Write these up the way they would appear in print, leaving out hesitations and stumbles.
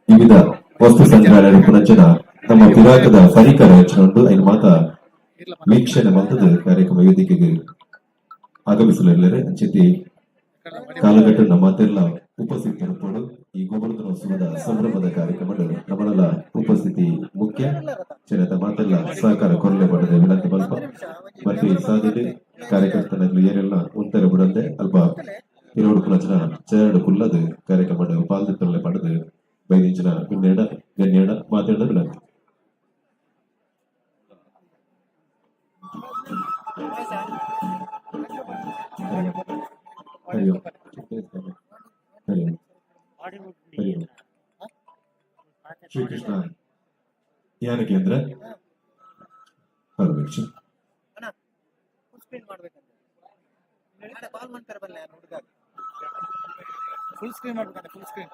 ವಿವಿಧ ವಸ್ತು ಸಂಗ್ರಹಾಲಯ ಪುನಂಚನ ನಮ್ಮ ಪಿರಾಕದ ಪರಿಕರ ಹೆಚ್ಚಿಕೊಂಡು ಐದು ಮಾತ ವೀಕ್ಷಣೆ ಮಂತದ ಕಾರ್ಯಕ್ರಮ ವೇದಿಕೆಗೆ ಆಗಮಿಸಲಿಲ್ಲರೆ ಅಂಚೆತಿ ಕಾಲಘಟ್ಟ ಮಾತೆಲ್ಲ ಉಪಸ್ಥಿತರು ಈ ಗೋಬರ್ಧನೋತ್ಸವದ ಸಂಭ್ರಮದ ಕಾರ್ಯಕ್ರಮದ ನಮ್ಮನೆಲ್ಲ ಉಪಸ್ಥಿತಿ ಮುಖ್ಯ ಜನತ ಮಾತೆಲ್ಲ ಸಹಕಾರ ಕೊರಲೆ ಪಡೆದ ವಿನಂತಿ ಬಲ್ಪ ಮತ್ತೆ ಸಾಧ್ಯತೆ ಕಾರ್ಯಕರ್ತನಲ್ಲಿ ಏನೆಲ್ಲ ಉತ್ತರ ಬಿಡಂದೆ ಅಲ್ಪ ಇರೋಡು ಕುಲಚನ ಚೇರಡು ಕುಲ್ಲದು ಕಾರ್ಯಕ್ರಮ ಪಾಲ್ಗೊಳ್ಳೆ ಪಡೆದು ಬೈದಿಂಚಿನ ಪಿನ್ನೇಡ ಗಣ್ಯಡ ಮಾತಾಡ ವಿನಂತಿ ಹರಿ ಓಂ ಹರಿ ಓಂ ಹರಿ ಓಂ ಶ್ರೀಕೃಷ್ಣ ಧ್ಯಾನ ಕೇಂದ್ರ ಪರಮೇಶ್ ಫುಲ್ ಸ್ಕ್ರೀನ್ ಮಾಡ್ಬೇಕಂತೆ ಫುಲ್ ಸ್ಕ್ರೀನ್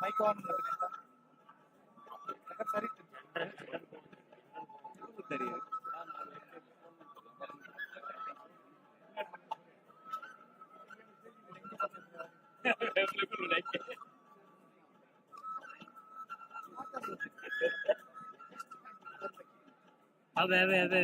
ಮೈಕ್ ಆನ್ ಸರಿ ಅದೇ ಅದೇ ಅದೇ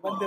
ಬಂದ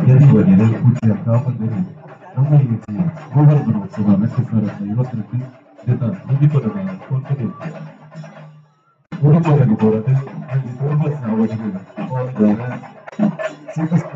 ಯದಿವರ್ಯರು ಪೂಜ್ಯ ಕಾಮಂದರು ರಂಗನಿಮಿತಿ ಗೋವರ್ಧನೋತ್ಸವ 2022 ಜತ ಮುಗಿಪರದ ಕೊಲ್ಕಡೆ ಉಡುಪೊರೆಗೆ ಹೋರದೆ ಅಲ್ಲಿ ತೋರ್ಬಸ್ ಅವಧಿಗೆ ಹೋದರೆ ಶ್ರೀಕೃಷ್ಣ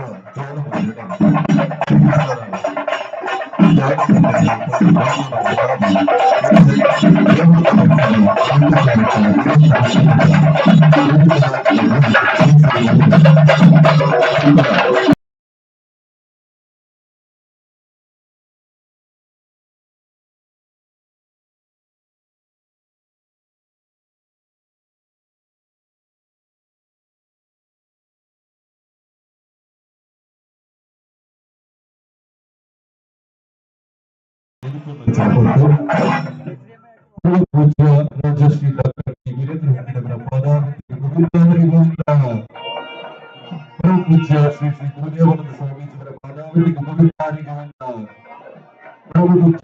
ಪೂಜ್ಯ ರಾಜಶ್ರೀ ಡಾಕ್ಟರ್ ವೀರೇಂದ್ರ ಹೆಗ್ಗಡೆಯವರ ಪಾದಾವರಿಗೆ ಪೂಜ್ಯ ಶ್ರೀ ಶ್ರೀ ಗುರುದೇವಾನಂದ ಸ್ವಾಮೀಜಿಯವರ ಪಾದಾವರಿಗೆ ಪೂಜ್ಯ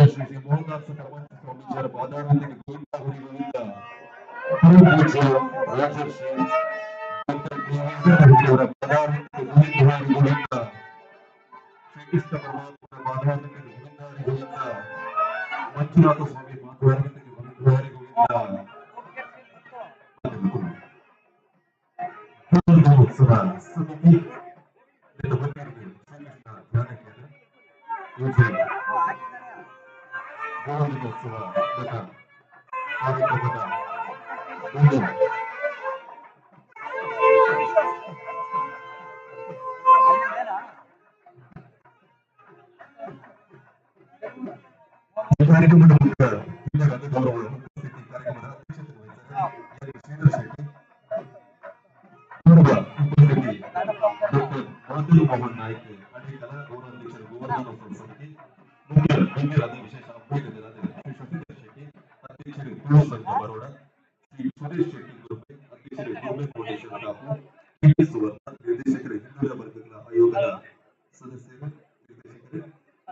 ಶ್ರೀ ಶ್ರೀ ಮೋಹನದಾಸ ಪರಮಹಂಸ ಸ್ವಾಮೀಜಿಯವರ ಪಾದಾವರಿಗೆ ಗೋವಿಂದ ಪೂಜ್ಯ ರಾಜಶ್ರೀ ಡಾಕ್ಟರ್ ವೀರೇಂದ್ರ ಹೆಗ್ಗಡೆಯವರ ಪಾದಾವರಿಗೆ ಗೋವಿಂದ ಶ್ರೀಕೃಷ್ಣ ಪರಮಾತ್ಮನ ಪಾದಾವರಿಗೆ ಗೋವಿಂದ ಮಂಜುನಾಥ ಸ್ವಾಮಿ ಮಾತುವಾರಿಗೆ ಉತ್ಸವ ಸಮಿತಿ ಗೋವರ್ಧನೋತ್ಸವ ಕಾರ್ಯಕ್ರಮದ ಕಾರ್ಯಕ್ರಮದ ಮುಖ್ಯ ಗೌರವ ಉಪಸ್ಥಿತಿ ಕಾರ್ಯಕ್ರಮದ ಅಧ್ಯಕ್ಷತೆ ವಹಿಸಿದ್ದಾರೆ ಶ್ರೀಧರ್ ಶೆಟ್ಟಿ ಗೌರವ ಉಪಸ್ಥಿತಿ ಡಾಕ್ಟರ್ ಮಾಧುರಿ ಮೋಹನ್ ನಾಯ್ಕ ಅಡಿಕಲ ಗೌರವಾಧ್ಯಕ್ಷರು ಗೋವರ್ಧನೋತ್ಸವ ಸಮಿತಿ ಮುಖ್ಯ ಗಣ್ಯರಾದ ವಿಶೇಷ ಅಭ್ಯರ್ಥಿಗಳಾದ ಶ್ರೀ ಶಶಿಧರ್ ಶೆಟ್ಟಿ ಅಧ್ಯಕ್ಷರು ತುಳು ಸಂಘ ಬರೋಡ ಶ್ರೀ ಸುರೇಶ್ ಶೆಟ್ಟಿ ಗುರುಪೆ ಅಧ್ಯಕ್ಷರು ಗೋರ್ಮೆಂಟ್ ಫೌಂಡೇಶನ್ ಕಾಪು ಕೆ ಸುವರ್ಣ ನಿರ್ದೇಶಕರು ಹಿಂದುಳಿದ ವರ್ಗಗಳ ಆಯೋಗದ ಸದಸ್ಯರು ನಿರ್ದೇಶಕರು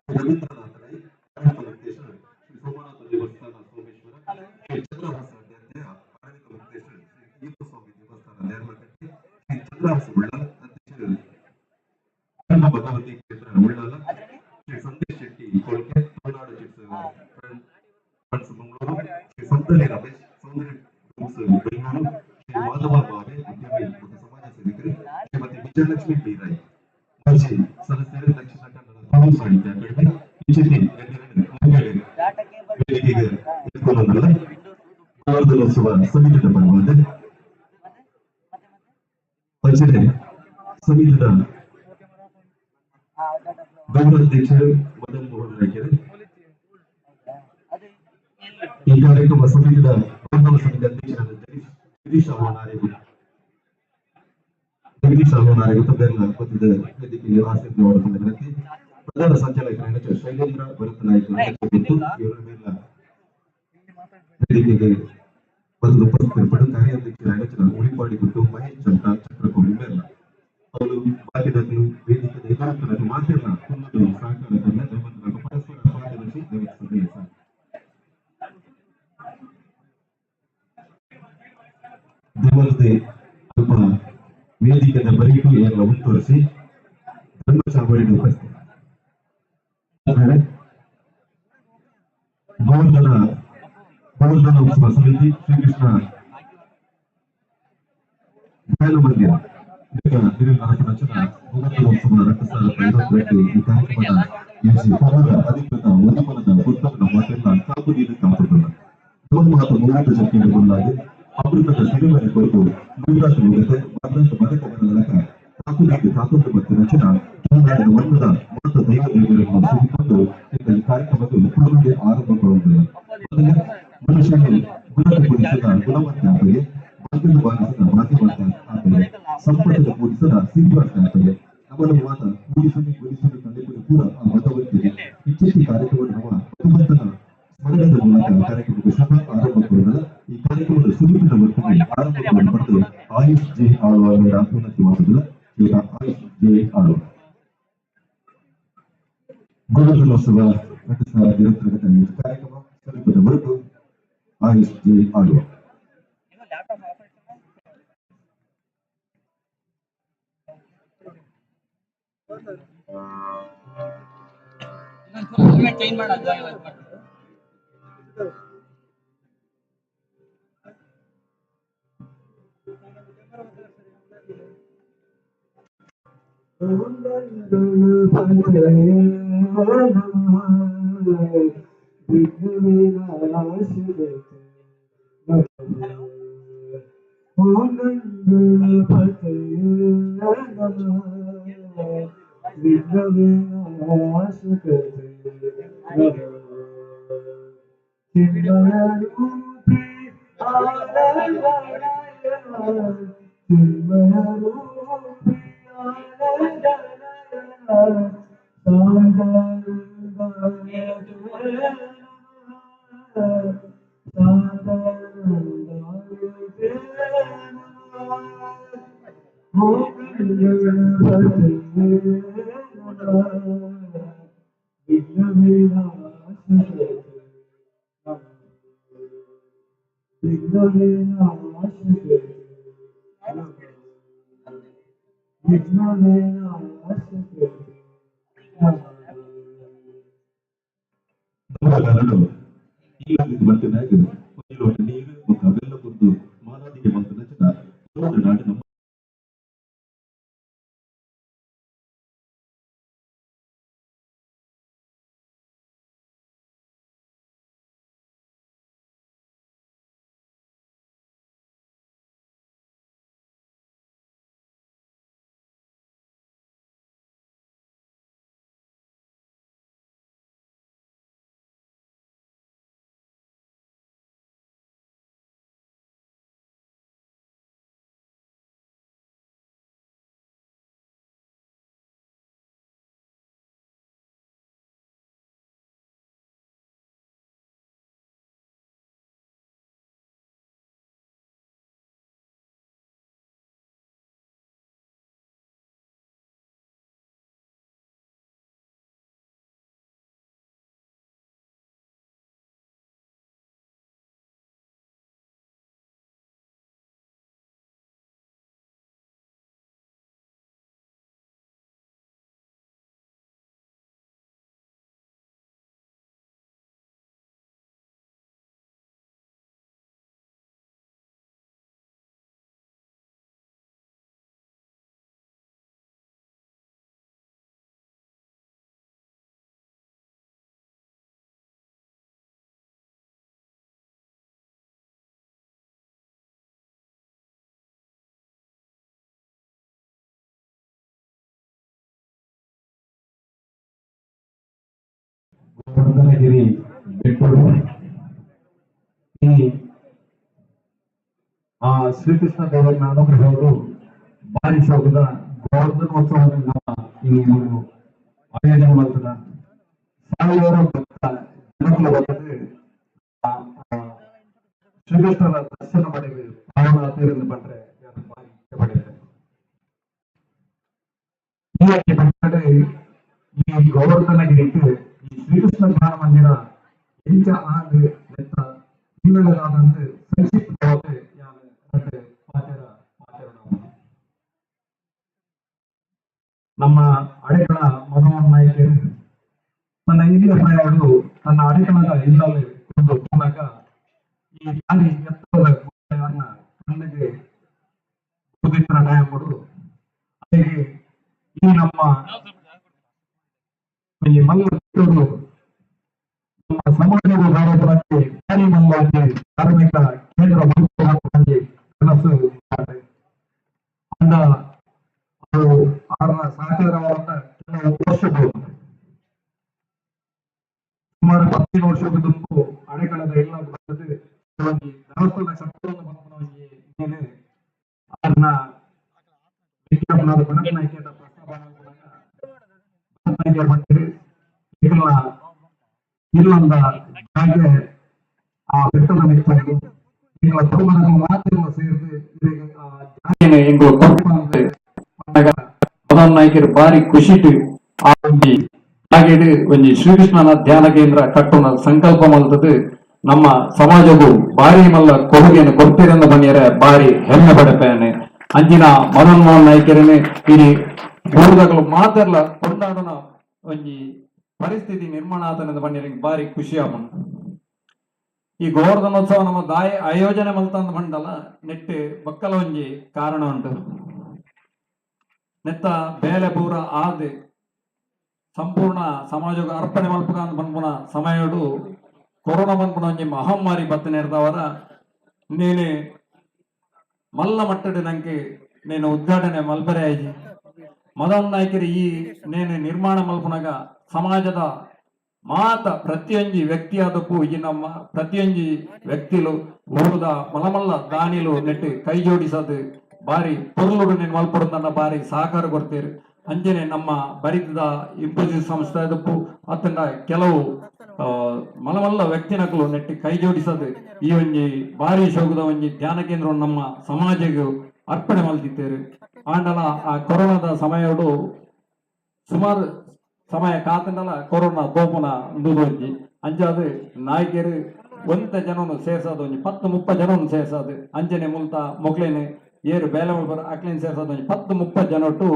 ರವೀಂದ್ರನಾಥ ರೈ ಆಡಳಿತ ನಿರ್ದೇಶಕರು ಶ್ರೀ ಸೋಮನಾಥ ದೇವಸ್ಥಾನ ಸೋಮೇಶ್ವರ ಶ್ರೀ ಚಂದ್ರಹಾಸ ಅಡ್ಯಾಧ್ಯ ಆಡಳಿತ ನಿರ್ದೇಶಕರು ಶ್ರೀ ಈಪಸ್ವಾಮಿ ದೇವಸ್ಥಾನ ನೇರ್ಲಕಟ್ಟಿ ಶ್ರೀ ಚಂದ್ರಹಾಸ ಉಳ್ಳಾಲ ಅಧ್ಯಕ್ಷರು ಭಗವತಿ ಕೇಂದ್ರ ಉಳ್ಳಾಲ ಶ್ರೀ ಸಂದೇಶ್ ಶೆಟ್ಟಿ ಕೊಳ್ಕೆ ತುಳುನಾಡು ಚಿಟ್ಸ್ ಫ್ರೆಂಡ್ಸ್ ಮಂಗಳೂರು ಶ್ರೀ ಸೌಂದರ್ಯ ರಮೇಶ್ ಸೌಂದರ್ಯ ಗ್ರೂಪ್ಸ್ ಬೆಂಗಳೂರು ಶ್ರೀ ಮಾಧವ ಮಾವೆ ಉದ್ಯಮಿ ಮತ್ತು ಸಮಾಜ ಸೇವಕರು ಶ್ರೀಮತಿ ವಿಜಯಲಕ್ಷ್ಮಿ ಬಿ ರೈ ಮಾಜಿ ಸದಸ್ಯರು ದಕ್ಷಿಣ ಕನ್ನಡ ತುಳು ಸಾಹಿತ್ಯ ಅಕಾಡೆಮಿ ಬಿಜೆಪಿ ವೇದಿಕೆಗೆ ಎತ್ಕೊಂಡಲ್ಲ ಗೋವರ್ಧನೋತ್ಸವ ಸಮಿತಿಯ ಪರವಾದ ಪಂಚನೆ ಸಮಿತಿಯ ಗೌರವಾಧ್ಯಕ್ಷರು ಮದನ್ ಮೋಹನ್ ನಾಯ್ಕರು ಈ ಕಾರ್ಯಕ್ರಮ ಸಮಿತಿಯ ಗೌರವ ಸಮಿತಿ ಅಧ್ಯಕ್ಷರಾದ ಜಗದೀಶ್ ಅವನಾರಿಗೆ ತಮ್ಮೆಲ್ಲ ಗೊತ್ತಿದ್ದ ವೇದಿಕೆಗೆ ಆಸಕ್ತಿ ಮಾಡುತ್ತಿದ್ದ ವಿನಂತಿ ಪ್ರಧಾನ ಸಂಚಾಲಕರಾದ ಶೈಲೇಂದ್ರ ಭರತ ನಾಯ್ಕರು ಮತ್ತು ಇವರ ಮೇಲೆ ವೇದಿಕೆಗೆ ಬಂದು ಉಪಸ್ಥಿತಪಟ್ಟು ಕಾರ್ಯಾಧ್ಯಕ್ಷರಾದ ಉಳಿಪಾಡಿ ಗುಟ್ಟು ಮಹೇಶ್ ಚಂದ್ರ ಚಕ್ರಕೋಡಿ ಮೇಲ ಅವರು ಬಾಲ್ಯದಲ್ಲೂ ವೇದಿಕೆಯ ಎದುರಾತರನ್ನು ಮಾತೆಲ್ಲ ಕುನ್ನದು ಸಹಕಾರದಿಂದ ದೈವತ್ವ ಪರಸ್ಪರ ಪಾದರ್ಶಿ ದೈವತ್ವದಲ್ಲಿ ದೇವರದೇ ನಮ್ಮ ವೇದಿಕೆಯ ಬರಿಗೂ ಎಲ್ಲ ಮುಂದುವರಿಸಿ ಧರ್ಮ ಚಾವಡಿ ಉಪಸ್ಥಿತಿ ಗೋವರ್ಧನೋತ್ಸವ ಸಮಿತಿ ಶ್ರೀಕೃಷ್ಣ ಬಯಲು ಮಂದಿರ ಗೋವರ್ಧನೋತ್ಸವ ರಕ್ತಸಾರ 52 ಈ ಕಾರ್ಯಕ್ರಮದ ಪರದ ಅಧಿಕೃತ ಒಲಿಪನದ ಉತ್ತಮದ ಮಾತೆಲ್ಲ ಕಾಪು ನೀರು ಕಾಪುಗಳ ಮಹತ್ವ 30 ಸೆಕೆಂಡ್ಗಳಾಗಿ ಅಮೃತದ ಸಿರಿಮನೆ ಕೊರತು ನೂರಾಟ ಮುಗತೆ ಮದ್ದಂತ ಮದಕಗಳ ನಲಕ ಕಾಪು ನೀರು ಕಾಪುಂದು ಮತ್ತು ರಚನಾ ತುಳುನಾಡಿನ ವರ್ಣದ ಮಾತ ದೈವ ದೇವರನ್ನು ಸುರಿಕೊಂಡು ಈ ಕಾರ್ಯಕ್ರಮದ ಪೂರ್ಣಗೆ ಆರಂಭಗೊಳ್ಳುತ್ತದೆ ಮೊದಲೇ ಮನುಷ್ಯನು ಗುಣಕೂಡಿಸಿದ ಗುಣವಂತ ಆತಗೆ ಭಾಗ್ಯವಾಗಿಸಿದ ಭಾಗ್ಯವಂತ ಆತಗೆ ಸಂಪತ್ತದ ಕೂಡಿಸಿದ ಸಿರಿವಂತ ಆತಗೆ ಅವನ ಮಾತ ಕೂಡಿಸಲು ತಂದೆಗಳು ಪೂರ ಆ ಭಗವಂತನಿಗೆ ಇಚ್ಛಿಸಿ ಕಾರ್ಯಕ್ರಮವನ್ನು ನಮ್ಮ ಭಗವಂತನ ಸ್ಮರಣದ ಮೂಲಕ ಕಾರ್ಯಕ್ರಮಕ್ಕೆ ಶುಭ ಆರಂಭಗೊಳ್ಳುತ್ತದೆ ಈ ಕಾರ್ಯಕ್ರಮದ ಸುರುವಿನ ವರ್ತಿಗೆ ಆರಂಭಗೊಳ್ಳಲ್ಪಟ್ಟು ಆಯುಷ್ ಜೆ ಆಳ್ವ ಅವರ ಉನ್ನತಿ ಮಾಡುವುದಿಲ್ಲ ಈಗ ಆಯುಷ್ ಜೆ ಆಳ್ವ ಗೋವರ್ಧನೋತ್ಸವ 2022 ಕಾರ್ಯಕ್ರಮ ಸ್ವರೂಪದ ಹೊರತು ಆಯುಷ್ ಜೆ ಆಳ್ವ ಚೇಂಜ್ ಮಾಡೋದು ಮಂತ್ರಿನಾಗಿ ನೀರು ಮತ್ತು ಅವೆಲ್ಲ ಕುರಿತು ಮಾಲಾದಿಗೆ ಮಂತ್ರ ನಾಡು ನಮ್ಮ ಗೋವರ್ಧನಗಿರಿ ಬೆಟ್ಟೂರು ಈ ಶ್ರೀಕೃಷ್ಣ ದೇವರ ಅನುಗ್ರಹವರು ಭಾರಿ ಶೋಕದ ಗೋವರ್ಧನೋತ್ಸವದಿಂದ ಈ ಒಂದು ಆಯೋಜನೆ ಮಾಡ್ತದ ಸಾವಿರಾರು ಭಕ್ತ ಜನಗಳು ಬರ್ತದೆ ಶ್ರೀಕೃಷ್ಣನ ದರ್ಶನ ಮಾಡಿದ್ರೆ ಪಾವನ ತೀರಿಂದ ಬಂದ್ರೆ ಭಾರಿ ಇಷ್ಟ ಪಡಿದ್ದಾರೆ ಹೀಗಾಗಿ ಬಂದರೆ ಈ ಗೋವರ್ಧನಗಿರಿಗೆ ಈ ಶ್ರೀಕೃಷ್ಣ ಜ್ಞಾನ ಮಂದಿರ ಎಂಚ ಆಗ ಎತ್ತ ಹಿನ್ನೆಲೆದಾದಂತೆ ಸಂಕ್ಷಿಪ್ತವಾಗಿ ನಮ್ಮ ಅಡೆಕಳ ಮಧುವನ್ ನಾಯ್ಕ ತನ್ನ ಹಿರಿಯ ಪ್ರಾಯಗಳು ತನ್ನ ಅಡೆಕಳದ ಇಲ್ಲದೆ ಕೊಂಡು ಬಂದಾಗ ಈ ದಾರಿ ಎತ್ತರದ ಕಣ್ಣಿಗೆ ಕುದಿತರ ನ್ಯಾಯ ಕೊಡು ಹಾಗೆ ಈ ನಮ್ಮ ಈ ಮಲ್ಲರು ನಮ್ಮ ಸಮಾಜದ ಭಾರತಕ್ಕೆ ಭಾರಿ ಮಲ್ಲಕ್ಕೆ ಕಾರ್ಮಿಕ ಕೇಂದ್ರ ಮಂತ್ರಿ ಕನಸು ಅಂದ ಅದು ಅವರ ಸಹಕಾರವಾದ ಕೆಲವು ವರ್ಷಗಳು ಸುಮಾರು 15 ವರ್ಷಕ್ಕೂ ಅಡೆಕಳದ ಎಲ್ಲ ಬರ್ತದೆ ದೇವಸ್ಥಾನ ಶಕ್ತಿಯನ್ನು ಬಂದ ಅದನ್ನ ವಿಜ್ಞಾಪನದ ಬಣನಾಯ್ಕೆಯ ಪ್ರಸ್ತಾವ ಇಲ್ಲೊಂದ ಹಾಗೆ ಆ ಬೆಟ್ಟದ ಮೆಚ್ಚಲು ಈಗ ಕುಟುಂಬದ ಮಾತೆಲ್ಲ ಸೇರಿದು ಮದನ್ ನಾಯ್ಕರು ಬಾರಿ ಖುಷಿಟ್ಟು ಆ ಹಾಗೆ ಒಂಜಿ ಶ್ರೀಕೃಷ್ಣನ ಧ್ಯಾನ ಕೇಂದ್ರ ಕಟ್ಟುನ ಸಂಕಲ್ಪ ಮಲ್ತದ್ದು ನಮ್ಮ ಸಮಾಜವು ಬಾರಿ ಮಲ್ಲ ಕೊಡುಗೆಯನ್ನು ಕೊಡ್ತಿರಂದ ಬನ್ನಿಯರೆ ಬಾರಿ ಹೆಮ್ಮೆ ಪಡೆಪೇನೆ ಅಂಚಿನ ಮದನ್ ಮೋಹನ್ ನಾಯ್ಕರನ್ನು ಇಲ್ಲಿ ಊರದಾಗಲು ಮಾತೆರ್ಲ ಕೊಂಡಾಡನ ಒಂಜಿ ಪರಿಸ್ಥಿತಿ ನಿರ್ಮಾಣ ಆತನದ ಬಂದಿರಂಗ್ ಬಾರಿ ಖುಷಿ ಆಪುಂಡು. ಈ ಗೋವರ್ಧನೋತ್ಸವ ನಮ್ಮ ಆಯೋಜನೆ ಮಲ್ತಂದ ಬಂಡಲ ನೆಟ್ಟು ಬಕ್ಕಲ ಒಂಜಿ ಕಾರಣ ಉಂಟು. ನೆತ್ತ ಬೇಲೆ ಪೂರ ಆದ್ ಸಂಪೂರ್ಣ ಸಮಾಜಗ ಅರ್ಪಣೆ ಮಲ್ಪಕ ಅಂತ ಬಂದ್ಪುನ ಸಮಯಡು ಕೊರೋನಾ ಬಂದ್ಪುನ ಒಂಜಿ ಮಹಾಮಾರಿ ಬತ್ತನೆ ಇರ್ದವರ ನೀನು ಮಲ್ಲ ಮಟ್ಟಡು ನಂಗೆ నేను ಉದ್ಘಾಟನೆ ಮಲ್ಪರೆ ಆಯ್ತು ಮೊದಲ ನಾಯಕರು ಈ ನೇನು ನಿರ್ಮಾಣ ಮಲ್ಪನಾಗ ಸಮಾಜದ ಮಾತ ಪ್ರತಿಯೊಂಜಿ ವ್ಯಕ್ತಿ ಆದಪ್ಪು ಈ ನಮ್ಮ ಪ್ರತಿಯೊಂಜಿ ವ್ಯಕ್ತಿಲು ಊರದ ಮಲಮಲ್ಲ ದಾನಿಲು ನೆಟ್ಟು ಕೈ ಜೋಡಿಸದು ಬಾರಿ ಪೊರ್ಲುಡು ನೀನು ಮಲ್ಪಡುದನ್ನ ಬಾರಿ ಸಹಕಾರ ಕೊಡ್ತೀರಿ. ಅಂಜನೆ ನಮ್ಮ ಬರಿತದ ಇನ್ಫೋಸಿಸ್ ಸಂಸ್ಥೆ ಆದಪ್ಪು ಅತ್ತಂಡ ಕೆಲವು ಮಲಮಲ್ಲ ವ್ಯಕ್ತಿನಕಲು ನೆಟ್ಟು ಕೈ ಜೋಡಿಸದು ಈ ಒಂಜಿ ಬಾರಿ ಶೋಕದ ಒಂಜಿ ಧ್ಯಾನ ಕೇಂದ್ರ ನಮ್ಮ ಸಮಾಜಗೂ ಅರ್ಪಣೆ ಮಲ್ತಿದ್ದೇವೆ. ಆಂಡಲ ಆ ಕೊರೋನಾದ ಸಮಯಡು ಸುಮಾರು ಸಮಯ ಕಾತಂಡಲ ಕೊರೋನಾ ತೋಪುನ ದುಂಜಿ ಅಂಚಾದು ನಾಯಕರು ಒಂತ ಜನನು ಸೇರ್ಸೋದು ಒಂಜಿ 10-30 ಜನನು ಸೇರ್ಸೋದು ಅಂಜನೆ ಮುಲ್ತ ಮೊಕ್ಲೇನೆ ಏರು ಬೇಲೆ ಮಲ್ಪರ ಅಕ್ಲೇನ್ ಸೇರ್ಸೋದು ಒಂಜಿ 10-30 ಜನಟ್ಟು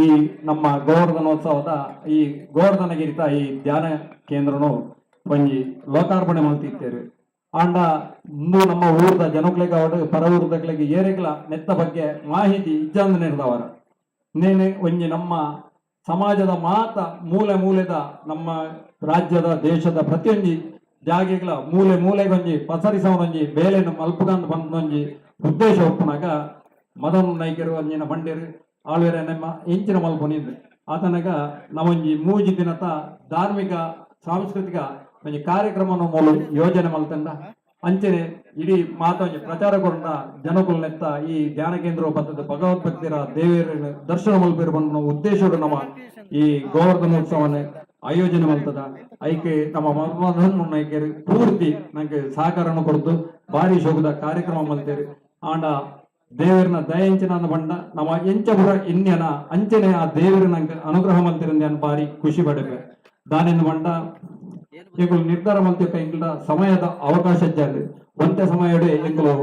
ಈ ನಮ್ಮ ಗೋವರ್ಧನೋತ್ಸವದ ಈ ಗೋವರ್ಧನಗಿರಿತ ಈ ಧ್ಯಾನ ಕೇಂದ್ರನು ಒಂಜಿ ಲೋಕಾರ್ಪಣೆ ಮಲ್ತಿದ್ದೇವೆ. ಆಂಡ ಇಂದು ನಮ್ಮ ಊರದ ಜನಕ್ಲೆಗೆ ಅವಡು ಪರ ಊರದಕ್ಲೆಗೆ ಏರೆಗ್ಲ ನೆತ್ತ ಬಗ್ಗೆ ಮಾಹಿತಿ ಇಜ್ಜಂದು ನಿರ್ದವರ ನೇನೆ ಒಂಜಿ ನಮ್ಮ ಸಮಾಜದ ಮಾತ ಮೂಲೆ ಮೂಲೆದ ನಮ್ಮ ರಾಜ್ಯದ ದೇಶದ ಪ್ರತಿಯೊಂಜಿ ಜಾಗೆಗಳ ಮೂಲೆ ಮೂಲೆಗೊಂಜಿ ಪಸರಿಸವನೊಂಜಿ ಬೇಲೆನು ಮಲ್ಪುಗಂದು ಬಂದೊಂಜಿ ಉದ್ದೇಶ ಒಪ್ಪುನಾಗ ಮದನ್ ನಾಯ್ಕರು ಒಂಜಿನ ಬಂಡೇರು ಆಳ್ವೇರೆ ನಮ್ಮ ಎಂಚಿನ ಮಲ್ಪುನಿಂದು ಆತನಾಗ ನಾವೊಂಜಿ ಮೂಜಿ ದಿನದ ಧಾರ್ಮಿಕ ಸಾಂಸ್ಕೃತಿಕ ಒಂಜಿ ಕಾರ್ಯಕ್ರಮವನ್ನು ಮೂಲ ಯೋಜನೆ ಮಲ್ತಂಡ ಅಂಚನೆ ಇಡೀ ಮಾತೊಂಜಿ ಪ್ರಚಾರ ಕೊಂಡ ಜನಕುಲ್ ನೆತ್ತ ಈ ಧ್ಯಾನ ಕೇಂದ್ರ ಬರ್ತದ ಭಗವದ್ಭಕ್ತಿರ ದೇವರ ದರ್ಶನ ಮಲ್ಪಿರ ಬಂದ ಉದ್ದೇಶಡು ನಮ್ಮ ಈ ಗೋವರ್ಧನೋತ್ಸವನ ಆಯೋಜನೆ ಮಲ್ತದ ಐಕೆ ನಮ್ಮ ಮದನ್ ನಾಯ್ಕರು ಪೂರ್ತಿ ನಂಗೆ ಸಹಕಾರನ ಕೊಡ್ದು ಬಾರಿ ಶೋಕದ ಕಾರ್ಯಕ್ರಮ ಮಲ್ತೇರಿ. ಆಂಡ ದೇವರನ ದಯಂಚನ ಬಂಡ ನಮ್ಮ ಎಂಚಪುರ ಇನ್ನ್ಯನ ಅಂಚನೆ ಆ ದೇವರು ನಂಗೆ ಅನುಗ್ರಹ ಮಲ್ತಿರಂದ ಬಾರಿ ಖುಷಿ ಪಡೆಪೆ ದಾನಿಂದ ಬಂಡ ಎಂಕುಲು ನಿರ್ಧಾರ ಮಲ್ತಿಕ ಎಂಕುಲ ಸಮಯದ ಅವಕಾಶ ಇಜ್ಜಾಂದು ಒಂತೆ ಸಮಯಡೆ ಎಂಕುಲು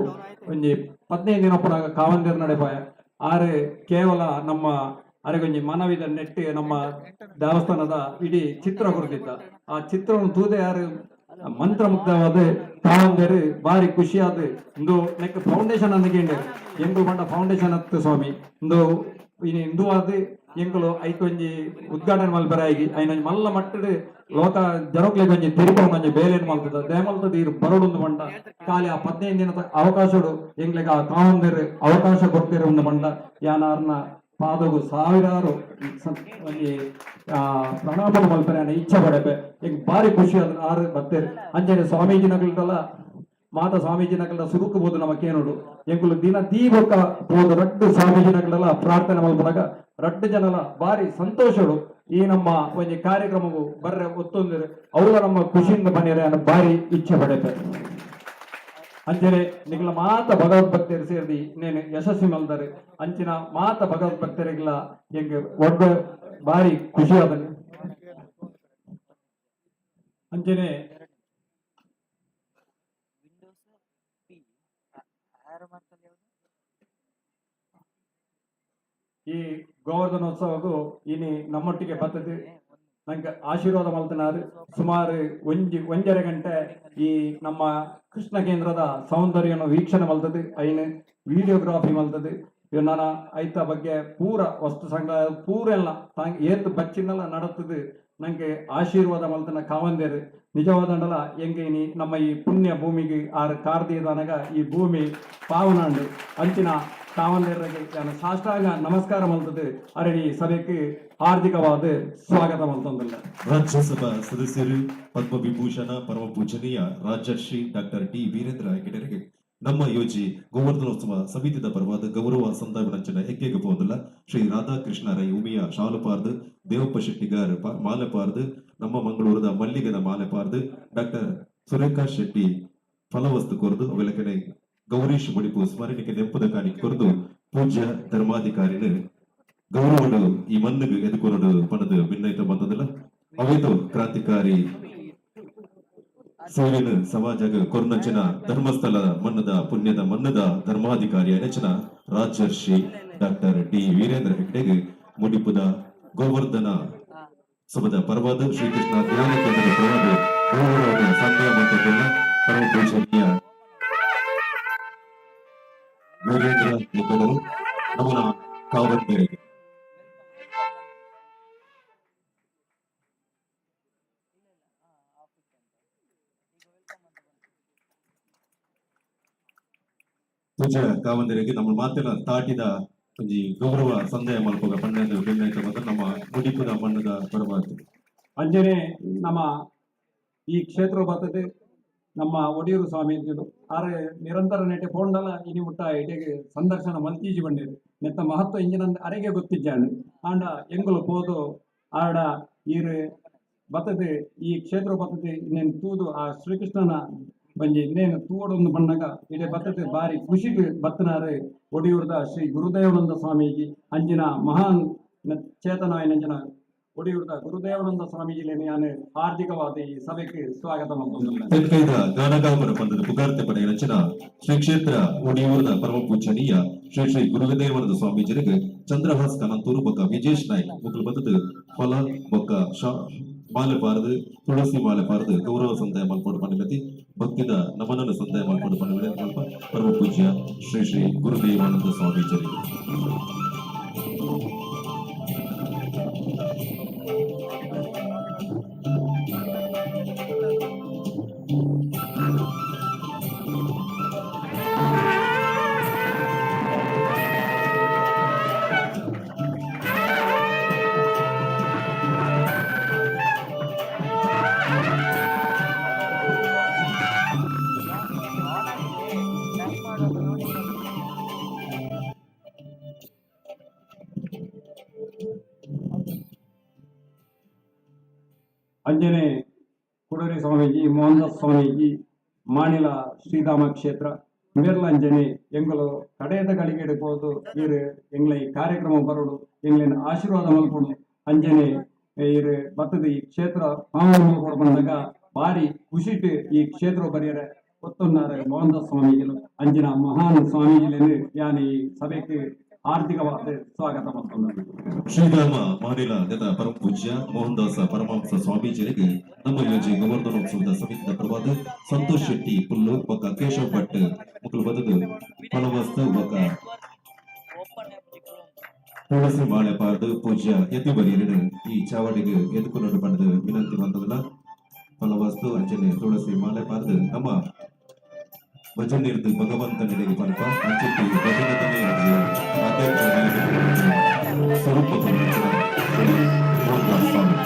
ಒಂಜಿ 15 ದಿನ ಪುರಾಗ ಕಾವಂದೇರ್ ನಡೆಪಾಯ ಆರು ಕೇವಲ ನಮ್ಮ ಅರೆಗೊಂಜಿ ಮನವಿದ ನೆಟ್ಟು ನಮ್ಮ ದೇವಸ್ಥಾನದ ಇಡೀ ಚಿತ್ರ ಕೊಡ್ತಿದ್ದ ಆ ಚಿತ್ರವನ್ನು ತೂದೆ ಯಾರು ಮಂತ್ರಮುಗ್ಧವಾದ ಕಾವಂದೇರು ಬಾರಿ ಖುಷಿಯಾದ ಇಂದು ನೆಕ್ ಫೌಂಡೇಶನ್ ಅಂದ್ಕೊಂಡೆ ಎಂಕುಲು ಬಂಡ ಫೌಂಡೇಶನ್ ಹತ್ತು ಸ್ವಾಮಿ ಇಂದು ಇಂದು ಆದ ಎಂಕುಲು ಐಕೊಂಜಿ ಉದ್ಘಾಟನೆ ಮಲ್ಪರಾಗಿ ಐನೊಂಜಿ ಮಲ್ಲ ಮಟ್ಟಡು ಲೋಕ ಜನಕ್ಲೆಗೆ ಒಂಜಿ ತಿರುಪೊಂಜಿ ಬೇಲೇನು ಮಲ್ತದ ದೇಮಲ್ತದ ಇರು ಬರೋಡು ಬಂಡ ಖಾಲಿ ಆ 15 ದಿನದ ಅವಕಾಶಡು ಎಂಗ್ಲೆಗೆ ಆ ಕಾವಂದೇರು ಅವಕಾಶ ಕೊಡ್ತಿರೋ ಒಂದು ಬಂಡ ಯಾನಾರ್ನ ಪಾದವು ಸಾವಿರಾರು ಒಂಜಿ ಪ್ರಣಾಮನ ಮಲ್ಪನೆ ಇಚ್ಛೆ ಪಡೆಪೆ ಈಗ ಬಾರಿ ಖುಷಿ ಅದ್ರ ಆರು ಬರ್ತೇನೆ ಅಂಜನೆ ಸ್ವಾಮೀಜಿನಗಳ್ದಲ್ಲ ಮಾತ ಸ್ವಾಮೀಜಿನಗಳ್ದ ಸುರುಕಬಹುದು ನಮಗೇನೋಡು ಎಂಕುಲು ದಿನ ದೀಪಕ್ಕ ಹೋದ ರಡ್ಡು ಸ್ವಾಮೀಜಿನಗಳೆಲ್ಲ ಪ್ರಾರ್ಥನೆ ಮಲ್ಪನಾಗ ರಡ್ಡು ಜನಲ ಬಾರಿ ಸಂತೋಷಡು ಈ ನಮ್ಮ ಒಂಜಿ ಕಾರ್ಯಕ್ರಮವು ಬರ್ರೆ ಒತ್ತೊಂದಿರು ಅವಳ ನಮ್ಮ ಖುಷಿಯಿಂದ ಬನ್ನಿರೆ ಅನ್ನೋ ಬಾರಿ ಇಚ್ಛೆ ಪಡೆಪೆ ಅಂಚನೆ ನಿಗಳ ಮಾತ ಭಗವದ್ಭಕ್ತರು ಸೇರಿ ನೇನು ಯಶಸ್ವಿ ಮಲ್ದಾರೆ ಅಂಚಿನ ಮಾತ ಭಗವದ್ಭಕ್ತರಿಗೆಲ್ಲ ಹೆಂಗೆ ಒಡ್ಡ ಬಾರಿ ಖುಷಿ ಆದ ಅಂಚನೆ ಈ ಗೋವರ್ಧನೋತ್ಸವಗೂ ಇನಿ ನಮ್ಮೊಟ್ಟಿಗೆ ಬರ್ತದೆ ನಂಗೆ ಆಶೀರ್ವಾದ ಮಲ್ತನಾರು ಸುಮಾರು ಒಂಜರೆ ಗಂಟೆ ಈ ನಮ್ಮ ಕೃಷ್ಣ ಕೇಂದ್ರದ ಸೌಂದರ್ಯನ ವೀಕ್ಷಣೆ ಮಲ್ತದೆ ಐನು ವಿಡಿಯೋಗ್ರಾಫಿ ಮಲ್ತದೆ ನನ್ನ ಐತ ಬಗ್ಗೆ ಪೂರ ವಸ್ತು ಸಂಗ್ರಹ ಪೂರ ಎಲ್ಲ ಏತ್ ಬಚ್ಚಿನೆಲ್ಲ ನಡತದೆ ನಂಗೆ ಆಶೀರ್ವಾದ ಮಲ್ತನ ಕಾವಂದೇರು ನಿಜವಾದಂಡಲ ಹೆಂಗೆ ನಮ್ಮ ಈ ಪುಣ್ಯ ಭೂಮಿಗೆ ಆರು ಕಾರ್ದಿಯದನಗ ಈ ಭೂಮಿ ಪಾವನಾಂಡು ಅಂಚಿನ ಕಾವಂದೇರಿಗೆ ನಾನು ಸಾಷ್ಟಾಂಗ ನಮಸ್ಕಾರ ಮಲ್ತದೆ ಅರಣಿ ಸಭೆಗೆ ಹಾರ್ದಿಕವಾದ ಸ್ವಾಗತ ಮಲ್ತಂದಿಲ್ಲ. ರಾಜ್ಯಸಭಾ ಸದಸ್ಯರು ಪದ್ಮವಿಭೂಷಣ ಪರಮ ಪೂಜನೀಯ ರಾಜರ್ಷಿ ಡಾಕ್ಟರ್ ಡಿ ವೀರೇಂದ್ರ ಹೆಗ್ಗಡೆರಿಗೆ ನಮ್ಮ ಯೋಜಿ ಗೋವರ್ಧನೋತ್ಸವ ಸಮಿತಿದ ಪರವಾದ ಗೌರವ ಸಂದಾವಿನಂಚನ ಹೆಗ್ಗೆಗೆ ಹೋದಲ್ಲ ಶ್ರೀ ರಾಧಾಕೃಷ್ಣ ರೈ ಉಮಿಯ ಶಾಲುಪಾರ್ದು ದೇವಪ್ಪ ಶೆಟ್ಟಿಗಾರ್ ಮಾಲೆಪಾರ್ದು ನಮ್ಮ ಮಂಗಳೂರದ ಮಲ್ಲಿಗದ ಮಾಲೆಪಾರ್ದು ಡಾಕ್ಟರ್ ಸುರೇಖಾ ಶೆಟ್ಟಿ ಫಲವಸ್ತು ಕೊರದು ಅವೆಲಕನೆ ಗೌರೀಶ್ ಮುಡಿಪು ಸ್ಮರಣಿಕೆ ನೆಂಪದ ಕಾಣಿಕೆ ಕೊರದು ಪೂಜ್ಯ ಧರ್ಮಾಧಿಕಾರಿನ ಗೌರವಡು ಈ ಮಣ್ಣಿಗೆ ಎದುಕೊರಡು ಪಣದು ಭಿನ್ನೈತ ಬಂದದಲ್ಲ ಅವೈದು ಕ್ರಾಂತಿಕಾರಿ ಸೇವೆನ ಸಮಾಜಗ ಕೊರ್ನಂಚಿನ ಧರ್ಮಸ್ಥಳ ಮನ್ನದ ಪುಣ್ಯದ ಮನ್ನದ ಧರ್ಮಾಧಿಕಾರಿ ನೆಚ್ಚಿನ ರಾಜರ್ಷಿ ಡಾಕ್ಟರ್ ಡಿ ವೀರೇಂದ್ರ ಹೆಗ್ಡೆಗೆ ಮುಡಿಪುದ ಗೋವರ್ಧನ ಸಭದ ಪರವಾದ ಶ್ರೀಕೃಷ್ಣ ಧ್ಯಾನ ಕೇಂದ್ರದ ಪರವಾದ ಗೋವರ್ಧನ ಸಂಧ್ಯ ಮಂತ್ರದಿಂದ ಪರಮ ಪೂಜನೀಯ ವೀರೇಂದ್ರ ನಿಕಟರು ನಮನ ಕಾವಲ್ಪೇರೆಗೆ ಪೂಜಾ ಕಾವಂದರಿಗೆ ನಮ್ಮ ಮಾತಿನ ತಾಟಿದ ಒಂಜಿ ಗೌರವ ಸಂದೇಹ ಮಲ್ಪಗ ಪಂಡ ಬೆನ್ನಾಯ್ತ ಮಾತ್ರ ನಮ್ಮ ಮುಡಿಪುದ ಮಣ್ಣದ ಪರವಾದ ಅಂಜನೆ ನಮ್ಮ ಈ ಕ್ಷೇತ್ರ ಬರ್ತದೆ ನಮ್ಮ ಒಡಿಯೂರು ಸ್ವಾಮೀಜಿಗಳು ಆರೆ ನಿರಂತರ ನೆಟ್ಟೆ ಪೋಂಡಲ ಇನಿ ಮುಟ್ಟ ಇಟೆಗೆ ಸಂದರ್ಶನ ಮಲ್ತೀಜಿ ಬಂದಿರು ನೆತ್ತ ಮಹತ್ವ ಇಂಜಿನ ಅರೆಗೆ ಗೊತ್ತಿಜ್ಜಾಂಡು ಆಂಡ ಎಂಗುಲು ಪೋದು ಆಡ ಈರು ಬರ್ತದೆ ಈ ಕ್ಷೇತ್ರ ಬರ್ತದೆ ಇನ್ನೇನು ತೂದು ಆ ಶ್ರೀಕೃಷ್ಣನ ಬಂಜಿ ಇನ್ನೇನು ತೂವಡೊಂದು ಬಂದಾಗ ಇಡೆ ಬರ್ತದೆ ಬಾರಿ ಖುಷಿಗೆ ಬತ್ತನಾರೆ ಒಡಿಯೂರದ ಶ್ರೀ ಗುರುದೇವಾನಂದ ಸ್ವಾಮೀಜಿ ಅಂಜಿನ ಮಹಾನ್ ಚೇತನಾಯನಂಜನ ಒಡಿಯೂರದ ಗುರುದೇವಾನಂದ ಸ್ವಾಮೀಜಿಲೇನೆ ನಾನು ಹಾರ್ದಿಕವಾದ ಈ ಸಭೆಗೆ ಸ್ವಾಗತ ಮಾಡ್ತೀನಿ. ತೆಕ್ಕೈದ ಗಾನಗಾಮನ ಬಂಧದ ಪುಗಾರ್ತೆ ಪಡೆಯ ರಚನಾ ಶ್ರೀ ಕ್ಷೇತ್ರ ಒಡಿಯೂರದ ಪರಮ ಪೂಜನೀಯ ಶ್ರೀ ಶ್ರೀ ಗುರುದೇವಾನಂದ ಸ್ವಾಮೀಜಿಗೆ ಚಂದ್ರಹಾಸ್ ಕನಂತೂರು ಬೊಕ್ಕ ವಿಜೇಶ್ ನಾಯ್ಕ್ ಮುಗ್ಲು ಬಂದದ್ದು ಫಲ ಬೊಕ್ಕ ಮಾಲೆ ಪಾರದು ತುಳಸಿ ಮಾಲೆ ಪಾರದು ಗೌರವ ಸಂದಾಯ ಮಲ್ಪಡು ಪಂಡಿಮತಿ ಭಕ್ತಿದ ನಮನನ ಸಂದಾಯ ಮಲ್ಪಡು ಪಂಡಿಮತಿ ಸ್ವಲ್ಪ ಪರಮ ಪೂಜ್ಯ ಶ್ರೀ ಶ್ರೀ ಗುರುದೇವಾನಂದ ಸ್ವಾಮೀಜರಿಗೆ ಅಂಜನೆ ಕುಡರಿ ಸ್ವಾಮೀಜಿ ಮೋಹನದಾಸ್ ಸ್ವಾಮೀಜಿ ಮಾಣಿಲ ಶ್ರೀಧಾಮ ಕ್ಷೇತ್ರ ಮೇರ್ಲ ಅಂಜನೆ ಎಂಗಳು ಕಡೆಯದ ಗಳಿಗೆ ಹಿಡಿಬೋದು ಇರು ಎಂಗ್ಲ ಈ ಕಾರ್ಯಕ್ರಮ ಬರೋಡು ಎಂಗ್ಲಿನ ಆಶೀರ್ವಾದ ಮಲ್ಪಡು ಅಂಜನೆ ಇರು ಬತ್ತದ ಈ ಕ್ಷೇತ್ರ ಮಲ್ಪಡು ಬಂದಾಗ ಭಾರಿ ಖುಷಿಟ್ಟು ಈ ಕ್ಷೇತ್ರ ಬರೆಯರೆ ಗೊತ್ತುన్నారు ಮೋಹನದಾಸ್ ಸ್ವಾಮೀಜಿಲು ಅಂಜಿನ ಮಹಾನ್ ಸ್ವಾಮೀಜಿಲೇನು ಯಾನ್ ಈ ಸಭೆಗೆ ಆರ್ಥಿಕವಾದ ಸ್ವಾಗತ ಮಾಡ್ತಾರೆ. ಶ್ರೀರಾಮ ಮಾನಿಲ ಗತ ಪರಮ ಪೂಜ್ಯ ಮೋಹನದಾಸ ಪರಮಹಂಸ ಸ್ವಾಮೀಜಿಯರಿಗೆ ನಮ್ಮ ಯೋಜನೆ ಗೋವರ್ಧನೋತ್ಸವದ ಸಮಿತಿಯ ಪ್ರವಾದ ಸಂತೋಷ್ ಶೆಟ್ಟಿ ಪುಲ್ಲು ಬೊಕ್ಕ ಕೇಶವ್ ಭಟ್ ಮುಕ್ಕಲು ಬದದು ಫಲವಸ್ತು ಬೊಕ್ಕ ತುಳಸಿ ಮಾಳೆ ಪಾರ್ದು ಪೂಜ್ಯ ಎತ್ತಿ ಬರೀರಿಡು ಈ ಚಾವಡಿಗೆ ಎದುಕೊಂಡು ಪಡೆದು ವಿನಂತಿ ಬಂದದಲ್ಲ ಫಲವಸ್ತು ಅಂಚನೆ ತುಳಸಿ ಮಾಲೆ ಪಾರ್ದು ನಮ್ಮ ಭಜನಿರ್ದು ಭಗವಂತನಿಗೆ ಪಂಪ ಅಂಚಿಟ್ಟು ಭಜನತನೇ ಸ್ವರೂಪ ಮೋಹನದಾಸ್ ಸ್ವಾಮಿ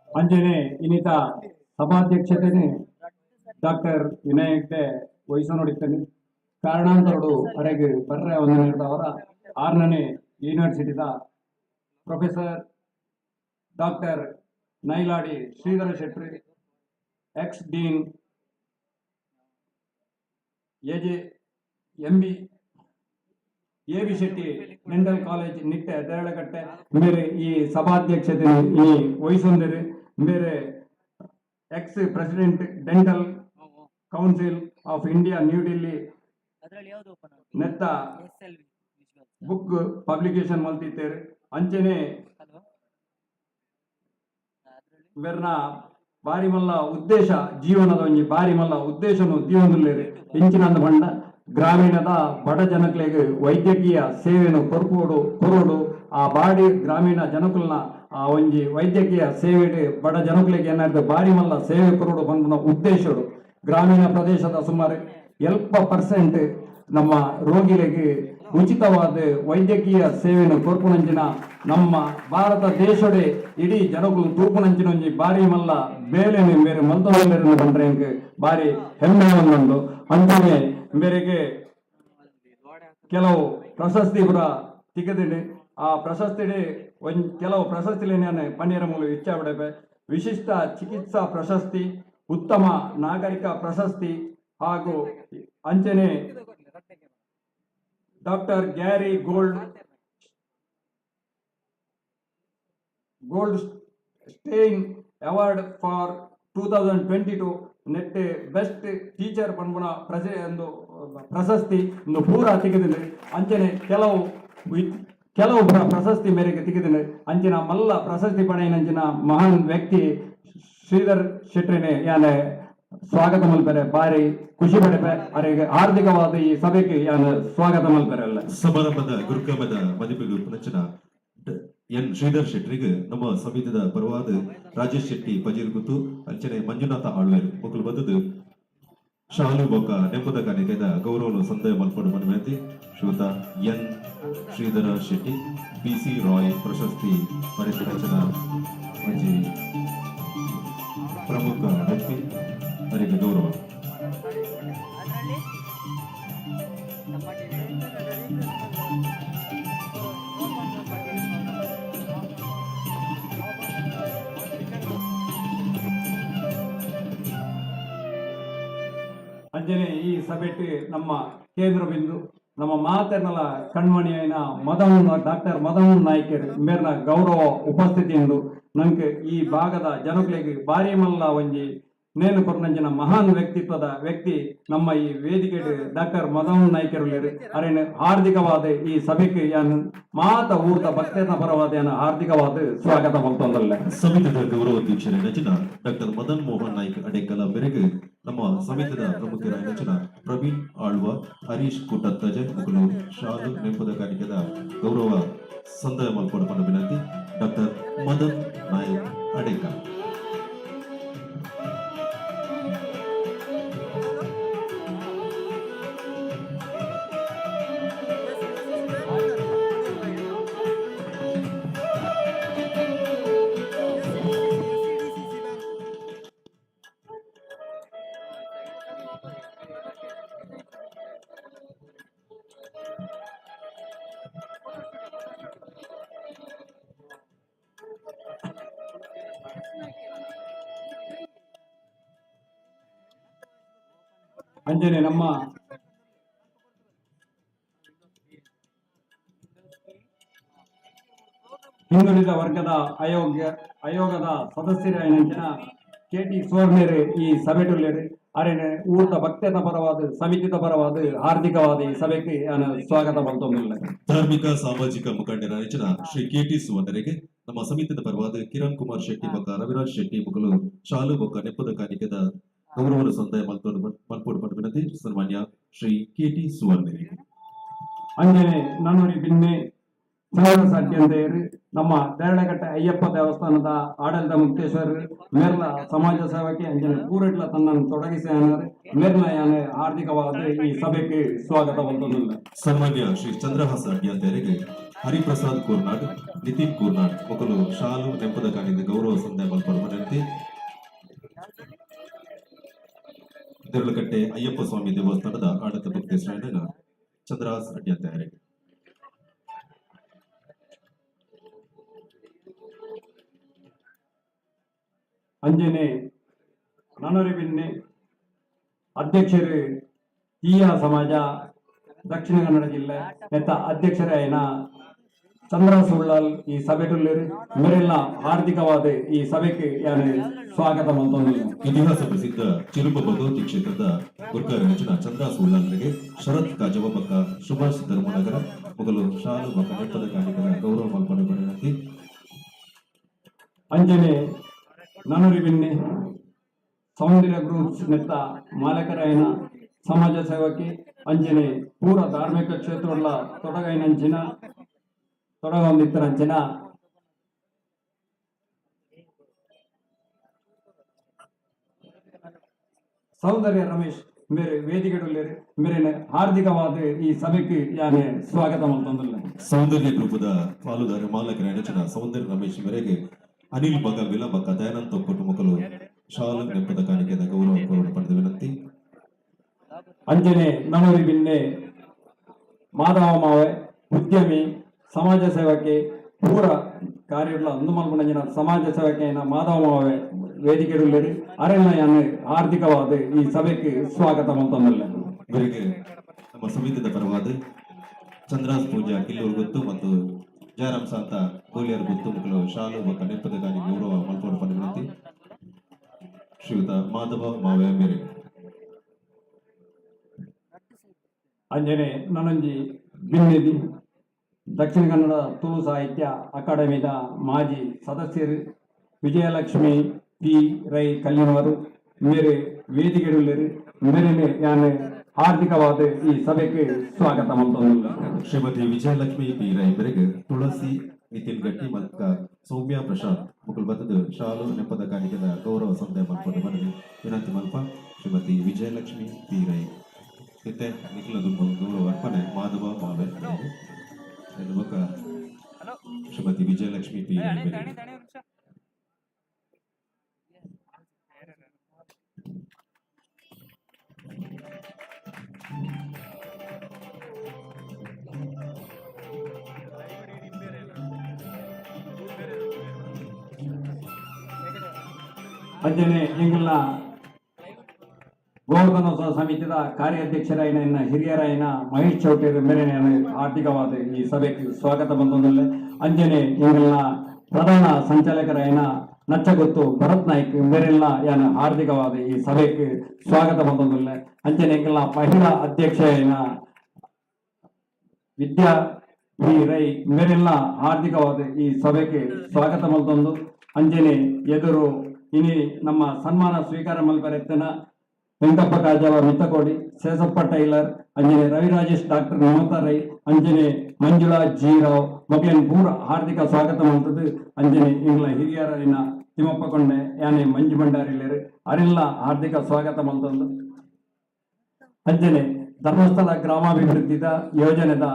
ಅಂಜನೆ ಇನ್ನಿತ ಸಭಾಧ್ಯಕ್ಷತೆನೆ ಡಾಕ್ಟರ್ ವಿನಾಯಕ್ ವಹಿಸ ನೋಡಿದ್ದೇನೆ ಕಾರಣಾಂತರಗಳು ಅರೆಗೆ ಬರ್ರೆ ಒಂದು ನೀಡಿದವರ 6ನೇ ಯೂನಿವರ್ಸಿಟಿದ professor doctor Nailadi Shridhara Shetty ex dean MB AB Shetty dental college Nitte Deralakatte ಬೇರೆ ಈ ಸಭಾಧ್ಯಕ್ಷತೆ ಈ ವಹಿಸೊಂದಿರಿ ಬೇರೆ ex president dental council of India New Delhi ನೆತ್ತ ಬುಕ್ ಪಬ್ಲಿಕೇಶನ್ ಮಲ್ತಿದ್ದೇವೆ ಅಂಚನೆ ಬೆರ್ನ ಬಾರಿ ಮಲ್ಲ ಉದ್ದೇಶ ಜೀವನದ ಒಂಜಿ ಬಾರಿ ಮಲ್ಲ ಉದ್ದೇಶನು ಜೀವನದಲ್ಲಿ ಹೆಂಚಿನ ಬಂಡ ಗ್ರಾಮೀಣದ ಬಡ ಜನಗಳಿಗೆ ವೈದ್ಯಕೀಯ ಸೇವೆಯನ್ನು ಕೊರೋಡು ಆ ಬಾಡಿ ಗ್ರಾಮೀಣ ಜನಕುಲ್ನ ಆ ಒಂಜಿ ವೈದ್ಯಕೀಯ ಸೇವೆ ಬಡ ಜನಕುಲಿಗೆ ಏನಾದ್ರು ಬಾರಿ ಮಲ್ಲ ಸೇವೆ ಕೊರೋಡು ಬಂದ ಉದ್ದೇಶಡು ಗ್ರಾಮೀಣ ಪ್ರದೇಶದ ಸುಮಾರು 70% ನಮ್ಮ ರೋಗಿಗಳಿಗೆ ಉಚಿತವಾದ ವೈದ್ಯಕೀಯ ಸೇವೆಯನ್ನು ಕೊರ್ಪುನಂಚಿನ ನಮ್ಮ ಭಾರತ ದೇಶಡೆ ಇಡೀ ಜನಗಳು ತೂಪುನಂಚಿನ ಒಂಜಿ ಬಾರಿ ಮಲ್ಲ ಬೇರೆ ಬೇರೆ ಮಲ್ತೊಂದು ಬಂದ್ರೆ ಬಾರಿ ಹೆಮ್ಮೆ ಒಂದೊಂದು ಅಂತಾನೆ ಬೇರೆಗೆ ಕೆಲವು ಪ್ರಶಸ್ತಿ ಪುರ ತಿಗದಿದೆ ಆ ಪ್ರಶಸ್ತಿ ಕೆಲವು ಪ್ರಶಸ್ತಿ ಪನ್ನೀರ ಮೂಲ ಇಚ್ಛಾಪಡೆ ವಿಶಿಷ್ಟ ಚಿಕಿತ್ಸಾ ಪ್ರಶಸ್ತಿ ಉತ್ತಮ ನಾಗರಿಕ ಪ್ರಶಸ್ತಿ ಹಾಗೂ ಅಂಚನೆ doctor Gary Goldstein award for 2022 ನೆಟ್ ಬೆಸ್ಟ್ ಟೀಚರ್ ಪನ್ಪುನ ಪ್ರಶಸ್ತಿ ಒಂದು ಪೂರ ತೆಗೆದಿದೆ. ಅಂಚನೆ ಕೆಲವು ಪ್ರಶಸ್ತಿ ಮೇರೆಗೆ ತೆಗೆದಿದೆ. ಅಂಚಿನ ಮಲ್ಲ ಪ್ರಶಸ್ತಿ ಪಡೆಯಿನಂಚಿನ ಮಹಾನ್ ವ್ಯಕ್ತಿ ಶ್ರೀಧರ್ ಶೆಟ್ಟಿನೇ ಯಾನೆ ಸ್ವಾಗತ ಮಲ್ಪರೆ ಬಾರಿ ಖುಷಿ ಪಡೆಪೆ ಅವರಿಗೆ ಹಾರ್ದಿಕವಾದ ಈ ಸಭೆಗೆ ಯಾನು ಸ್ವಾಗತ ಮಲ್ಪರೆ ಅಲ್ಲ. ಸಮಾರಂಭದ ಗುರುಕ್ರಮದ ಮದಿಪಿಗೂ ಪುನಚನ ಎನ್ ಶ್ರೀಧರ್ ಶೆಟ್ಟರಿಗೆ ನಮ್ಮ ಸಮಿತಿದ ಪರವಾದ ರಾಜೇಶ್ ಶೆಟ್ಟಿ ಪಜೀರ್ಗುತ್ತು ಅಂಚನೆ ಮಂಜುನಾಥ ಆಳ್ವೇರ್ ಮಕ್ಕಳು ಬಂದದ್ದು ಶಾಲು ಬೊಕ್ಕ ನೆಂಪದ ಕಾಣಿಕೆದ ಗೌರವನು ಸಂದೇಹ ಮಲ್ಪಡು ಮನವಿ ಶ್ರೀಯುತ ಎನ್ ಶ್ರೀಧರ ಶೆಟ್ಟಿ PC ರಾಯ್ ಪ್ರಶಸ್ತಿ ಪಡೆದ ಮಂಜಿ ಪ್ರಮುಖ ವ್ಯಕ್ತಿ ಅವರಿಗೆ ಗೌರವ. ಅಂಜನೆ ಈ ಸಭೆಗೆ ನಮ್ಮ ಕೇಂದ್ರ ಬಿಂದು ನಮ್ಮ ಮಾತೆರ್ನಲ ಕಣ್ಮಣಿಯನ ಡಾಕ್ಟರ್ ಮದನ್ ನಾಯ್ಕರ್ ಮೇರ್ನ ಗೌರವ ಉಪಸ್ಥಿತಿಯಿಂದ ನಂಗೆ ಈ ಭಾಗದ ಜನಗಳಿಗೆ ಬಾರಿ ಮಲ್ಲ ಒಂಜಿ ನೇನು ಕೊರ್ನಂಚಿನ ಮಹಾನ್ ವ್ಯಕ್ತಿ ನಮ್ಮ ಈ ವೇದಿಕೆ ಡಾಕ್ಟರ್ ಮದನ್ ನಾಯ್ಕರ್ ಅರೇನು ಹಾರ್ದಿಕವಾದ ಈ ಸಭೆಗೆ ಯಾನು ಮಾತ ಊರ್ದ ಭಕ್ತನ ಪರವಾದ ಹಾರ್ದಿಕವಾದ ಸ್ವಾಗತ ಮಲ್ತೊಂದಲ್ಲ. ಸಮಿತಿದ ಗೌರವಾಧ್ಯಕ್ಷರ ನಚನ ಡಾಕ್ಟರ್ ಮದನ್ ಮೋಹನ್ ನಾಯ್ಕ ಅಡೆಕಲ ಮೇರೆಗೆ ನಮ್ಮ ಸಮಿತಿದ ಪ್ರಮುಖರ ನಚನ ಪ್ರವೀಣ್ ಆಳ್ವ ಹರೀಶ್ ಕುಟತ್ತಜೆ ಮಕ್ಕಳು ಶಾಲು ನೆಂಪದ ಕಾಣಿಕೆದ ಗೌರವ ಸಂದಾಯ ಮಲ್ಪಡ ವಿನಂತಿ ಡಾಕ್ಟರ್ ಮದನ್ ನಾಯಕ್ ಅಡೆಕ. ಅಂಜನೆ ನಮ್ಮ ಹಿಂದುಳಿದ ವರ್ಗದ ಆಯೋಗದ ಸದಸ್ಯರ KT ಸುವರ್ಣರು ಈ ಸಭೆಟುಳ್ಳರು ಅರೇನೆ ಊರ್ದ ಭಕ್ತದ ಪರವಾದ ಸಮಿತಿದ ಪರವಾದ ಹಾರ್ದಿಕವಾದ ಈ ಸಭೆಗೆ ನಾನು ಸ್ವಾಗತ ಮಾಡ್ತೊಂದಿಲ್ಲ. ಧಾರ್ಮಿಕ ಸಾಮಾಜಿಕ ಮುಖಂಡರ ರಚನಾ ಶ್ರೀ KT ಸುವರ್ಣರಿಗೆ ನಮ್ಮ ಸಮಿತಿದ ಪರವಾದ ಕಿರಣ್ ಕುಮಾರ್ ಶೆಟ್ಟಿ ಬೊಕ್ಕ ರವಿರಾಜ್ ಶೆಟ್ಟಿ ಮಕ್ಕಳು ಶಾಲು ಬೊಕ್ಕ ನೆಪ್ಪದ ಕಾಣಿಕೆದ ಗೌರವ ಸಂದಾಯ ಮಲ್ಪೋಡು ವಿನಂತಿ ಸನ್ಮಾನ್ಯ ಶ್ರೀ KT ಸುವರ್ಣರಿಗೆ. ಅಂಜನೆ ನನ್ನೂರಿ ಬಿನ್ನೆ ಸಾಧ್ಯಂತೆಯರು ನಮ್ಮ ದೇರಳಘಟ್ಟ ಅಯ್ಯಪ್ಪ ದೇವಸ್ಥಾನದ ಆಡಳಿತ ಮುಕ್ತೇಶ್ವರರು ಮೇರ್ಲ ಸಮಾಜ ಸೇವಕ್ಕೆ ಅಂಜನೆ ಪೂರಟ್ಲ ತನ್ನನ್ನು ತೊಡಗಿಸಿ ಮೇರ್ಲ ಯಾನೆ ಹಾರ್ದಿಕವಾದ ಈ ಸಭೆಗೆ ಸ್ವಾಗತ ಬಂದಿಲ್ಲ. ಸನ್ಮಾನ್ಯ ಶ್ರೀ ಚಂದ್ರಹಾಸ ಅಡ್ಡಿಯಂತೆಯರಿಗೆ ಹರಿಪ್ರಸಾದ್ ಕೂರ್ನಾಡ್ ನಿತಿನ್ ಕೂರ್ನಾಡ್ ಮಕ್ಕಳು ಶಾಲು ನೆಂಪದ ಕಾಣಿದ ಗೌರವ ಸಂದಾಯ ಮಲ್ಪೋಡು ವಿನಂತಿ ದೇರಳಕಟ್ಟೆ ಅಯ್ಯಪ್ಪ ಸ್ವಾಮಿ ದೇವಸ್ಥಾನದ ಆಡಳಿತ ಮುಕ್ತೇಶ್ವರ ಚಂದ್ರಹಾಸ್ ಅಡ್ಡಿಯಂತೆಯರಿಗೆ. ಅಂಜನೆ ನನ್ನೂರಿ ಬಿನ್ನೆ ಅಧ್ಯಕ್ಷರು ತೀಯ ಸಮಾಜ ದಕ್ಷಿಣ ಕನ್ನಡ ಜಿಲ್ಲೆ ಎತ್ತ ಅಧ್ಯಕ್ಷರಾಯನ ಚಂದ್ರ ಸುಳ್ಳಲ್ ಈ ಸಭೆಟುಳ್ಳರು ಮೇರೆಲ್ಲ ಹಾರ್ದಿಕವಾದ ಈ ಸಭೆಗೆ ಯಾರು ಸ್ವಾಗತ ಮಾಡ್ತೊಂದಿಲ್ಲ. ಇತಿಹಾಸ ಪ್ರಸಿದ್ಧ ಚಿರುಪ ಭಗವತಿ ಕ್ಷೇತ್ರದ ಗುರ್ಕರ ರಚನಾ ಚಂದ್ರ ಸುಳ್ಳಲ್ರಿಗೆ ಶರತ್ ಕಾಜವ ಬಕ್ಕ ಸುಭಾಷ್ ಧರ್ಮನಗರ ಮೊದಲು ಶಾಲು ಬಕ್ಕ ನೆಪ್ಪದ ಕಾಣಿಕೆಯ ಗೌರವ ಮಲ್ಪನೆ ವಿನಂತಿ. ಅಂಜನೆ ನನ್ನೂರಿ ಬಿನ್ನೆ ಸೌಂದರ್ಯ ಗ್ರೂಪ್ಸ್ ನೆತ್ತ ಮಾಲಕರಾಯನ ಸಮಾಜ ಸೇವಕಿ ಅಂಜನೆ ಪೂರ ಧಾರ್ಮಿಕ ಕ್ಷೇತ್ರಗಳ ತೊಡಗೈನಂಚಿನ ತೊಡಗೊಂದಿತ್ತರಂಚಿನ ಸೌಂದರ್ಯ ರಮೇಶ್ ಮೇರೆ ವೇದಿಕೆಡುಳ್ಳೇರು ಮೇರೆ ಹಾರ್ದಿಕವಾದ ಈ ಸಭೆಗೆ ಯಾನೆ ಸ್ವಾಗತ ಮಾಡ್ತೊಂದಿಲ್ಲ. ಸೌಂದರ್ಯ ಗ್ರೂಪದ ಪಾಲುದಾರ ಮಾಲಕರ ನೆಚ್ಚಿನ ಸೌಂದರ್ಯ ರಮೇಶ್ ಮೇರೆಗೆ ಅನಿಲ್ ಬಗ ವಿಲಂಬಕ ದಯಾನಂದ ತೊಕ್ಕೊಟ್ಟು ಮಕ್ಕಳು ಶಾಲು ನೆಂಪದ ಕಾಣಿಕೆದ ಗೌರವ ಪಡೆದ ವಿನಂತಿ. ಅಂಜನೆ ನನ್ನೂರಿ ಬಿನ್ನೆ ಮಾಧವ ಮಾವೆ ಉದ್ಯಮಿ ಸಮಾಜ ಸೇವಕ್ಕೆ ಪೂರ ಕಾರ್ಯಗಳ ಅಂದು ಮಲ್ಪಂಜಿನ ಸಮಾಜ ಸೇವಕ್ಕೆ ಮಾಧವ ಮಾವೆ ವೇದಿಕೆಡುಳ್ಳೇರು ಅರಣ್ಯ ಯಾನೆ ಹಾರ್ದಿಕವಾದ ಈ ಸಭೆಗೆ ಸ್ವಾಗತ ಮಾಡ್ತೊಂದಿಲ್ಲ. ಇವರಿಗೆ ನಮ್ಮ ಸಮಿತಿಯ ಪರವಾದ ಚಂದ್ರಾಸ್ ಪೂಜಾ ಕಿಲ್ಲೂರು ಗೊತ್ತು ಮತ್ತು ಜಯರಾಮ್ ಸಾಂತ ಗೋಲಿಯರ್ ಗೊತ್ತು ಮಕ್ಕಳು ಶಾಲು ಬೊಕ್ಕ ನೆಪ್ಪದ ಗಾನಿ ಗೌರವ ಮಲ್ಪೋಡು ಪದ ವಿನಂತಿ ಶ್ರೀಯುತ ಮಾಧವ ಮಾವೇ ಮೇರೆ ಅಂಜನೆ ನನಂಜಿ ಬಿನ್ನಿದಿ ದಕ್ಷಿಣ ಕನ್ನಡ ತುಳು ಸಾಹಿತ್ಯ ಅಕಾಡೆಮಿದ ಮಾಜಿ ಸದಸ್ಯರು ವಿಜಯಲಕ್ಷ್ಮಿ ಪಿ ರೈ ಕಲ್ಲಿನವರು ಮೇರೆ ವೇದಿಕೆಯುಳ್ಳರು ಮೇರೆ ಯಾನೆ ಹಾರ್ದಿಕವಾದ ಈ ಸಭೆಗೆ ಸ್ವಾಗತ ಮಲ್ತೊಂದು ಶ್ರೀಮತಿ ವಿಜಯಲಕ್ಷ್ಮಿ ಪಿ ರೈ ಬೆರೆಗೆ ತುಳಸಿ ನಿತಿನ್ ಗಟ್ಟಿ ಮತ್ತು ಸೌಮ್ಯ ಪ್ರಶಾಂತ್ ಮಕ್ಕಳು ಬತ್ತದ ಶಾಲು ನೆಪ್ಪದ ಕಾಣಿಕೆದ ಗೌರವ ಸಂದಾಯ ಮಲ್ಪದ ಮನವಿ ವಿನಂತಿ ಮಲ್ಪ ಶ್ರೀಮತಿ ವಿಜಯಲಕ್ಷ್ಮಿ ಪಿ ರೈ ಇತ್ತೆ ನಿಖಿಲದು ಗೌರವ ಅರ್ಪಣೆ ಮಾಧವ ಮಾವೆ ಎನ್ನುವ ಶ್ರೀಮತಿ ವಿಜಯಲಕ್ಷ್ಮಿ ಪಿ ರೈ ಬೆರೆಗೆ ಅಂಜನೆ ಎಂಗಿಲ್ಲ ಗೋವರ್ಧನೋತ್ಸವ ಸಮಿತಿಯ ಕಾರ್ಯಾಧ್ಯಕ್ಷರಾಯಿನ ಹಿರಿಯರಾಯಿನ ಮಹೇಶ್ ಚೌಟೇರ್ ಮೇರೆ ಆರ್ಥಿಕವಾದ ಈ ಸಭೆಗೆ ಸ್ವಾಗತ ಬಂದೊಂದಲ್ಲ ಅಂಜನೆ ಎಂಗಿಲ್ಲ ಪ್ರಧಾನ ಸಂಚಾಲಕರಾಯಿನ ನಚ್ಚಗೊತ್ತು ಭರತ್ ನಾಯ್ಕ್ ಮೇರೆಲ್ಲ ಯಾನ ಹಾರ್ದಿಕವಾದ ಈ ಸಭೆಗೆ ಸ್ವಾಗತ ಬಂದೊಂದಲ್ಲ ಅಂಜನೆ ಎಂಗಿಲ್ಲ ಮಹಿಳಾ ಅಧ್ಯಕ್ಷರಾಯಿನ ವಿದ್ಯಾ ವಿ ರೈ ಮೇರೆಲ್ಲ ಹಾರ್ದಿಕವಾದ ಈ ಸಭೆಗೆ ಸ್ವಾಗತ ಮಲ್ತೊಂದು ಅಂಜನೆ ಎದುರು ಇನಿ ನಮ್ಮ ಸನ್ಮಾನ ಸ್ವೀಕಾರ ಮಲ್ಪರೆತ್ತನ ವೆಂಕಪ್ಪ ಕಾಜಾವ ಮಿತ್ತಕೋಡಿ ಶೇಷಪ್ಪ ಟೈಲರ್ ಅಂಜನೆ ರವಿ ರಾಜೇಶ್ ಡಾಕ್ಟರ್ ಮಮತಾ ರೈ ಅಂಜನೆ ಮಂಜುಳಾ ಜಿ ರಾವ್ ಮಕ್ಕಳನ್ನ ಪೂರ ಹಾರ್ದಿಕ ಸ್ವಾಗತ ಮಾಡ್ತದ್ದು ಅಂಜನೆ ಇಂಗ್ಲ ಹಿರಿಯರಿನ ತಿಮ್ಮಪ್ಪ ಕೊಂಡೆ ಯಾನೆ ಮಂಜು ಭಂಡಾರಿಲೇರು ಅರೆಲ್ಲ ಹಾರ್ದಿಕ ಸ್ವಾಗತ ಮಾಡ್ತಂದು ಅಂಜನೆ ಧರ್ಮಸ್ಥಳ ಗ್ರಾಮಾಭಿವೃದ್ಧಿದ ಯೋಜನೆದ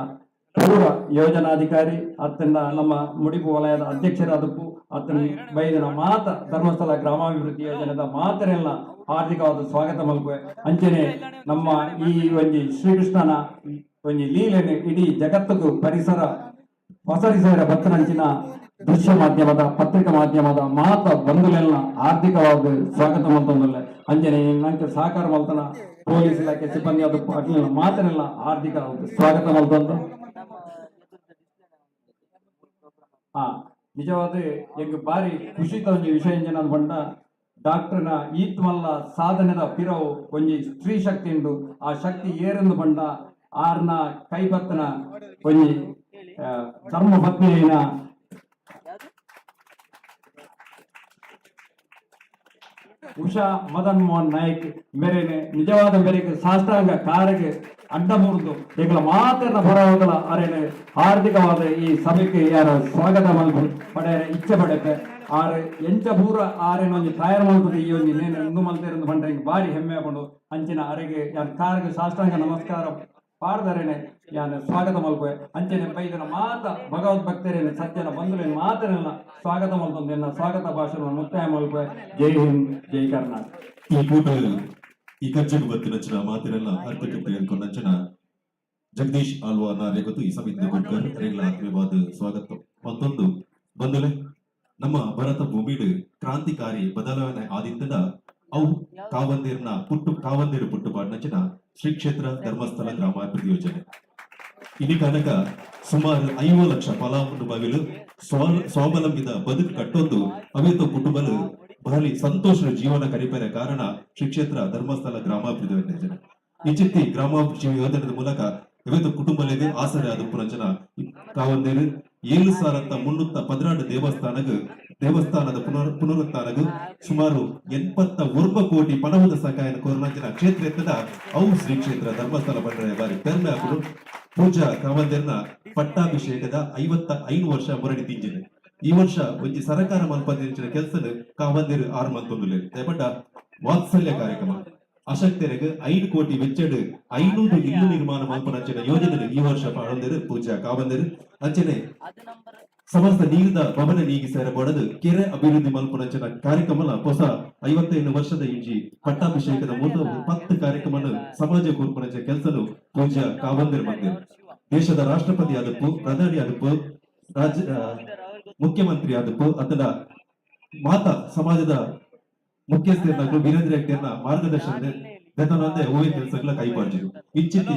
ಪೂರ್ವ ಯೋಜನಾಧಿಕಾರಿ ಅತ್ತಂದ ನಮ್ಮ ಮುಡಿಪು ವಲಯದ ಅಧ್ಯಕ್ಷರಾದಪ್ಪು ಅತನ ಬೈದಿನ ಮಾತ ಧರ್ಮಸ್ಥಳ ಗ್ರಾಮಾಭಿವೃದ್ಧಿ ಯೋಜನೆದ ಮಾತರೆಲ್ಲ ಹಾರ್ದಿಕವಾದ ಸ್ವಾಗತ ಮಲ್ಪೆ ಅಂಚನೆ ನಮ್ಮ ಈ ಒಂಜಿ ಶ್ರೀಕೃಷ್ಣನ ಒಂಜಿ ಲೀಲೆನೆ ಇಡೀ ಜಗತ್ತಿಗೂ ಪರಿಸರ ಪಸರಿಸರ ಬತ್ತನಂಚಿನ ದೃಶ್ಯ ಮಾಧ್ಯಮದ ಪತ್ರಿಕಾ ಮಾಧ್ಯಮದ ಮಾತ ಬಂಧುಲೆಲ್ಲ ಹಾರ್ದಿಕವಾದ ಸ್ವಾಗತ ಮಲ್ತೊಂದಲ್ಲ ಅಂಜನೆ ನಂಗೆ ಸಹಕಾರ ಮಲ್ತನ ಪೊಲೀಸ್ ಇಲಾಖೆ ಸಿಬ್ಬಂದಿ ಅದು ಅಟ್ಲಿನ ಮಾತನೆಲ್ಲ ಹಾರ್ದಿಕ ಸ್ವಾಗತ ಮಲ್ತೊಂದು ನಿಜವಾದ ಎಂಗ್ ಬಾರಿ ಖುಷಿ ಒಂಜಿ ವಿಷಯ ಎಂಜನ ಬಂಡ ಡಾಕ್ಟರ್ನ ಈತ್ ಮಲ್ಲ ಸಾಧನೆದ ಪಿರವು ಒಂಜಿ ಸ್ತ್ರೀ ಶಕ್ತಿ ಉಂಡು ಆ ಶಕ್ತಿ ಏರೆಂದು ಬಂಡ ಆರ್ನ ಕೈಬತ್ತನ ಒಂಜಿ ಧರ್ಮ ಪತ್ನಿಯನ ಉಷಾ ಮದನ್ ಮೋಹನ್ ನಾಯಕ್ ಮೇರೆನೆ ನಿಜವಾದ ಮೇರೆಗೆ ಸಾಷ್ಟಾಂಗ ಕಾರಿಗೆ ಅಡ್ಡ ಮುರಿದು ಈಗಲ ಮಾತನ್ನ ಹೊರಹೋಗಲ ಅರೆನೆ ಹಾರ್ದಿಕವಾದ ಈ ಸಭೆಗೆ ಯಾರ ಸ್ವಾಗತ ಮಲ್ಪು ಪಡೆಯರ ಇಚ್ಛೆ ಪಡೆಪೆ ಆರೆ ಎಂಚ ಪೂರ ಆರೇನ ಒಂಜಿ ತಯಾರು ಮಾಡ್ತದೆ ಈ ಒಂಜಿ ನೇನು ಇಂದು ಮಲ್ತೇರಂದು ಬಂದ್ರೆ ಬಾರಿ ಹೆಮ್ಮೆ ಪಡು ಅಂಚಿನ ಅರೆಗೆ ಯಾರ ಕಾರಿಗೆ ಸಾಷ್ಟಾಂಗ ನಮಸ್ಕಾರ ಪಾಡ್ದರೇನೆ ಯಾನ ಸ್ವಾಗತ ಮಲ್ಪೆ ಅಂಚನೆ ಬೈದನ ಮಾತ ಭಗವದ್ ಭಕ್ತರೇನೆ ಸಜ್ಜನ ಬಂಧುರೇನು ಮಾತನೆಲ್ಲ ಸ್ವಾಗತ ಮಲ್ತೊಂದು ಎನ್ನ ಸ್ವಾಗತ ಭಾಷಣ ಮುಕ್ತಾಯ ಮಲ್ಪೆ ಜೈ ಹಿಂದ್ ಜೈ ಕರ್ನಾಟಕ ಈ ಕೂಟ ಈ ಕಜ್ಜಗ ಬತ್ತಿನಂಚಿನ ಮಾತಿನೆಲ್ಲ ಅರ್ಥಕ್ಕೆ ತೆಗೆದುಕೊಂಡಂಚಿನ ಜಗದೀಶ್ ಆಳ್ವಾ ನಾರೆ ಗೊತ್ತು ಈ ಸಮಿತಿ ಕೊಡ್ಕರ್ ರೇಗ್ಲ ಆತ್ಮೀಯವಾದ ಸ್ವಾಗತ ಮತ್ತೊಂದು ಬಂಧುಲೆ ನಮ್ಮ ಭಾರತ ಭೂಮಿಡ್ ಕ್ರಾಂತಿಕಾರಿ ಬದಲಾವಣೆ ಆದಿತ್ತದ ಅವು ಕಾವಂದೇರು ಪುಟ್ಟುಪಾಡ್ನಂಚಿನ ಶ್ರೀ ಕ್ಷೇತ್ರ ಧರ್ಮಸ್ಥಳ ಗ್ರಾಮಾಭಿವೃದ್ಧಿ ಯೋಜನೆ ಇನಿ ಕನಕ ಸುಮಾರು 5 ಲಕ್ಷ ಫಲಾನುಭವಿಗಳು ಸ್ವಾವಲಂಬಿತ ಬದುಕು ಕಟ್ಟೊಂದು ಅವೇತ ಕುಟುಂಬಲು ಬಹಳ ಸಂತೋಷದ ಜೀವನ ಕರಿಪೆರ ಕಾರಣ ಶ್ರೀ ಕ್ಷೇತ್ರ ಧರ್ಮಸ್ಥಳ ಗ್ರಾಮಾಭಿವೃದ್ಧಿ ಯೋಜನೆ ಈ ಚಿತ್ತಿ ಗ್ರಾಮಾಭಿವೃದ್ಧಿ ಯೋಜನೆಯ ಮೂಲಕ ಇವತ್ತು ಕುಟುಂಬಗಳಿಗೆ ಆಸರೆ ಆದ ಪುರಂಚನ ಕಾವಂದೇರು 7,316 ದೇವಸ್ಥಾನದ ಪುನರುತ್ಥಾನಗೂ ಸುಮಾರು 81 ಕೋಟಿ ಪಣವದ ಸಹಾಯ ಕೋರ್ನಾಂಚಿನ ಕ್ಷೇತ್ರ ಎತ್ತದ ಅವು ಶ್ರೀ ಕ್ಷೇತ್ರ ಧರ್ಮಸ್ಥಳ ಬಂಡರೆ ಬಾರಿ ಪೆರ್ಮೆ ಹಾಕಲು ಪೂಜಾ ಕಾವಂದೇರ್ನ ಪಟ್ಟಾಭಿಷೇಕದ 55 ವರ್ಷ ಮುರಡಿ ತಿಂಜಿದೆ ಈ ವರ್ಷ ಒಂಜಿ ಸರಕಾರ ಮಲ್ಪದಿನ ಕೆಲಸ ಕಾವಂದೇರು 6 ಮಂತೊಂದುಲೆ ದಯಪಟ್ಟ ವಾತ್ಸಲ್ಯ ಕಾರ್ಯಕ್ರಮ ಅಶಕ್ತರಿಗೆ 5 ಕೋಟಿ ವೆಚ್ಚಡ್ 500 ಇಲ್ಲು ನಿರ್ಮಾಣ ಮಲ್ಪನಂಚಿನ ಯೋಜನೆ ಈ ವರ್ಷ ಪಾಡಂದೇರು ಪೂಜಾ ಕಾವಂದೇರು ಅಂಚನೆ ಸಮಸ್ತ ನೀರಿದ ಭವನ ನೀಗಿ ಸೇರಬಾರದು ಕೆರೆ ಅಭಿವೃದ್ಧಿ ಮಲ್ಪನಂಚಿನ ಕಾರ್ಯಕ್ರಮ ಹೊಸ 55 ವರ್ಷದ ಇಂಜಿ ಪಟ್ಟಾಭಿಷೇಕದ 10 ಕಾರ್ಯಕ್ರಮ ಸಮಾಜ ಕೂರ್ಪನಂಚ ಕೆಲಸನು ಪೂಜಾ ಕಾವಂದೇರು ಮಂದಿರ ದೇಶದ ರಾಷ್ಟ್ರಪತಿ ಆದಪ್ಪು ಪ್ರಧಾನಿ ಆದಪ್ಪು ಮುಖ್ಯಮಂತ್ರಿ ಆದಪ್ಪು ಅಥವಾ ಮಾತಾ ಸಮಾಜದ ಮುಖ್ಯಸ್ಥರನ್ನ ವೀರೇಂದ್ರ ಹೆಗ್ಡೆರ್ನ ಮಾರ್ಗದರ್ಶನದ ಬೆತನಂದೆ ಓವೆ ಕೆಲಸಗಳ ಕೈಪಾರ್ಜಿರು ಇಂಚಿತಿ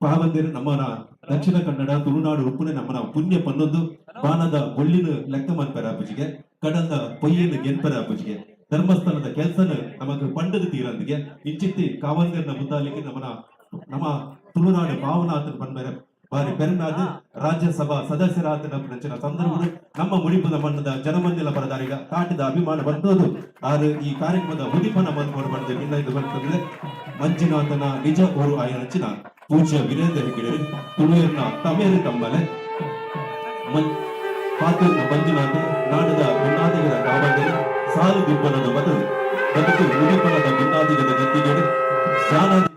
ಪಾವಂದಿರು ನಮ್ಮನ ದಕ್ಷಿಣ ಕನ್ನಡ ತುಳುನಾಡು ಉಪ್ಪುನೆ ನಮ್ಮನ ಪುಣ್ಯ ಪನ್ನೊಂದು ಬಾನದ ಒಳ್ಳಿನ ಲೆಕ್ಕ ಮನ್ಪರ ಅಪ್ಪಜಿಗೆ ಕಡಂದ ಪೊಯ್ಯನ ಗೆನ್ಪರ ಅಪ್ಪಜಿಗೆ ಧರ್ಮಸ್ಥಳದ ಕೆಲ್ಸನ ನಮಗ ಪಂಡದ ತೀರಂದಿಗೆ ಇಂಚಿತ್ತಿ ಕಾವಂದಿರ್ನ ಮುದ್ದಾಲಿಗೆ ನಮ್ಮ ತುಳುನಾಡು ಭಾವನಾಥನ ಪನ್ಮೇರ ಬಾರಿ ಬೆರ್ನಾದ ರಾಜ್ಯಸಭಾ ಸದಸ್ಯರಾತನ ಪ್ರಚನ ಸಂದರ್ಭಗಳು ನಮ್ಮ ಮುಡಿಪದ ಮಣ್ಣದ ಜನಮಂದಿಲ ಪರದಾರಿಗ ಕಾಟಿದ ಅಭಿಮಾನ ಬಂದೋದು ಆದ್ರೆ ಈ ಕಾರ್ಯಕ್ರಮದ ಉದಿಪನ ಬಂದ್ಕೊಂಡು ಬಂದ ಭಿನ್ನ ಬರ್ತದೆ ಮಂಜುನಾಥನ ನಿಜ ಓರು ಆಯನಚಿನ ಪೂಜ್ಯ ವೀರೇಂದ್ರ ಹೆಗ್ಗಡೆ ತುಳುವಿನ ತಮೇರು ತಮ್ಮಲೆ ಪಾತ್ರನ ಮಂಜುನಾಥ ನಾಡದ ಭಿನ್ನಾದಿಗರ ಕಾವಂದರೆ ಸಾಲು ದಿಬ್ಬನದ ಬದಲು ಬದುಕು ಉದಿಪನದ ಭಿನ್ನಾದಿಗರ ಗದ್ದಿಗೆಡೆ ಜಾನಾದಿಗರ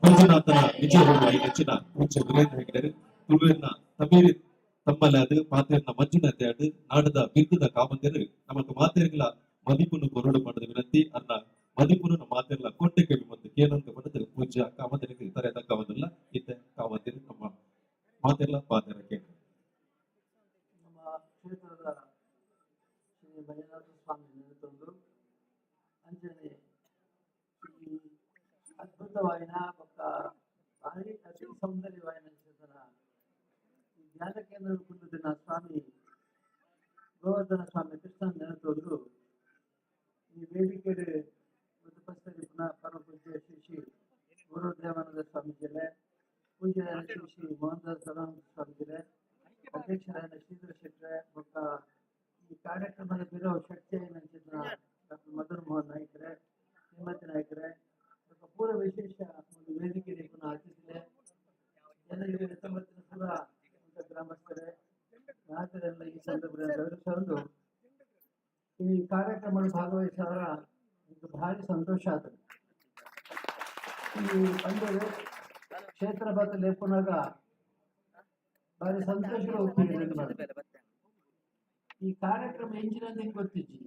ಮಂಜುನಾಥನ ನಿಜ ಹೋಗಿ ಹೆಚ್ಚಿನ ಪೂಜ್ಯ ವೀರೇಂದ್ರ ಹೆಗ್ಗಡೆ ತುಳುವಿನ ತಮೀರಿ ತಮ್ಮಲಾದ ಮಾತೆಯನ್ನ ಮಂಜುನಾಥ ಆಡು ನಾಡದ ಬಿರುದದ ಕಾವಂದಿರು ನಮக்கு ಮಾತೆರ್ಗಳ ಮದಿಪುನು ಕೊರಡು ಮಾಡದ ವಿನಂತಿ ಅನ್ನ ಮದಿಪುನು ಮಾತೆರ್ಲ ಕೊಂಡೆ ಕವಿ ಮತ್ತು ಕೇನಂತ ಬಂದದು ಪೂಜ್ಯ ಕಾವಂದಿರಿಗೆ ತರೆದ ಕಾವಂದಿಲ್ಲ ಇದ್ದ ಕಾವಂದಿರು ನಮ್ಮ ಮಾತೆರ್ಲ ಪಾತೆರಕ್ಕೆ ನಮ್ಮ ಕ್ಷೇತ್ರದ ಶ್ರೀ ಮಂಜುನಾಥ ಸ್ವಾಮಿ ನೇತೃತ್ವದಲ್ಲಿ ಅಂಜನೆ ಈ ಅದ್ಭುತವಾಯಿನ ఒక ಭಾರಿ ಅತಿ ಸೌಂದರ್ಯವಾಯಿನ ಕ್ಷೇತ್ರ ಈ ಧ್ಯಾನ ಕೇಂದ್ರ ಕುಂದಿನ ಸ್ವಾಮಿ ಗೋವರ್ಧನ ಸ್ವಾಮಿ ಕೃಷ್ಣನ ನೇತೃತ್ವದಲ್ಲಿ ಈ ವೇದಿಕೆ ಉಪಸ್ಥಿತಿ ಪುನಃ ಪರಮ ಪೂಜ್ಯ ಶ್ರೀ ಶ್ರೀ ಗುರುದೇವಾನಂದ ಸ್ವಾಮೀಜಿಲೆ ಪೂಜ್ಯರಾದ ಶ್ರೀ ಶ್ರೀ ಮೋಹನ್ದಾಸ್ ಸ್ವಾಮೀಜಿಲೆ ಅಧ್ಯಕ್ಷರಾದ ಶ್ರೀಧರ ಶೆಟ್ಟರೆ ಬೊಕ್ಕ ಈ ಕಾರ್ಯಕ್ರಮದ ಬಿರೋ ಶಕ್ತಿಯ ಚಿತ್ರ ಡಾಕ್ಟರ್ ಮದನ್ ಮೋಹನ್ ನಾಯ್ಕರೆ ಶ್ರೀಮತಿ ನಾಯ್ಕರೆ ಪೂರ ವಿಶೇಷ ಒಂದು ವೇದಿಕೆ ಪುನಃ ಅತಿಥಿಲೆ ಜನರಿಗೆ ಸಂಬಂಧಿಸಿದ ಪೂರ ಗ್ರಾಮಸ್ಥರೇ ನಾಯಕರೆಲ್ಲ ಈ ಸಂದರ್ಭದಲ್ಲಿ ಗೌರವಿಸಲು ಈ ಕಾರ್ಯಕ್ರಮ ಭಾಗವಹಿಸಿದವರ ಭಾರಿ ಸಂತೋಷ ಆಯ್ತು ಈ ಪಂದ್ಯದ ಕ್ಷೇತ್ರ ಬತ್ತ ಲೇಪನಾಗ ಭಾರಿ ಸಂತೋಷ ಈ ಕಾರ್ಯಕ್ರಮ ಎಂಜಿನ ಗೊತ್ತಿಜ್ಜಿ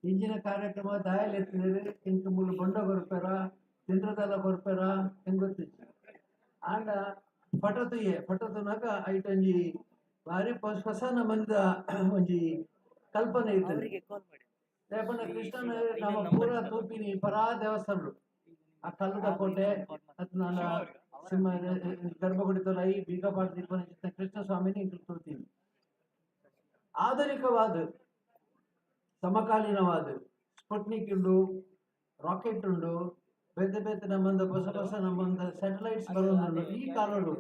ಇಂಜಿನ ಕಾರ್ಯಕ್ರಮ ದಾಯಲ್ ಎತ್ತಿದರೆ ಇಂಕ ಮೂಲ ಬೊಂಡ ಕೊರಪೆರ ತಿಂದ್ರದಲ್ಲ ಕೊರಪೆರ ಹೆಂಗ್ ಗೊತ್ತಿಜ್ಜಿ ಆಂಡ ಪಟತುನಾಗ ಐಟೊಂಜಿ ಭಾರಿ ಹೊಸನ ಮಂದ ಒಂಜಿ ಕಲ್ಪನೆ ಇರ್ತದೆ ಲೇಪನ ಕೃಷ್ಣನ ನಮ್ಮ ಪೂರ ತೂಪಿನಿ ಪರಾ ದೇವಸ್ಥಾನಗಳು ಆ ಕಲ್ಲದ ಕೋಟೆ ಅದ್ ನನ್ನ ಸಿಂಹ ಗರ್ಭಗುಡಿ ತೊಲೈ ಬೀಗಪಾಟ ದೀಪನ ಕೃಷ್ಣ ಸ್ವಾಮಿನಿ ಇಂಕ ತೋರ್ತೀನಿ ಆಧುನಿಕವಾದ ಸಮಕಾಲೀನವಾದ ಸ್ಪುಟ್ನಿಕ್ ಉಂಡು ರಾಕೆಟ್ ಉಂಡು ಬೇತೆ ಬೇತೆ ನಮ್ಮಂದ ಹೊಸ ನಮ್ಮಂದ ಸ್ಯಾಟಲೈಟ್ಸ್ ಬರೋದು ಈ ಕಾಲಗಳು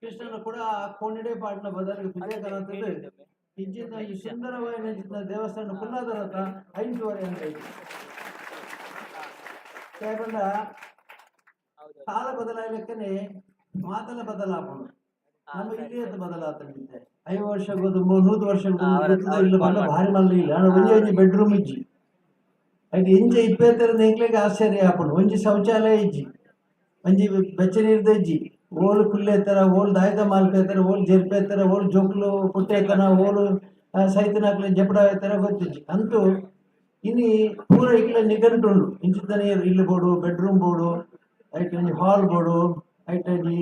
ಕೃಷ್ಣನ ಕೂಡ ಕೋಣಿಡೆ ಪಾಟ್ನ ಬದಲಿಗೆ ವಿಜಯಕರಂತದ್ದು ಇಂಚಿನ ಈ ಸುಂದರವಾದ ದೇವಸ್ಥಾನ ಕುಲ್ಲಾದರತ 5:30 ಅಂತ ಐತಿ ಕೇವಲ ಕಾಲ ಬದಲಾಗಲಿಕ್ಕನೆ ಮಾತಲ್ಲ ಬದಲಾವಣೆ ನಮ್ಮ ಇಲ್ಲಿಯದ ಬದಲಾತಂದಿದ್ದೆ 5 ವರ್ಷಗೋದು 100 ವರ್ಷಗಳು ಇಲ್ಲ ಬಂದ ಭಾರಿ ಮಲ್ಲ ಇಲ್ಲ ಒಂಜಿ ಬೆಡ್ರೂಮ್ ಇಜ್ಜಿ ಐದು ಎಂಜಿ 20 ಎಂಕ್ಲೆಗೆ ಆಶ್ಚರ್ಯ ಆಪಣು ಒಂಜಿ ಶೌಚಾಲಯ ಇಜ್ಜಿ ಒಂಜಿ ಬೆಚ್ಚ ನೀರ್ದ ಇಜ್ಜಿ ಓಲು ಕುಲ್ಲೆತ್ತರ ಓಲ್ ದಾಯ್ದ ಮಾಲ್ಪೇತರ ಓಲ್ ಜೆರ್ಪೇತರ ಓಲ್ ಜೋಕ್ಲು ಪುಟ್ಟೆತನ ಓಲು ಸೈತನಾಕ್ಲೆ ಜಪಡ ಎತ್ತರ ಗೊತ್ತಿಜ್ಜಿ ಅಂತೂ ಇನ್ನು ಪೂರ ಇಕ್ಲ ನಿಘಂಟುಂಡು ಇಂಚಿತನೇ ಇಲ್ಲು ಬೋಡು ಬೆಡ್ರೂಮ್ ಬೋಡು ಐಟ್ ಒಂಜಿ ಹಾಲ್ ಬೋಡು ಐಟ್ ಒಂಜಿ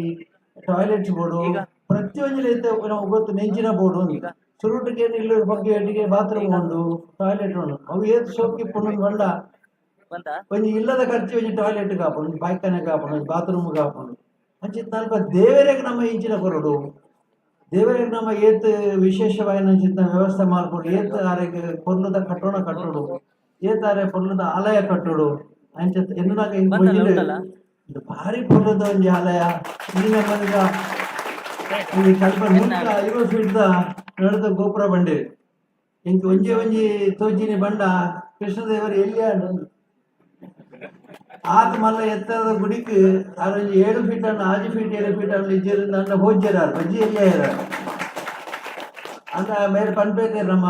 ಟಾಯ್ಲೆಟ್ಸ್ ಬೋಡು ಪ್ರತಿಯೊಂದು ಐತೆ ಗೊತ್ತು ನೆಂಚಿನ ಬೋಡು ಒಂದು ಸುರುಟಿಗೆ ಇಲ್ಲು ಬಗ್ಗೆ ಅಡಿಗೆ ಬಾತ್ರೂಮ್ ಉಂಡು ಟಾಯ್ಲೆಟ್ ಉಂಡು ಅವು ಏತ್ ಸೋಕಿ ಪುಣ್ಣ ಬಂಡ ಒಂಜಿ ಇಲ್ಲದ ಖರ್ಚು ಒಂಜಿ ಟಾಯ್ಲೆಟ್ ಕಾಪುಂಡು ಒಂಜಿ ಪಾಯ್ಖಾನೆ ಕಾಪುಂಡು ಒಂಜಿ ಬಾತ್ರೂಮ್ ಕಾಪುಂಡು ಅಂಚಿತ್ ನಲ್ಪ ದೇವರಿಗೆ ನಮ್ಮ ಇಂಚಿನ ಕೊರಡು ದೇವರಿಗೆ ನಮ್ಮ ಏತ್ ವಿಶೇಷವಾದ ವ್ಯವಸ್ಥೆ ಮಾಡ್ಕೊಂಡು ಏತ್ ಆರೆಗೆ ಪೊರ್ಲುದ ಕಟ್ಟೋಣ ಕಟ್ಟೋಡು ಏತ್ ಆರೆ ಪೊರ್ಲುದ ಆಲಯ ಕಟ್ಟೋಡು ಅಂಚ ಎನ್ನುನಾಗ ಇದು ಭಾರಿ ಪೊರ್ಲುದ ಒಂಜಿ ಆಲಯ ಈ ನಮ್ಮನಿಗ ಈ ಸ್ವಲ್ಪ 150 ಫೀಟ್ ನಡೆದ ಗೋಪುರ ಬಂಡೇರಿ ಇಂಕ ಒಂಜಿ ತೋಜಿನಿ ಬಂಡ ಕೃಷ್ಣದೇವರು ಎಲ್ಲಿ ಆತ ಮಲ್ಲ ಎತ್ತರದ ಗುಡಿക്ക് ಅವರೊಂದು 7 ಫೀಟ್ ಅನ್ನ 5 ಫೀಟ್ 7 ಫೀಟ್ ಅನ್ನ ಇಜ್ಜಿರಿಂದ ಅನ್ನ ಹೋಜ್ಜರಾರು ಬಜ್ಜಿ ಎಲ್ಲೇ ಇರಾರು ಅಂದ ಮೇರೆ ಪನ್ಪೇತೇರು ನಮ್ಮ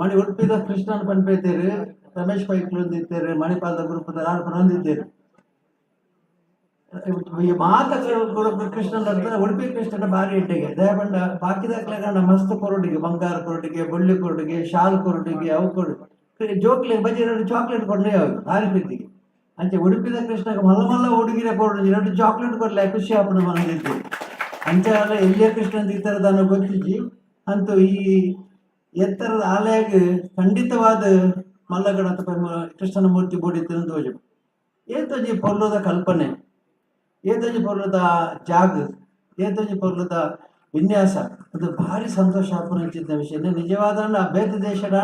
ಮಣಿ ಉಡುಪಿದ ಕೃಷ್ಣನ್ ಪನ್ಪೇತೇರು ರಮೇಶ್ ಪೈಕ್ಲು ಹೊಂದಿದ್ದೇರು ಮಣಿಪಾಲದ ಗ್ರೂಪದ ಯಾರು ಹೊಂದಿದ್ದೇರು ಈ ಮಾತಗಳು ಕೃಷ್ಣನ ಉಡುಪಿ ಕೃಷ್ಣನ ಭಾರಿ ಇಟ್ಟಿಗೆ ದಯಪಂಡ ಬಾಕಿದಾಗ್ಲಾಗ ಮಸ್ತ್ ಕೊರಡಿಗೆ ಬಂಗಾರ ಕೊರಡಿಗೆ ಬೊಳ್ಳಿ ಕೊರಡಿಗೆ ಶಾಲ್ ಕೊರಡಿಗೆ ಅವು ಕೊರಡು ಜೋಕ್ಲೆ ಬಜ್ಜಿ 2 ಚಾಕ್ಲೇಟ್ ಕೊಡಲೇ ಅವ್ರು ಭಾರಿ ಪ್ರೀತಿಗೆ ಅಂಚೆ ಉಡುಪಿದ ಕೃಷ್ಣಗ ಮಲ್ಲ ಮಲ್ಲ ಹುಡುಗಿರ ಕೊರಡು 2 ಚಾಕ್ಲೇಟ್ ಕೊಡ್ಲೆ ಖುಷಿ ಆಪಣ ಮನಗಿದ್ದು ಅಂಚೆ ಎಲ್ಲ ಎಲ್ಲಿಯ ಕೃಷ್ಣನ್ ಈ ಥರದನ್ನು ಗೊತ್ತಿಜ್ಜಿ ಅಂತೂ ಈ ಎತ್ತರದ ಆಲಯಕ್ಕೆ ಖಂಡಿತವಾದ ಮಲ್ಲಗಣತ ಕೃಷ್ಣನ ಮೂರ್ತಿ ಬೋಡಿತ್ತು ಅಂತ ತೋಜು ಏತೊಂಜಿ ಪೊರ್ಲುದ ಕಲ್ಪನೆ ಏತೊಂಜಿ ಪೊರ್ಲುದ ಜಾಗ ಏತೊಂಜಿ ಪೊರ್ಲುದ ವಿನ್ಯಾಸ ಅದು ಭಾರಿ ಸಂತೋಷ ಆಪುನಂಚಿದ್ದ ವಿಷಯ ನಿಜವಾದ ಬೇತ ದೇಶದ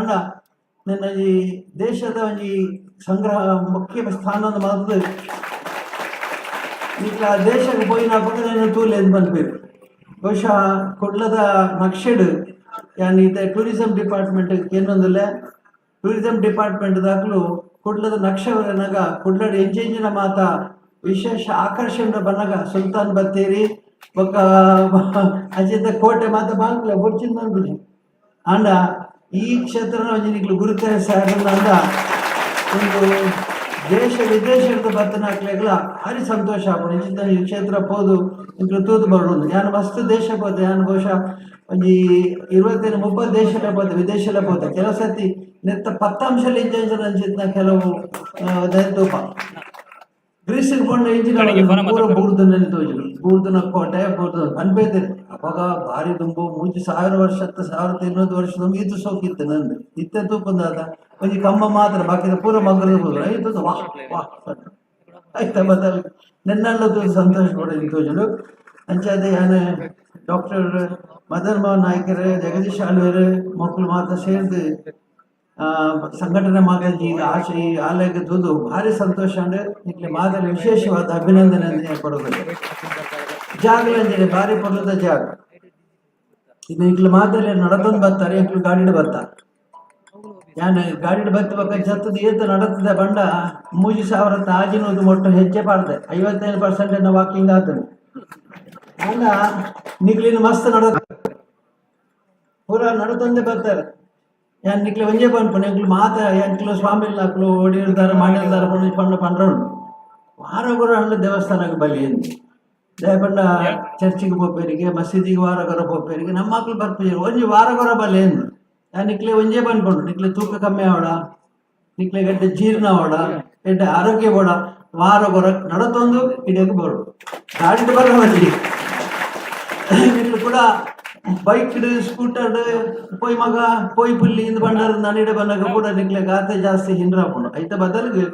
ನನ್ನ ಈ ದೇಶದ ಒಂಜಿ ಸಂಗ್ರಹ ಮುಖ್ಯ ಸ್ಥಾನದ ಮಾತ್ರ ಈಗ ದೇಶಕ್ಕೆ ಪೋಯಿನ ಪಕ್ಕದ ತೂಲೆ ಎಂದು ಬಂದ್ಬೇಕು ಬಹುಶಃ ಕುಡ್ಲದ ನಕ್ಷೆಡು ಯಾನ್ ಇತ್ತೆ ಟೂರಿಸಂ ಡಿಪಾರ್ಟ್ಮೆಂಟ್ ಏನೊಂದಿಲ್ಲ ಟೂರಿಸಂ ಡಿಪಾರ್ಟ್ಮೆಂಟ್ ದಾಖಲು ಕುಡ್ಲದ ನಕ್ಷೆವರನಾಗ ಕುಡ್ಲಡ ಎಂಜಿನ ಮಾತ ವಿಶೇಷ ಆಕರ್ಷಣೆ ಬನ್ನಗ ಸುಲ್ತಾನ್ ಬತ್ತೇರಿ ఒక ಅಜಿತ ಕೋಟೆ ಮಾತ ಬಾಂಗ್ಲ ಬುರ್ಚಿಂದ ಬಂದ್ಬಿಡಿ ಅಂಡ ಈ ಕ್ಷೇತ್ರನ ಒಂಜಿನಿಕ್ಲು ಗುರುತರ ಸಾಗಂದ ಅಂದ ಒಂದು ದೇಶ ವಿದೇಶದ ಬತ್ತನಾಕ್ಲೆಗ್ಲ ಭಾರಿ ಸಂತೋಷ ಆಪಣ ಇಂಚಿನ ಈ ಕ್ಷೇತ್ರ ಪೋದು ಇಂಕ್ಲು ತೂದು ಬರೋದು ಯಾನು ಮಸ್ತ್ ದೇಶ ಪೋತೆ ಯಾನು ಬಹುಶಃ ಒಂಜಿ 25-30 ದೇಶದ ಪೋತೆ ವಿದೇಶದ ಪೋತೆ ಕೆಲವು ಸತಿ ನೆತ್ತ 10 ಅಂಶಲ್ಲಿ ಇಂಜನ ಅಂಚಿನ ಕೆಲವು ದಯತೂಪ ಗ್ರೀಸಿಗೆ ಕೊಂಡ ಇಂಚಿನ ಪೂರ ಬೂರ್ದನಲ್ಲಿ ತೋಜು ಬೂರ್ದನ ಕೋಟೆ ಬೂರ್ದ ಅನ್ಬೇತಾರೆ ಅವಾಗ ಭಾರಿ ತುಂಬು 3000 ವರ್ಷ 1200 ವರ್ಷದ ಇದು ಸೋಕಿತ್ತು ನಂದು ಇತ್ತೆ ತೂಪಂದಾದ ಒಂಜಿ ಕಮ್ಮ ಮಾತ್ರ ಬಾಕಿದ ಪೂರ ಮಗ್ಗದ ಹೋದ್ರು ಐದು ವಾಹ್ ವಾಹ್ ಆಯ್ತಾ ಬದಲ್ ನೆನ್ನಲ್ಲದು ಸಂತೋಷ ಪಡೋದು ತೋಜಲು ಅಂಚಾದೆ ಯಾನು ಡಾಕ್ಟರ್ ಮದನ್ ಮೋಹನ್ ನಾಯ್ಕರು ಜಗದೀಶ್ ಆಳ್ವೇರು ಮಕ್ಕಳು ಮಾತ್ರ ಸೇರಿದು ಸಂಘಟನೆ ಮಾತಾಡಿ ಆಶೆ ಈ ಆಲಯಕ್ಕೆ ತೂದು ಭಾರಿ ಸಂತೋಷ ಅಂದ್ರೆ ಇಟ್ಲಿ ಮಾದರಿ ವಿಶೇಷವಾದ ಅಭಿನಂದನೆ ಅಂತ ಕೊಡೋದು ಜಾಗಲಂಜನೆ ಭಾರಿ ಪೊರ್ಲದ ಜಾಗ ಇನ್ನು ಇಟ್ಲು ಮಾದರಿ ನಡತಂದು ಬರ್ತಾರೆ ಇಟ್ಲು ಗಾಡಿ ಬರ್ತಾರೆ ಯಾನ್ ಗಾಡಿ ಬತ್ತುವಾಗ ಜತ್ತದ ಏತ ನಡತದ ಬಂಡ 3000 ಆಜಿನೋದು ಮೊಟ್ಟು ಹೆಚ್ಚೆ ಪಾಡ್ದೆ 55% ವಾಕಿಂಗ್ ಆತನು ಅಂಡ ನಿಕ್ಲಿನ ಮಸ್ತ್ ನಡತ ಪೂರ ನಡತಂದೆ ಬರ್ತಾರೆ ಯಾನ್ ನಿಕ್ಲೆ ಒಂಜೇ ಪನ್ಪು ಎಂಕ್ಲು ಮಾತ ಎಂಕ್ಲು ಸ್ವಾಮಿಲ್ ನಾಕ್ಲು ಒಡಿರ್ದಾರ ಮಾಡಿರ್ದಾರ ಪಂಡ ಪಂಡ್ರೌಂಡು ವಾರಗೊರ ಹಳ್ಳ ದೇವಸ್ಥಾನಕ್ಕೆ ಬಲಿ ಎಂದು ದಯಪಂಡ ಚರ್ಚಿಗೆ ಪೋಪೇರಿಗೆ ಮಸೀದಿಗೆ ವಾರಗೊರ ಪೋಪೇರಿಗೆ ನಮ್ಮ ಮಕ್ಳು ಬರ್ಪೀರಿ ಒಂಜಿ ವಾರಗೊರ ಬಲಿ ಎಂದು ಯಾನ್ ನಿಕ್ಲೆ ಒಂಜೇ ಪನ್ಪುಂಡು ನಿಕ್ಲೆ ತೂಕ ಕಮ್ಮಿ ಆವಡ ನಿಕ್ಲೆ ಗಡ್ಡೆ ಜೀರ್ಣ ಆವಡ ಎಡ್ಡೆ ಆರೋಗ್ಯ ಬೋಡ ವಾರಗೊರ ನಡತೊಂದು ಇಡಕ್ಕೆ ಬೋಡು ಗಾಡಿ ಬರಲಿ ನಿಕ್ಲು ಕೂಡ ಬೈಕ್ ಸ್ಕೂಟರ್ ಪೋಯ್ ಮಗ ಪೋಯ್ ಪುಲ್ಲಿ ಇಂದ ಬಂಡಾರ ನಡಿಡೆ ಬಂದಾಗ ಕೂಡ ನಿಕ್ಲೆ ಗಾತೆ ಜಾಸ್ತಿ ಹಿಂಡ್ರ ಹಾಕೊಂಡು ಐತ ಬದಲಿಗೆ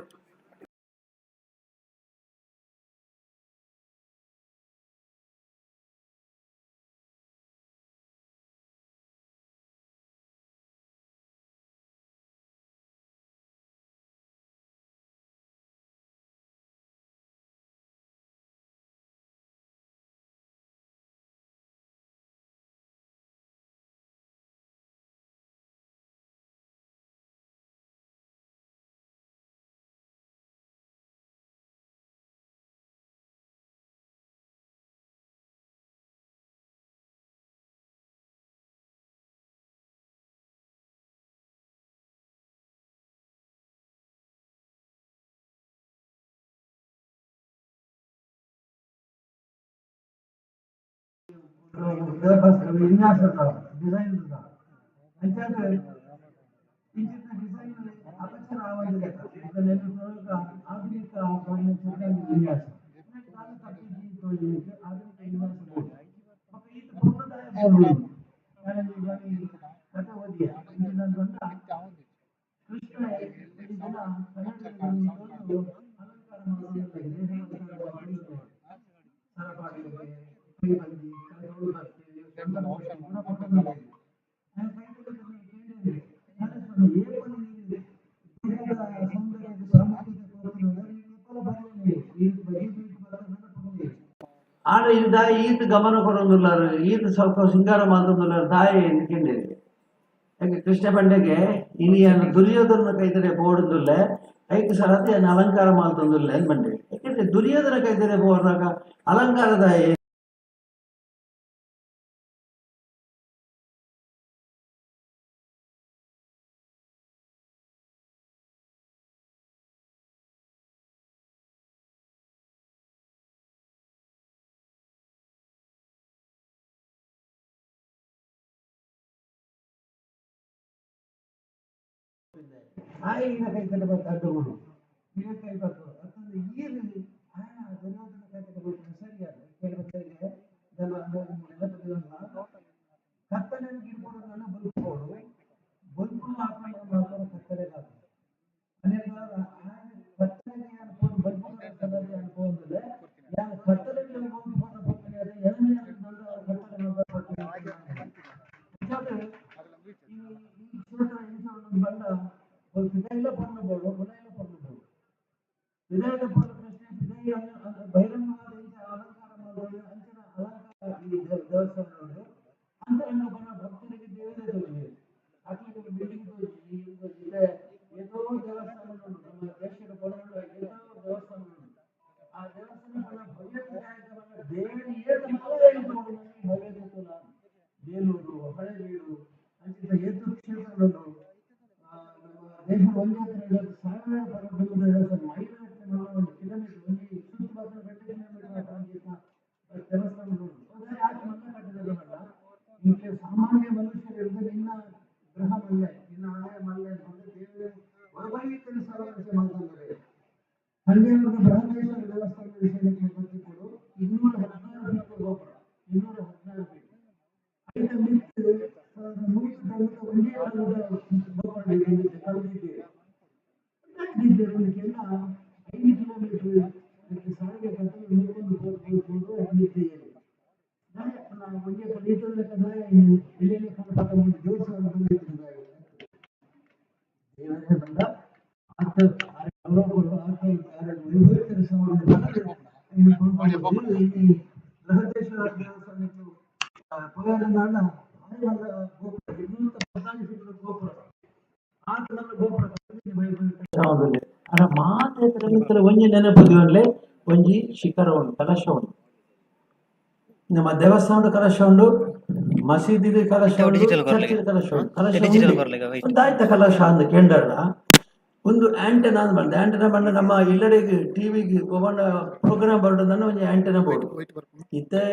ವಿನ್ಯಾಸ ಡಿಸೈನ್ ಡಿಸೈನ್ ಅಪಚರ ಒಂದು ಲೆಕ್ಕ ನೆನಪಿನೊಳಗ ಆಧುನಿಕ ಫರ್ನಿಚರ್ನ ವಿನ್ಯಾಸ ಕಾಲು ತಪ್ಪಿಸಿ ತೊಳಿಲಿಕ್ಕೆ ಆಧುನಿಕ ವಿನ್ಯಾಸ ಬೋರ್ಡ್ ಮಗ ಈತ ಪೂರ್ಣದಾಯ ಬೋರ್ಡ್ ಕಥೆ ಓದಿಯ ಇಂದಿನ ಗಂಡ ಕೃಷ್ಣ ಈ ದಿನ ಕನ್ನಡದಲ್ಲಿ ಅಲಂಕಾರ ಮಾಡೋದು ಸರಪಾಡಿಗೆ ಕೈಬಂದಿ ಕೈಗಳು ಆడ ಇದು ಈತ ಗಮನ ಕೊಡೋದಿಲ್ಲಾರು ಈತ ಸ್ವಲ್ಪ ಸಿಂಗಾರ ಮಾಡ್ತೊಂದಿಲ್ಲಾರು ತಾಯಿ ಎನ್ಕೊಂಡೇರಿ ಯಾಕೆ ಕೃಷ್ಣ ಪಂಡೆಗೆ ಇನಿಯನ್ನು ದುರ್ಯೋಧನ ಕೈತರೆ ಬೋಡುದಿಲ್ಲ ಐದು ಸರತಿ ಅನ್ನು ಅಲಂಕಾರ ಮಾಡ್ತೊಂದಿಲ್ಲ ಅಂತ ಬಂಡೆ ಯಾಕಂದ್ರೆ ದುರ್ಯೋಧನ ಕೈತರೆ ಬೋರ್ದಾಗ ಅಲಂಕಾರದ ಆಯಿನ ಕೈ ತಟ್ಟಬಹುದು ಈಗ ಕೈ ಬರ್ತದೆ ಅತ್ತಂದ್ರೆ ಈರು ದುರ್ಯೋಧನ ಕೈ ತಟ್ಟಬೇಕು ಸರಿಯಾದ ಕೆಲವರಿಗೆ ಕತ್ತಲೆ ಗಿಡಗಳನ್ನು ಬದುಕಬಹುದು ಬದುಕು ಹಾಕೊಂಡು ಕತ್ತಲೆಗಾಗ ಅನೇಕ ಕತ್ತಲೆಗೆ ಅನ್ಕೊಂಡು ಬದುಕು ಕತ್ತಲೆ ಅನ್ಕೊಂಡ್ರೆ ಯಾರು ಕತ್ತಲೆಗೆ ಬಂದ ವಿಧಾಯಕ ಪೂರ್ಣಬಹುದು ವಿಧಾಯಕ ಪೂರ್ಣಬಹುದು ವಿಧಾಯಕ ಪೂರ್ಣ ಪ್ರಶ್ನೆ ವಿಧಾಯ ಬಹಿರಂಗವಾದ ಅಲಂಕಾರ ಮಾಡುವುದು ಅಂಚನ ಅಲಂಕಾರ ಈ ದೇವಸ್ಥಾನಗಳು ಅಂತರಂಗ ಬರ ಭಕ್ತರಿಗೆ ದೇವರೇ ತೋರಿದೆ ಅಟ್ಲಿಗೆ ಬಿಲ್ಡಿಂಗ್ ಇದೆ ಏದೋ ದೇವಸ್ಥಾನಗಳು ನಮ್ಮ ದೇಶದ ಬಡವರು ಏದೋ ದೇವಸ್ಥಾನಗಳು ಆ ದೇವಸ್ಥಾನಗಳ ಭವ್ಯ ವಿಧಾಯಕವನ್ನ ದೇವರಿಗೆ ಭವ್ಯ ಬೇಲೂರು ಹಳೆಬೀಡು ಅಂಚಿತ ಏತು ಕ್ಷೇತ್ರಗಳು ದೇಶ ಒಂದೇ ಸಾವಿರಾರು ಮೈಲುಗಟ್ಟಲೆ ಒಂದು ಕಿಲೋಮೀಟರ್ ಒಂದು ಸುತ್ತಮುತ್ತಲ 2 ಕಿಲೋಮೀಟರ್ ದೇವಸ್ಥಾನಗಳು ಯಾಕೆ ಮಲ್ಲ ಕಟ್ಟಿದ್ದಾರೆ ಬೇಡ ಈಗ ಸಾಮಾನ್ಯ ಮನುಷ್ಯರು ಇருந்து ನಿನ್ನ ಗೃಹ ಮಲ್ಲೆ ನಿನ್ನ ಹಳೆ ಮಲ್ಲೆ ಅಂತಂದ್ರೆ ದೇವರು ವೈಭವೀಕರಣ ಸಲಹೆ ಮಾತನಾಡಿದ್ದಾರೆ ಹಳ್ಳಿಯವರ ಬೃಹದೇಶ್ವರ ದೇವಸ್ಥಾನದ ವಿಷಯಕ್ಕೆ ಗೊತ್ತಿದ್ದರು 216 ಫೀಟ್ ಗೋಪುರ 216 ಫೀಟ್ ಐದು ಮಿತ್ತು 100 ಒಂದೇ ಕಲ್ದಿದ್ದೇವೆಲ್ಲ 5 ಕಿಲೋಮೀಟರ್ ಸಾರಿಗೆ ಕಟ್ಟಲು ನೂರೊಂದು ಹೋಗಿದ್ದೇವೆ ನಾವು ಒಂದೇ ಕಲಿತಂದ್ರೆ ಎಲ್ಲೆಲ್ಲಿ ಕನ್ನಡ ಒಂದು ದೇವಸ್ಥಾನ ದೇವರೇ ಬಂದ ಬೃಹದೇಶ್ವರ ದೇವಸ್ಥಾನಕ್ಕೆ ಪುರಾಣ ಗೋಪುರ ಮಾತ್ರ ಒಂಜಿ ನೆನಪುದಿವನ್ಲೆ ಒಂಜಿ ಶಿಖರ ಉಂಟು ಕಲಶ ಉಂಟು ನಮ್ಮ ದೇವಸ್ಥಾನದ ಕಲಶ ಉಂಟು ಮಸೀದಿದ ಕಲಶ ಉಂಟು ಚರ್ಚಿದ ಕಲಶ ಉಂಟು ಕಲಶ ದಾಯ್ತ ಕಲಶ ಅಂದ ಕೆಂಡಲ್ಲ ಒಂದು ಆಂಟೆನಾ ಅಂತ ಬಂದ ಆಂಟೆನಾ ಬಂದ ನಮ್ಮ ಇಲ್ಲಡೆಗೆ ಟಿವಿಗೆ ಒಬ್ಬನ ಪ್ರೋಗ್ರಾಮ್ ಬರೋದನ್ನ ಒಂದು ಆಂಟೆನಾ ಬೋರ್ಡ್ ಇತ್ತೆ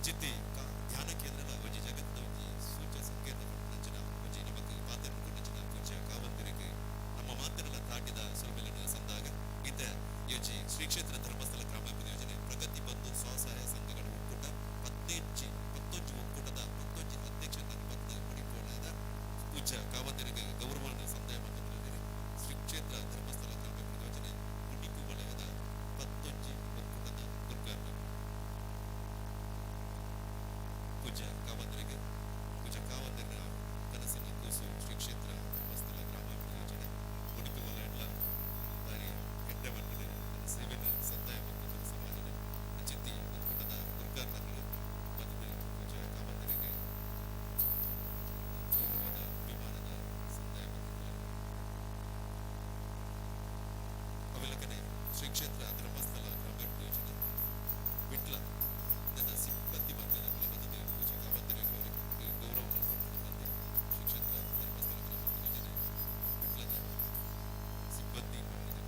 ಅಂಚಿತ್ತಿ ಧ್ಯಾನ ಕೇಂದ್ರದ ಒಂಜಿ ಜಗತ್ತಿನ ಒಂಜಿ ಸೂಚ್ಯ ಸಂಕೇತ ನಂಚಿನ ಒಂಜಿ ನಮಕ್ ಮಾತನ್ನು ನಂಚಿನ ಪೂಜ್ಯ ಕಾವಂತರಿಗೆ ನಮ್ಮ ಮಾತನ್ನೆಲ್ಲ ತಾಟಿದ ಸುಲಭೆಲನ ಸಂದಾಗ ಇತ್ತ ಯೋಜಿ ಶ್ರೀ ಕ್ಷೇತ್ರ ಧರ್ಮಸ್ಥಳ ಗ್ರಾಮಾಭಿವೃದ್ಧಿ ಯೋಜನೆ ಪ್ರಗತಿ ಬಂದು ಸ್ವಸಹಾಯ ಸಂಘಗಳ ಒಕ್ಕೂಟ 11 ಒಕ್ಕೂಟದ 11 ಅಧ್ಯಕ್ಷತೆ ಮತ್ತು ಮಣಿಪೂರ್ಣದ ಪೂಜ್ಯ ಕಾವಂತರಿಗೆ ಗೌರವವನ್ನು ಸಂದಾಯ ಮಾಡಿದ್ದಾರೆ. ಶ್ರೀ ಕ್ಷೇತ್ರ ಧರ್ಮಸ್ಥಳ ಗ್ರಾಮಾಭಿವೃದ್ಧಿ ಯೋಜನೆ ಉಡುಪಿ ವಲಯದ 11 ಒಕ್ಕೂಟದ ದುರ್ಗಾರ್ನ ಪೂಜ್ಯ ಕಾವಂತರಿಗೆ ಪೂಜ್ಯ ಕಾವಂತರಿನ ಕನಸಿನ ಕೂಸು ಶ್ರೀ ಕ್ಷೇತ್ರ ಧರ್ಮಸ್ಥಳ ಗ್ರಾಮಾಭಿವೃದ್ಧಿ ಯೋಜನೆ ಉಡುಪಿ ವಲಯದ ಬಾರಿ ಕೆಟ್ಟ ಮಟ್ಟದ ಸೇವೆನ ಸಂದಾಯ ಮತ್ತು ಸಮಾಜದ ಚಿತ್ತಿ ಒಕ್ಕೂಟದ ದುರ್ಗಾರ್ನಗಳು ಮತ್ತು ಪೂಜ್ಯ ಕಾವಂತರಿಗೆ ಗೌರವದ ಅಭಿಮಾನದ ಸಂದಾಯ ಮಾಡಿದ್ದಾರೆ. ಅವೆಲಕನೆ ಶ್ರೀ ಕ್ಷೇತ್ರ ಧರ್ಮಸ್ಥಳ ಗ್ರಾಮಾಭಿವೃದ್ಧಿ ಯೋಜನೆ ವಿಟ್ಲ ನನ್ನ ಸಿಬ್ಬಂದಿ ವರ್ಗದ ಕುಲಬದ್ಧತೆ ಪೂಜ್ಯ ಕಾವಂತರಿಗೆ ಅವರಿಗೆ ಗೌರವ ಕೊಡುವಂತೆ ಶ್ರೀ ಕ್ಷೇತ್ರ ಧರ್ಮಸ್ಥಳ ಗ್ರಾಮಾಭಿವೃದ್ಧಿ ಯೋಜನೆ ವಿಟ್ಲದ ಸಿಬ್ಬಂದಿ ವರ್ಗದ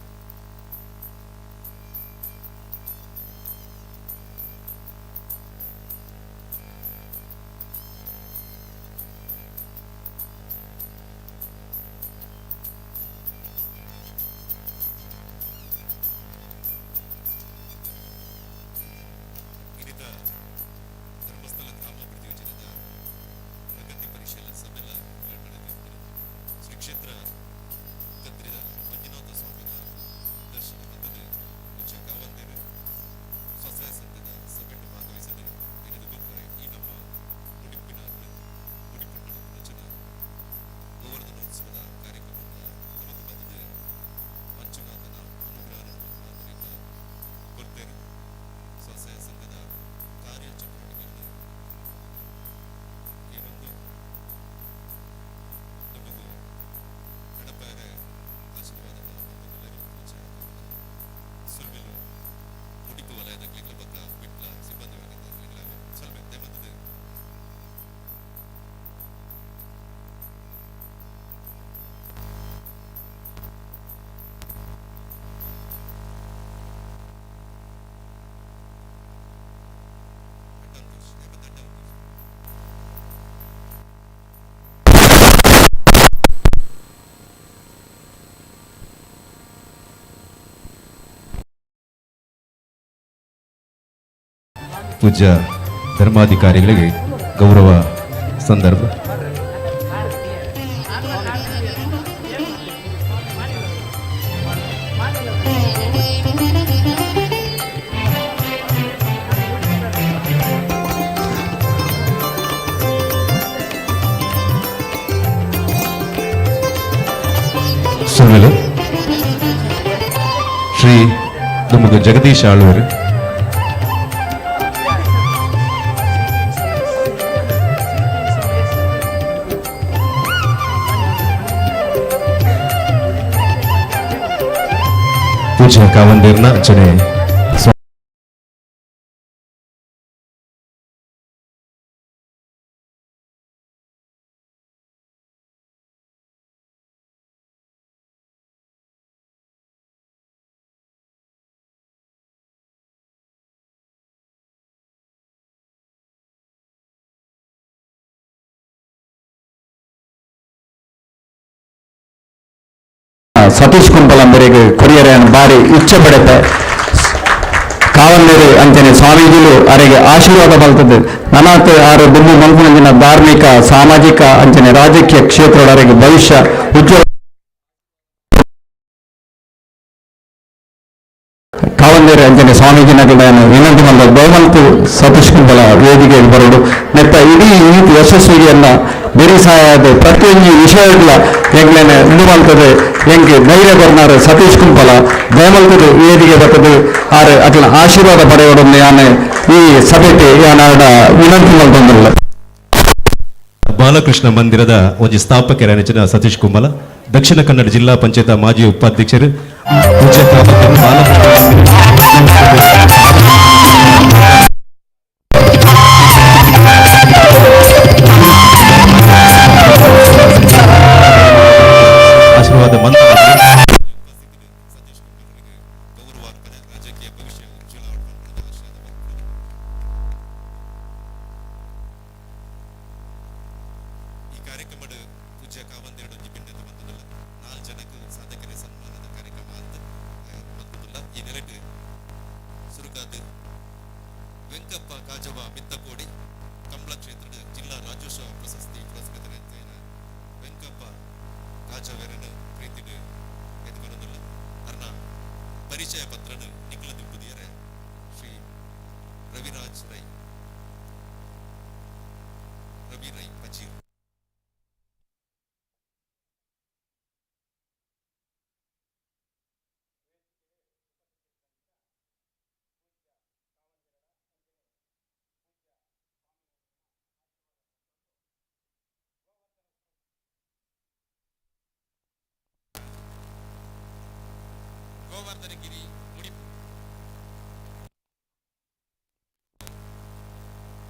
ಇನ್ನಿತ ಧರ್ಮಸ್ಥಳ ಗ್ರಾಮಾಭಿವೃದ್ಧಿ ಯೋಜನೆಯ ಪ್ರಗತಿ ಪರಿಶೀಲನಾ ಸಭೆಲ್ಲ ನಡೆದಿರುತ್ತದೆ. ಶ್ರೀ ಕ್ಷೇತ್ರ ಕದ್ರಿದ ಮಂಜುನಾಥ ಸ್ವಾಮಿನ ದರ್ಶನ ಮತ್ತದ ಪೂಜ್ಯ ಕಾವಂತರು ಸ್ವಸಹಾಯ ಸಂಘದ ಸಭೆಯನ್ನು ಭಾಗವಹಿಸದೆ ನಡೆದುಕೊಂಡರೆ ಈ ನಮ್ಮ ಉಡುಪಿನ ರಚನ ಗೋವರ್ಧನೋತ್ಸವದ ಕಾರ್ಯಕ್ರಮದ ನಮಗೆ ಬಂದಿದೆ. ಮಂಜುನಾಥನ ಅನುಗ್ರಹ ಮಾದರಿಯಿಂದ ಕೊಡ್ತೇನೆ ಸ್ವಸಹಾಯ ಸಂಘದ ಕಾರ್ಯಚಟುವಟಿಕೆಗಳು ಏನೊಂದು ನಮಗೂ ಗಣಪರ ಆಶೀರ್ವಾದ ಸುಲ್ಮೆಲು ಉಡುಪಿ ವಲಯದ ಕ್ಲಿಗ್ಲ ಬಕ್ಕ ಬಿಟ್ಲ ಸಿಬ್ಬಂದಿ ವರ್ಗದ ಕ್ಲಿಗ್ಲ ಸ್ವಲ್ಪ ಬಂದಿದೆ. ಪೂಜ್ಯ ಧರ್ಮಾಧಿಕಾರಿಗಳಿಗೆ ಗೌರವ ಸಂದರ್ಭ. ಸುಳ್ಳು ಶ್ರೀ ನಮಗೆ ಜಗದೀಶ್ ಆಳ್ವರು ಪೂಜ್ಯ ಕಾವಂದಿರ್ನ ಅರ್ಚನೆ ಸತೀಶ್ ಕುಂಪಲಂಬರಿಗೆ ಕೊರಿಯರನ್ನು ಬಾರಿ ಇಚ್ಛೆ ಪಡೆತೆ ಕಾವಲ್ಲೇರಿ ಅಂಚನೆ ಸ್ವಾಮೀಜಿಲು ಅವರಿಗೆ ಆಶೀರ್ವಾದ ಬಲ್ತದೆ ನನಾತ್ ಆರು ದುಮ್ಮು ಮಲ್ಪುನಂಚಿನ ಧಾರ್ಮಿಕ ಸಾಮಾಜಿಕ ಅಂಚನೆ ರಾಜಕೀಯ ಕ್ಷೇತ್ರದವರಿಗೆ ಭವಿಷ್ಯ ಉಜ್ವಲ ಕಾವಂದೇರಿ ಅಂಜನೆ ಸ್ವಾಮೀಜಿನಗಳನ್ನು ವಿನಂತಿ ಮಾಡಿದ ಬಹುಮಂತು ಸತೀಶ್ ಕುಂಪಲ ವೇದಿಕೆಗೆ ಬರೋದು ನೆತ್ತ ಇಡೀ ನೀತಿ ಯಶಸ್ವಿಯನ್ನ ಬೆರಿಸಾಯದ ಪ್ರತಿಯೊಂದು ವಿಷಯಗಳ ಹೆಂಗ್ಲೇನೆ ಇದು ಮಾಡ್ತದೆ ಹೆಂಗೆ ಧೈರ್ಯ ಬರ್ನಾರು ಸತೀಶ್ ಕುಂಪಲ ಬಹುಮಂತದ ವೇದಿಕೆ ಬರ್ತದೆ ಆರು ಅಟ್ಲ ಆಶೀರ್ವಾದ ಪಡೆಯೋದನ್ನು ಯಾನೆ ಈ ಸಭೆಗೆ ಯಾನಾಡ ವಿನಂತಿ ಮಾಡ್ತಂದಿಲ್ಲ. ಬಾಲಕೃಷ್ಣ ಮಂದಿರದ ಒಂಜಿ ಸ್ಥಾಪಕರ ನೆಚ್ಚಿನ ಸತೀಶ್ ಕುಂಬಲ ದಕ್ಷಿಣ ಕನ್ನಡ ಜಿಲ್ಲಾ ಪಂಚಾಯತ್ ಮಾಜಿ ಉಪಾಧ್ಯಕ್ಷರು ಪೂಜ್ಯ ಕಾಮಕರು ಬಾಲಕೃಷ್ಣ ಆಶೀರ್ವಾದ ಮಂತ್ರ ಕಾರ್ಯಕ್ರಮದ ಪೂಜ್ಯ ಕಾವಂದೇರಡು ಜಿಬಿಂಡದ ಬಂದಲ್ಲ 4 ಜನಕ್ಕೆ ಸಾಧಕರ ಸನ್ಮಾನದ ಕಾರ್ಯಕ್ರಮ ಅಂತ ಬಂದಲ್ಲ ಈ ನೆಲೆಟ್ ಸುರುಕಾದ ವೆಂಕಪ್ಪ ಕಾಜವ ಮಿತ್ತಕೋಡಿ ಕಂಬಳ ಕ್ಷೇತ್ರದ ಜಿಲ್ಲಾ ರಾಜ್ಯೋತ್ಸವ ಪ್ರಶಸ್ತಿ ಪುರಸ್ಕೃತರಾದ ವೆಂಕಪ್ಪ ಕಾಜವೇರನ ಪ್ರೀತಿನ ಎದು ಬರೋದಿಲ್ಲ ಅರ್ನ ಪರಿಚಯ ಪತ್ರನ ನಿಖಲ ದಿಬ್ಬುದಿಯರೆ ಶ್ರೀ ರವಿರಾಜ್ ರೈ ರವಿ ರೈ ಪಜೀರ್ ಗೋವರ್ಧನಗಿರಿ ಮುಡಿಪು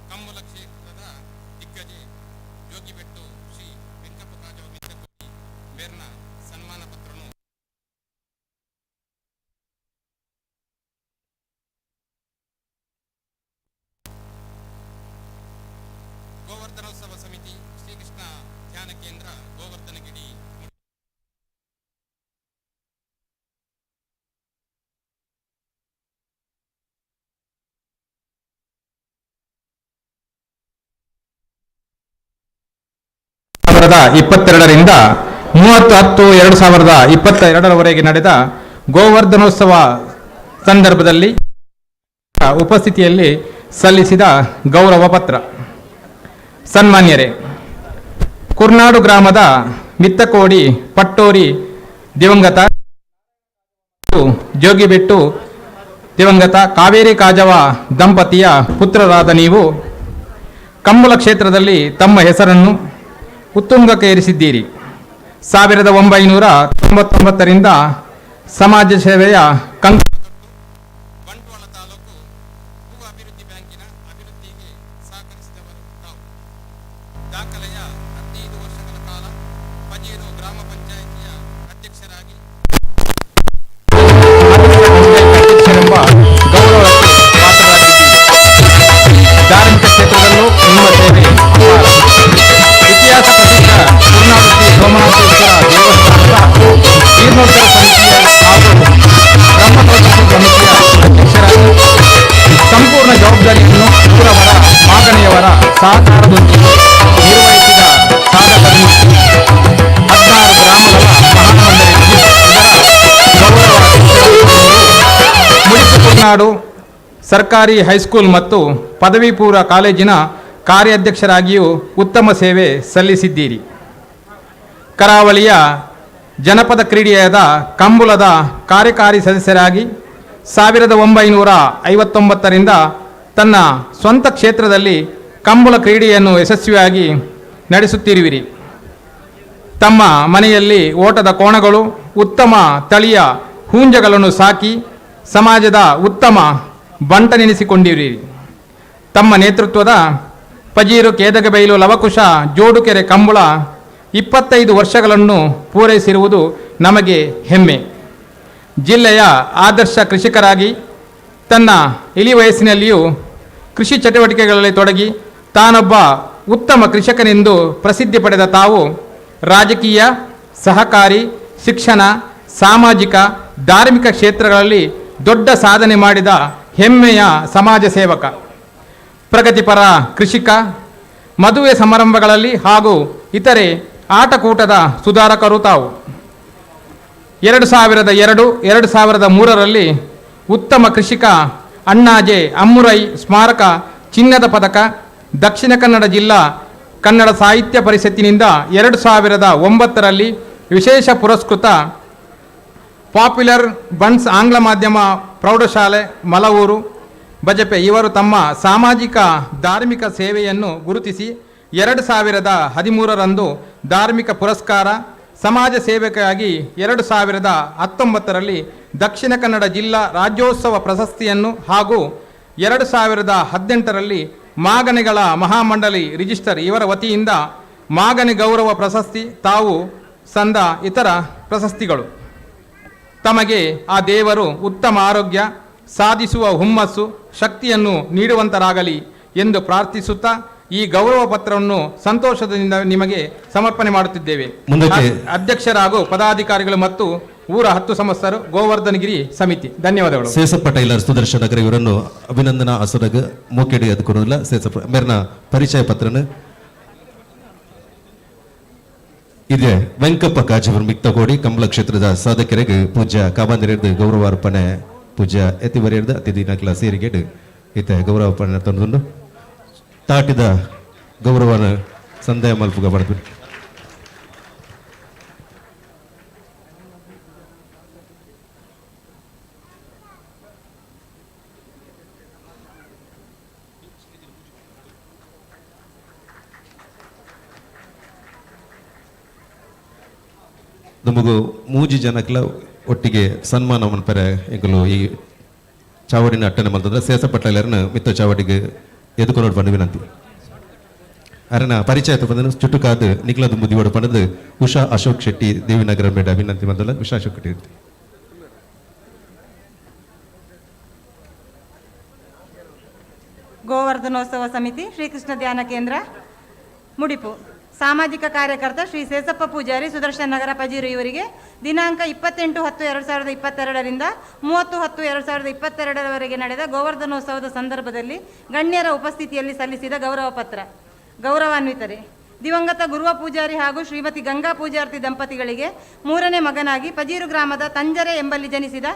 ಕಂಬಳ ಕ್ಷೇತ್ರದ ದಿಗ್ಗಜೆ ಯೋಗಿಬೆಟ್ಟು ಶ್ರೀ ವೆಂಕಪ್ಪ ಕಾಜವ ಮಿತ್ತಕೋಡಿ ಮೇರ್ನ ಸನ್ಮಾನ ಪತ್ರನು ಗೋವರ್ಧನೋತ್ಸವ ಸಮಿತಿ ಶ್ರೀಕೃಷ್ಣ ಧ್ಯಾನ ಕೇಂದ್ರ ಗೋವರ್ಧನಗಿರಿ ಸಾವಿರದ 22ರಿಂದ 30/10/2022 ನಡೆದ ಗೋವರ್ಧನೋತ್ಸವ ಸಂದರ್ಭದಲ್ಲಿ ಉಪಸ್ಥಿತಿಯಲ್ಲಿ ಸಲ್ಲಿಸಿದ ಗೌರವ ಪತ್ರ. ಸನ್ಮಾನ್ಯರೇ, ಕುರ್ನಾಡು ಗ್ರಾಮದ ಮಿತ್ತಕೋಡಿ ಪಟ್ಟೋರಿ ದಿವಂಗತ ಜೋಗಿಬೆಟ್ಟು ದಿವಂಗತ ಕಾವೇರಿ ಕಾಜವ ದಂಪತಿಯ ಪುತ್ರರಾದ ನೀವು ಕಂಬಳ ಕ್ಷೇತ್ರದಲ್ಲಿ ತಮ್ಮ ಹೆಸರನ್ನು ಉತ್ತುಂಗಕ್ಕೆ ಏರಿಸಿದ್ದೀರಿ. 1999ರಿಂದ ಸಮಾಜ ಸೇವೆಯ ಬಂಟ್ವಾಳ ತಾಲೂಕು ಭೂ ಅಭಿವೃದ್ಧಿ ಬ್ಯಾಂಕಿನ ಅಭಿವೃದ್ಧಿಗೆ ಸಹಕರಿಸಿದವರು ತಾವು. ದಾಖಲೆಯ 15 ವರ್ಷಗಳ ಕಾಲ ಪಜೀರು ಗ್ರಾಮ ಪಂಚಾಯಿತಿಯ ಅಧ್ಯಕ್ಷರಾಗಿ ಅಧ್ಯಕ್ಷರೆಂಬ ಗೌರವಕ್ಕೆ ಪಾತ್ರರಾಗಿದ್ದೀರಿ. ಧಾರ್ಮಿಕ ಕ್ಷೇತ್ರದಲ್ಲೂ ನಿಮ್ಮ ಸೇವೆ ಅಪಾರ. ಇತಿಹಾಸ ಪ್ರಸಿದ್ಧ ಕುರ್ನಾಡು ಶ್ರೀ ಸೋಮನಾಥೇಶ್ವರ ದೇವಸ್ಥಾನದ ಜೀರ್ಣೋದ್ಧಾರ ಸಮಿತಿಯ ಹಾಗೂ ಬ್ರಹ್ಮೋತ್ಸವ ಸಮಿತಿಯ ಅಧ್ಯಕ್ಷರಾಗಿ ಸಂಪೂರ್ಣ ಜವಾಬ್ದಾರಿಯನ್ನು ಊರವರ ಮಾಗಣಿಯವರ ಸಹಕಾರದೊಂದಿಗೆ ನಿರ್ವಹಿಸಿದ ಸಾಧಕರು 16 ಗ್ರಾಮಗಳ ಮಹಾಮಂಡಳಿ ಇದರ ಗೌರವ ಮುಡಿಪು ಕುರ್ನಾಡು ಸರ್ಕಾರಿ ಹೈಸ್ಕೂಲ್ ಮತ್ತು ಪದವಿ ಪೂರ್ವ ಕಾಲೇಜಿನ ಕಾರ್ಯಾಧ್ಯಕ್ಷರಾಗಿಯೂ ಉತ್ತಮ ಸೇವೆ ಸಲ್ಲಿಸಿದ್ದೀರಿ. ಕರಾವಳಿಯ ಜನಪದ ಕ್ರೀಡೆಯಾದ ಕಂಬಳದ ಕಾರ್ಯಕಾರಿ ಸದಸ್ಯರಾಗಿ 1959ರಿಂದ ತನ್ನ ಸ್ವಂತ ಕ್ಷೇತ್ರದಲ್ಲಿ ಕಂಬಳ ಕ್ರೀಡೆಯನ್ನು ಯಶಸ್ವಿಯಾಗಿ ನಡೆಸುತ್ತಿರುವಿರಿ. ತಮ್ಮ ಮನೆಯಲ್ಲಿ ಓಟದ ಕೋಣಗಳು, ಉತ್ತಮ ತಳಿಯ ಹೂಂಜಗಳನ್ನು ಸಾಕಿ ಸಮಾಜದ ಉತ್ತಮ ಬಂಟನೆನಿಸಿಕೊಂಡಿರಿ. ತಮ್ಮ ನೇತೃತ್ವದ ಪಜೀರು ಕೇದಗಬೈಲು ಲವಕುಶ ಜೋಡುಕೆರೆ ಕಂಬಳ 25 ವರ್ಷಗಳನ್ನು ಪೂರೈಸಿರುವುದು ನಮಗೆ ಹೆಮ್ಮೆ. ಜಿಲ್ಲೆಯ ಆದರ್ಶ ಕೃಷಿಕರಾಗಿ ತನ್ನ ಇಳಿ ವಯಸ್ಸಿನಲ್ಲಿಯೂ ಕೃಷಿ ಚಟುವಟಿಕೆಗಳಲ್ಲಿ ತೊಡಗಿ ತಾನೊಬ್ಬ ಉತ್ತಮ ಕೃಷಿಕನೆಂದು ಪ್ರಸಿದ್ಧಿ ಪಡೆದ ತಾವು ರಾಜಕೀಯ, ಸಹಕಾರಿ, ಶಿಕ್ಷಣ, ಸಾಮಾಜಿಕ, ಧಾರ್ಮಿಕ ಕ್ಷೇತ್ರಗಳಲ್ಲಿ ದೊಡ್ಡ ಸಾಧನೆ ಮಾಡಿದ ಹೆಮ್ಮೆಯ ಸಮಾಜ ಸೇವಕ, ಪ್ರಗತಿಪರ ಕೃಷಿಕ, ಮದುವೆ ಸಮಾರಂಭಗಳಲ್ಲಿ ಹಾಗೂ ಇತರೆ ಆಟಕೂಟದ ಸುಧಾರಕರು ತಾವು. 2002-2003ರಲ್ಲಿ ಉತ್ತಮ ಕೃಷಿಕ ಅಣ್ಣಾಜೆ ಅಮ್ಮುರೈ ಸ್ಮಾರಕ ಚಿನ್ನದ ಪದಕ, ದಕ್ಷಿಣ ಕನ್ನಡ ಜಿಲ್ಲಾ ಕನ್ನಡ ಸಾಹಿತ್ಯ ಪರಿಷತ್ತಿನಿಂದ 2009ರಲ್ಲಿ ವಿಶೇಷ ಪುರಸ್ಕೃತ ಪಾಪ್ಯುಲರ್ ಬನ್ಸ್ ಆಂಗ್ಲ ಮಾಧ್ಯಮ ಪ್ರೌಢಶಾಲೆ ಮಲವೂರು ಬಜಪೆ ಇವರು ತಮ್ಮ ಸಾಮಾಜಿಕ ಧಾರ್ಮಿಕ ಸೇವೆಯನ್ನು ಗುರುತಿಸಿ 2013ರಂದು ಧಾರ್ಮಿಕ ಪುರಸ್ಕಾರ, ಸಮಾಜ ಸೇವೆಗಾಗಿ 2019ರಲ್ಲಿ ದಕ್ಷಿಣ ಕನ್ನಡ ಜಿಲ್ಲಾ ರಾಜ್ಯೋತ್ಸವ ಪ್ರಶಸ್ತಿಯನ್ನು ಹಾಗೂ 2018ರಲ್ಲಿ ಮಾಗನೆಗಳ ಮಹಾಮಂಡಳಿ ರಿಜಿಸ್ಟರ್ ಇವರ ವತಿಯಿಂದ ಮಾಗನೆ ಗೌರವ ಪ್ರಶಸ್ತಿ, ತಾವು ಸಂದ ಇತರ ಪ್ರಶಸ್ತಿಗಳು. ತಮಗೆ ಆ ದೇವರು ಉತ್ತಮ ಆರೋಗ್ಯ, ಸಾಧಿಸುವ ಹುಮ್ಮಸ್ಸು, ಶಕ್ತಿಯನ್ನು ನೀಡುವಂತರಾಗಲಿ ಎಂದು ಪ್ರಾರ್ಥಿಸುತ್ತಾ ಈ ಗೌರವ ಪತ್ರವನ್ನು ಸಂತೋಷದಿಂದ ನಿಮಗೆ ಸಮರ್ಪಣೆ ಮಾಡುತ್ತಿದ್ದೇವೆ. ಮುಂದಕ್ಕೆ ಅಧ್ಯಕ್ಷರು ಹಾಗೂ ಪದಾಧಿಕಾರಿಗಳು ಮತ್ತು ಊರ 10 ಸಂವತ್ಸರ ಗೋವರ್ಧನಗಿರಿ ಸಮಿತಿ ಧನ್ಯವಾದಗಳು. ಸೇಸಪ್ಪ ಟೈಲರ್ ಸುದರ್ಶನ್ ನಗರ ಇವರನ್ನು ಅಭಿನಂದನಾ ಅಸರಗ ಮೋಕೆಡಿ ಅದಕ್ಕೂರಲ್ಲ ಸೇಸಪ್ಪ ಮೇರ್ನ ಪರಿಚಯ ಪತ್ರನ ಇದೆ ವೆಂಕಪ್ಪ ಕಾಜಿವರ್ ಮಿಕ್ತ ಕೋಡಿ ಕಂಬಳ ಕ್ಷೇತ್ರದ ಸಾಧಕರಿಗೆ ಪೂಜ್ಯ ಕಾಬಂದಿರಿದ ಗೌರವಾರ್ಪಣೆ ಪೂಜ್ಯ ಎತ್ತಿವರಿಯರ್ದ ಅತಿಥಿ ನಕಲ ಸೇರಿಗೆಡ್ ಈತ ಗೌರವಾರ್ಪಣೆ ತಂದು ತಾಟಿದ ಗೌರವನ ಸಂದೇಹ ಮಲ್ಪುಗ ಬಡದು ನಮಗೂ ಮೂಜಿ ಜನಕ್ಲ ಒಟ್ಟಿಗೆ ಸನ್ಮಾನ ಮನ್ಪರ ಎಂಕಲು ಈ ಚಾವಡಿನ ಅಟ್ಟನೆ ಮಲ್ತಂದ್ರೆ ಸೇಸಪಟ್ಟಲರ್ನ ಮಿತ್ತ ಚಾವಡಿಗೆ ಎದುಕೊಂಡು ಬಂದು ವಿನಂತಿ ಅರನ ಪರಿಚಯ ಬಂದ ಚುಟುಕಾದ ನಿಕ್ಲದ ಮುದಿಯೋಡು ಪಡೆದು ಉಷಾ ಅಶೋಕ್ ಶೆಟ್ಟಿ ದೇವಿನಗರ ಬೇಡ ವಿನಂತಿ ಬಂದಲ್ಲ ಉಷಾ ಅಶೋಕ್ ಶೆಟ್ಟಿ ಇರ್ತಿ ಗೋವರ್ಧನೋತ್ಸವ ಸಮಿತಿ ಶ್ರೀಕೃಷ್ಣ ಧ್ಯಾನ ಕೇಂದ್ರ ಮುಡಿಪು ಸಾಮಾಜಿಕ ಕಾರ್ಯಕರ್ತ ಶ್ರೀ ಸೇಸಪ್ಪ ಪೂಜಾರಿ ಸುದರ್ಶನ್ ನಗರ ಪಜೀರು ಇವರಿಗೆ ದಿನಾಂಕ 28/10/2022ರಿಂದ 30/10/2022 ನಡೆದ ಗೋವರ್ಧನೋತ್ಸವದ ಸಂದರ್ಭದಲ್ಲಿ ಗಣ್ಯರ ಉಪಸ್ಥಿತಿಯಲ್ಲಿ ಸಲ್ಲಿಸಿದ ಗೌರವ ಪತ್ರ ಗೌರವಾನ್ವಿತರೆ ದಿವಂಗತ ಗುರುವ ಪೂಜಾರಿ ಹಾಗೂ ಶ್ರೀಮತಿ ಗಂಗಾ ಪೂಜಾರ್ತಿ ದಂಪತಿಗಳಿಗೆ 3ನೇ ಮಗನಾಗಿ ಪಜೀರು ಗ್ರಾಮದ ತಂಜರೆ ಎಂಬಲ್ಲಿ ಜನಿಸಿದ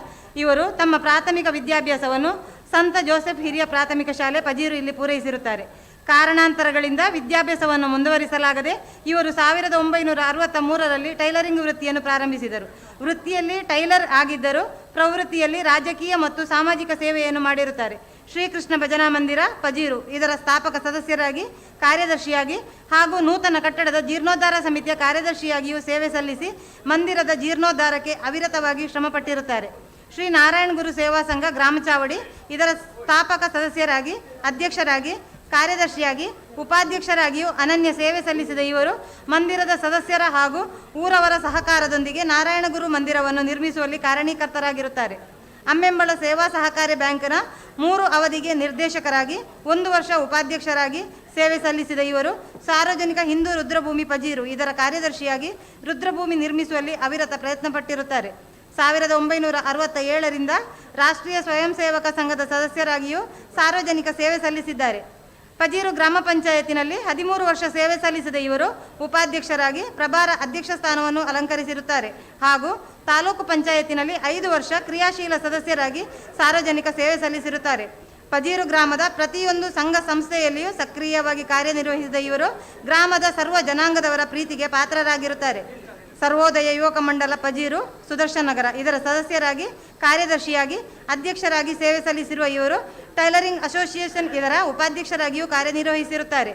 ಇವರು ತಮ್ಮ ಪ್ರಾಥಮಿಕ ವಿದ್ಯಾಭ್ಯಾಸವನ್ನು ಸಂತ ಜೋಸೆಫ್ ಹಿರಿಯ ಪ್ರಾಥಮಿಕ ಶಾಲೆ ಪಜೀರು ಇಲ್ಲಿ ಪೂರೈಸಿರುತ್ತಾರೆ. ಕಾರಣಾಂತರಗಳಿಂದ ವಿದ್ಯಾಭ್ಯಾಸವನ್ನು ಮುಂದುವರಿಸಲಾಗದೆ ಇವರು 1963ರಲ್ಲಿ ಟೈಲರಿಂಗ್ ವೃತ್ತಿಯನ್ನು ಪ್ರಾರಂಭಿಸಿದರು. ವೃತ್ತಿಯಲ್ಲಿ ಟೈಲರ್ ಆಗಿದ್ದರೂ ಪ್ರವೃತ್ತಿಯಲ್ಲಿ ರಾಜಕೀಯ ಮತ್ತು ಸಾಮಾಜಿಕ ಸೇವೆಯನ್ನು ಮಾಡಿರುತ್ತಾರೆ. ಶ್ರೀಕೃಷ್ಣ ಭಜನಾ ಮಂದಿರ ಪಜೀರು ಇದರ ಸ್ಥಾಪಕ ಸದಸ್ಯರಾಗಿ ಕಾರ್ಯದರ್ಶಿಯಾಗಿ ಹಾಗೂ ನೂತನ ಕಟ್ಟಡದ ಜೀರ್ಣೋದ್ಧಾರ ಸಮಿತಿಯ ಕಾರ್ಯದರ್ಶಿಯಾಗಿಯೂ ಸೇವೆ ಸಲ್ಲಿಸಿ ಮಂದಿರದ ಜೀರ್ಣೋದ್ಧಾರಕ್ಕೆ ಅವಿರತವಾಗಿ ಶ್ರಮಪಟ್ಟಿರುತ್ತಾರೆ. ಶ್ರೀ ನಾರಾಯಣ ಗುರು ಸೇವಾ ಸಂಘ ಗ್ರಾಮ ಚಾವಡಿ ಇದರ ಸ್ಥಾಪಕ ಸದಸ್ಯರಾಗಿ ಅಧ್ಯಕ್ಷರಾಗಿ ಕಾರ್ಯದರ್ಶಿಯಾಗಿ ಉಪಾಧ್ಯಕ್ಷರಾಗಿಯೂ ಅನನ್ಯ ಸೇವೆ ಸಲ್ಲಿಸಿದ ಇವರು ಮಂದಿರದ ಸದಸ್ಯರ ಹಾಗೂ ಊರವರ ಸಹಕಾರದೊಂದಿಗೆ ನಾರಾಯಣಗುರು ಮಂದಿರವನ್ನು ನಿರ್ಮಿಸುವಲ್ಲಿ ಕಾರಣೀಕರ್ತರಾಗಿರುತ್ತಾರೆ. ಅಮ್ಮೆಂಬಳ ಸೇವಾ ಸಹಕಾರಿ ಬ್ಯಾಂಕ್ನ 3 ಅವಧಿಗೆ ನಿರ್ದೇಶಕರಾಗಿ 1 ವರ್ಷ ಉಪಾಧ್ಯಕ್ಷರಾಗಿ ಸೇವೆ ಸಲ್ಲಿಸಿದ ಇವರು ಸಾರ್ವಜನಿಕ ಹಿಂದೂ ರುದ್ರಭೂಮಿ ಪಜೀರು ಇದರ ಕಾರ್ಯದರ್ಶಿಯಾಗಿ ರುದ್ರಭೂಮಿ ನಿರ್ಮಿಸುವಲ್ಲಿ ಅವಿರತ ಪ್ರಯತ್ನಪಟ್ಟಿರುತ್ತಾರೆ. 1967ರಿಂದ ರಾಷ್ಟ್ರೀಯ ಸ್ವಯಂ ಸೇವಕ ಸಂಘದ ಸದಸ್ಯರಾಗಿಯೂ ಸಾರ್ವಜನಿಕ ಸೇವೆ ಸಲ್ಲಿಸಿದ್ದಾರೆ. ಪಜೀರು ಗ್ರಾಮ ಪಂಚಾಯತಿನಲ್ಲಿ 13 ವರ್ಷ ಸೇವೆ ಸಲ್ಲಿಸಿದ ಇವರು ಉಪಾಧ್ಯಕ್ಷರಾಗಿ ಪ್ರಭಾರ ಅಧ್ಯಕ್ಷ ಸ್ಥಾನವನ್ನು ಅಲಂಕರಿಸಿರುತ್ತಾರೆ ಹಾಗೂ ತಾಲೂಕು ಪಂಚಾಯತಿನಲ್ಲಿ 5 ವರ್ಷ ಕ್ರಿಯಾಶೀಲ ಸದಸ್ಯರಾಗಿ ಸಾರ್ವಜನಿಕ ಸೇವೆ ಸಲ್ಲಿಸಿರುತ್ತಾರೆ. ಪಜೀರು ಗ್ರಾಮದ ಪ್ರತಿಯೊಂದು ಸಂಘ ಸಂಸ್ಥೆಯಲ್ಲಿಯೂ ಸಕ್ರಿಯವಾಗಿ ಕಾರ್ಯನಿರ್ವಹಿಸಿದ ಇವರು ಗ್ರಾಮದ ಸರ್ವ ಜನಾಂಗದವರ ಪ್ರೀತಿಗೆ ಪಾತ್ರರಾಗಿರುತ್ತಾರೆ. ಸರ್ವೋದಯ ಯುವಕ ಮಂಡಲ ಪಜೀರು ಸುದರ್ಶನ್ ನಗರ ಇದರ ಸದಸ್ಯರಾಗಿ ಕಾರ್ಯದರ್ಶಿಯಾಗಿ ಅಧ್ಯಕ್ಷರಾಗಿ ಸೇವೆ ಸಲ್ಲಿಸಿರುವ ಇವರು ಟೈಲರಿಂಗ್ ಅಸೋಸಿಯೇಷನ್ ಇದರ ಉಪಾಧ್ಯಕ್ಷರಾಗಿಯೂ ಕಾರ್ಯನಿರ್ವಹಿಸಿರುತ್ತಾರೆ.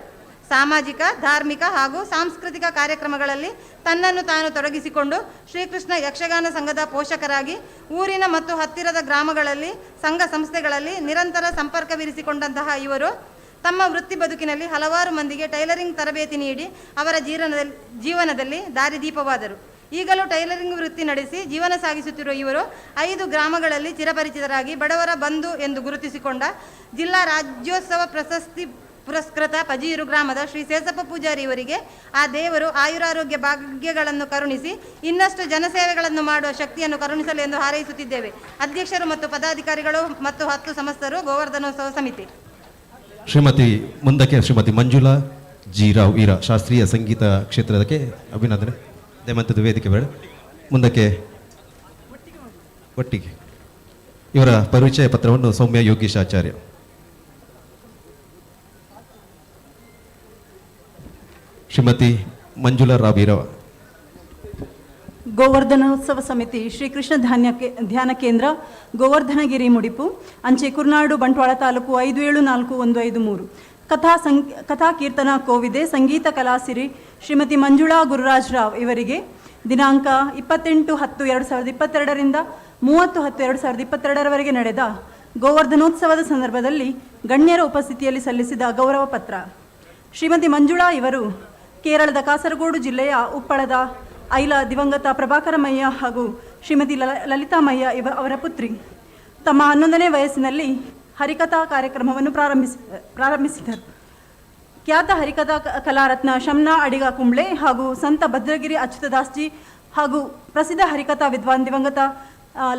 ಸಾಮಾಜಿಕ ಧಾರ್ಮಿಕ ಹಾಗೂ ಸಾಂಸ್ಕೃತಿಕ ಕಾರ್ಯಕ್ರಮಗಳಲ್ಲಿ ತನ್ನನ್ನು ತಾನು ತೊಡಗಿಸಿಕೊಂಡು ಶ್ರೀಕೃಷ್ಣ ಯಕ್ಷಗಾನ ಸಂಘದ ಪೋಷಕರಾಗಿ ಊರಿನ ಮತ್ತು ಹತ್ತಿರದ ಗ್ರಾಮಗಳಲ್ಲಿ ಸಂಘ ಸಂಸ್ಥೆಗಳಲ್ಲಿ ನಿರಂತರ ಸಂಪರ್ಕವಿರಿಸಿಕೊಂಡಂತಹ ಇವರು ತಮ್ಮ ವೃತ್ತಿ ಬದುಕಿನಲ್ಲಿ ಹಲವಾರು ಮಂದಿಗೆ ಟೈಲರಿಂಗ್ ತರಬೇತಿ ನೀಡಿ ಅವರ ಜೀವನದಲ್ಲಿ ದಾರಿದೀಪವಾದರು. ಈಗಲೂ ಟೈಲರಿಂಗ್ ವೃತ್ತಿ ನಡೆಸಿ ಜೀವನ ಸಾಗಿಸುತ್ತಿರುವ ಇವರು 5 ಗ್ರಾಮಗಳಲ್ಲಿ ಚಿರಪರಿಚಿತರಾಗಿ ಬಡವರ ಬಂಧು ಎಂದು ಗುರುತಿಸಿಕೊಂಡ ಜಿಲ್ಲಾ ರಾಜ್ಯೋತ್ಸವ ಪ್ರಶಸ್ತಿ ಪುರಸ್ಕೃತ ಪಜೀರು ಗ್ರಾಮದ ಶ್ರೀ ಸೇಸಪ್ಪ ಪೂಜಾರಿ ಇವರಿಗೆ ಆ ದೇವರು ಆಯುರಾರೋಗ್ಯ ಭಾಗ್ಯಗಳನ್ನು ಕರುಣಿಸಿ ಇನ್ನಷ್ಟು ಜನಸೇವೆಗಳನ್ನು ಮಾಡುವ ಶಕ್ತಿಯನ್ನು ಕರುಣಿಸಲು ಎಂದು ಹಾರೈಸುತ್ತಿದ್ದೇವೆ. ಅಧ್ಯಕ್ಷರು ಮತ್ತು ಪದಾಧಿಕಾರಿಗಳು ಮತ್ತು 10 ಸಂಸ್ಥರು ಗೋವರ್ಧನೋತ್ಸವ ಸಮಿತಿ. ಶ್ರೀಮತಿ ಮಂಜುಳಾ ಜಿ ರಾವ್ ವೀರ ಶಾಸ್ತ್ರೀಯ ಸಂಗೀತ ಕ್ಷೇತ್ರದಕ್ಕೆ ಅಭಿನಂದನೆ ದೇಮಂತದ ವೇದಿಕೆ ಬೇಡ ಮುಂದಕ್ಕೆ ಒಟ್ಟಿಗೆ ಇವರ ಪರಿಚಯ ಪತ್ರವನ್ನು ಸೌಮ್ಯ ಯೋಗೀಶ್ ಆಚಾರ್ಯ. ಶ್ರೀಮತಿ ಮಂಜುಳಾ ರಾವ್ ವೀರ ಗೋವರ್ಧನೋತ್ಸವ ಸಮಿತಿ ಶ್ರೀಕೃಷ್ಣ ಧ್ಯಾನ ಕೇಂದ್ರ ಗೋವರ್ಧನಗಿರಿ ಮುಡಿಪು ಅಂಚೆ ಕುರ್ನಾಡು ಬಂಟ್ವಾಳ ತಾಲೂಕು 574153 ಕಥಾ ಕೀರ್ತನಾ ಕೋವಿದೆ ಸಂಗೀತ ಕಲಾಸಿರಿ ಶ್ರೀಮತಿ ಮಂಜುಳಾ ಗುರುರಾಜ್ ರಾವ್ ಇವರಿಗೆ ದಿನಾಂಕ 28/10/2022ರಿಂದ 30/10/2022 ನಡೆದ ಗೋವರ್ಧನೋತ್ಸವದ ಸಂದರ್ಭದಲ್ಲಿ ಗಣ್ಯರ ಉಪಸ್ಥಿತಿಯಲ್ಲಿ ಸಲ್ಲಿಸಿದ ಗೌರವ ಪತ್ರ. ಶ್ರೀಮತಿ ಮಂಜುಳಾ ಇವರು ಕೇರಳದ ಕಾಸರಗೋಡು ಜಿಲ್ಲೆಯ ಉಪ್ಪಳದ ಐಲ ದಿವಂಗತ ಪ್ರಭಾಕರಮಯ್ಯ ಹಾಗೂ ಶ್ರೀಮತಿ ಲಲಿತಾಮಯ್ಯ ಅವರ ಪುತ್ರಿ. ತಮ್ಮ 11ನೇ ವಯಸ್ಸಿನಲ್ಲಿ ಹರಿಕಥಾ ಕಾರ್ಯಕ್ರಮವನ್ನು ಪ್ರಾರಂಭಿಸಿದರು. ಖ್ಯಾತ ಹರಿಕಥಾ ಕಲಾರತ್ನ ಶಮ್ನಾ ಅಡಿಗ ಕುಂಬ್ಳೆ ಹಾಗೂ ಸಂತ ಭದ್ರಗಿರಿ ಅಚ್ಯುತದಾಸ್ಜಿ ಹಾಗೂ ಪ್ರಸಿದ್ಧ ಹರಿಕಥಾ ವಿದ್ವಾನ್ ದಿವಂಗತ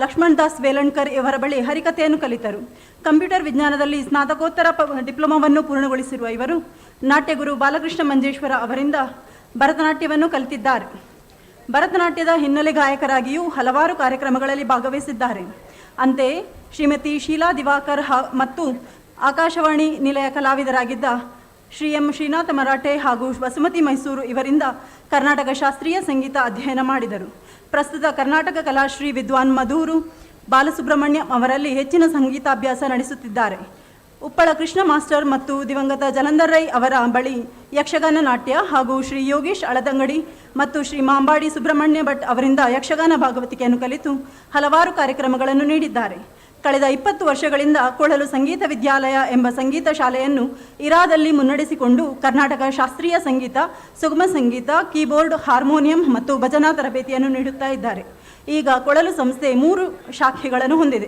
ಲಕ್ಷ್ಮಣ್ ದಾಸ್ ವೇಲಣ್ಕರ್ ಇವರ ಬಳಿ ಹರಿಕಥೆಯನ್ನು ಕಲಿತರು. ಕಂಪ್ಯೂಟರ್ ವಿಜ್ಞಾನದಲ್ಲಿ ಸ್ನಾತಕೋತ್ತರ ಡಿಪ್ಲೊಮಾವನ್ನು ಪೂರ್ಣಗೊಳಿಸಿರುವ ಇವರು ನಾಟ್ಯಗುರು ಬಾಲಕೃಷ್ಣ ಮಂಜೇಶ್ವರ ಅವರಿಂದ ಭರತನಾಟ್ಯವನ್ನು ಕಲಿತಿದ್ದಾರೆ. ಭರತನಾಟ್ಯದ ಹಿನ್ನೆಲೆ ಗಾಯಕರಾಗಿಯೂ ಹಲವಾರು ಕಾರ್ಯಕ್ರಮಗಳಲ್ಲಿ ಭಾಗವಹಿಸಿದ್ದಾರೆ. ಅಂತೆಯೇ ಶ್ರೀಮತಿ ಶೀಲಾ ದಿವಾಕರ್ ಮತ್ತು ಆಕಾಶವಾಣಿ ನಿಲಯ ಕಲಾವಿದರಾಗಿದ್ದ ಶ್ರೀ ಎಂ ಶ್ರೀನಾಥ ಮರಾಠೆ ಹಾಗೂ ವಸುಮತಿ ಮೈಸೂರು ಇವರಿಂದ ಕರ್ನಾಟಕ ಶಾಸ್ತ್ರೀಯ ಸಂಗೀತ ಅಧ್ಯಯನ ಮಾಡಿದರು. ಪ್ರಸ್ತುತ ಕರ್ನಾಟಕ ಕಲಾಶ್ರೀ ವಿದ್ವಾನ್ ಮಧೂರು ಬಾಲಸುಬ್ರಹ್ಮಣ್ಯಂ ಅವರಲ್ಲಿ ಹೆಚ್ಚಿನ ಸಂಗೀತಾಭ್ಯಾಸ ನಡೆಸುತ್ತಿದ್ದಾರೆ. ಉಪ್ಪಳ ಕೃಷ್ಣ ಮಾಸ್ಟರ್ ಮತ್ತು ದಿವಂಗತ ಜಲಂಧರ್ ರೈ ಅವರ ಬಳಿ ಯಕ್ಷಗಾನ ನಾಟ್ಯ ಹಾಗೂ ಶ್ರೀ ಯೋಗೇಶ್ ಅಳದಂಗಡಿ ಮತ್ತು ಶ್ರೀ ಮಾಂಬಾಡಿ ಸುಬ್ರಹ್ಮಣ್ಯ ಭಟ್ ಅವರಿಂದ ಯಕ್ಷಗಾನ ಭಾಗವತಿಕೆಯನ್ನು ಕಲಿತು ಹಲವಾರು ಕಾರ್ಯಕ್ರಮಗಳನ್ನು ನೀಡಿದ್ದಾರೆ. ಕಳೆದ 20 ವರ್ಷಗಳಿಂದ ಕೊಳಲು ಸಂಗೀತ ವಿದ್ಯಾಲಯ ಎಂಬ ಸಂಗೀತ ಶಾಲೆಯನ್ನು ಇರಾದಲ್ಲಿ ಮುನ್ನಡೆಸಿಕೊಂಡು ಕರ್ನಾಟಕ ಶಾಸ್ತ್ರೀಯ ಸಂಗೀತ, ಸುಗಮ ಸಂಗೀತ, ಕೀಬೋರ್ಡ್, ಹಾರ್ಮೋನಿಯಂ ಮತ್ತು ಭಜನಾ ತರಬೇತಿಯನ್ನು ನೀಡುತ್ತಾ ಇದ್ದಾರೆ. ಈಗ ಕೊಳಲು ಸಂಸ್ಥೆ 3 ಶಾಖೆಗಳನ್ನು ಹೊಂದಿದೆ.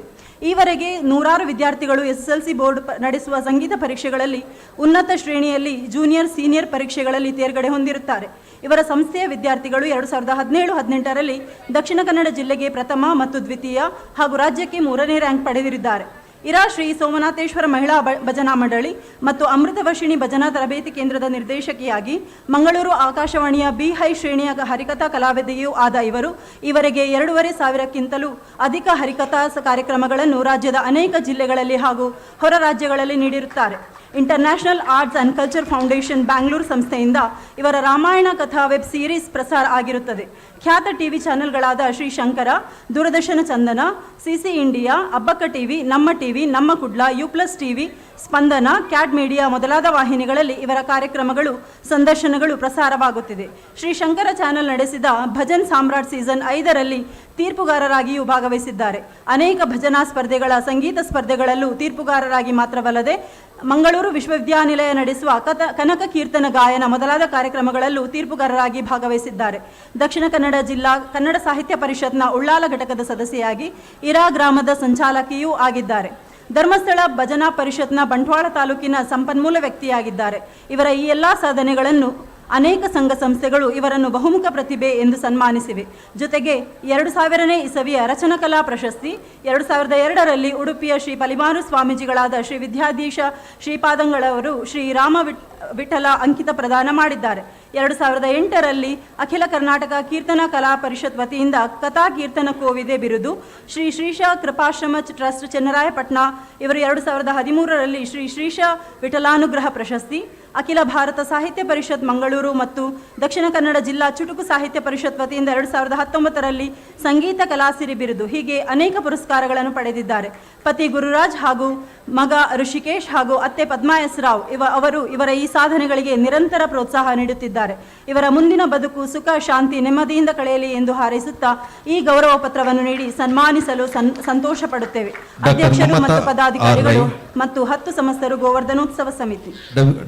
ಈವರೆಗೆ 100 ವಿದ್ಯಾರ್ಥಿಗಳು SSLC ಬೋರ್ಡ್ ನಡೆಸುವ ಸಂಗೀತ ಪರೀಕ್ಷೆಗಳಲ್ಲಿ ಉನ್ನತ ಶ್ರೇಣಿಯಲ್ಲಿ ಜೂನಿಯರ್, ಸೀನಿಯರ್ ಪರೀಕ್ಷೆಗಳಲ್ಲಿ ತೇರ್ಗಡೆ ಹೊಂದಿರುತ್ತಾರೆ. ಇವರ ಸಂಸ್ಥೆಯ ವಿದ್ಯಾರ್ಥಿಗಳು 2017-18ರಲ್ಲಿ ದಕ್ಷಿಣ ಕನ್ನಡ ಜಿಲ್ಲೆಗೆ ಪ್ರಥಮ ಮತ್ತು ದ್ವಿತೀಯ ಹಾಗೂ ರಾಜ್ಯಕ್ಕೆ 3ನೇ ರ್ಯಾಂಕ್ ಪಡೆದಿದ್ದಾರೆ. ಇರಾ ಶ್ರೀ ಸೋಮನಾಥೇಶ್ವರ ಮಹಿಳಾ ಭಜನಾ ಮಂಡಳಿ ಮತ್ತು ಅಮೃತವರ್ಷಿಣಿ ಭಜನಾ ತರಬೇತಿ ಕೇಂದ್ರದ ನಿರ್ದೇಶಕಿಯಾಗಿ ಮಂಗಳೂರು ಆಕಾಶವಾಣಿಯ ಬಿ ಹೈ ಶ್ರೇಣಿಯ ಹರಿಕಥಾ ಕಲಾವಿದೆಯೂ ಆದ ಇವರು ಈವರೆಗೆ 2,500ಕ್ಕಿಂತಲೂ ಅಧಿಕ ಹರಿಕಥಾ ಕಾರ್ಯಕ್ರಮಗಳನ್ನು ರಾಜ್ಯದ ಅನೇಕ ಜಿಲ್ಲೆಗಳಲ್ಲಿ ಹಾಗೂ ಹೊರ ರಾಜ್ಯಗಳಲ್ಲಿ ನೀಡಿರುತ್ತಾರೆ. International arts and culture foundation Bangalore ಸಂಸ್ಥೆಯಿಂದ ಇವರ ರಾಮಾಯಣ ಕಥಾ ವೆಬ್ ಸೀರೀಸ್ ಪ್ರಸಾರ ಆಗಿರುತ್ತದೆ. ಖ್ಯಾತ TV ಚಾನೆಲ್ಗಳಾದ Shri Shankara, Doordarshan Chandana, CC India, Abbakka TV, ನಮ್ಮ TV, Namma Kudla, U+ TV, ಸ್ಪಂದನ, ಕ್ಯಾಡ್ ಮೀಡಿಯಾ ಮೊದಲಾದ ವಾಹಿನಿಗಳಲ್ಲಿ ಇವರ ಕಾರ್ಯಕ್ರಮಗಳು, ಸಂದರ್ಶನಗಳು ಪ್ರಸಾರವಾಗುತ್ತಿದೆ. ಶ್ರೀ ಶಂಕರ ಚಾನೆಲ್ ನಡೆಸಿದ ಭಜನ್ ಸಾಮ್ರಾಟ್ ಸೀಸನ್ 5ರಲ್ಲಿ ತೀರ್ಪುಗಾರರಾಗಿಯೂ ಭಾಗವಹಿಸಿದ್ದಾರೆ. ಅನೇಕ ಭಜನಾ ಸ್ಪರ್ಧೆಗಳ ಸಂಗೀತ ಸ್ಪರ್ಧೆಗಳಲ್ಲೂ ತೀರ್ಪುಗಾರರಾಗಿ ಮಾತ್ರವಲ್ಲದೆ ಮಂಗಳೂರು ವಿಶ್ವವಿದ್ಯಾನಿಲಯ ನಡೆಸುವ ಕನಕ ಕೀರ್ತನ ಗಾಯನ ಮೊದಲಾದ ಕಾರ್ಯಕ್ರಮಗಳಲ್ಲೂ ತೀರ್ಪುಗಾರರಾಗಿ ಭಾಗವಹಿಸಿದ್ದಾರೆ. ದಕ್ಷಿಣ ಕನ್ನಡ ಜಿಲ್ಲಾ ಕನ್ನಡ ಸಾಹಿತ್ಯ ಪರಿಷತ್ನ ಉಳ್ಳಾಲ ಘಟಕದ ಸದಸ್ಯೆಯಾಗಿ ಇರಾ ಗ್ರಾಮದ ಸಂಚಾಲಕಿಯೂ ಆಗಿದ್ದಾರೆ. ಧರ್ಮಸ್ಥಳ ಭಜನಾ ಪರಿಷತ್ನ ಬಂಟ್ವಾಳ ತಾಲೂಕಿನ ಸಂಪನ್ಮೂಲ ವ್ಯಕ್ತಿಯಾಗಿದ್ದಾರೆ. ಇವರ ಈ ಎಲ್ಲ ಸಾಧನೆಗಳನ್ನು ಅನೇಕ ಸಂಘ ಸಂಸ್ಥೆಗಳು ಇವರನ್ನು ಬಹುಮುಖ ಪ್ರತಿಭೆ ಎಂದು ಸನ್ಮಾನಿಸಿವೆ. ಜೊತೆಗೆ 2000ನೇ ಇಸವಿಯ ರಚನಕಲಾ ಪ್ರಶಸ್ತಿ, 2002ರಲ್ಲಿ ಉಡುಪಿಯ ಶ್ರೀ ಪಲಿಮಾರು ಸ್ವಾಮೀಜಿಗಳಾದ ಶ್ರೀ ವಿದ್ಯಾಧೀಶ ಶ್ರೀಪಾದಂಗಳವರು ಶ್ರೀ ರಾಮ ವಿಠಲ ಅಂಕಿತ ಪ್ರದಾನ ಮಾಡಿದ್ದಾರೆ. 2008ರಲ್ಲಿ ಅಖಿಲ ಕರ್ನಾಟಕ ಕೀರ್ತನಾ ಕಲಾ ಪರಿಷತ್ ವತಿಯಿಂದ ಕಥಾ ಕೀರ್ತನ ಕೋವಿದೆ ಬಿರುದು, ಶ್ರೀ ಶ್ರೀಶ ಕೃಪಾಶ್ರಮ ಟ್ರಸ್ಟ್ ಚೆನ್ನರಾಯಪಟ್ಟಣ ಇವರು 2013ರಲ್ಲಿ ಶ್ರೀ ಶ್ರೀಶ ವಿಠಲಾನುಗ್ರಹ ಪ್ರಶಸ್ತಿ, ಅಖಿಲ ಭಾರತ ಸಾಹಿತ್ಯ ಪರಿಷತ್ ಮಂಗಳೂರು ಮತ್ತು ದಕ್ಷಿಣ ಕನ್ನಡ ಜಿಲ್ಲಾ ಚುಟುಕು ಸಾಹಿತ್ಯ ಪರಿಷತ್ ವತಿಯಿಂದ 2019ರಲ್ಲಿ ಸಂಗೀತ ಕಲಾಸಿರಿ ಬಿರುದು, ಹೀಗೆ ಅನೇಕ ಪುರಸ್ಕಾರಗಳನ್ನು ಪಡೆದಿದ್ದಾರೆ. ಪತಿ ಗುರುರಾಜ್ ಹಾಗೂ ಮಗ ಋಷಿಕೇಶ್ ಹಾಗೂ ಅತ್ತೆ ಪದ್ಮಾ ಎಸ್ ರಾವ್ ಅವರು ಇವರ ಈ ಸಾಧನೆಗಳಿಗೆ ನಿರಂತರ ಪ್ರೋತ್ಸಾಹ ನೀಡುತ್ತಿದ್ದಾರೆ. ಇವರ ಮುಂದಿನ ಬದುಕು ಸುಖ, ಶಾಂತಿ, ನೆಮ್ಮದಿಯಿಂದ ಕಳೆಯಲಿ ಎಂದು ಹಾರೈಸುತ್ತಾ ಈ ಗೌರವ ಪತ್ರವನ್ನು ನೀಡಿ ಸನ್ಮಾನಿಸಲು ಸಂತೋಷ ಪಡುತ್ತೇವೆ. ಅಧ್ಯಕ್ಷರು ಮತ್ತು ಪದಾಧಿಕಾರಿಗಳು ಮತ್ತು 10 ಸಮಸ್ತರು ಗೋವರ್ಧನೋತ್ಸವ ಸಮಿತಿ.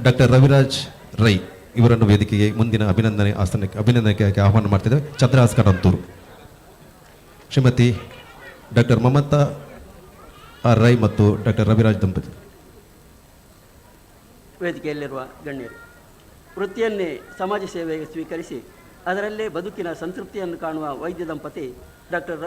ಡಾಕ್ಟರ್ ರವಿರಾಜ್ ರೈ ಇವರನ್ನು ವೇದಿಕೆಗೆ ಮುಂದಿನ ಅಭಿನಂದನೆಗೆ ಆಹ್ವಾನ ಮಾಡ್ತಿದ್ದೇವೆ. ಚಂದ್ರಹಾಸ್ಕರ್ ಅಂತೂರು, ಶ್ರೀಮತಿ ಡಾಕ್ಟರ್ ಮಮತಾ ಆರ್ ರೈ ಮತ್ತು ಡಾಕ್ಟರ್ ರವಿರಾಜ್ ದಂಪತಿ. ವೇದಿಕೆಯಲ್ಲಿರುವ ಗಣ್ಯರು, ವೃತ್ತಿಯನ್ನೇ ಸಮಾಜ ಸೇವೆಗೆ ಸ್ವೀಕರಿಸಿ ಅದರಲ್ಲೇ ಬದುಕಿನ ಸಂತೃಪ್ತಿಯನ್ನು ಕಾಣುವ ವೈದ್ಯ ದಂಪತಿ ಡಾಕ್ಟರ್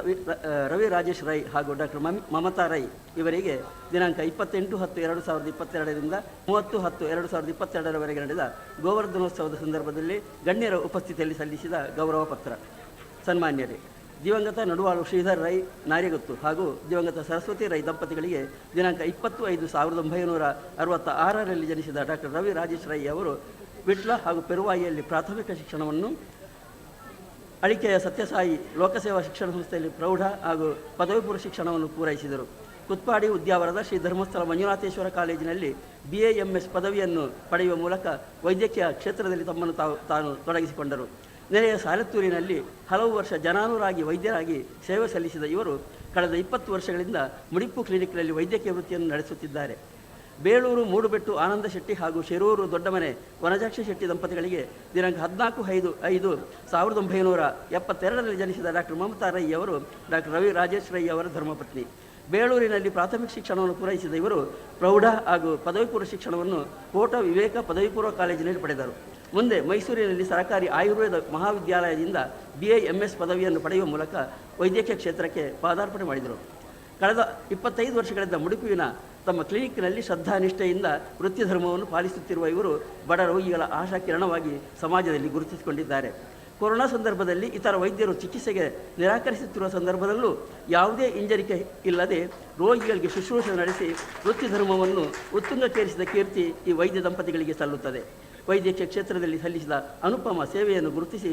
ರವಿ ರಾಜೇಶ್ ರೈ ಹಾಗೂ ಡಾಕ್ಟರ್ ಮಮತಾ ರೈ ಇವರಿಗೆ ದಿನಾಂಕ 28/10/2022ರಿಂದ 30/10/2022ರವರೆಗೆ ನಡೆದ ಗೋವರ್ಧನೋತ್ಸವದ ಸಂದರ್ಭದಲ್ಲಿ ಗಣ್ಯರ ಉಪಸ್ಥಿತಿಯಲ್ಲಿ ಸಲ್ಲಿಸಿದ ಗೌರವ ಪತ್ರ. ಸನ್ಮಾನ್ಯರೇ, ದಿವಂಗತ ನಡುವಾಳು ಶ್ರೀಧರ್ ರೈ ನಾರ್ಯಗುತ್ತು ಹಾಗೂ ದಿವಂಗತ ಸರಸ್ವತಿ ರೈ ದಂಪತಿಗಳಿಗೆ ದಿನಾಂಕ 20/5/1966ರಲ್ಲಿ ಜನಿಸಿದ ಡಾಕ್ಟರ್ ರವಿ ರಾಜೇಶ್ ರೈ ಅವರು ವಿಟ್ಲ ಹಾಗೂ ಪೆರುವಾಯಿಯಲ್ಲಿ ಪ್ರಾಥಮಿಕ ಶಿಕ್ಷಣವನ್ನು, ಅಳಿಕೆಯ ಸತ್ಯಸಾಯಿ ಲೋಕಸೇವಾ ಶಿಕ್ಷಣ ಸಂಸ್ಥೆಯಲ್ಲಿ ಪ್ರೌಢ ಹಾಗೂ ಪದವಿ ಪೂರ್ವ ಶಿಕ್ಷಣವನ್ನು ಪೂರೈಸಿದರು. ಕುತ್ಪಾಡಿ ಉದ್ಯಾವರದ ಶ್ರೀ ಧರ್ಮಸ್ಥಳ ಮಂಜುನಾಥೇಶ್ವರ ಕಾಲೇಜಿನಲ್ಲಿ BA-MS ಪದವಿಯನ್ನು ಪಡೆಯುವ ಮೂಲಕ ವೈದ್ಯಕೀಯ ಕ್ಷೇತ್ರದಲ್ಲಿ ತಮ್ಮನ್ನು ತಾನು ತೊಡಗಿಸಿಕೊಂಡರು. ನೆರೆಯ ಸಾಲತ್ತೂರಿನಲ್ಲಿ ಹಲವು ವರ್ಷ ಜನಾನುರಾಗಿ ವೈದ್ಯರಾಗಿ ಸೇವೆ ಸಲ್ಲಿಸಿದ ಇವರು ಕಳೆದ 20 ವರ್ಷಗಳಿಂದ ಮುಡಿಪು ಕ್ಲಿನಿಕ್ನಲ್ಲಿ ವೈದ್ಯಕೀಯ ವೃತ್ತಿಯನ್ನು ನಡೆಸುತ್ತಿದ್ದಾರೆ. ಬೇಳೂರು ಮೂಡುಬೆಟ್ಟು ಆನಂದ ಶೆಟ್ಟಿ ಹಾಗೂ ಶಿರೂರು ದೊಡ್ಡಮನೆ ವನಜಾಕ್ಷಿ ಶೆಟ್ಟಿ ದಂಪತಿಗಳಿಗೆ ದಿನಾಂಕ 14/5/1972ರಲ್ಲಿ ಜನಿಸಿದ ಡಾಕ್ಟರ್ ಮಮತಾ ರೈ ಅವರು ಡಾಕ್ಟರ್ ರವಿ ರಾಜೇಶ್ ರೈ ಅವರ ಧರ್ಮಪತ್ನಿ. ಬೇಳೂರಿನಲ್ಲಿ ಪ್ರಾಥಮಿಕ ಶಿಕ್ಷಣವನ್ನು ಪೂರೈಸಿದ ಇವರು ಪ್ರೌಢ ಹಾಗೂ ಪದವಿ ಪೂರ್ವ ಶಿಕ್ಷಣವನ್ನು ಕೋಟ ವಿವೇಕ ಪದವಿ ಪೂರ್ವ ಕಾಲೇಜಿನಲ್ಲಿ ಪಡೆದರು. ಮುಂದೆ ಮೈಸೂರಿನಲ್ಲಿ ಸರ್ಕಾರಿ ಆಯುರ್ವೇದ ಮಹಾವಿದ್ಯಾಲಯದಿಂದ BA-MS ಪದವಿಯನ್ನು ಪಡೆಯುವ ಮೂಲಕ ವೈದ್ಯಕೀಯ ಕ್ಷೇತ್ರಕ್ಕೆ ಪಾದಾರ್ಪಣೆ ಮಾಡಿದರು. ಕಳೆದ 25 ವರ್ಷಗಳಿಂದ ಮುಡುಕುವಿನ ತಮ್ಮ ಕ್ಲಿನಿಕ್ನಲ್ಲಿ ಶ್ರದ್ಧಾನಿಷ್ಠೆಯಿಂದ ವೃತ್ತಿ ಧರ್ಮವನ್ನು ಪಾಲಿಸುತ್ತಿರುವ ಇವರು ಬಡ ರೋಗಿಗಳ ಆಶಾ ಕಿರಣವಾಗಿ ಸಮಾಜದಲ್ಲಿ ಗುರುತಿಸಿಕೊಂಡಿದ್ದಾರೆ. ಕೊರೋನಾ ಸಂದರ್ಭದಲ್ಲಿ ಇತರ ವೈದ್ಯರು ಚಿಕಿತ್ಸೆಗೆ ನಿರಾಕರಿಸುತ್ತಿರುವ ಸಂದರ್ಭದಲ್ಲೂ ಯಾವುದೇ ಹಿಂಜರಿಕೆ ಇಲ್ಲದೆ ರೋಗಿಗಳಿಗೆ ಶುಶ್ರೂಷೆ ನಡೆಸಿ ವೃತ್ತಿ ಧರ್ಮವನ್ನು ಉತ್ತುಂಗಕ್ಕೇರಿಸಿದ ಕೀರ್ತಿ ಈ ವೈದ್ಯ ದಂಪತಿಗಳಿಗೆ ಸಲ್ಲುತ್ತದೆ. ವೈದ್ಯಕೀಯ ಕ್ಷೇತ್ರದಲ್ಲಿ ಸಲ್ಲಿಸಿದ ಅನುಪಮ ಸೇವೆಯನ್ನು ಗುರುತಿಸಿ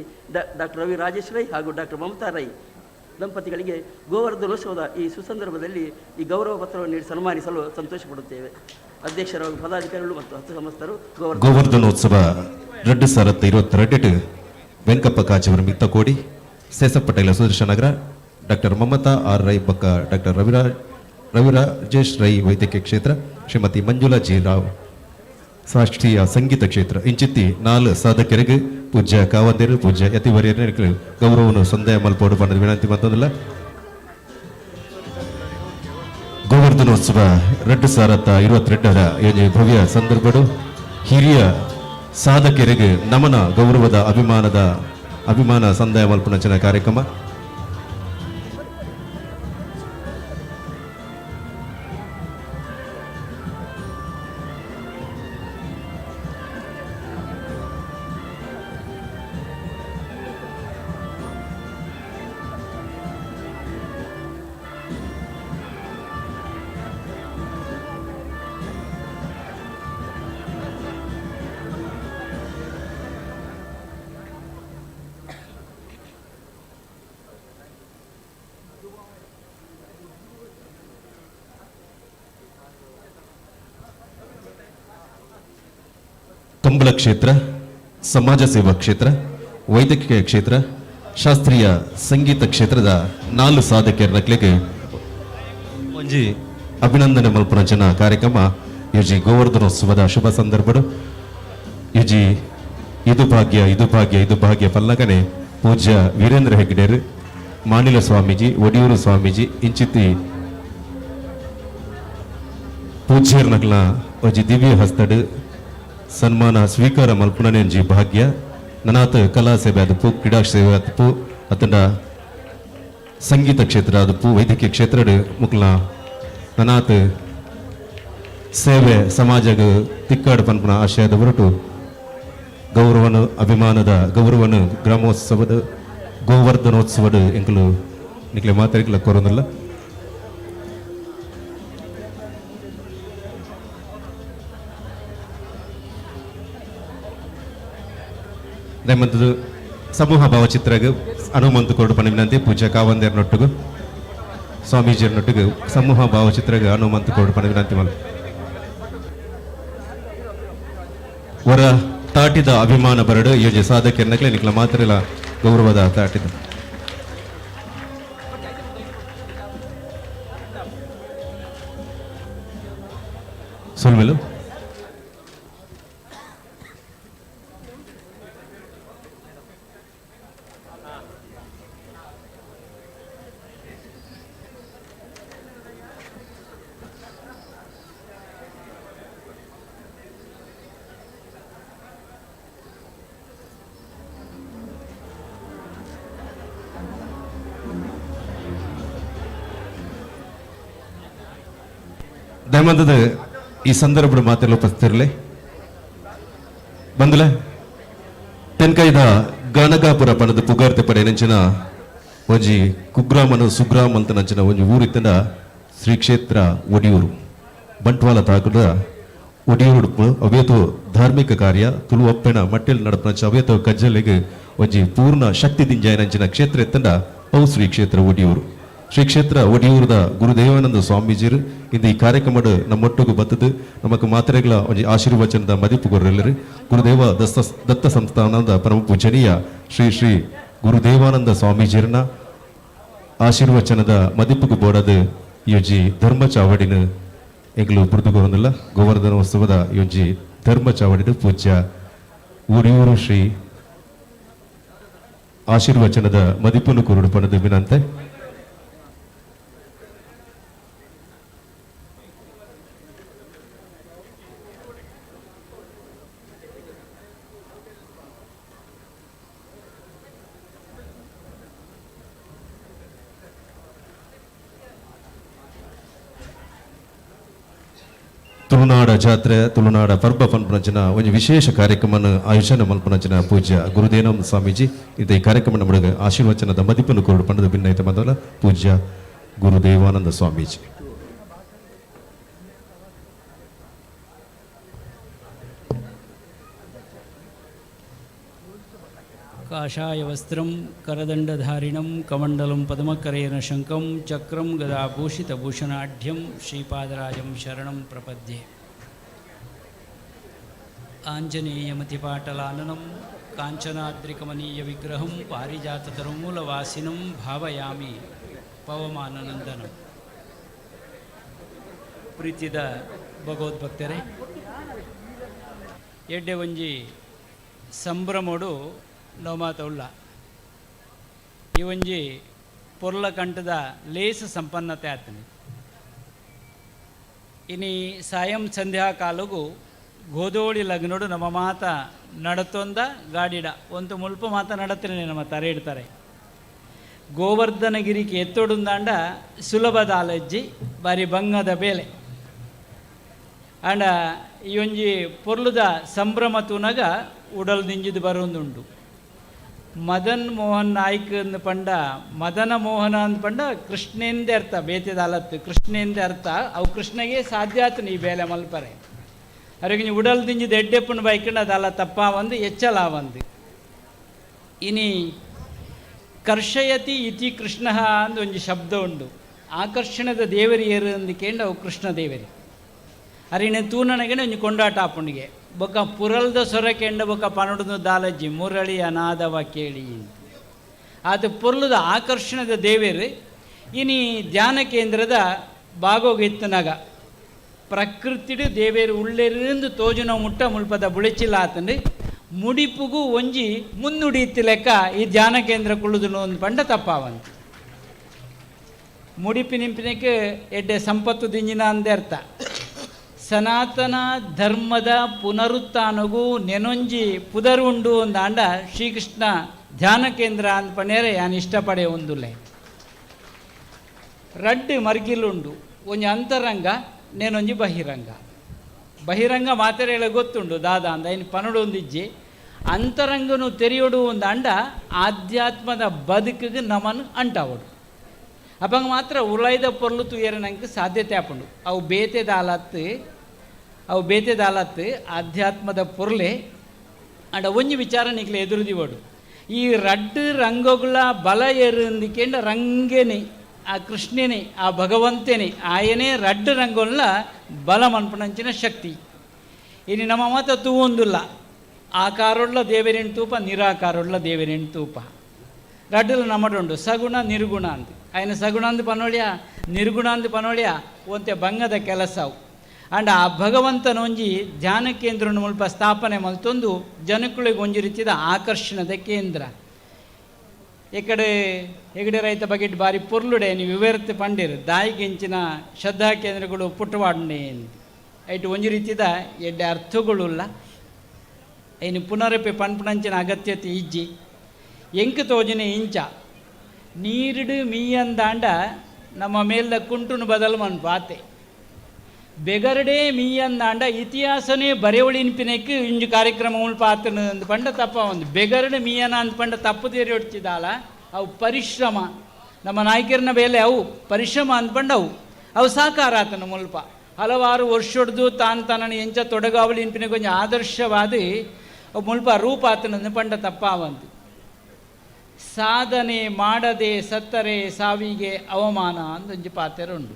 ಡಾಕ್ಟರ್ ರವಿ ರಾಜೇಶ್ ರೈ ಹಾಗೂ ಡಾಕ್ಟರ್ ಮಮತಾ ರೈ ದಂಪತಿಗಳಿಗೆ ಗೋವರ್ಧನೋತ್ಸವದ ಈ ಸುಸಂದರ್ಭದಲ್ಲಿ ಈ ಗೌರವ ಪತ್ರವನ್ನು ನೀಡಿ ಸನ್ಮಾನಿಸಲು ಸಂತೋಷಪಡುತ್ತೇವೆ. ಅಧ್ಯಕ್ಷರು ಹಾಗೂ ಪದಾಧಿಕಾರಿಗಳು ಮತ್ತು ಹತ್ತು ಸಂಸ್ಥರು ಗೋವರ್ಧನೋತ್ಸವ 2022 ವೆಂಕಪ್ಪ ಕಾಚಿವರ ಮಿತ್ತ ಕೋಡಿ ಸೇಸಪ್ ಪಟೇಲ ಸುದರ್ಶನ ನಗರ ಡಾಕ್ಟರ್ ಮಮತಾ ಆರ್ ರೈ ಬಕ್ಕ ಡಾಕ್ಟರ್ ರವಿರಾಜೇಶ್ ರೈ ವೈದ್ಯಕೀಯ ಕ್ಷೇತ್ರ ಶ್ರೀಮತಿ ಮಂಜುಳಾ ಜಿ ರಾವ್ ಶಾಸ್ತ್ರೀಯ ಸಂಗೀತ ಕ್ಷೇತ್ರ ಇಂಚಿತ್ತಿ 4 ಸಾಧಕರಿಗೆ ಪೂಜ್ಯ ಕಾವಂದೇರು ಪೂಜ್ಯ ಯತಿವರ್ಯರಿಗೆ ಗೌರವವನ್ನು ಸಂದಾಯ ಮಲ್ಪೋಡು ಪಡೆದ ವಿನಂತಿ ಮತ್ತೊಂದಿಲ್ಲ. ಗೋವರ್ಧನೋತ್ಸವ 2022 ಯೋಜನೆ ಭವ್ಯ ಸಂದರ್ಭಡು ಹಿರಿಯ ಸಾಧಕರಿಗೆ ನಮನ ಗೌರವದ ಅಭಿಮಾನ ಸಂದಾಯ ಮಲ್ಪನಚನ ಕಾರ್ಯಕ್ರಮ ಕಂಬಳ ಕ್ಷೇತ್ರ, ಸಮಾಜ ಸೇವಾ ಕ್ಷೇತ್ರ, ವೈದ್ಯಕೀಯ ಕ್ಷೇತ್ರ, ಶಾಸ್ತ್ರೀಯ ಸಂಗೀತ ಕ್ಷೇತ್ರದ 4 ಸಾಧಕರಿಗೆ ಒಂಜಿ ಅಭಿನಂದನೆ ಮಲ್ಪನಚನ ಕಾರ್ಯಕ್ರಮ ಯೋಜಿ ಗೋವರ್ಧನೋತ್ಸವದ ಶುಭ ಸಂದರ್ಭಡು ಯೋಜಿ ಇದು ಭಾಗ್ಯ ಪಲ್ಲಕನೆ ಪೂಜ್ಯ ವೀರೇಂದ್ರ ಹೆಗ್ಡೆರ್ ಮಾನಿಲ ಸ್ವಾಮೀಜಿ ಒಡಿಯೂರು ಸ್ವಾಮೀಜಿ ಇಂಚಿತಿ ಪೂಜ್ಯರ್ನಗ್ಲ ಒಂಜಿ ದಿವ್ಯ ಹಸ್ತಡ್ ಸನ್ಮಾನ ಸ್ವೀಕಾರ ಮಲ್ಪುನನೆಂಜಿ ಭಾಗ್ಯ ನನಾತ್ ಕಲಾ ಸೇವೆ ಆದಪ್ಪು ಕ್ರೀಡಾ ಸೇವೆ ಆದಪ್ಪು ಅತಂಡ ಸಂಗೀತ ಕ್ಷೇತ್ರ ಆದಪ್ಪು ವೈದ್ಯಕೀಯ ಕ್ಷೇತ್ರ ಮುಕ್ಲ ನನಾತ್ ಸೇವೆ ಸಮಾಜಗ ತಿಕ್ಕಾಡು ಪನ್ಪುನ ಆಶಯದ ಹೊರಟು ಗೌರವನು ಅಭಿಮಾನದ ಗೌರವನು ಗ್ರಾಮೋತ್ಸವದ ಗೋವರ್ಧನೋತ್ಸವದ ಎಂಕಲು ನಿಕ್ಲೆ ಮಾತಾಡಿಕ್ಲ ಕೊರೋನಲ್ಲ ಮತ್ತು ಸಮೂಹ ಭಾವಚಿತ್ರಗೆ ಹನುಮಂತ ಕೊರಡು ಪಣ ವಿನಂತಿ ಪೂಜ್ಯ ಕಾವಂದೇರ್ನೊಟ್ಟಿಗೂ ಸ್ವಾಮೀಜಿಯರ್ನೊಟ್ಟಿಗೂ ಸಮೂಹ ಭಾವಚಿತ್ರಗೆ ಹನುಮಂತ ಕೊರಡು ಪಣ ವಿನಂತಿ ಮಲ್ ಹೊರ ತಾಟಿದ ಅಭಿಮಾನ ಬರಡು ಯೋಜನೆ ಸಾಧಕರ್ನಕ್ಲೆ ನಿಕ್ಲ ಮಾತ್ರ ಗೌರವದ ತಾಟಿದ ಸುಲ್ಮೆಲು ದಯಮಂದದ ಈ ಸಂದರ್ಭದ ಮಾತೆಲ್ಲ ಉಪಸ್ಥಿತಿರಲಿ ಬಂದಲೆ ತೆನ್ಕೈದ ಗಾನಗಾಪುರ ಪಣದ ಪುಗಾರ್ತೆ ಪಡೆ ನೆಂಚಿನ ಒಂಜಿ ಕುಗ್ರಾಮನು ಸುಗ್ರಾಮ್ ಅಂತ ನಂಚಿನ ಒಂಜಿ ಊರಿತ್ತಂಡ ಶ್ರೀ ಕ್ಷೇತ್ರ ಒಡಿಯೂರು ಬಂಟ್ವಾಳ ತಾಲೂಕದ ಒಡಿಯೂರು ಅವೇತು ಧಾರ್ಮಿಕ ಕಾರ್ಯ ತುಳು ಒಪ್ಪೆನ ಮಟ್ಟೆಲ್ ನಡಪನ ಅವೇತು ಕಜ್ಜಲಿಗೆ ಒಂಜಿ ಪೂರ್ಣ ಶಕ್ತಿ ದಿಂಜಾಯ ನಂಚಿನ ಕ್ಷೇತ್ರ ಎತ್ತಂಡ ಅವು ಶ್ರೀ ಕ್ಷೇತ್ರ ಒಡಿಯೂರು ಶ್ರೀ ಕ್ಷೇತ್ರ ಒಡಿಯೂರದ ಗುರುದೇವಾನಂದ ಸ್ವಾಮೀಜಿರು ಇಂದು ಈ ಕಾರ್ಯಕ್ರಮದ ನಮ್ಮೊಟ್ಟಿಗೂ ಬತ್ತದು ನಮಕ್ ಮಾತ್ರೆಗಳ ಒಂಜಿ ಆಶೀರ್ವಚನದ ಮದಿಪುಗೊರ್ರೆಲ್ಲರು ಗುರುದೇವ ದತ್ತ ಸಂಸ್ಥಾನದ ಪರಮ ಪೂಜನೀಯ ಶ್ರೀ ಶ್ರೀ ಗುರುದೇವಾನಂದ ಸ್ವಾಮೀಜಿರನ ಆಶೀರ್ವಚನದ ಮದಿಪುಗು ಬೋಡದ ಯೋಜಿ ಧರ್ಮ ಚಾವಡಿನ ಎಂಗ್ಲು ಬುರ್ದುಗೊರೊಂದಿಲ್ಲ ಗೋವರ್ಧನೋತ್ಸವದ ಯೋಜಿ ಧರ್ಮ ಚಾವಡಿನ ಪೂಜ್ಯ ಒಡಿಯೂರು ಶ್ರೀ ಆಶೀರ್ವಚನದ ಮದಿಪುನು ಕುರುಡು ಪಣದ ವಿನಂತೆ ತುಳುನಾಡ ಜಾತ್ರೆ ತುಳುನಾಡ ಪರ್ಬ ಪನ್ಪುನಂಚಿನ ಒಂದು ವಿಶೇಷ ಕಾರ್ಯಕ್ರಮ ಆಯೋಜನೆ ಮಲ್ಪನಂಚಿನ ಪೂಜ್ಯ ಗುರುದೇನಂದ ಸ್ವಾಮೀಜಿ ಇದು ಈ ಕಾರ್ಯಕ್ರಮ ನಮಗೆ ಆಶೀರ್ವಚನದ ಮದಿಪನ್ನು ಕೋರು ಪಂಡದ ಭಿನ್ನೈತೆ ಮೊದಲ ಪೂಜ್ಯ ಗುರುದೇವಾನಂದ ಸ್ವಾಮೀಜಿ. ಕಾಷಾಯ ವಸ್ತ್ರಂ ಕರದಂಡಧಾರಿಣಂ ಕಮಂಡಲಂ ಪದ್ಮಕರೇನ ಶಂಕಂ ಚಕ್ರಂ ಗದಾಭೂಷಿತಭೂಷಣಾಢ್ಯಂ ಶ್ರೀಪಾದರಾಜಂ ಶರಣಂ ಪ್ರಪದ್ಯೆ. ಆಂಜನೇಯಮತಿಪಾಟಲಾನನಂ ಕಾಂಚನಾದ್ರಿಕಮನೀಯ ವಿಗ್ರಹಂ ಪಾರಿಜಾತತರುಮೂಲವಾಸಿನಂ ಭಾವಯಾಮಿ ಪವಮಾನನಂದನಂ. ಪ್ರೀತಿದ ಭಗವದ್ಭಕ್ತರೇ, ಎಡ್ಡೆ ಒಂಜಿ ಸಂಭ್ರಮೋಡು ನೋಮಾತವುಳ್ಳ ಈ ಒಂಜಿ ಪೊರ್ಲ ಕಂಠದ ಲೇಸ ಸಂಪನ್ನತೆ ಆತನಿ. ಇನಿ ಸಾಯಂ ಸಂಧ್ಯಾ ಕಾಲಗೂ ಗೋಧೋಳಿ ಲಗ್ನೋಡು ನಮ್ಮ ಮಾತ ನಡತೊಂದ ಗಾಡಿಡ ಒಂದು ಮುಲ್ಪ ಮಾತ ನಡತೇನೆ ನಮ್ಮ ತಾರೆ ಇಡ್ತಾರೆ. ಗೋವರ್ಧನಗಿರಿಗೆ ಎತ್ತೊಡುಂದಾಂಡ ಸುಲಭದ ಆಲಜ್ಜಿ ಬಾರಿ ಬಂಗದ ಬೇಲೆ ಅಂಡ ಈ ಒಂಜಿ ಪೊರ್ಲುದ ಸಂಭ್ರಮ ತೂನಗ ಉಡಲ್ ನಿಂಜಿದು ಬರೋದುಂಡು. ಮದನ್ ಮೋಹನ್ ನಾಯ್ಕ ಅಂದು ಪಂಡ ಮದನ ಮೋಹನ ಅಂದ್ ಪಂಡ ಕೃಷ್ಣೆಂದೇ ಅರ್ಥ ಬೇತೆದ ಅಲತ್ತು ಕೃಷ್ಣೆಂದೇ ಅರ್ಥ ಅವು ಕೃಷ್ಣಗೆ ಸಾಧ್ಯ ಆತು ನೀ ಬೇಲೆ ಮಲ್ಪರೆ ಅವ್ರಿಗೆ ಉಡಲ್ ದಿಂಜಿದ ಎಡ್ಡೆಪ್ಪನ ಬೈಕಂಡು ಅದಲ್ಲ ತಪ್ಪ ಒಂದು ಎಚ್ಚಲ ಒಂದು. ಇನಿ ಕರ್ಷಯತಿ ಇತಿ ಕೃಷ್ಣ ಅಂದ ಒಂದು ಶಬ್ದ ಉಂಡು. ಆಕರ್ಷಣದ ದೇವರಿ ಏರು ಅಂದಿಕೇಂಡು ಅವು ಕೃಷ್ಣ ದೇವರಿ ಅರಿಣ ತೂನನಗೆನೆ ಒಂದು ಕೊಂಡಾಟ ಆಪುಣಿಗೆ ಬೊಕ್ಕ ಪುರಲ್ದ ಸೊರಕೆಂಡ ಬೊಕ್ಕ ಪನಡುದು ದಾಲಜ್ಜಿ ಮುರಳಿ ಅನಾದವ ಕೇಳಿ ಅದು ಪುರ್ಲದ ಆಕರ್ಷಣದ ದೇವೇರು. ಇನಿ ಧ್ಯಾನ ಕೇಂದ್ರದ ಭಾಗೋಗೆತ್ತನಾಗ ಪ್ರಕೃತಿಡು ದೇವೇರು ಉಳ್ಳೆರಿಂದ ತೋಜುನ ಮುಟ್ಟ ಮುಲ್ಪದ ಬುಳಿಚಿಲ್ಲ ಆತಂದು ಮುಡಿಪುಗೂ ಒಂಜಿ ಮುನ್ನುಡಿಯಿತ್ತು ಲೆಕ್ಕ ಈ ಧ್ಯಾನ ಕೇಂದ್ರ ಕುಳ್ಳುದುನು ಒಂದು ಪಂಡ ತಪ್ಪಾವಂತ. ಮುಡಿಪಿ ನಿಂಪಿನಕ್ಕೆ ಎಡ್ಡೆ ಸಂಪತ್ತು ದಿಂಜಿನ ಅಂದೇ ಅರ್ಥ. ಸನಾತನ ಧರ್ಮದ ಪುನರುತ್ಥಾನಗೂ ನೆನೊಂಜಿ ಪುದರುಂಡು ಅಂದಾಂಡ ಶ್ರೀಕೃಷ್ಣ ಧ್ಯಾನ ಕೇಂದ್ರ ಅಂದ ಪಣೇರೆ ಯಾನು ಇಷ್ಟಪಡೆ ಒಂದುಲೆ ರಡ್ಡು ಮರ್ಗಿಲುಂಡು ಒಂಜಿ ಅಂತರಂಗ ನೇನೊಂಜಿ ಬಹಿರಂಗ. ಬಹಿರಂಗ ಮಾತೆರೆ ಹೇಳ ಗೊತ್ತುಂಡು ದಾದ ಅಂದ ಇನ್ನು ಪನಡು ಒಂದಿಜ್ಜಿ ಅಂತರಂಗನು ತೆರೆಯೋಡು ಒಂದು ಅಂಡ ಆಧ್ಯಾತ್ಮದ ಬದುಕಿಗೆ ನಮನು ಅಂಟಾವಡು ಅಪ್ಪಂಗ ಮಾತ್ರ ಉಳೈದ ಪೊರ್ಲು ತುಯರನಂಗೆ ಸಾಧ್ಯತೆ ಆಪುಂಡು. ಅವು ಬೇತೆದ ಆಲತ್ತು ಆಧ್ಯಾತ್ಮದ ಪೊರ್ಲೆ ಅಂಡ ಒಂಜಿ ವಿಚಾರ ನಿಕ್ಲೆ ಎದುರುದಿವಡು ಈ ರಡ್ಡು ರಂಗಗಳ ಬಲ ಏರುಂದಿಕೆಂಡ ರಂಗೇನೆ ಆ ಕೃಷ್ಣನೇ ಆ ಭಗವಂತನೇ ಆಯನೇ ರಡ್ಡು ರಂಗೋಲ್ಲ ಬಲ ಮನ್ಪುಣಂಚಿನ ಶಕ್ತಿ. ಇನ್ನು ನಮ್ಮ ಮಾತ ತೂವೊಂದುಲ್ಲ ಆಕಾರೊಳ್ಳ ದೇವರೆಣ್ ತೂಪ ನಿರಾಕಾರೊಳ್ಳ ದೇವರೆಣ್ ತೂಪ ರಡ್ಡುಲು ನಮ್ಮಡುಂಡು ಸಗುಣ ನಿರ್ಗುಣ ಅಂತ ఆయన ಸಗುಣ ಅಂದು ಪನೋಳ್ಯ ನಿರ್ಗುಣ ಅಂದು ಪನೋಳ್ಯ ಒಂತೆ ಬಂಗದ ಕೆಲಸವು ಅಂಡ್ ಆ ಭಗವಂತನೊಂಜಿ ಧ್ಯಾನ ಕೇಂದ್ರನ ಮುಲ್ಪ ಸ್ಥಾಪನೆ ಮಲ್ತೊಂದು ಜನಕ್ಕಳಿಗೆ ಒಂಜಿ ರೀತಿಯ ಆಕರ್ಷಣದ ಕೇಂದ್ರ. ಎಗಡೆ ರೈತ ಬಗೆಟ್ ಬಾರಿ ಪೊರ್ಲುಡೆ ನೀವು ವಿವರತೆ ಪಂಡಿರು ದಾಯಿಗೆಂಚಿನ ಶ್ರದ್ಧಾ ಕೇಂದ್ರಗಳು ಪುಟ್ಟವಾಡನೆ ಐಟು ಒಂಜಿ ರೀತಿದ ಎಡ್ಡೆ ಅರ್ಥಗಳುಲ್ಲ ಐನು ಪುನರಪಿ ಪನ್ಪುಣಂಚಿನ ಅಗತ್ಯತೆ ಇಜ್ಜಿ ಎಂಕ ತೋಜನೆ ಇಂಚ ನೀರುಡು ಮೀಯಂದಾಂಡ ನಮ್ಮ ಮೇಲ್ದ ಕುಂಟುನು ಬದಲು ಮನ್ಪಾತೆ ಬೆಗರಡೆ ಮೀಯಂದಾಂಡ ಇತಿಹಾಸನೇ ಬರೆವಳಿನ್ಪಿನಕ್ಕೆ ಇಂಜು ಕಾರ್ಯಕ್ರಮ ಉಳ್ಪಾತನು ಅಂದು ಪಂಡ ತಪ್ಪ ಒಂದು ಬೆಗರಡೆ ಮೀಯನ ಅಂದು ಪಂಡ ತಪ್ಪು ತೀರಿ ಹೊಡ್ತಿದ್ದಾಳ ಅವು ಪರಿಶ್ರಮ ನಮ್ಮ ನಾಯಕರನ ಬೇಲೆ ಅವು ಪರಿಶ್ರಮ ಅಂದ್ಪಂಡು ಅವು ಸಾಕಾರ ಆತನ ಮುಲ್ಪ ಹಲವಾರು ವರ್ಷೊಡ್ದು ತಾನು ಎಂಚ ತೊಡಗಾವಳಿ ಇಂಪಿನ ಕೊಂಚ ಆದರ್ಶವಾದ ಅವು ಮುಲ್ಪ ರೂಪ ಆತನಂದು ಪಂಡ ತಪ್ಪಾವಂತು. ಸಾಧನೆ ಮಾಡದೆ ಸತ್ತರೆ ಸಾವಿಗೆ ಅವಮಾನ ಅಂದೊಂಜಿ ಪಾತೆರ ಉಂಡು.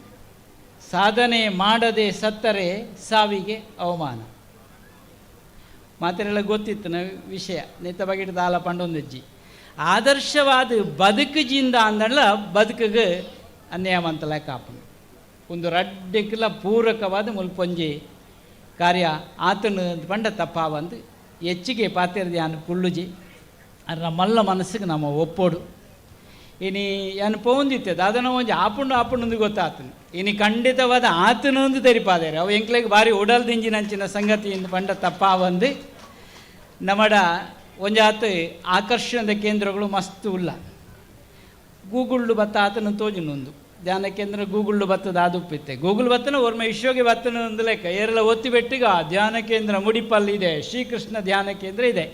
ಸಾಧನೆ ಮಾಡದೆ ಸತ್ತರೆ ಸಾವಿಗೆ ಅವಮಾನ ಮಾತೆರೆಲ್ಲ ಗೊತ್ತಿತ್ತು ನ ವಿಷಯ ನೆತ್ತ ಬಗೆಟ್ ದಾಲ ಪಂಡೊಂದಜ್ಜಿ ಆದರ್ಶವಾದ ಬದುಕುಜಿಂದ ಅಂದಲ್ಲ ಬದುಕಿಗೆ ಅನ್ಯಾಯವಂತ ಲೆಕ್ಕ ಹಾಪನು ಒಂದು ರಡ್ಡಕ್ಕೆಲ್ಲ ಪೂರಕವಾದ ಮುಲ್ಪೊಂಜಿ ಕಾರ್ಯ ಆತನು ಪಂಡ ತಪ್ಪಾವಂದು ಹೆಚ್ಚಿಗೆ ಪಾತೆರದಿ ಅನ್ನು ಕುಳ್ಳುಜಿ ಅದ್ರ ಮಲ್ಲ ಮನಸ್ಸಿಗೆ ನಮ್ಮ ಒಪ್ಪೋಡು ಇನಿ ಏನು ಪೋಂದಿತ್ತದ ಅದನ್ನು ಒಂಜಿ ಆಪುಂಡು ಗೊತ್ತಾತನು ಇನಿ ಖಂಡಿತವಾದ ಆತನೊಂದು ತೆರಿಪಾದೇರೆ ಅವು ಎಂಕ್ಲೆಗೆ ಭಾರಿ ಉಡಲ್ ದಿಂಜಿನಂಚಿನ ಸಂಗತಿಯಿಂದ ಪಂಡ ತಪ್ಪಾವಂದು ನಮ್ಮಡ ಒಂಜಾತು ಆಕರ್ಷಣದ ಕೇಂದ್ರಗಳು ಮಸ್ತು ಉಲ್ಲ ಗೂಗುಳ್ಳು ಬತ್ತ ಆತನ ತೋಜಿನೊಂದು ಧ್ಯಾನ ಕೇಂದ್ರ ಗೂಗುಳ್ಳು ಬತ್ತದ ಆದುಪ್ಪಿತ್ತೆ ಗೂಗುಲ್ ಬತ್ತನ ಓರ್ಮ ಇಶ್ಯೋಗೆ ಬತ್ತನ ಒಂದು ಲೆಕ್ಕ ಏರೆಲ್ಲ ಒತ್ತಿ ಬೆಟ್ಟಿಗ ಧ್ಯಾನ ಕೇಂದ್ರ ಮುಡಿಪಲ್ಲಿ ಇದೆ, ಶ್ರೀಕೃಷ್ಣ ಧ್ಯಾನ ಕೇಂದ್ರ ಇದೆ,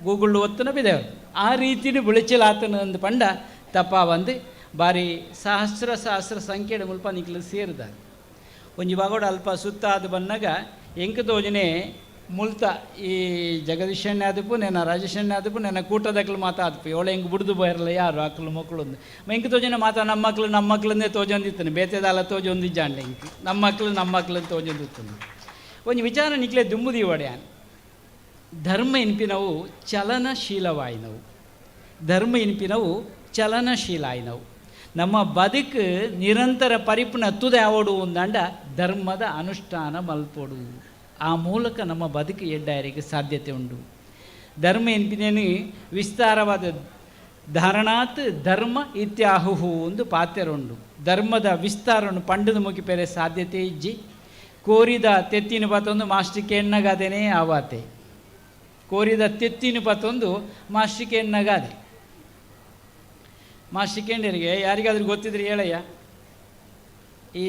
ಗೂಗುಳ್ಳು ಒತ್ತನ ಬಿದೆ ಆ ರೀತಿನ ಬಿಳಿಚಲಾತನ ಒಂದು ಪಂಡ ತಪ್ಪ ಬಂದು ಬಾರಿ ಸಹಸ್ರ ಸಹಸ್ರ ಸಂಖ್ಯೆಯ ಮುಲ್ಪ ನಿಕ್ಲು ಸೇರಿದ್ದಾರೆ. ಒಂಜಿ ಬಾಗೋಡ ಅಲ್ಪ ಸುತ್ತಾದ ಬಂದಾಗ ಎಂಕ ತೋಜನೆ ಮುಲ್ತ ಈ ಜಗದೀಶಣ್ಣ ಆದಪ್ಪು ನೆನ ರಾಜೇಶಣ್ಣ ಆದಪ್ಪು ನೆನ ಕೂಟದಕ್ಲು ಮಾತಾದಪ್ಪು ಇವಳು ಹೆಂಗೆ ಬಿಡ್ದು ಬರಲ್ಲ ಯಾರು ಆಕಳು ಮಕ್ಕಳು ಒಂದು ಎಂಕ ತೋಜನೆ ಮಾತಾ ನಮ್ಮ ಮಕ್ಕಳನ್ನೇ ತೋಜೊಂದಿತ್ತಾನೆ ಬೇತೆದಾಲ ತೋಜೊಂದಿಜ್ಜಾಂಡೆ ಇಂಕ ನಮ್ಮ ಮಕ್ಕಳನ್ನ ತೋಜೊಂದಿತ್ತಾನೆ. ಒಂದು ವಿಚಾರ ನಿಕ್ಲೆ ದುಮ್ಮುದಿ ಒಡೆಯಾನ್ ಧರ್ಮ ಎನ್ಪಿನವು ಚಲನಶೀಲವಾಯಿನವು, ಧರ್ಮ ಎನ್ಪಿನವು ಚಲನಶೀಲಾಯಿನವು. ನಮ್ಮ ಬದುಕು ನಿರಂತರ ಪರಿಪೂರ್ಣ ತುದೆ ಆವಡು ಒಂದಂಡ ಧರ್ಮದ ಅನುಷ್ಠಾನ ಮಲ್ಪೋಡು, ಆ ಮೂಲಕ ನಮ್ಮ ಬದುಕು ಎಡ್ಡಾರಿಗೆ ಸಾಧ್ಯತೆ ಉಂಟು. ಧರ್ಮ ಎನ್ಪಿನೇನು ವಿಸ್ತಾರವಾದ ಧಾರಣಾತ್ ಧರ್ಮ ಇತ್ಯಾಹುಹು ಒಂದು ಪಾತ್ಯರುಂಡು. ಧರ್ಮದ ವಿಸ್ತಾರವನ್ನು ಪಂಡದ ಮುಗಿಪೇರೆ ಸಾಧ್ಯತೆ ಇಜ್ಜಿ ಕೋರಿದ ತೆತ್ತಿನ ಪತ್ತೊಂದು ಮಾಸ್ಟಿಗೆ ಎಣ್ಣಗಾದೇನೆ ಆವಾತೆ, ಕೋರಿದ ತೆತ್ತಿನ ಪತ್ತೊಂದು ಮಾಸ್ಟಿಗೆ ಎಣ್ಣಗಾದೆ. ಮಾಸ್ಟಿಕೆಂಡರಿಗೆ ಯಾರಿಗಾದ್ರೂ ಗೊತ್ತಿದ್ರೆ ಹೇಳಯ್ಯ, ಈ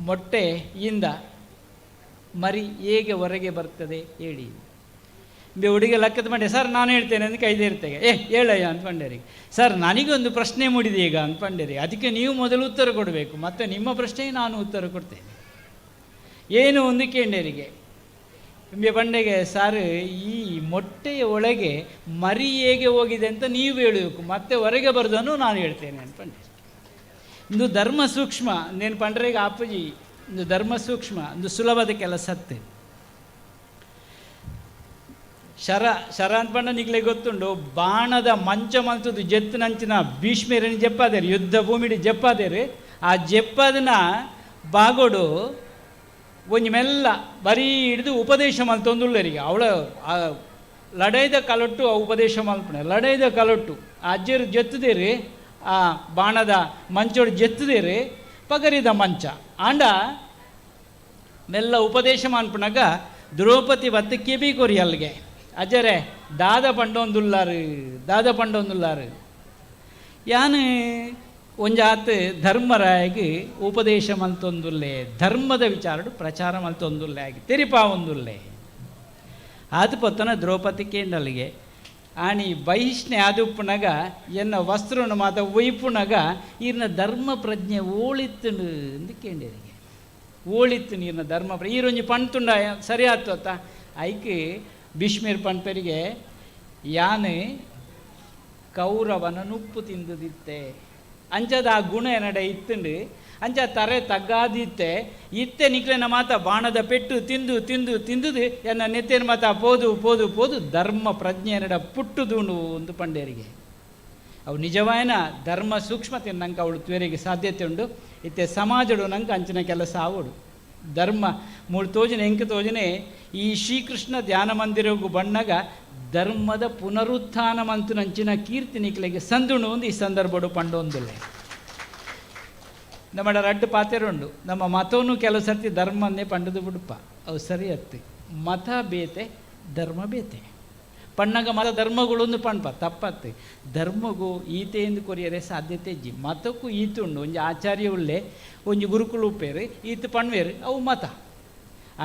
ಮೊಟ್ಟೆಯಿಂದ ಮರಿ ಹೇಗೆ ಹೊರಗೆ ಬರ್ತದೆ ಹೇಳಿ. ಹುಡುಗ ಲೆಕ್ಕದ ಮಾಡಿ ಸರ್ ನಾನು ಹೇಳ್ತೇನೆ ಅಂತ ಕೈದೇರ್ತೇಗೆ ಹೇಳಯ್ಯ ಅಂದ್ಕೊಂಡೇರಿ. ಸರ್ ನನಗೊಂದು ಪ್ರಶ್ನೆ ಮೂಡಿದೆ ಈಗ ಅಂದ್ಕೊಂಡೇರಿ, ಅದಕ್ಕೆ ನೀವು ಮೊದಲು ಉತ್ತರ ಕೊಡಬೇಕು, ಮತ್ತು ನಿಮ್ಮ ಪ್ರಶ್ನೆಗೆ ನಾನು ಉತ್ತರ ಕೊಡ್ತೇನೆ. ಏನು ಒಂದು ಕೇಂಡೇರಿಗೆ ನಿಮಗೆ ಬಂಡೆಗೆ ಸರ್ ಈ ಮೊಟ್ಟೆಯ ಒಳಗೆ ಮರಿ ಹೇಗೆ ಹೋಗಿದೆ ಅಂತ ನೀವು ಹೇಳಬೇಕು, ಮತ್ತೆ ಹೊರಗೆ ಬರೋದನ್ನು ನಾನು ಹೇಳ್ತೇನೆ ಅಂದ್ಕೊಂಡೆ. ಒಂದು ಧರ್ಮ ಸೂಕ್ಷ್ಮ ನೇನು ಪಂಡ್ರೆಗೆ ಅಪ್ಪಜಿ ಒಂದು ಧರ್ಮ ಸೂಕ್ಷ್ಮ ಒಂದು ಸುಲಭದ ಕೆಲಸತ್ತೆ. ಶರ ಅಂದ್ಪಂಡ ನಿಗ್ಲೆ ಗೊತ್ತುಂಡು, ಬಾಣದ ಮಂಚ ಮಂತದ್ದು ಜೆತ್ತನಂಚಿನ ಭೀಷ್ಮರನ್ನ ಜಪ್ಪಾದೇರು, ಯುದ್ಧ ಭೂಮಿಡಿ ಜಪ್ಪಾದೇರು. ಆ ಜಪ್ಪದನ್ನ ಬಾಗೋಡು ಒಂಜಿ ಮೆಲ್ಲ ಬರೀ ಹಿಡಿದು ಉಪದೇಶ ಮಲ್ತೊಂದುಳ್ಳರಿಗೆ ಅವಳ ಲಡೈದ ಕಲೊಟ್ಟು ಆ ಉಪದೇಶ ಮಲ್ಪನೆ ಲಡೈದ ಕಲೊಟ್ಟು ಆ ಅಜ್ಜರು ಜೆತ್ತದೇರಿ, ಆ ಬಾಣದ ಮಂಚೋಡು ಜೆತ್ತದೇರಿ ಪಗರಿದ ಮಂಚ ಆಂಡ ಮೆಲ್ಲ ಉಪದೇಶ ಮಾಡ್ಪನಾಗ ದ್ರೌಪದಿ ಬತ್ತ ಕೆಬಿ ಕೊರಿ ಅಲ್ಲಿಗೆ ಅಜ್ಜರೇ ದಾದ ಪಂಡೊಂದುಲ್ಲಾರು ಯಾನು ಒಂಜಾತ್ ಧರ್ಮರಾಯಗೆ ಉಪದೇಶ ಮಲ್ತೊಂದುಲ್ಲೆ, ಧರ್ಮದ ವಿಚಾರಡು ಪ್ರಚಾರ ಮಲ್ತೊಂದುಲ್ಲೆ ಆಗಿ ತೆರಿಪಾ ಒಂದುಲ್ಲೆ ಆದ ಪೊತ್ತನ ದ್ರೌಪದಿ ಕೇಂಡಲ್ಲಿಗೆ ಆಣಿ ಬಹಿಷ್ಣೆ ಆದುಪ್ಪುನಾಗ ಎನ್ನ ವಸ್ತ್ರವನ್ನು ಮಾತ ಒಯ್ಪುನಾಗ ಈರ್ನ ಧರ್ಮ ಪ್ರಜ್ಞೆ ಓಳಿತ್ತು ಅಂದು ಕೇಂಡರಿಗೆ, ಓಳಿತ್ತು ನೀರ್ನ ಧರ್ಮ ಈರೊಂಜಿ ಪಣ್ತುಂಡ ಸರಿ ಆಯ್ತು ಅತ್ತ ಐಕೆ ಭೀಷ್ಮೀರ್ ಪಣ್ಪರಿಗೆ ಯಾನು ಕೌರವನ ನುಪ್ಪು ತಿಂದುದಿತ್ತೆ ಅಂಚದ ಆ ಗುಣ ಏನಡೆ ಇತ್ತುಂಡು ಅಂಚ ತರೆ ತಗ್ಗಾದಿತ್ತೆ ಇತ್ತೆ ನಿಕ್ಲೆನ ಮಾತ ಬಾಣದ ಪೆಟ್ಟು ತಿಂದುದು ಎನ್ನ ನೆತ್ತೇನು ಮಾತ ಪೋದು ಧರ್ಮ ಪ್ರಜ್ಞೆ ಏನಡ ಪುಟ್ಟುದುಂಡು ಒಂದು ಪಂಡೇರಿಗೆ. ಅವು ನಿಜವಾಯನ ಧರ್ಮ ಸೂಕ್ಷ್ಮತೆ ನಂಗೆ ಅವಳು ತ್ವೇರಿಗೆ ಸಾಧ್ಯತೆ ಉಂಡು. ಇತ್ತೆ ಸಮಾಜಡು ನಂಗೆ ಅಂಚಿನ ಕೆಲಸ ಆವಡು ಧರ್ಮ ಮೂಳು ತೋಜನೆ ಎಂಕ ತೋಜನೆ ಈ ಶ್ರೀಕೃಷ್ಣ ಧ್ಯಾನ ಮಂದಿರಗೂ ಬಣ್ಣಗ ಧರ್ಮದ ಪುನರುತ್ಥಾನ ಮಂತುನಂಚಿನ ಕೀರ್ತಿ ನಿಕ್ಲೆಗೆ ಸಂದುಣು ಒಂದು ಈ ಸಂದರ್ಭಡು ಪಂಡೊಂದುಲ್ಲೆ. ನಮ್ಮ ರಡ್ಡು ಪಾತೆರುಂಡು ನಮ್ಮ ಮತವನ್ನು ಕೆಲವು ಸರ್ತಿ ಧರ್ಮನ್ನೇ ಪಂಡದು ಬಿಡುಪ ಅವು ಸರಿ ಹತ್ತಿ ಮತ ಬೇತೆ ಧರ್ಮ ಬೇತೆ ಪಣ್ಣಗ ಮತ ಧರ್ಮಗಳೊಂದು ಪಣ್ಪ ತಪ್ಪತ್ತೆ ಧರ್ಮಗೂ ಈತೆಯಿಂದ ಕೊರಿಯರೆ ಸಾಧ್ಯತೆ ಇಜ್ಜಿ ಮತಕ್ಕೂ ಈತು ಉಂಡು ಒಂಜಿ ಆಚಾರ್ಯ ಉಳ್ಳೆ ಒಂಜಿ ಗುರುಕುಲು ಉಪ್ಪೇರು ಈತು ಪಣ್ವೇರು ಅವು ಮತ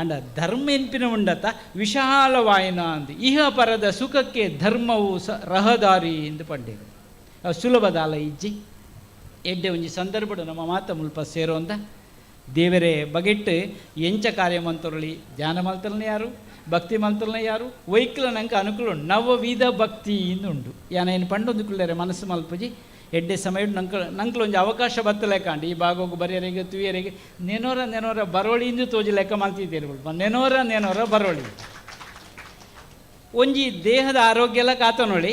ಅಂಡ ಧರ್ಮ ಎನ್ಪಿನ ಉಂಡತ ವಿಶಾಲವಾಯನ ಅಂದು ಇಹ ಪರದ ಸುಖಕ್ಕೆ ಧರ್ಮವು ರಹದಾರಿ ಎಂದು ಪಂಡೇರು ಅವು ಸುಲಭದಾಲ ಇಜ್ಜಿ ಎಡ್ಡೆ ಒಂಜಿ ಸಂದರ್ಭಡು ನಮ್ಮ ಮಾತ ಮುಲ್ಪ ಸೇರೋ ಅಂದ ದೇವರೇ ಬಗೆಟ್ಟು ಎಂಚ ಕಾರ್ಯ ಮಂತೊರಳಿ ಧ್ಯಾನ ಮಲ್ತಲ್ನೇ ಯಾರು ಭಕ್ತಿ ಮಂತಲ್ನೇ ಯಾರು ವೈಕ್ಲ ನಂಗೆ ಅನುಕೂಲ ಉಂಟು ನವವಿಧ ಭಕ್ತಿ ಇಂದುಂಡು ಯಾನೇನು ಪಂಡೊಂದು ಕುಳ್ಳೇರೆ ಮನಸ್ಸು ಮಲ್ಪಜಿ ಎಡ್ಡೆ ಸಮಯ ನಂಗೆ ಒಂಜಿ ಅವಕಾಶ ಬತ್ತಲೆ ಕಾಂಡಿ ಈ ಭಾಗೋಗು ಬರೆಯರಿಗೆ ತುಯರಿಗೆ ನೆನೋರ ಬರೋಳಿಂದು ತೋಜಿ ಲೆಕ್ಕ ಮಾಡ್ತಿದ್ದೀರಿ ನೆನೋರ ಬರೋಳಿ ಒಂಜಿ ದೇಹದ ಆರೋಗ್ಯ ಎಲ್ಲ ಕಾತ ನೋಡಿ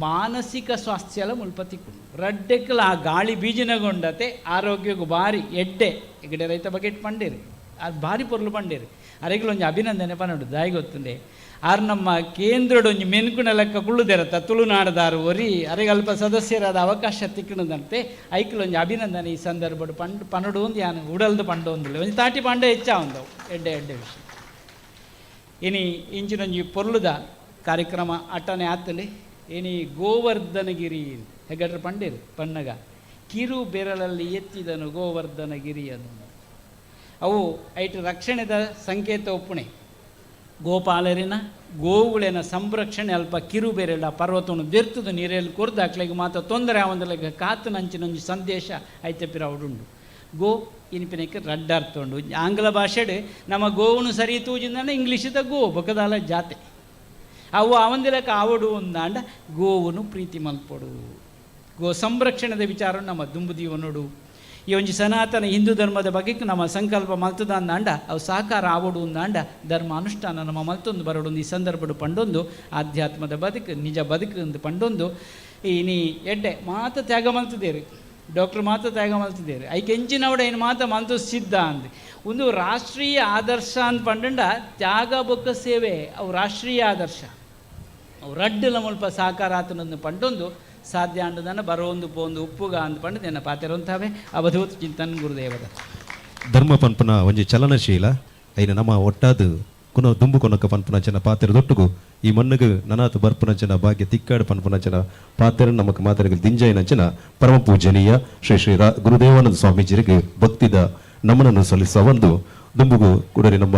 ಮಾನಸಿಕ ಸ್ವಾಸ್ಥ್ಯ ಎಲ್ಲ ಮುಲ್ಪತಿಕ್ಕು ರಡ್ಡೆಕ್ಕಲ ಆ ಗಾಳಿ ಬೀಜನಗೊಂಡತೆ ಆರೋಗ್ಯಗೂ ಭಾರಿ ಎಡ್ಡೆ ಈಗಡೆ ರೈತ ಬಗೆಟ್ ಪಂಡೇರಿ ಅದು ಭಾರಿ ಪೊರ್ಲು ಪಂಡೇರಿ ಅರೆಗ್ಲೊಂಜಿ ಅಭಿನಂದನೆ ಪನ್ನಡು ದಾಯಿ ಗೊತ್ತುಂಡೆ ಆರು ನಮ್ಮ ಕೇಂದ್ರಡೊಂಜಿ ಮೆನ್ಕುನ ಲೆಕ್ಕ ಕುಳ್ಳುದೆರತ್ತ ತುಳುನಾಡದಾರು ಒರಿ ಅರೆಗಲ್ಪ ಸದಸ್ಯರಾದ ಅವಕಾಶ ತಿಕ್ಕಣದಂತೆ ಐಕ್ಲೊಂಜಿ ಅಭಿನಂದನೆ ಈ ಸಂದರ್ಭಡು ಪನ್ನಡು ಒಂದು ಯಾನು ಉಡಲ್ದು ಪಂಡು ಒಂದಿಲ್ಲ ಒಂಜಿ ತಾಟಿ ಪಂಡ ಹೆಚ್ಚ ಒಂದವು ಎಡ್ಡೆ ವಿಷಯ ಇನಿ ಇಂಚಿನೊಂಜಿ ಪೊರ್ಲುದ ಕಾರ್ಯಕ್ರಮ ಅಟ್ಟನೆ ಆತಲೆ ಇನಿ ಗೋವರ್ಧನಗಿರಿ ಹೆಗಡ್ರ ಪಂಡೇರು ಪಣ್ಣಗ ಕಿರು ಬೆರಳಲ್ಲಿ ಎತ್ತಿದನು ಗೋವರ್ಧನ ಗಿರಿಯನು. ಅವು ಐಟು ರಕ್ಷಣೆದ ಸಂಕೇತ ಒಪ್ಪುಣೆ. ಗೋಪಾಲರಿನ ಗೋವುಳಿನ ಸಂರಕ್ಷಣೆ ಅಲ್ಪ ಕಿರು ಬೆರಳ ಪರ್ವತವನ್ನು ಬೆರ್ತದು ನೀರಲ್ಲಿ ಕೊರ್ದಾಕ್ಲಿಗೆ ಮಾತ್ರ ತೊಂದರೆ ಆವಂದಲೆಗ ಕಾತು ನಂಚಿನೊಂದು ಸಂದೇಶ ಐತಪಿರ ಅವಡುಂಡು. ಗೋ ಇನಿಪಿನಕ್ಕೆ ರಡ್ಡ ಅರ್ಥ ಉಂಡು. ಆಂಗ್ಲ ಭಾಷೆಡ್ ನಮ್ಮ ಗೋವನ್ನು ಸರಿ ತೂಜಿಂದ ಇಂಗ್ಲೀಷದ ಗೋ ಬೊಕದಾಲ ಜಾತೆ ಅವು ಅವಂದಿಲಕ್ಕೆ ಆವಡು ಅಂದಾಂಡ ಗೋವನ್ನು ಪ್ರೀತಿ ಮಲ್ಪಡು. ಗೋ ಸಂರಕ್ಷಣೆದ ವಿಚಾರ ನಮ್ಮ ದುಂಬುದೀವ ನೋಡು. ಈ ಒಂಜಿ ಸನಾತನ ಹಿಂದೂ ಧರ್ಮದ ಬಗ್ಗೆ ನಮ್ಮ ಸಂಕಲ್ಪ ಮಲ್ತದ ಅಂದಾಂಡ ಅವು ಸಾಕಾರ ಆವಡು ಅಂದಾಂಡ ಧರ್ಮ ಅನುಷ್ಠಾನ ನಮ್ಮ ಮಲ್ತೊಂದು ಬರೋಡೊಂದು ಈ ಸಂದರ್ಭಡು ಪಂಡೊಂದು ಆಧ್ಯಾತ್ಮದ ಬದುಕು ನಿಜ ಬದುಕು ಅಂತ ಪಂಡೊಂದು ಈ ನೀ ಎಡ್ಡೆ ಮಾತ ತ್ಯಾಗ ಮಲ್ತಿದ್ದೇರಿ ಡಾಕ್ಟ್ರ್ ಮಾತ ತ್ಯಾಗ ಮಲ್ತಿದ್ದೇರಿ ಐಕೆ ಎಂಚಿನವಡ ಏನು ಮಾತ ಮಲ್ತು ಸಿದ್ಧ ಅಂದು ಒಂದು ರಾಷ್ಟ್ರೀಯ ಆದರ್ಶ ಅಂತ ಪಂಡ ತ್ಯಾಗ ಬೊಕ್ಕ ಸೇವೆ ಅವು ರಾಷ್ಟ್ರೀಯ ಆದರ್ಶ ಅವು ರಡ್ಡಲ ಮುಲ್ಪ ಸಾಕಾರ ಆತನೊಂದು ಪಂಡೊಂದು ಸಾಧ್ಯ ಅಂಡದನ್ನು ಬರೋಂದು ಪೋಂದು ಉಪ್ಪುಗ ಅಂದು ಪಂಡು ನೆನ ಪಾತೆರಂತಾವೆ ಅವಧೂತ ಚಿಂತನ್ ಗುರುದೇವದ ಧರ್ಮ ಪನ್ಪನ ಒಂಜಿ ಚಲನಶೀಲ ಐನ ನಮ್ಮ ಒಟ್ಟಾದು ಕುನ ದುಂಬು ಕೊನಕ ಪನ್ಪುನಂಚನ ಪಾತೆರ ದೊಟ್ಟುಗು ಈ ಮಣ್ಣುಗು ನನಾತು ಬರ್ಪುನಂಚನ ಭಾಗ್ಯ ತಿಕ್ಕಾಡು ಪನ್ಪುನಂಚನ ಪಾತೆರ ನಮಕ್ ಮಾತೆರಗಲ್ ದಿಂಜಾಯಿನಂಚನ ಪರಮ ಪೂಜನೀಯ ಶ್ರೀ ಶ್ರೀ ಗುರುದೇವಾನಂದ ಸ್ವಾಮೀಜಿರಿಗೆ ಭಕ್ತಿದ ನಮನನ್ನು ಸಲ್ಲಿಸುವ ಒಂದು ದುಂಬುಗು ಕೂಡರಿ ನಮ್ಮ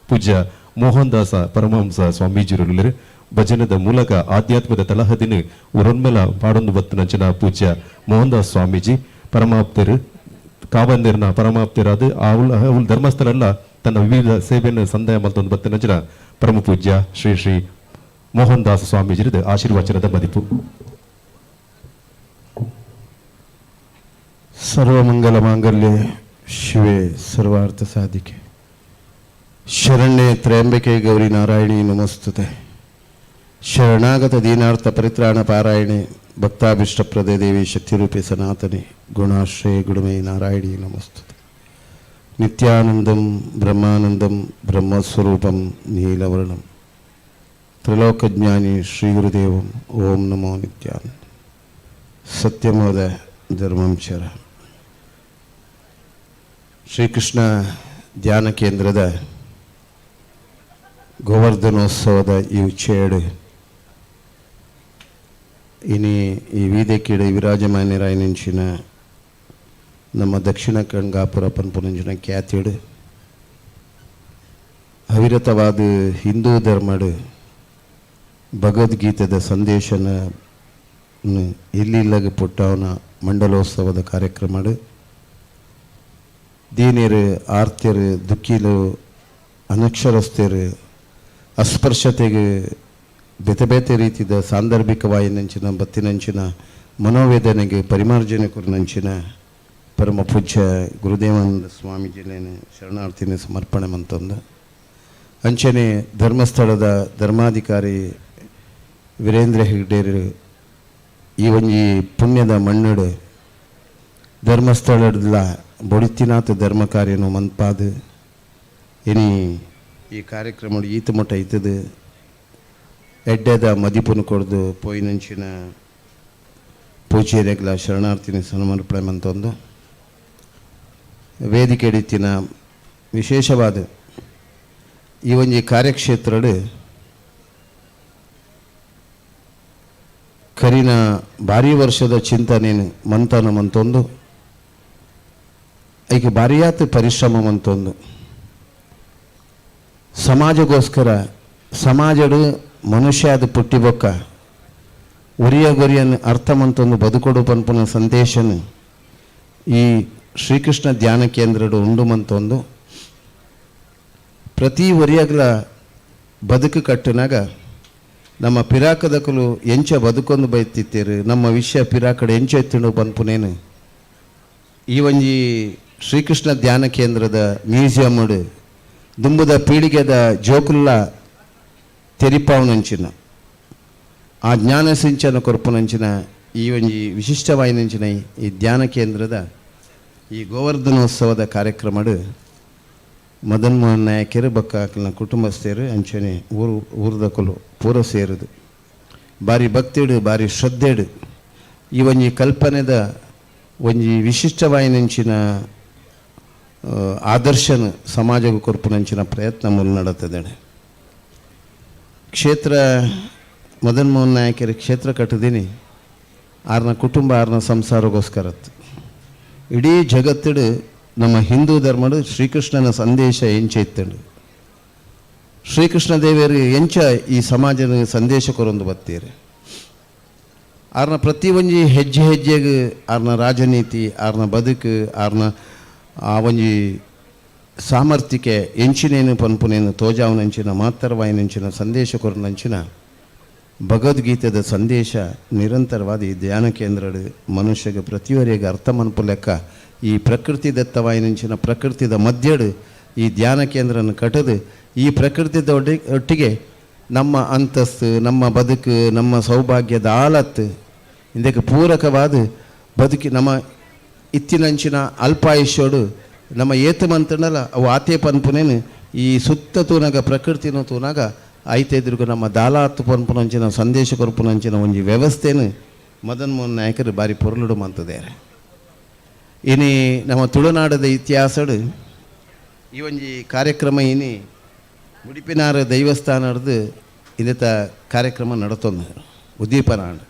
ಪೂಜ್ಯ ಮೋಹನ್ ದಾಸ ಪರಮಹಂಸ ಸ್ವಾಮೀಜಿರು ಭಜನದ ಮೂಲಕ ಆಧ್ಯಾತ್ಮದ ತಲಹದಿನ ಉರೊನ್ಮೆಲ ಪಾಡೊಂದು ಬತ್ತುನಂಚನ ಪೂಜ್ಯ ಮೋಹನ್ ದಾಸ್ ಸ್ವಾಮೀಜಿ ಪರಮಾಪ್ತರು ಕಾವಂದಿರನ ಪರಮಾಪ್ತರಾದ ಅವಳು ಧರ್ಮಸ್ಥಳ ತನ್ನ ವಿವಿಧ ಸೇವೆಯನ್ನು ಸಂದಾಯ ಮಲ್ತೊಂದು ಬತ್ತುನಂಚನ ಪರಮ ಪೂಜ್ಯ ಶ್ರೀ ಶ್ರೀ ಮೋಹನ್ ದಾಸ್ ಸ್ವಾಮೀಜಿರದ ಆಶೀರ್ವಚನದ ಮದಿಪು. ಸರ್ವಮಂಗಲ ಮಾಂಗಲ್ಯ ಶಿವೆ ಸರ್ವಾರ್ಥ ಸಾಧಿಕೆ ಶರಣ್ಯೆ ತ್ರಯಂಬಕೆ ಗೌರಿ ನಾರಾಯಣಿ ನಮಸ್ತುತೆ ಶರಣಾಗತ ದೀನಾರ್ಥ ಪರಿತ್ರಾಣ ಪಾರಾಯಣೆ ಭಕ್ತಾಭಿಷ್ಟಪ್ರದೇ ದೇವಿ ಶಕ್ತಿರೂಪೆ ಸನಾತನೆ ಗುಣಾಶ್ರಯ ಗುಣಮೇ ನಾರಾಯಣಿ ನಮಸ್ತುತೆ ನಿತ್ಯಾನಂದಂ ಬ್ರಹ್ಮಾನಂದಂ ಬ್ರಹ್ಮಸ್ವರೂಪಂ ನೀಲವರ್ಣಂ ತ್ರಿಲೋಕಜ್ಞಾನಿ ಶ್ರೀ ಗುರುದೇವಂ ಓಂ ನಮೋ ನಿತ್ಯಾನಂದ ಸತ್ಯಮೋದ ಧರ್ಮಂ ಚರ. ಶ್ರೀಕೃಷ್ಣ ಧ್ಯಾನ ಕೇಂದ್ರದ ಗೋವರ್ಧನೋತ್ಸವದ ಈ ಉಚ್ಚೇಡು ಇನಿ ಈ ವೇದಿಕೆಯ ವಿರಾಜಮಾನ್ಯರಾಯನಿಂಚಿನ ನಮ್ಮ ದಕ್ಷಿಣ ಕಣ್ಗಾಪುರ ಪನ್ಪುನಂಚಿನ ಖ್ಯಾತಿಡು ಅವಿರತವಾದ ಹಿಂದೂ ಧರ್ಮಡು ಭಗವದ್ಗೀತೆದ ಸಂದೇಶನ ಇಲ್ಲಿಲ್ಲಗೆ ಪುಟ್ಟವನ ಮಂಡಲೋತ್ಸವದ ಕಾರ್ಯಕ್ರಮಡು ದೀನಿಯರು ಆರ್ತಿಯರು ದುಃಖಿಲು ಅನಕ್ಷರಸ್ಥರು ಅಸ್ಪರ್ಶತೆಗೆ ಬೇತೆ ಬೇತೆ ರೀತಿಯ ಸಾಂದರ್ಭಿಕವಾಯಿನಂಚಿನ ಬತ್ತಿನಂಚಿನ ಮನೋವೇದನೆಗೆ ಪರಿಮಾರ್ಜನೆ ಕುರಿನಂಚಿನ ಪರಮ ಪೂಜ್ಯ ಗುರುದೇವಾನಂದ ಸ್ವಾಮೀಜಿನೇನು ಶರಣಾರ್ಥಿನ ಸಮರ್ಪಣೆ ಮಂತಂದು ಅಂಚನೆ ಧರ್ಮಸ್ಥಳದ ಧರ್ಮಾಧಿಕಾರಿ ವೀರೇಂದ್ರ ಹೆಗ್ಡೇರು ಈ ಒಂಜಿ ಪುಣ್ಯದ ಮಣ್ಣಡು ಧರ್ಮಸ್ಥಳದ ಬೊಡಿತಿನಾಥ ಧರ್ಮ ಕಾರ್ಯನು ಮನ್ಪಾದು ಇನಿ ಈ ಕಾರ್ಯಕ್ರಮ ಈತ ಮಟ್ಟ ಇತ್ತದು ಎಡ್ಡೆದ ಮದಿಪುನು ಕೊಡ್ದು ಪೋಯಿನಂಚಿನ ಪೂಜೆರೆಗ್ಲ ಶರಣಾರ್ಥಿನಿ ಸಮರ್ಪಣೆ ಮಂತೊಂದು ವೇದಿಕೆ ಎಡಿತಿನ ವಿಶೇಷವಾದ ಈ ಒಂಜಿ ಕಾರ್ಯಕ್ಷೇತ್ರಡು ಕರಿನ ಭಾರಿ ವರ್ಷದ ಚಿಂತನೆಯನ್ನು ಮಂತನ ಮಂತೊಂದು ಐಕೆ ಭಾರಿಯಾತ ಪರಿಶ್ರಮ ಮಂತೊಂದು ಸಮಾಜಗೋಸ್ಕರ ಸಮಾಜಡು ಮನುಷ್ಯದ ಪುಟ್ಟಿಬೊಕ್ಕ ಉರಿಯ ಗುರಿಯನ್ನು ಅರ್ಥ ಮಂತೊಂದು ಬದುಕೊಡು ಪನ್ಪುನ ಸಂದೇಶನು ಈ ಶ್ರೀಕೃಷ್ಣ ಧ್ಯಾನ ಕೇಂದ್ರಡು ಉಂಡು ಮಂತೊಂದು ಪ್ರತಿ ಒರಿಯಗ್ಲ ಬದುಕು ಕಟ್ಟಿನಾಗ ನಮ್ಮ ಪಿರಾಕದಕಲು ಎಂಚ ಬದುಕೊಂದು ಬೈತಿತ್ತೇರು ನಮ್ಮ ವಿಷಯ ಪಿರಾಕಡೆ ಎಂಚ ಎತ್ತಿಂಡು ಪನ್ಪುನೇನು ಈ ಒಂಜಿ ಶ್ರೀಕೃಷ್ಣ ಧ್ಯಾನ ಕೇಂದ್ರದ ಮ್ಯೂಸಿಯಮ್ಮಡು ದುಂಬುದ ಪೀಳಿಗೆದ ಜೋಕುಲ್ಲ ತೆರಿಪಾವನಂಚಿನ ಆ ಜ್ಞಾನ ಸಿಂಚನ ಕೊರಪುನಂಚಿನ ಈ ಒಂಜಿ ವಿಶಿಷ್ಟವಾಯಿನಂಚಿನ ಈ ಧ್ಯಾನ ಕೇಂದ್ರದ ಈ ಗೋವರ್ಧನೋತ್ಸವದ ಕಾರ್ಯಕ್ರಮಡು ಮದನ್ ಮೋಹನ್ ನಾಯಕರು ಬಕ್ಕಾಕಲ್ನ ಕುಟುಂಬಸ್ಥರು ಅಂಚನೆ ಊರ್ದಕಲು ಪೂರ ಸೇರುದು ಭಾರಿ ಭಕ್ತಿಡು ಭಾರಿ ಶ್ರದ್ಧೆಡು ಈ ಒಂಜಿ ಕಲ್ಪನೆದ ಒಂಜಿ ವಿಶಿಷ್ಟವಾಯಿನಂಚಿನ ಆದರ್ಶನ ಸಮಾಜಕ್ಕೆ ಕೊರ್ಪುನಂಚಿನ ಪ್ರಯತ್ನ ಮುನ್ನಡೆತದೆ. ಕ್ಷೇತ್ರ ಮದನ್ ಮೋಹನ್ ನಾಯಕರ ಕ್ಷೇತ್ರ ಕಟ್ಟಿದೀನಿ ಆರ್ನ ಕುಟುಂಬ ಆರ್ನ ಸಂಸಾರಗೋಸ್ಕರತ್ತು ಇಡೀ ಜಗತ್ತಿಡು ನಮ್ಮ ಹಿಂದೂ ಧರ್ಮಡು ಶ್ರೀಕೃಷ್ಣನ ಸಂದೇಶ ಎಂಚೆತ್ತಂಡು ಶ್ರೀಕೃಷ್ಣ ದೇವರು ಎಂಚ ಈ ಸಮಾಜನ ಸಂದೇಶ ಕೊರೊಂದು ಬತ್ತೀರಿ ಆರ್ನ ಪ್ರತಿ ಒಂಜಿ ಹೆಜ್ಜೆ ಹೆಜ್ಜೆಗೆ ಆರ್ನ ರಾಜನೀತಿ ಆರ್ನ ಬದುಕು ಆರ್ನ ಆ ಒಂಜಿ ಸಾಮರ್ಥ್ಯಕ್ಕೆ ಎಂಚಿನೇನು ಪನ್ಪುನೇನು ತೋಜಾವನಂಚಿನ ಮಾತರವಾಯಿನಂಚಿನ ಸಂದೇಶ ಕೊರನಂಚಿನ ಭಗವದ್ಗೀತೆದ ಸಂದೇಶ ನಿರಂತರವಾದ ಈ ಧ್ಯಾನ ಕೇಂದ್ರಡು ಮನುಷ್ಯಗೆ ಪ್ರತಿಯೊರೆಗೆ ಅರ್ಥ ಮನ್ಪು ಲೆಕ್ಕ ಈ ಪ್ರಕೃತಿ ದತ್ತವಾಯಿನಂಚಿನ ಪ್ರಕೃತಿದ ಮಧ್ಯಡು ಈ ಧ್ಯಾನ ಕೇಂದ್ರನ ಕಟ್ಟದು ಈ ಪ್ರಕೃತಿದ ಒಟ್ಟಿಗೆ ನಮ್ಮ ಅಂತಸ್ತು ನಮ್ಮ ಬದುಕು ನಮ್ಮ ಸೌಭಾಗ್ಯದ ಆಲತ್ತು ಇದಕ್ಕೆ ಪೂರಕವಾದ ಬದುಕಿ ನಮ್ಮ ಇತ್ತಿನಂಚಿನ ಅಲ್ಪಾಯುಷ್ಯೋಡು ನಮ್ಮ ಏತು ಮಂತನಲ್ಲ ಅವು ಆತೆ ಪನ್ಪುನೇನು ಈ ಸುತ್ತ ತೂನಾಗ ಪ್ರಕೃತಿನ ತೂನಾಗ ಐತೆದ್ರಿಗೂ ನಮ್ಮ ದಾಲಾತ್ತು ಪನ್ಪುನಂಚಿನ ಸಂದೇಶ ಕೊರ್ಪುನಂಚಿನ ಒಂಜಿ ವ್ಯವಸ್ಥೆನು ಮದನ್ ಮೋಹನ್ ನಾಯಕರು ಬಾರಿ ಪೊರ್ಲುಡು ಮಂತದೇರೆ ಇನಿ ನಮ್ಮ ತುಳುನಾಡದ ಇತಿಹಾಸಡು ಈ ಒಂಜಿ ಕಾರ್ಯಕ್ರಮ ಇನಿ ಉಡುಪಿನಾರ ದೈವಸ್ಥಾನದ್ದು ಇದೆತ ಕಾರ್ಯಕ್ರಮ ನಡತೊಂದು ಉದ್ದೀಪನಾಂಡ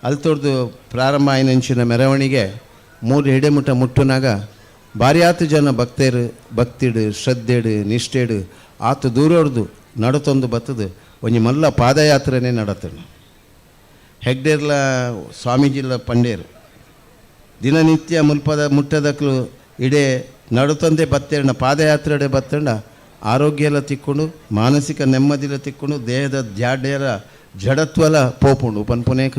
ಅಲ್ಲಿ ತೊಡ್ದು ಪ್ರಾರಂಭ ಆಯ್ನಂಚಿನ ಮೆರವಣಿಗೆ 3 ಎಡೆಮುಟ ಮುಟ್ಟುನಾಗ ಭಾರಿ ಆತು ಜನ ಭಕ್ತಿಡು ಶ್ರದ್ಧೆಡು ನಿಷ್ಠೆಡು ಆತು ದೂರೊಡ್ದು ನಡತೊಂದು ಬತ್ತದು ಒಂಜಿ ಮಲ್ಲ ಪಾದಯಾತ್ರೆನೇ ನಡತನು ಹೆಗ್ಡೇರ್ಲ ಸ್ವಾಮೀಜಿಲ ಪಂಡೇರು ದಿನನಿತ್ಯ ಮುಟ್ಟದಕ್ಕಲು ಇಡೇ ನಡತಂದೆ ಬತ್ತೇಣ ಪಾದಯಾತ್ರೆಡೆ ಬತ್ತಂಡ ಆರೋಗ್ಯ ಎಲ್ಲ ತಿಕ್ಕೊಂಡು ಮಾನಸಿಕ ನೆಮ್ಮದಿಲ ತಿಕ್ಕೊಂಡು ದೇಹದ ಜಾಡ್ಯರ ಜಡತ್ವಲ ಪೋಪುಂಡು ಪನ್ಪುನೇಕ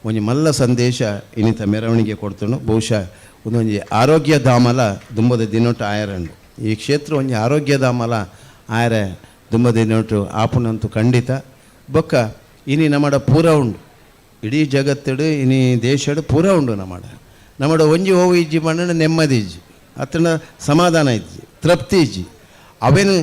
ಒಂಜಿ ಮಲ್ಲ ಸಂದೇಶ ಇನ್ನಿತ ಮೆರವಣಿಗೆ ಕೊಡ್ತನು ಬಹುಶಃ ಒಂದೊಂಜಿ ಆರೋಗ್ಯ ಧಾಮಲ ದುಂಬದ ದಿನೊಟ್ಟು ಆಯರಂಡು ಈ ಕ್ಷೇತ್ರ ಒಂಜಿ ಆರೋಗ್ಯ ಧಾಮಲ ಆಯರ ದುಂಬದ ದಿನೊಟ್ಟು ಆಪುನಂತೂ ಖಂಡಿತ ಬೊಕ್ಕ ಇನಿ ನಮ್ಮಡ ಪೂರ ಉಂಡು ಇಡೀ ಜಗತ್ತಿಡು ಇನಿ ದೇಶಡು ಪೂರ ಉಂಡು ನಮ್ಮಡ ಒಂಜಿ ಹೋವು ಇಜ್ಜಿ ಮಣ್ಣ ನೆಮ್ಮದಿ ಇಜ್ಜಿ ಅತ್ತನ ಸಮಾಧಾನ ಇಜ್ಜಿ ತೃಪ್ತಿ ಇಜ್ಜಿ ಅವೇನು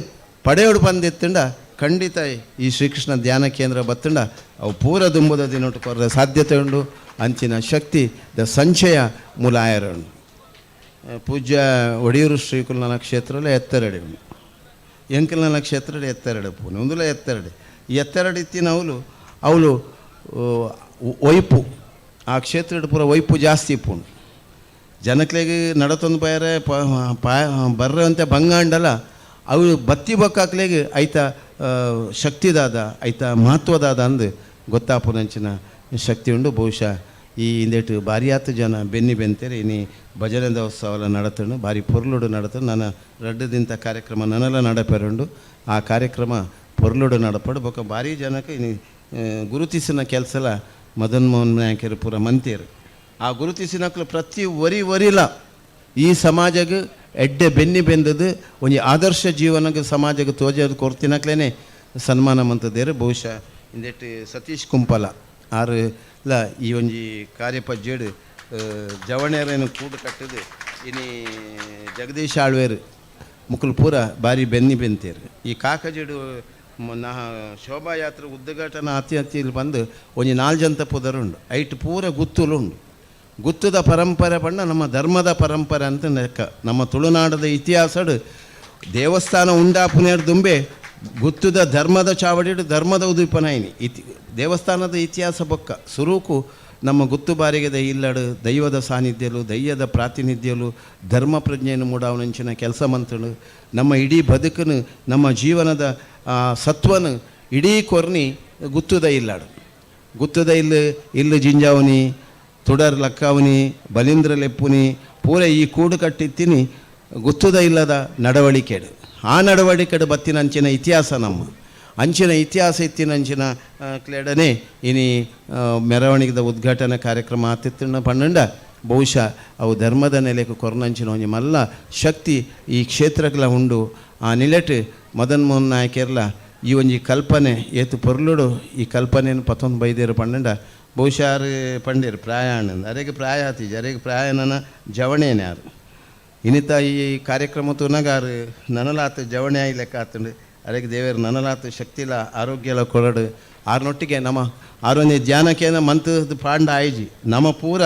ಪಡೆಯೋಡು ಬಂದೆತ್ತಂಡ ಖಂಡಿತ ಈ ಶ್ರೀಕೃಷ್ಣ ಧ್ಯಾನ ಕೇಂದ್ರ ಬತ್ತಂಡ ಅವು ಪೂರ ದುಂಬದ ದಿನೊಟ್ಟು ಕೊರದ ಸಾಧ್ಯತೆ ಉಂಡು ಅಂಚಿನ ಶಕ್ತಿ ದ ಸಂಚಯ ಮೂಲ ಆಯರಂಡು ಪೂಜ್ಯ ಒಡಿಯೂರು ಶ್ರೀಕುಲನ ಕ್ಷೇತ್ರದಲ್ಲಿ ಎತ್ತರಡೆ ಉಂಡು ಎಂಕಲ್ನ ಕ್ಷೇತ್ರದಲ್ಲಿ ಎತ್ತರಡೆ ಪೂನೆ ಒಂದುಲ ಎತ್ತರಡೆ ಈ ಎತ್ತರಡೆ ಇತ್ತಿನ ಅವಳು ಒಯ್ಪು ಆ ಕ್ಷೇತ್ರ ಪೂರ ಒಯ್ಪು ಜಾಸ್ತಿ ಇಪ್ಪುಂಡು ಜನಕ್ಲೆಗೆ ನಡತೊಂದು ಬಯರೆ ಬರ್ರಂತೆ ಬಂಗಾಂಡಲ್ಲ ಅವು ಬತ್ತಿ ಬೊಕ್ಕಾಕ್ಲೆಗೆ ಐತ ಶಕ್ತಿದಾದ ಐತ ಮಹತ್ವದಾದ ಅಂದು ಗೊತ್ತಾಪುನಂಚಿನ ಶಕ್ತಿ ಉಂಡು ಬಹುಶಃ ಈ ಇಂದೇಟು ಭಾರಿ ಆತು ಜನ ಬೆನ್ನಿ ಬೆಂತೇರೆ ಇನಿ ಭಜನೆ ಉತ್ಸವ ನಡತಂಡು ಭಾರಿ ಪೊರ್ಲುಡು ನಡತಂಡು ನನ್ನ ರಡ್ಡದಿಂತ ಕಾರ್ಯಕ್ರಮ ನನ್ನೆಲ್ಲ ನಡಪೆರುಂಡು ಆ ಕಾರ್ಯಕ್ರಮ ಪೊರ್ಲುಡು ನಡಪಡು ಬೊಕ್ಕ ಭಾರಿ ಜನಕ್ಕೆ ಇನಿ ಗುರುತಿಸಿನ ಕೆಲಸಲ ಮದನ್ ಮೋಹನ್ ನಾಯಕರು ಪೂರ ಮಂತೇರು ಆ ಗುರುತಿಸಿನಕ್ಲು ಪ್ರತಿ ವರಿಲ ಈ ಸಮಾಜಕ್ಕೆ ಎಡ್ಡೆ ಬೆನ್ನಿ ಬೆಂದದು ಒಂಜಿ ಆದರ್ಶ ಜೀವನಕ್ಕೆ ಸಮಾಜಕ್ಕೆ ತೋಜದು ಕೊರ್ತಿನಕ್ಲೇನೆ ಸನ್ಮಾನ ಮಂತದೇರು ಬಹುಶಃ ಇಂದೆಟ್ಟು ಸತೀಶ್ ಕುಂಪಲ ಆರುಲ ಈ ಒಂಜಿ ಕಾರ್ಯಪಜ್ಜೆಡು ಜವಣೇರೇನು ಕೂಡು ಕಟ್ಟದು ಇನಿ ಜಗದೀಶ್ ಆಳ್ವೇರು ಮುಕ್ಕಲು ಪೂರ ಭಾರಿ ಬೆನ್ನಿ ಬೆಂತೇರು ಈ ಕಾಕಜೆಡು ನಾ ಶೋಭಾಯಾತ್ರೆ ಉದ್ಘಾಟನಾ ಅತಿ ಬಂದು ಒಂಜಿ 4 ಜಂತ ಪುದರುಂಡು ಐಟ್ ಪೂರ ಗುತ್ತುಲುಂಡು ಗುತ್ತದ ಪರಂಪರೆ ಪಂಡ ನಮ್ಮ ಧರ್ಮದ ಪರಂಪರೆ ಅಂತ ಲೆಕ್ಕ ನಮ್ಮ ತುಳುನಾಡದ ಇತಿಹಾಸಡು ದೇವಸ್ಥಾನ ಉಂಡಾಪುನೇರು ದುಂಬೆ ಗುತ್ತದ ಧರ್ಮದ ಚಾವಡಿಡು ಧರ್ಮದ ಉದೀಪನಾಯಿನಿ ದೇವಸ್ಥಾನದ ಇತಿಹಾಸ ಬೊಕ್ಕ ಸುರೂಕು ನಮ್ಮ ಗುತ್ತು ಬಾರಿಗೆದ ಇಲ್ಲಡು ದೈವದ ಸಾನ್ನಿಧ್ಯಲು ದೈವದ ಪ್ರಾತಿನಿಧ್ಯಲು ಧರ್ಮ ಪ್ರಜ್ಞೆಯನ್ನು ಮೂಡಾವನಂಚಿನ ಕೆಲಸ ಮಂತಳು ನಮ್ಮ ಇಡೀ ಬದುಕನು ನಮ್ಮ ಜೀವನದ ಸತ್ವನು ಇಡೀ ಕೊರ್ನಿ ಗುತ್ತುದ ಇಲ್ಲಾಡು ಗುತ್ತದ ಇಲ್ಲು ಜಿಂಜಾವನಿ ತುಡರ್ ಲಕ್ಕಾವನಿ ಬಲೀಂದ್ರ ಲೆಪ್ಪುನಿ ಪೂರ ಈ ಕೂಡು ಕಟ್ಟಿತ್ತೀನಿ ಗುತ್ತುದ ಇಲ್ಲದ ನಡವಳಿಕೆಡು ಆ ನಡವಳಿಕೆಡು ಬತ್ತಿನಂಚಿನ ಇತಿಹಾಸ ನಮ್ಮ ಅಂಚಿನ ಇತಿಹಾಸ ಇತ್ತಿನಂಚಿನ ಕ್ಲೇಡನೆ ಇನಿ ಮೆರವಣಿಗೆದ ಉದ್ಘಾಟನಾ ಕಾರ್ಯಕ್ರಮ ಆತಿತ್ತಿನ ಪನ್ನಂಡ ಬಹುಶಃ ಅವು ಧರ್ಮದ ನೆಲೆಗೆ ಕೊರನಂಚಿನ ಒಂಜಿ ಮಲ್ಲ ಶಕ್ತಿ ಈ ಕ್ಷೇತ್ರಗಳ ಉಂಡು ಆ ನಿಲೆಟ್ ಮದನ್ ಮೋಹನ್ ನಾಯಕರ್ಲ ಈ ಒಂಜಿ ಕಲ್ಪನೆ ಏತು ಪೊರ್ಲುಡು ಈ ಕಲ್ಪನೆಯನ್ನು ಪತ್ತೊಂದು ಬೈದೇರು ಪನ್ನಂಡ ಬಹುಶಃ ಆರು ಪಂಡೇರು ಪ್ರಾಯಾಣ ಅರೆಗೆ ಪ್ರಾಯ ಆತೀಜ ಅರೆಗೆ ಪ್ರಾಯನನ ಜವಣೇನೆ ಆರು ಇನ್ನಿತ ಈ ಕಾರ್ಯಕ್ರಮ ತುನಗಾರು ನನಲಾತು ಜವಣೆ ಆಗಿ ಲೆಕ್ಕ ಆತಂಡು ಅರೆಗೆ ದೇವರು ನನಲಾತು ಶಕ್ತಿಲ ಆರೋಗ್ಯಲ ಕೊರಡು ಆರ್ನೊಟ್ಟಿಗೆ ನಮ್ಮ ಆರೊಂದು ಧ್ಯಾನಕ್ಕೇನ ಮಂತದ ಪಾಂಡ ಆಯ್ಜಿ ನಮ್ಮ ಪೂರ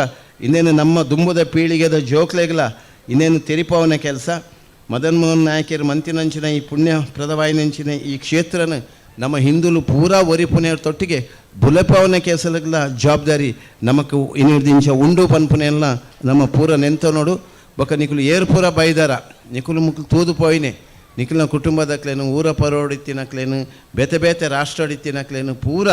ಇನ್ನೇನು ನಮ್ಮ ದುಂಬದ ಪೀಳಿಗೆದ ಜೋಕ್ಲೆಗಳ ಇನ್ನೇನು ತೆರಿಪವನ ಕೆಲಸ ಮದನ್ ಮೋಹನ್ ನಾಯಕರು ಮಂತಿನಂಚಿನ ಈ ಪುಣ್ಯಪ್ರದವಾಯಿನಂಚಿನ ಈ ಕ್ಷೇತ್ರನ ನಮ್ಮ ಹಿಂದುಲು ಪೂರಾ ಒರಿಪುನೆಯ ತೊಟ್ಟಿಗೆ ಬುಲೆಪವನ ಕೇಸಲ ಜವಾಬ್ದಾರಿ ನಮಕ್ ಇನ್ನಿರ್ದಿಂಚ ಉಂಡು ಪನ್ಪುನೆಲ್ಲ ನಮ್ಮ ಪೂರ ನೆಂತ ನೋಡು ಬೊಕ್ಕ ನಿಕುಲು ಏರು ಪೂರ ಬೈದಾರ ನಿಕುಲು ಮುಕ್ಲು ತೂದು ಪೋಯಿನೆ ನಿಖಿಲ್ನ ಕುಟುಂಬದಕ್ಲೇನು ಊರ ಪರೋಡಿತ್ತಿನಕ್ಲೇನು ಬೇತೆ ಬೇತೆ ರಾಷ್ಟ್ರಡಿತ್ತಿನಕ್ಲೇನು ಪೂರ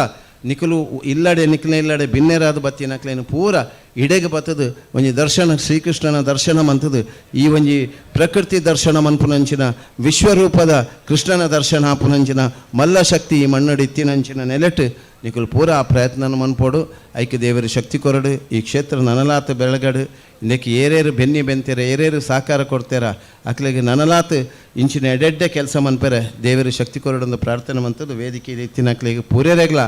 ನಿಖಿಲು ಇಲ್ಲಡೆ ನಿಖಿಲ್ನ ಇಲ್ಲಡೆ ಭಿನ್ನೆರಾದ ಬತ್ತಿನಕ್ಲೇನು ಪೂರ ಇಡೆಗೆ ಬತ್ತದು ಒಂಜಿ ದರ್ಶನ ಶ್ರೀಕೃಷ್ಣನ ದರ್ಶನ ಮಂತದು ಈ ಒಂಜಿ ಪ್ರಕೃತಿ ದರ್ಶನ ಮನ್ಪುನಂಚಿನ ವಿಶ್ವರೂಪದ ಕೃಷ್ಣನ ದರ್ಶನ ಆಪುನಂಚಿನ ಮಲ್ಲ ಶಕ್ತಿ ಈ ಮಣ್ಣಡಿತ್ತಿನಂಚಿನ ನೆಲೆಟ್ ನಿಖಿಲ್ ಪೂರ ಆ ಪ್ರಯತ್ನ ಮನ್ಪೋಡು ಐಕ್ಯ ದೇವರ ಶಕ್ತಿ ಕೊರಡು ಈ ಕ್ಷೇತ್ರ ನನಲಾತ ಬೆಳಗಡು ಇಂದಕ್ಕೆ ಏರೇರು ಬೆನ್ನಿ ಬೆಂತೀರ ಏರೇರು ಸಹಕಾರ ಕೊಡ್ತೀರ ಅಕ್ಲೆಗೆ ನನಲಾತ್ ಇಂಚಿನ ಎಡೆಡ್ಡೆ ಕೆಲಸ ಮನ್ಪೇರೆ ದೇವರ ಶಕ್ತಿ ಕೊರಡೊಂದು ಪ್ರಾರ್ಥನೆ ಮಂತದ್ದು ವೇದಿಕೆ ಇತ್ತಿನ ಅಕ್ಲೆಗೆ ಪೂರೇರೆಗ್ಲ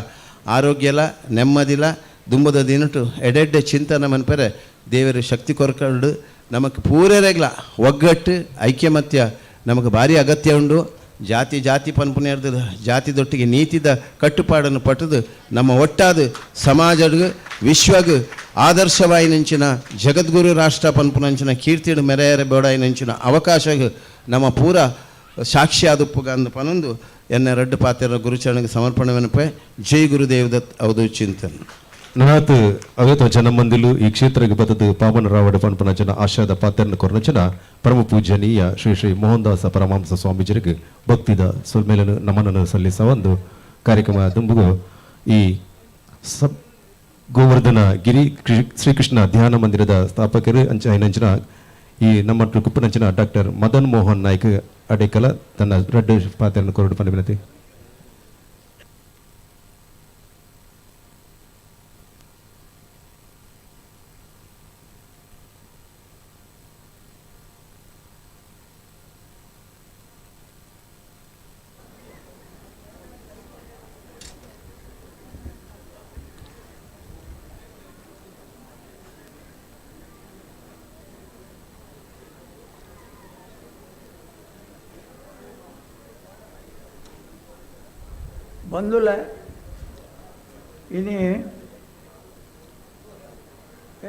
ಆರೋಗ್ಯಲ ನೆಮ್ಮದಿಲ ದುಂಬದ ದಿನಟು ಎಡೆಡ್ಡೆ ಚಿಂತನೆ ಮನ್ಪೇರೆ ದೇವರ ಶಕ್ತಿ ಕೊರಕಂಡು ನಮಗೆ ಪೂರೇರೆಗ್ಲ ಒಗ್ಗಟ್ಟು ಐಕ್ಯಮತ್ಯ ನಮಗೆ ಭಾರಿ ಅಗತ್ಯ ಉಂಡು ಜಾತಿ ಜಾತಿ ಪನ್ಪುನೇರ್ದ ಜಾತಿದೊಟ್ಟಿಗೆ ನೀತಿದ ಕಟ್ಟುಪಾಡನ್ನು ಪಟ್ಟದು ನಮ್ಮ ಒಟ್ಟಾದ ಸಮಾಜದ ವಿಶ್ವಗ್ ಆದರ್ಶವಾಯಿನಂಚಿನ ಜಗದ್ಗುರು ರಾಷ್ಟ್ರ ಪನ್ಪುನಂಚಿನ ಕೀರ್ತಿಡು ಮೆರೆಯರೆ ಬೇಡಾಯಿನಂಚಿನ ಅವಕಾಶ ನಮ್ಮ ಪೂರ ಸಾಕ್ಷಿ ಆದುಪ್ಪುಗ ಅಂದ ಪನೊಂದು ಎನ್ನ ರಡ್ಡು ಪಾತ್ರ ಗುರುಚರಣೆಗೆ ಸಮರ್ಪಣೆವೆನಪೆ ಜೈ ಗುರುದೇವ್ ದತ್ ಅವಧು ಚಿಂತನ್ ನಾತ್ ಅವೇತ ಜನ ಮಂದಿಲು ಈ ಕ್ಷೇತ್ರಕ್ಕೆ ಬತ್ತದು ಪಾವನ ರಾವಡ ಪನ್ಪನಚನ ಆಶಾದ ಪಾತ್ರನ ಕೊರನಚನ ಪರಮ ಪೂಜನೀಯ ಶ್ರೀ ಶ್ರೀ ಮೋಹನ್ದಾಸ ಪರಮಹಂಸ ಸ್ವಾಮೀಜಿರಿಗೆ ಭಕ್ತಿದ ಸೊಲ್ಮೇಲನ ನಮನನ್ನು ಸಲ್ಲಿಸುವ ಒಂದು ಕಾರ್ಯಕ್ರಮ ದುಂಬುಗು ಈ ಗೋವರ್ಧನ ಗಿರಿ ಶ್ರೀಕೃಷ್ಣ ಧ್ಯಾನ ಮಂದಿರದ ಸ್ಥಾಪಕರು ಅಂಚನ ಈ ನಮ್ಮ ಕುಪ್ಪನಂಚಿನ ಡಾಕ್ಟರ್ ಮದನ್ ಮೋಹನ್ ನಾಯ್ಕ ಅಡೇಕಲ ತನ್ನ ರೆಡ್ ಪಾತ್ರನ ಕೊರಡು ಪಂಡ ವಿನಂತಿ. ಬಂಧುಲೆ ಇನಿ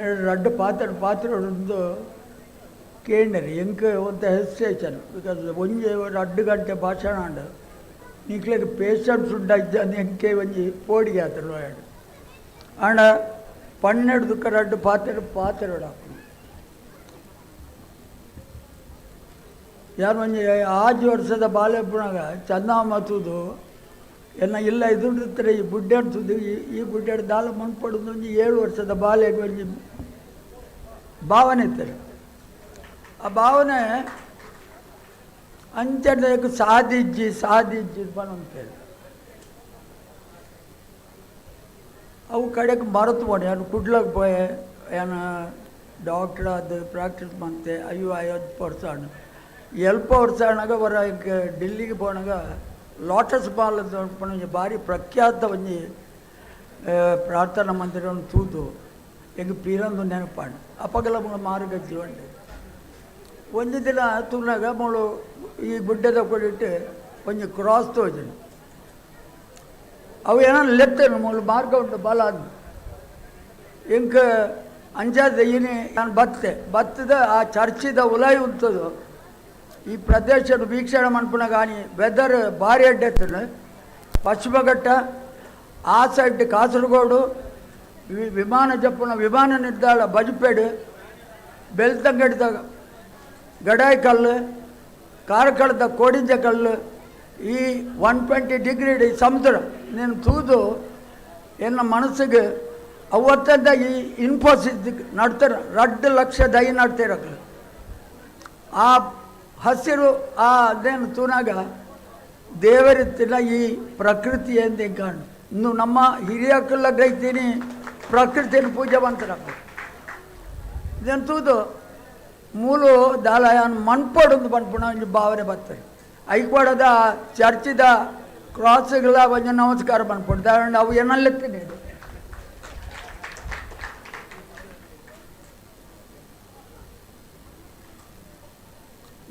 ಎರಡು ರಡ್ಡು ಪಾತ್ರೊಂದು ಕೇಂದ್ರಿ ಎಂಕ್ ಒಂದು ಹೆಸಿಟೇಷನ್ ಬಿಕಾಸ್ ಒಂಜಿ 2 ಗಂಟೆ ಭಾಷಣ ಉಂಡು ನಿಕ್ಲೆಗ್ ಪೇಷಂಟ್ಸ್ ಉಂಡ ಎಂಕೆ ಒಂಜಿ ಪೋಡಿಗೆ ಆತರು ಆಂಡ 12 2 ಪಾತ್ರ ಯಾರು ಒಂಜಿ 5 ವರ್ಷದ ಬಾಲ್ಯಪ್ಪನಾಗ ಚಂದ ಮತ್ತುದು ಎನ್ನ ಇಲ್ಲ ಇದುಂಡ್ರೆ ಈ ಬುಡ್ಡಾಡ್ತದೆ ಈ ಬುಡ್ಡಾಡ್ ದಾಲ ಮನ್ಪಡೋದು ಒಂಜಿ 7 ವರ್ಷದ ಬಾಲ್ಯಗೆ ಒಂಜಿ ಭಾವನೆ ಇರ್ತಾರೆ ಆ ಭಾವನೆ ಅಂಚೆ ಸಾಧಿಜ್ಜಿ ಬಂತೇಳಿ ಅವು ಕಡೆಗೆ ಮರೆತು ಮಾಡಿ ಯಾರು ಕುಡ್ಲಕ್ಕೆ ಪೋಯೆ ಏನು ಡಾಕ್ಟರ್ ಅದು ಪ್ರಾಕ್ಟೀಸ್ ಮಾಡ್ತೆ 50% ಎಲ್ಪ ವರ್ಷನಾಗ ವರ ಡೆಲ್ಲಿಗೆ போனாಗ ಲೋಟಸ್ ಬಾಲ್ ಅಂತ ಭಾರಿ ಪ್ರಖ್ಯಾತ ಒಂಜಿ ಪ್ರಾರ್ಥನಾ ಮಂದಿರವನ್ನು ತೂದು ಎಂಗೆ ಪೀರಂದು ನೆನಪಾಡು ಅಪಗಲ ಮಾರುಗಜ್ಜಿ ಉಂಟು ಒಂದು ದಿನ ತೂನಾಗ ಮೊಳು ಈ ಗುಡ್ಡದ ಕೊಡಿಟ್ಟು ಒಂಜಿ ಕ್ರಾಸ್ ತೋಜನು ಅವು ಏನೋ ಲೆತ್ತನು ಮೊಳು ಮಾರ್ಗ ಉಂಟು ಬಲ ಅದು ಎಂಕ ಅಂಜಾದ ಏನೇ ನಾನು ಬತ್ತದ ಆ ಚರ್ಚಿದ ಉಲಾಯಿ ಉಂಟದು ಈ ಪ್ರದೇಶದ ವೀಕ್ಷಣೆ ಮನ್ಪುನ ಗಾನಿ ವೆದರ್ ಭಾರಿ ಅಡ್ಡೆತ್ತನು ಪಶ್ಚಿಮ ಘಟ್ಟ ಆ ಸೈಡ್ ಕಾಸರಗೋಡು ವಿಮಾನ ಜಪ್ಪುನ ವಿಮಾನ ನಿಲ್ದಾಣ ಬಜ್ಪೇಡು ಬೆಳ್ತಂಗಡಿದ ಗಡಾಯಿ ಕಲ್ಲು ಕಾರ್ಕಳದ ಕೋಡಿಂಜ ಕಲ್ಲು ಈ 120 ಡಿಗ್ರಿ ಸಮುದ್ರ ನೀನು ತೂದು ಎನ್ನ ಮನಸ್ಸಿಗೆ ಅವತ್ತದ ಈ ಇನ್ಫೋಸಿಸ್ ನಡ್ತಾರೆ 2 ಲಕ್ಷ ದೈ ನಡ್ತಿರಕ್ಲು ಆ ಹಸಿರು ಆ ಅದೇನು ತೂನಾಗ ದೇವರಿತ್ತಿನ ಈ ಪ್ರಕೃತಿ ಎಂದೇ ಕಾಣು ಇನ್ನು ನಮ್ಮ ಹಿರಿಯಕ್ಕಲ್ಲ ಗೈತೀನಿ ಪ್ರಕೃತಿಯನ್ನು ಪೂಜೆ ಬಂತರಕ್ಕ ಇದನ್ನು ತೂದು ಮೂಲು ದಾಲಯನ್ ಮಣ್ಪಡೊಂದು ಬಂದ್ಪುಣ ಒಂದು ಭಾವನೆ ಬರ್ತಾರೆ ಐಕ್ವಾಡದ ಚರ್ಚಿದ ಕ್ರಾಸ್ಗಳ ಒಂದು ನಮಸ್ಕಾರ ಬಂದ್ಪಡು ದಾಂಡ ಅವು ಏನಲ್ಲೆತ್ತೀನಿ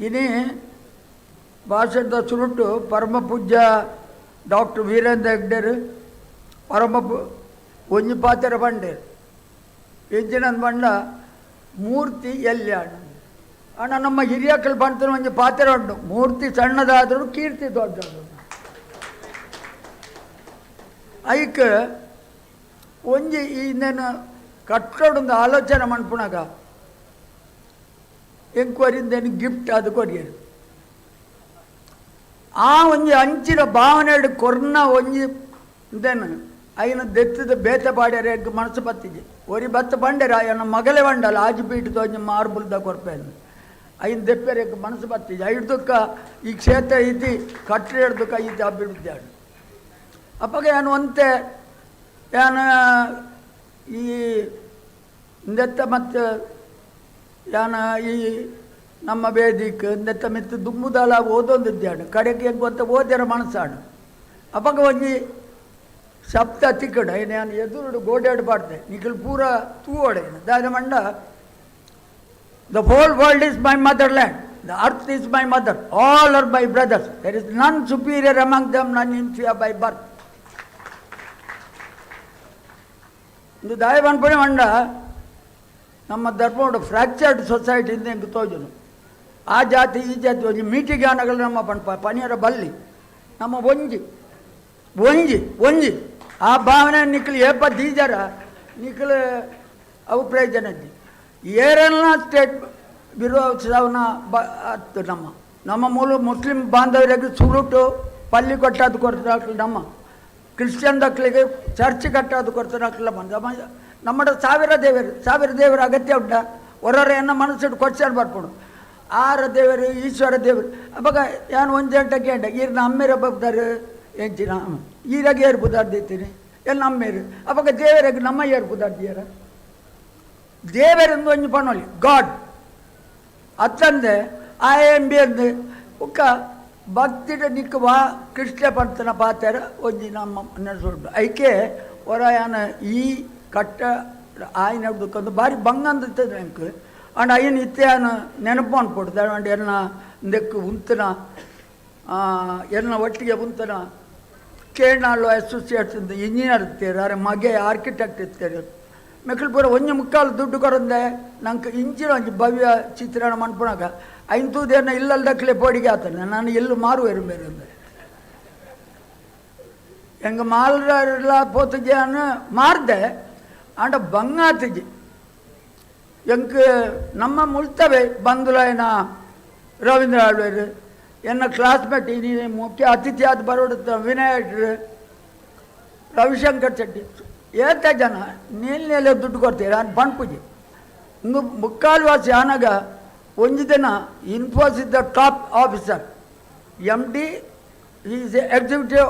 ಇನಿ ಭಾಷಣದ ಸುರುಟು ಪರಮ ಪೂಜ್ಯ ಡಾಕ್ಟರ್ ವೀರೇಂದ್ರ ಹೆಗ್ಡೆರು ಒಂಜಿ ಪಾತ್ರ ಬಂಡೆ ಎಂಚಿನ ಬಂಡ ಮೂರ್ತಿ ಎಲ್ಲಿ ಅಣ್ಣ ನಮ್ಮ ಹಿರಿಯಕ್ಕಳು ಬಂತು ಒಂಜಿ ಪಾತ್ರ ಉಂಟು ಮೂರ್ತಿ ಸಣ್ಣದಾದರೂ ಕೀರ್ತಿ ದೊಡ್ಡದು ಐಕ್ ಒಂಜಿ ಇನ್ನೇನು ಕಟ್ಟಡೊಂದು ಆಲೋಚನೆ ಮನ್ಪುಣಾಗ ಎಂಕ್ವರಿಂದ ಗಿಫ್ಟ್ ಅದು ಕೊರಿಯರು ಆ ಒಂಜಿ ಅಂಚಿನ ಭಾವನೆ ಕೊರ್ನ ಒಂಜಿ ಇದೇನು ಅಯ್ಯನ ದೆತ್ತದ ಬೇತ ಪಾಡ್ಯಾರ ಎಂಕ್ ಮನಸ್ಸು ಬತ್ತಿಜಿ ಒರಿ ಬತ್ತ ಬಂಡೆರ ಅಯ್ಯನ ಮಗಲೇ ಬಂಡಲ್ಲ ಆಜಿ ಪೀಠದ ಒಂಜಿ ಮಾರ್ಬಲ್ದ ಕೊರ್ಪೇನು ಅಯ್ಯನ ದೆಪ್ಪೆರ ಎಂಕ್ ಮನಸ್ಸು ಬತ್ತಿಜಿ ಐಡ್ದಕ್ಕ ಈ ಕ್ಷೇತ್ರ ಐತಿ ಕಟ್ಟಡ ಹಿಡ್ದಕ್ಕ ಐತಿ ಅಭಿವೃದ್ಧಿ ಆಡು ಅಪ್ಪಾಗ ಏನು ಅಂತೆ ಏನು ಈ ಇಂದೆತ್ತ ಮತ್ತು ಏನು ಈ ನಮ್ಮ ವೇದಿಕೆ ಇಂದೆತ್ತ ಮಿತ್ತು ದುಮ್ಮುದಲ ಓದೊಂದಿದ್ದಾಡು ಕಡೆಗೆ ಹೆಂಗೆ ಅಂತ ಓದ್ಯಾರ ಮನಸ್ಸಾಡು ಅಪ್ಪಾಗ ಒಂಜಿ ಶಬ್ದ ತಿಕ್ಕಡ ನಾನು ಎದುರುಡು ಗೋಡಾಡು ಪಾಡ್ದೆ ನಿಖಲ್ ಪೂರ ತೂವಡೆ ದಾದ ಮಂಡ the whole world is my motherland the earth is my mother all are my brothers there is none superior among them none inferior by birth ಇದು ದಾಯ ಅನ್ಪಣೆ ಮಂಡ ನಮ್ಮ ಧರ್ಮೋಡು ಫ್ರ್ಯಾಕ್ಚರ್ಡ್ ಸೊಸೈಟಿಯಿಂದ ಹೆಂಗೆ ತೋಜನು ಆ ಜಾತಿ ಈ ಜಾತಿ ಒಂಜಿ ಮೀಟಿಗಾನಗಳು ನಮ್ಮ ಪನಿಯರ ಬಲ್ಲಿ ನಮ್ಮ ಒಂಜಿ ಒಂಜಿ ಒಂಜಿ ಆ ಭಾವನೆ ನಿಖಲು ಏಪ ದೀಜರ ನಿಖಲು ಅವು ಪ್ರಯೋಜನ ಇದ್ದಿ ಏರೆಲ್ಲ ಸ್ಟೇಟ್ ವಿರೋಧವನ್ನ ಅತ್ತು ನಮ್ಮ ಮೂಲ ಮುಸ್ಲಿಂ ಬಾಂಧವರಿಗೆ ಸುರುಟು ಪಲ್ಲಿ ಕೊಟ್ಟದು ಕೊಡ್ತಾರೆ ನಮ್ಮ ಕ್ರಿಶ್ಚಿಯನ್ ದಕ್ಕಲಿಗೆ ಚರ್ಚ್ ಕಟ್ಟೋದು ಕೊಡ್ತಾರೆ ನಮ್ಮ ಸಾವಿರ ದೇವರು ಅಗತ್ಯ ಉಂಟ ಹೊರವರ ಎನ್ನ ಮನಸ್ಸಿಟ್ಟು ಕ್ವಶನ್ ಬರ್ಕೊಂಡು ಆರ ದೇವರು ಈಶ್ವರ ದೇವರು ಅವಾಗ ಏನು ಒಂದು ಗಂಟೆಗೆ ಈರ್ ನಮ್ಮೇರ ಬರ್ತಾರೆ ಎಂಚಿನ ಈರಾಗ ಏರು ಬುದಾರ್ದೈತೀನಿ ಎಲ್ಲ ನಮ್ಮೇರು ಅವಾಗ ದೇವರಾಗ ನಮ್ಮ ಏರು ಬುದಾರ್ದಿಯಾರ ದೇವರಿಂದ ಒಂದು ಪಣೋಲಿ ಗಾಡ್ ಅತ್ತಂದೆ AMB ಅಂದು ಒಕ್ಕ ಭಕ್ತಿಡ ನಿಕ್ಕವಾ ಕೃಷ್ಣ ಪಂತನ ಪಾತ್ರ ಒಂಜಿ ನಮ್ಮ ನೆನೆಸೊಡ್ಡು ಐಕೆ ಹೊರಯಾನ ಈ ಕಟ್ಟ ಆಯ್ನ ಹಿಡ್ದುಕೊಂಡು ಭಾರಿ ಬಂಗಂದಿರ್ತದೆ ನಂಗೆ ಅಂಡ್ ಅಯ್ಯನ ಇತ್ಯಾನ ನೆನಪು ಅನ್ಕೊಡ್ತಾರೆ ಅಂಡ್ ಎನ್ನ ನೆಕ್ಕು ಉಂತನ ಎನ್ನ ಒಟ್ಟಿಗೆ ಉಂತನ ಕೇರಳಾಳು ಅಸೋಸಿಯೇಟ್ಸ್ ಇಂಜಿನಿಯರ್ ಇರ್ತಾರೆ ಮಗೆ ಆರ್ಕಿಟೆಕ್ಟ್ ಇರ್ತಾರೆ ಮೆಕ್ಕಳು ಪೂರ ಒಂಜಿ ಮುಕ್ಕಾಲು ದುಡ್ಡು ಕೊಡಂದೆ ನಂಗೆ ಇಂಚಿನ ಒಂಜಿ ಭವ್ಯ ಚಿತ್ರಣ ಮನ್ಪುಣಾಗ ಐಂತೂದೇನ ಇಲ್ಲಲ್ದಕ್ಲೆ ಪೋಡಿಗೆ ಆತನೆ ನಾನು ಎಲ್ಲೂ ಮಾರುವೇರು ಬೇರೆ ಅಂದರೆ ಹೆಂಗೆ ಮಾಲ್ರೆಲ್ಲ ಪೋತುಜಾನ ಮಾರ್ದೆ ಆಂಡ ಬಂಗಾತಿಜಿ ಎಂಕ್ ನಮ್ಮ ಮುಳ್ತವೆ ಬಂದುಲಾಯನ ರವೀಂದ್ರ ಆಳ್ವೇರು ಎನ್ನ ಕ್ಲಾಸ್ಮೇಟ್ ಇನಿ ಮುಖ್ಯ ಅತಿಥಿ ಆದ ಬರೋಡುತ್ತ ವಿನಾಯಕರು ರವಿಶಂಕರ್ ಶೆಟ್ಟಿ ಏತ ಜನ ನೀಲ್ನೆಲೆ ದುಡ್ಡು ಕೊಡ್ತೀರ ಅಂತ ಪಂಪುಜಿ ಇಂದು ಮುಕ್ಕಾಲು ವಾಸಿ ಆನಾಗ ಒಂದು ದಿನ Infosys the top officer MD is executive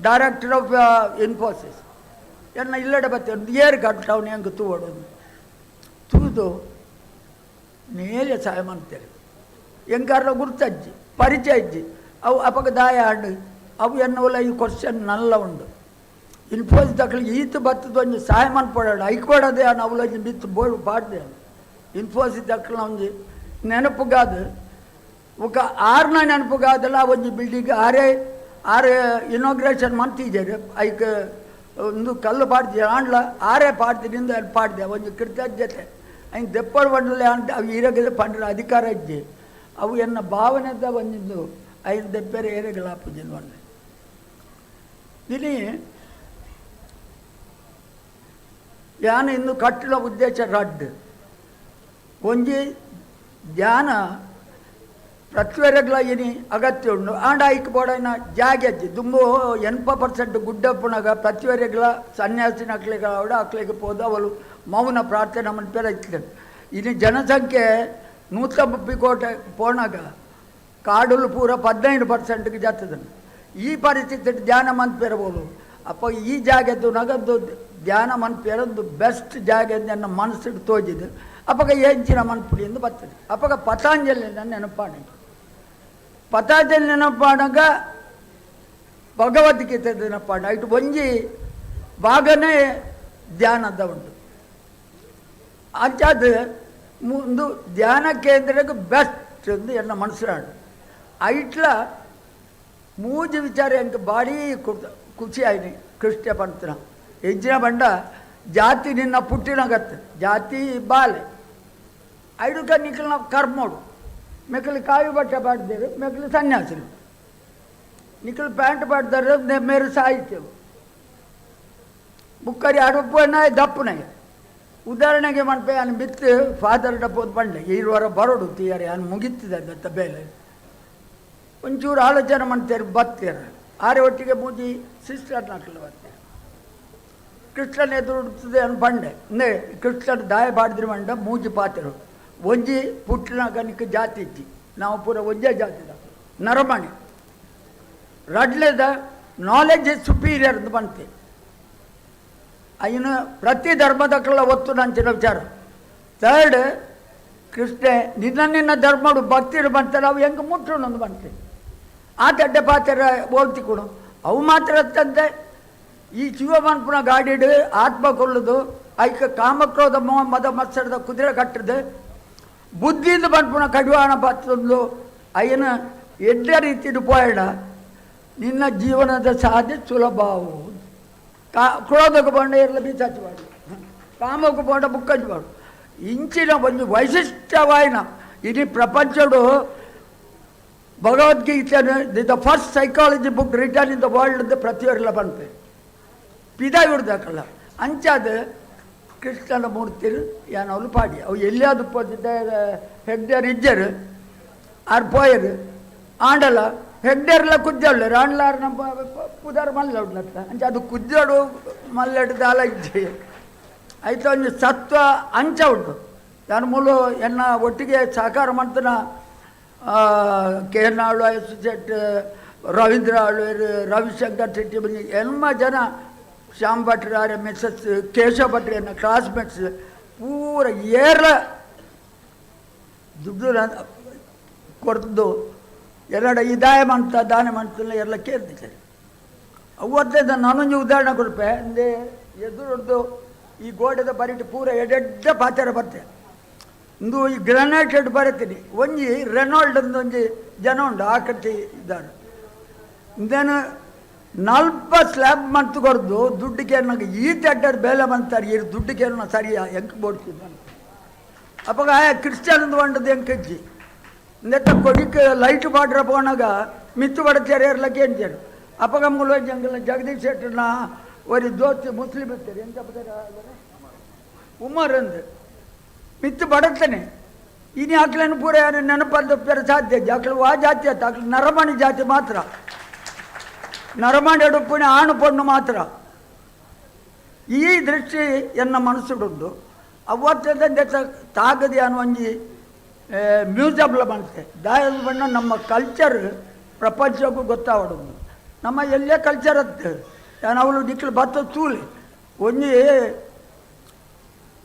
director of Infosys ಎನ್ನ ಇಲ್ಲಡೆ ಬರ್ತೇವೆ ಏರು ಕಟ್ಟವನು ಹೆಂಗೆ ತೂವಡೋದು ತೂದು ನೇಲೆ ಸಹಾಯ ಮಾಡ್ತೇವೆ ಹೆಂಗಾರ ಗುರ್ತಜ್ಜಿ ಪರಿಚಯ ಇಜ್ಜಿ ಅವು ಅಪಗ ದಾಯ ಆಡು ಅವು ಎನ್ನುವಲ್ಲ ಈ ಕ್ವಶನ್ ನಲ್ಲ ಉಂಡು ಇನ್ಫೋಸಿಸ್ ತಕ್ಕಳಿಗೆ ಈತು ಬತ್ತದ ಒಂದು ಸಹಾಯ ಮಾಡ್ಕೊಡಾಡು ಐಕೊಡೋದೇ ಅವಲಂಜಿ ಬಿತ್ತು ಬೋಳು ಪಾಡ್ದೆ ಇನ್ಫೋಸಿಸ್ ತಕ್ಕಳ ಒಂಜಿ ನೆನಪುಗಾದ ఒక 6ನ ನೆನಪುಗಾದಲ್ಲ ಒಂಜಿ ಬಿಲ್ಡಿಂಗ್ ಆರೆ ಇನಾಗ್ರೇಷನ್ ಮಂತಿದ್ದೇವೆ ಐಕ್ ಒಂದು ಕಲ್ಲು ಪಾಡ್ದೆ ಆಂಡ್ಲ 6 ಪಾಡ್ತಿನಿಂದ ಅಲ್ಲಿ ಪಾಡ್ದೆ ಒಂದು ಕೃತಜ್ಞತೆ ಐನ್ ದೆಪ್ಪಳು ಬಂಡಲೆ ಅಂತ ಅವು ಇರಗದ ಪಂಡ್ರ ಅಧಿಕಾರ ಇದ್ದೆ ಅವು ಎನ್ನ ಭಾವನೆದ ಒಂದಿದ್ದು ಐದು ದೆಪ್ಪೆರೆ ಏರೆಗಳ ಪೂಜೆ ಬಂದೆ ಇಲ್ಲಿ ಯಾನ ಇನ್ನು ಕಟ್ಟಡ ಉದ್ದೇಶ ರಡ್ ಒಂಜಿ ಧ್ಯಾನ ಪ್ರತಿವರೆಗ್ಲ ಏನಿ ಅಗತ್ಯ ಉಂಡು ಆಂಡ ಐಕ್ ಬೋಡೈನ ಜಾಗೆಜ್ಜಿ ದುಂಬು 80% ಗುಡ್ಡಪ್ಪನಾಗ ಪ್ರತಿವರೆಗ್ಲ ಸನ್ಯಾಸಿನ ಅಕ್ಲಿಗೆ ಅವಡ ಅಕ್ಲಿಗೆ ಪೋದ ಅವಳು ಮೌನ ಪ್ರಾರ್ಥನೆ ಮನ್ಪೇರ ಇತ್ತು ಇನ್ನು ಜನಸಂಖ್ಯೆ 130 ಕೋಟಿ ಪೋನಾಗ ಕಾಡುಲು ಪೂರ 15%ಗೆ ಜಾತದನು ಈ ಪರಿಸ್ಥಿತಿ ಧ್ಯಾನ ಮನ್ಪೇರಬಹುದು ಅಪ್ಪ ಈ ಜಾಗೆದ್ದು ನಗದ್ದು ಧ್ಯಾನ ಮನ್ಪೇರೊಂದು ಬೆಸ್ಟ್ ಜಾಗೆ ನನ್ನ ಮನಸ್ಸಿಗೆ ತೋಜಿದ್ದು ಅಪ್ಪಗ ಎಂಚಿನ ಮನ್ಪುಡಿಯಿಂದ ಬರ್ತದೆ ಅಪ್ಪಗ ಪತಾಂಜಲಿ ನೆನಪಾಣ ಪತಾಂಜಲಿ ನೆನಪಾಡಾಗ ಭಗವದ್ಗೀತೆ ನೆನಪಾಡ ಇಟ್ಟು ಒಂಜಿ ಭಾಗನೇ ಧ್ಯಾನದ ಉಂಟು ಅಂಚಾದ ಮುಂದು ಧ್ಯಾನ ಕೇಂದ್ರಕ್ಕೆ ಬೆಸ್ಟ್ ಎಂದು ಎನ್ನ ಮನಸ್ಸಿನಾಡು ಐಟ್ಲ ಮೂಜಿ ವಿಚಾರ ಎಂಕ ಭಾರಿ ಖುಷಿ ಆಯ್ನಿ ಕೃಷ್ಣ ಪಂತನ ಹೆಜ್ಜಿನ ಬಂಡ ಜಾತಿ ನಿನ್ನ ಪುಟ್ಟಿನಗತ್ತೆ ಜಾತಿ ಬಾಲೆ ಐಡುಕ ನಿಖಲ್ನ ಕರ್ಮೋಡು ಮೆಕ್ಕಲು ಕಾವಿ ಬಟ್ಟೆ ಪಾಡ್ದೇರು ಮೆಕ್ಕಲು ಸನ್ಯಾಸಿರು ನಿಖಲ್ ಪ್ಯಾಂಟ್ ಪಾಡ್ದಾರೆ ಮೇರು ಸಾಹಿತ್ಯವು ಬುಕ್ಕರಿ ಅಡುಪುನ ದಪ್ಪುನಾಗ ಉದಾಹರಣೆಗೆ ಮನ್ಪೆ ಅನ್ನು ಬಿತ್ತು ಫಾದರ್ ಡಪ್ಪೋದು ಬಂಡೆ ಈರುವರ ಬರೋಡು ತೀಯರೆ ಅನ್ನು ಮುಗಿತಿದೆ ದತ್ತ ಬೇಲೆ ಒಂಚೂರು ಆಲೋಚನೆ ಮಾಡ್ತಾರೆ ಬತ್ತೀರ ಆರೆ ಒಟ್ಟಿಗೆ ಮೂಜಿ ಸಿಸ್ಟರ್ ನಾಟ್ಲು ಬರ್ತಾರೆ ಕೃಷ್ಣನ ಎದುರುತ್ತದೆ ಅನ್ನು ಬಂಡೆ ಅಂದ್ರೆ ಕೃಷ್ಣನ ದಾಯ ಬಾಡಿದ್ರೆ ಮಂಡ ಮೂಜಿ ಪಾತ್ರು ಒಂಜಿ ಪುಟ್ಟಿನ ಗನಿಕ ಜಾತಿ ಇಜ್ಜಿ ನಾವು ಪೂರ ಒಂಜೇ ಜಾತಿದ ನರಮಣಿ ರಡ್ಲೆದ ನಾಲೆಜ್ ಇಸ್ ಸುಪೀರಿಯರ್ ಅಂತ ಬಂತೆ ಅಯ್ಯನ ಪ್ರತಿ ಧರ್ಮದಕ್ಕೆಲ್ಲ ಒತ್ತು ನಂಚಿನ ವಿಚಾರ ಥರ್ಡ್ ಕೃಷ್ಣ ನಿನ್ನ ಧರ್ಮಡು ಭಕ್ತಿರು ಬಂತಾರೆ ಅವು ಹೆಂಗೆ ಮುಟ್ಟೋಣ ಒಂದು ಬಂತೆ ಆ ದಡ್ಡ ಪಾತ್ರ ಓದ್ತಿಕೊಡು ಅವು ಮಾತ್ರ ತಂದೆ ಈ ಶಿವಮನ್ಪುನ ಗಾಡಿಡು ಆತ್ಮ ಕೊಲ್ಲುದು ಐಕ ಕಾಮಕ್ರೋಧ ಮದ ಮತ್ಸರದ ಕುದುರೆ ಕಟ್ಟದು ಬುದ್ಧಿಯಿಂದ ಬಂದ್ಪುನ ಕಡಿವಾಣ ಬತ್ತೊಂದು ಅಯ್ಯನ ಎಡ್ಡ ರೀತಿದು ಪೋಯಡ ನಿನ್ನ ಜೀವನದ ಸಾಧ್ಯ ಸುಲಭವು ಕ್ರೋಧಕ್ಕೆ ಬಂಡ ಎಲ್ಲ ಬೀಚಾಚಬಾರ್ದು ಕಾಮಕ್ಕೆ ಬಂಡ ಬುಕ್ಕಂಚಬಾರ್ದು ಇಂಚಿನ ಒಂದು ವೈಶಿಷ್ಟ್ಯವಾಯಿನ ಇಡೀ ಪ್ರಪಂಚಡು ಭಗವದ್ಗೀತೆಯನ್ನು the first psychology book written in the world ಪ್ರತಿಯೊರೆಲ್ಲ ಬಂತೆ ಪಿದ ಇಡ್ದಕ್ಕಲ್ಲ ಅಂಚಾದ ಕೃಷ್ಣನ ಮೂರ್ತಿರು ಏನವಳು ಪಾಡಿ ಅವು ಎಲ್ಲಿಯಾದ್ರು ಪೋದಿದ್ದ ಹೆಗ್ಡೇರ್ ಇಜ್ಜರು ಆರು ಪೋಯರು ಆಂಡಲ ಹೆಗ್ಡೇರ್ಲ ಕುಜ್ಜಳ್ಳು ಆಂಡ್ಲಾರು ನಮ್ಮ ಪುದಾರು ಮಲ್ಲ ಉಡ್ಲತ್ತ ಅಂಚ ಅದು ಕುಜ್ಜಡು ಮಲ್ಲೆಡ್ದು ದಾಲ ಇಜ್ಜೆ ಆಯ್ತು ಒಂದು ಸತ್ವ ಅಂಚ ಉಂಟು ನಾನು ಮೂಲು ಎನ್ನ ಒಟ್ಟಿಗೆ ಸಹಕಾರ ಮಾಡ್ತಾನ ಕೇರ್ನಾಳು ಅಸೋಸಿಯೇಟ್ ರವೀಂದ್ರ ಆಳ್ವೇರು ರವಿಶಂಕರ್ ಶೆಟ್ಟಿ ಬಂದು ಎನ್ಮ ಜನ ಶ್ಯಾಮ್ ಭಟ್ರು ಆರೆ ಮಿಸ್ಸಸ್ ಕೇಶವ ಭಟ್ರು ಎನ್ನ ಕ್ಲಾಸ್ಮೇಟ್ಸ್ ಪೂರ ಏರ ದುಡ್ಡು ಕೊಡ್ದು ಎರಡ ಇದಾಯ ಮಾಡ್ತಾ ದಾನ ಮಾಡ್ತಿಲ್ಲ ಎಲ್ಲ ಕೇಳ್ತಿದ್ದಾರೆ ಅವತ್ತೇ ನಾನೊಂದು ಉದಾಹರಣೆ ಕೊಡ್ಪೆ ಅಂದೆ ಎದುರೊಡ್ದು ಈ ಗೋಡೆದ ಬರೀಟು ಪೂರ ಎಡೆಡ್ಡ ಪಾತ್ರ ಬರ್ತೆ ಇಂದು ಈ ಗ್ರನೈಟೆಡ್ ಬರೀತೀನಿ ಒಂಜಿ ರೆನಾಲ್ಡ್ ಅಂತ ಒಂಜಿ ಜನ ಉಂಡು ಆ ಕಟ್ಟಿ ಇದ್ದಾರೆ ಇಂದೇನು ನಲ್ಪ ಸ್ಲ್ಯಾಬ್ ಮಾಡ್ತು ಕೊಡ್ದು ದುಡ್ಡಿಗೆ ನನಗೆ ಈ ತೆಡ್ಡರ್ ಬೇಲೆ ಬಂತಾರೆ ಈ ದುಡ್ಡಿಗೆ ಸರಿಯಾ ಹೆಂಗೆ ಬೋಡ್ತಿದ್ದಾನೆ ಅಪ್ಪಾಗ ಕ್ರಿಶ್ಚಿಯನ್ದು ಒಂಡದು ಹೆಂಗೆ ನೆತ್ತ ಕೊಡಿಕ್ಕೆ ಲೈಟ್ ಬಾಡ್ರ போனாಗ ಮಿತ್ತು ಬಡಚಾರ ಇರ್ಲಕ್ಕೆ ಎಂಚಾರು ಅಪ್ಪಗ ಮುಲ ಜಂಗಲ ಜಗದೀಶ್ ಶೆಟ್ಟರ್ನ ஒரு ದೋಸ್ತಿ ಮುಸ್ಲಿಂ ಇರ್ತಾರೆ ಎಂತ ಉಮರ್ ಅಂದು ಮಿತ್ತು ಬಡತಾನೆ ಇನಿ ಆಕಳನ್ನು ಪೂರ ಯಾರು ನೆನಪಂದ ಸಾಧ್ಯ ಆಕಳು ಆ ಜಾತಿ ಆತ ಆಕಳು ನರಮಣಿ ಜಾತಿ ಮಾತ್ರ ನರಮಣಿ ಎಡುಪುಣಿ ಆಣು ಪೊಣ್ಣು ಮಾತ್ರ ಈ ದೃಷ್ಟಿ ಎನ್ನ ಮನಸ್ಸುಡುಂಡು ಅವತ್ತದ ತಾಗದಿ ಅನ್ನುವಂಜಿ ಮ್ಯೂಸಿಯಂಲ ಬಂತೆ ದಾಯದ ಬಣ್ಣ ನಮ್ಮ ಕಲ್ಚರ್ ಪ್ರಪಂಚಕ್ಕೂ ಗೊತ್ತಾವಡುದು ನಮ್ಮ ಎಲ್ಲೇ ಕಲ್ಚರ್ ಅತ್ತೆ ನಾನು ಅವಳು ದಿಕ್ಕಲು ಬತ್ತ ತೂಲಿ ಒಂಜಿ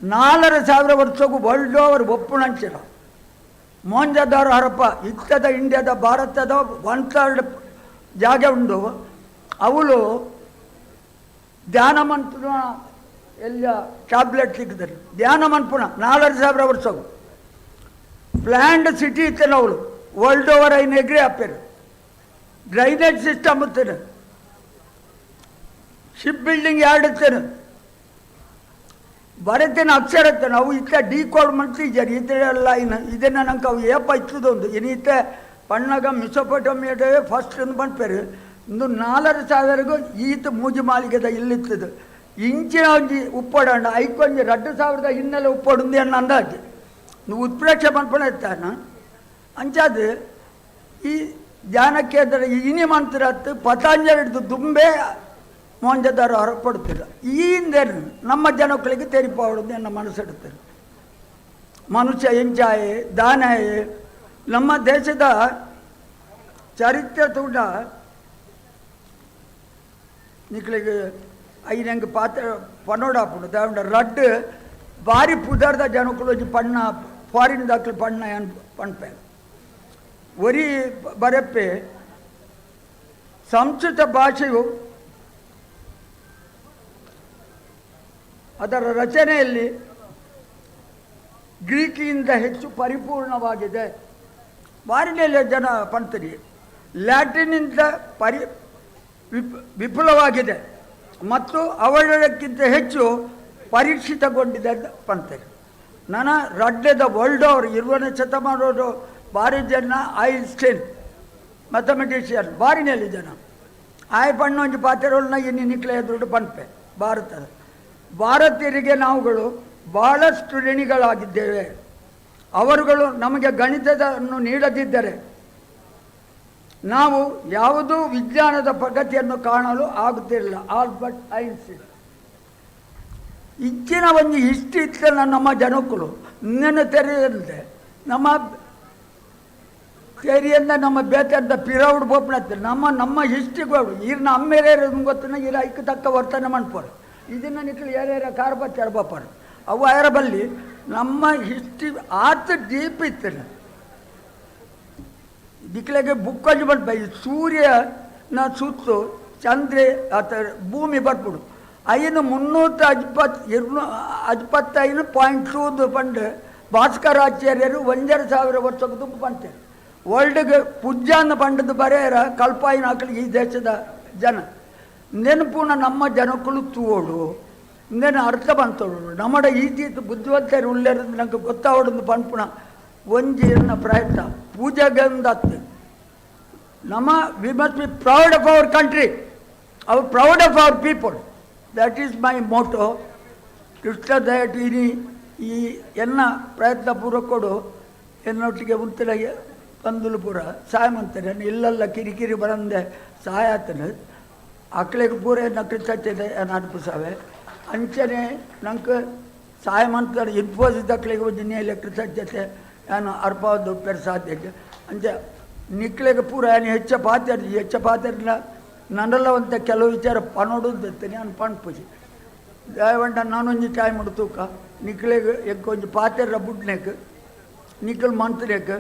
4000 ವರ್ಷಕ್ಕೂ ವರ್ಲ್ಡ್ ಓವರ್ ಒಪ್ಪುಣಂಚಿರ ಮೊಹಂಜದಾರೋ ಹರಪ್ಪ ಇತ್ತದ ಇಂಡಿಯಾದ ಭಾರತದ 1/3 ಜಾಗ ಉಂಡು ಅವಳು ಧ್ಯಾನ ಮನ್ಪುನ ಎಲ್ಲ ಟ್ಯಾಬ್ಲೆಟ್ ಸಿಕ್ಕಿದ್ರು ಧ್ಯಾನ ಮನ್ಪುನ 4000 ವರ್ಷಕ್ಕೂ ಪ್ಲ್ಯಾಂಡ್ ಸಿಟಿ ಇತ್ತೇನೆ ಅವಳು ವರ್ಲ್ಡ್ ಓವರ್ ಐನ್ ಎಗ್ರಿ ಹಾಪ್ಯಾರ ಡ್ರೈನೇಜ್ ಸಿಸ್ಟಮ್ ಇತ್ತೇನೆ ಶಿಪ್ ಬಿಲ್ಡಿಂಗ್ ಯಾರ್ಡ್ ಇತ್ತೇನೆ ಬರತ್ತೇನೆ ಅಕ್ಷರ ಇತ್ತೇನೆ ಅವು ಇತ್ತ ಡಿ ಕೋಡ್ ಮಾಡ್ತಿದ್ದಾರೆ ಇದೆಲ್ಲ ಇನ್ನು ಇದನ್ನು ನಂಗೆ ಅವು ಏಪ ಇತ್ತದೊಂದು ಇನ್ನಿತ್ತೆ ಪಣ್ಣಾಗ ಮಿಸೊಪೊಟಮಿಯಡೆ ಫಸ್ಟ್ ಬಂದ್ಪೇರು ಇಂದು 4000 ಈತ ಮೂಜಿ ಮಾಲಿಗೆದ ಇಲ್ಲಿತ್ತದು ಇಂಚಿನ ಒಂಜಿ ಉಪ್ಪಡಂಡ ಐಕೊಂಜಿ 2000 ಹಿನ್ನೆಲೆ ಉಪ್ಪಡುಂದಿ ಅನ್ನ ಅಂದಾಜು ನೀವು ಉತ್ಪ್ರೇಕ್ಷೆ ಮಾಡ್ಕೊಂಡು ಇರ್ತಾನ ಅಂಚಾದ ಈ ಧ್ಯಾನಕ್ಕೆ ಇನಿ ಮಂತ್ರತ್ತು ಪತಾಂಜಲಿದು ದುಂಬೆ ಮೊಹಂಜದಾರೋ ಹೊರಪಡುತ್ತಿಲ್ಲ ಈಂದೇನು ನಮ್ಮ ಜನಗಳಿಗೆ ತೆರಿಪಾವಡುದು ನನ್ನ ಮನಸ್ಸಿಡುತ್ತದೆ ಮನುಷ್ಯ ಎಂಚಾಯೆ ದಾನಾಯೆ ನಮ್ಮ ದೇಶದ ಚರಿತ್ರೆ ಕೂಡ ನಿಕ್ಳಿಗೆ ಐನಂಗೆ ಪಾತ್ರ ಪನೋಡಾಪುಡು ದಾಂಡ ರಡ್ಡು ಭಾರಿ ಪುದರ್ದ ಜನಕ್ಕಳು ಪಣ್ಣ ಫಾರಿನ್ ದಾಖಲೆ ಪಣ್ಣ ಪಣ್ಪೆ ಒರಿ ಬರಪ್ಪೆ ಸಂಸ್ಕೃತ ಭಾಷೆಯು ಅದರ ರಚನೆಯಲ್ಲಿ ಗ್ರೀಕಿಯಿಂದ ಹೆಚ್ಚು ಪರಿಪೂರ್ಣವಾಗಿದೆ ಬಾರಿನೆಲ್ಲ ಜನ ಪಂತರಿ ಲ್ಯಾಟಿನಿಂದ ವಿಪುಲವಾಗಿದೆ ಮತ್ತು ಅವಳಕ್ಕಿಂತ ಹೆಚ್ಚು ಪರೀಕ್ಷಿತಗೊಂಡಿದೆ ಪಂತರಿ ನನ್ನ ರಡ್ಡೆದ ವರ್ಲ್ಡ್ ಓವರ್ 20ನೇ ಶತಮಾನದವರು ಭಾರಿ ಜನ ಐನ್ಸ್ಟೈನ್ ಮ್ಯಾಥಮೆಟಿಷಿಯನ್ ಬಾರಿನಲ್ಲಿ ಜನ ಆಯ್ ಪಣ್ಣು ಒಂಜಿ ಪಾತ್ರಗಳನ್ನ ಇನ್ನು ನಿಕ್ಲೆ ಎದುರು ಪಂಪೆ ಭಾರತದ ಭಾರತೀಯರಿಗೆ ನಾವುಗಳು ಬಹಳಷ್ಟು ಋಣಿಗಳಾಗಿದ್ದೇವೆ. ಅವರುಗಳು ನಮಗೆ ಗಣಿತವನ್ನು ನೀಡದಿದ್ದರೆ ನಾವು ಯಾವುದೂ ವಿಜ್ಞಾನದ ಪ್ರಗತಿಯನ್ನು ಕಾಣಲು ಆಗುತ್ತಿರಲಿಲ್ಲ. ಆಲ್ಬರ್ಟ್ ಐನ್ಸ್ಟೀನ್ ಇಚ್ಚಿನ ಒಂದು ಹಿಸ್ಟ್ರಿ ಇತ್ತಲ್ಲ ನಮ್ಮ ಜನಕ್ಕಳು ಇನ್ನೇನು ತೆರೆಯಂತೆ ನಮ್ಮ ತೆರೆಯಿಂದ ನಮ್ಮ ಬೇತಂದ ಪಿರೌಡ್ ಬೋಪ್ನತ್ತೆ ನಮ್ಮ ಹಿಸ್ಟ್ರಿಗಳು ಈರ್ನ ಅಮ್ಮೇರೇ ಗೊತ್ತಿನ ಈರ ಐಕ್ ತಕ್ಕ ವರ್ತನೆ ಮಾಡ್ತಾರೆ. ಇದನ್ನು ನಿಕ್ಕಲು ಯಾರ್ಯಾರ ಕಾರ್ಬತ್ತಾರ ಬಾಪಾರು ಅವು ಯಾರ ಬಲ್ಲಿ ನಮ್ಮ ಹಿಸ್ಟ್ರಿ ಆತ ಡೀಪ್ ಇತ್ತು. ದಿಕ್ಕಿಗೆ ಬುಕ್ಕೊಂಜು ಬಂದು ಸೂರ್ಯನ ಸುತ್ತು ಚಂದ್ರೆ ಆತ ಭೂಮಿ ಬರ್ಬಿಡು ಐನು 325.2 ಪಂಡು ಭಾಸ್ಕರಾಚಾರ್ಯರು 1,000 ವರ್ಷಕ್ಕೆ ತುಂಬ ಬಂತಾರೆ. ವರ್ಲ್ಡ್ಗೆ ಪೂಜ್ಯಾನ ಪಂಡದ ಬರೆಯರ ಕಲ್ಪಾಯಿನ ಹಾಕಲಿಗೆ ಈ ದೇಶದ ಜನ ನೆನಪುನ ನಮ್ಮ ಜನಕ್ಕಳು ತೂವೋಡು ಇಂದೇನು ಅರ್ಥ ಬಂತೋಡು ನಮ್ಮಡ ಈತೀತು ಬುದ್ಧಿವಂತರು ಉಳ್ಳೇರದು ನಂಗೆ ಗೊತ್ತಾವಡೊಂದು ಪಂಪುಣ ಒಂಜಿನ ಪ್ರಯತ್ನ ಪೂಜೆಗಂದತ್ತು ನಮ್ಮ we must be proud of our country proud of our people. That is my motto. Krishna ದಯಟೀನಿ ಈ ಎನ್ನ ಪ್ರಯತ್ನ ಪೂರ್ವಕೊಡು ಎನ್ನೊಟ್ಟಿಗೆ ಮುಂತಿನ ಪಂದುಲು ಪೂರ ಸಹಾಯ ಮಾಡ್ತಾರೆ. ಇಲ್ಲೆಲ್ಲ ಕಿರಿಕಿರಿ ಬರಂದೆ ಸಹಾಯ ಆಗ್ತಾನೆ ಅಕ್ಳಿಗೆ ಪೂರ ಎನ್ನ ಕೃತಜ್ಞತೆ ಅರ್ಪಿಸಾವೆ ಅಂಚನೆ ನಂಗೆ ಸಹಾಯ ಮಾಡ್ತಾರೆ. ಇನ್ಫೋಸಿಸ್ ಅಕ್ಳಿಗೆ ಒಂದು ನೇಲೆ ಕೃತಜ್ಞತೆ ನಾನು ಅರ್ಪದ್ದು ಪೇರು ಸಾಧ್ಯ ಅಂಚ ನಿಕ್ಳಿಗೆ ಪೂರ ಏನು ಹೆಚ್ಚ ಪಾತ್ರೆ ನನ್ನೆಲ್ಲ ಒಂದು ಕೆಲವು ವಿಚಾರ ಪನೋಡುತ್ತೆ ನಾನು ಪಣ್ಪುಜಿ ದಯವಂಡ ನಾನೊಂದು ಟೈಮ್ ತೂಕ ನಿಕ್ಳಿಗೆ ಒಂದು ಪಾತ್ರೆ ಬುಡ್ನೇಕ್ ನಿಕ್ಕಲು ಮಂತ್ರೇಕ್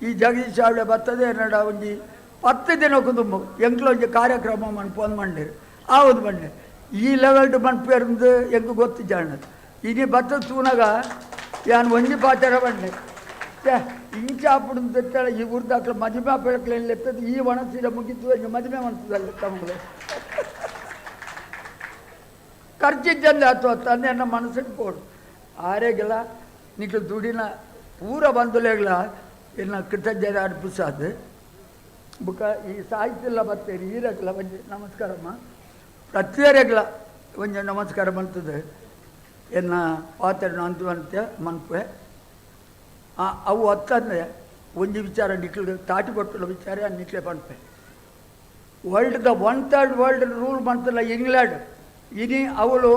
ಈ ಜಗದೀಶ್ ಆವಳೆ ಬರ್ತದೆ ನಡ ಒಂದು 10 ದಿನಕ್ಕೂ ತುಂಬ ಎಂಕ್ಲೊಂದು ಕಾರ್ಯಕ್ರಮ ಫೋನ್ ಮಾಡಿರಿ ಆವದು ಬಂಡೆ ಈ ಲೆವೆಲ್ಡ್ ಮನ್ಪೇರ್ದು ಎಂಗೆ ಗೊತ್ತು ಜಾಣ ಇನಿ ಬತ್ತ ತೂನಾಗ ಯಾನು ಒಂಜಿ ಪಾತ್ರೆ ಬಂಡೆ ಇಂಚಾಪುಡು ಈ ಊರ್ದಾಕ್ಲ ಮದುವೆ ಬೆಳಕಲು ಎತ್ತದ ಈ ಒಣಸಿದ ಮುಗಿತು ಎಂಗೆ ಮದುವೆ ಮಾಡ್ತದಲ್ಲ ತಮ್ಮಗಳು ಖರ್ಚಿದ್ದಂದೆ ಅಥವಾ ತಂದೆ ನನ್ನ ಮನಸ್ಸಿಗೆ ಕೊಡು ಆರೆಗೆಲ್ಲ ನಿಕ್ಲು ದುಡಿನ ಪೂರ ಬಂಧುಲೆಗಳ ಎನ್ನ ಕೃತಜ್ಞತೆ ಅರ್ಪಿಸಾದು ಬುಕ್ಕ ಈ ಸಾಹಿತ್ಯ ಬರ್ತೇರಿ ಈರಗ್ಲ ಒಂಜಿ ನಮಸ್ಕಾರಮ್ಮ ಪ್ರತಿಯರೆಗ್ಲ ಒಂಜಿ ನಮಸ್ಕಾರ ಬಂತದೆ ಎನ್ನ ಪಾತ್ರೆ ಅಂತ್ಯ ಮನ್ಪೆ ಅವು ಹತ್ತಂದ್ರೆ ಒಂಜಿ ವಿಚಾರ ನಿಕ್ಲಿಗೆ ತಾಟಿ ಕೊಟ್ಟಲ ವಿಚಾರ ನಿಕ್ಲೆ ಪನ್ಪೆ ವರ್ಲ್ಡ್ದ 1/3 ವರ್ಲ್ಡ್ ರೂಲ್ ಮಾಡ್ತಲ್ಲ ಇಂಗ್ಲೆಂಡ್ ಇನಿ ಅವಳು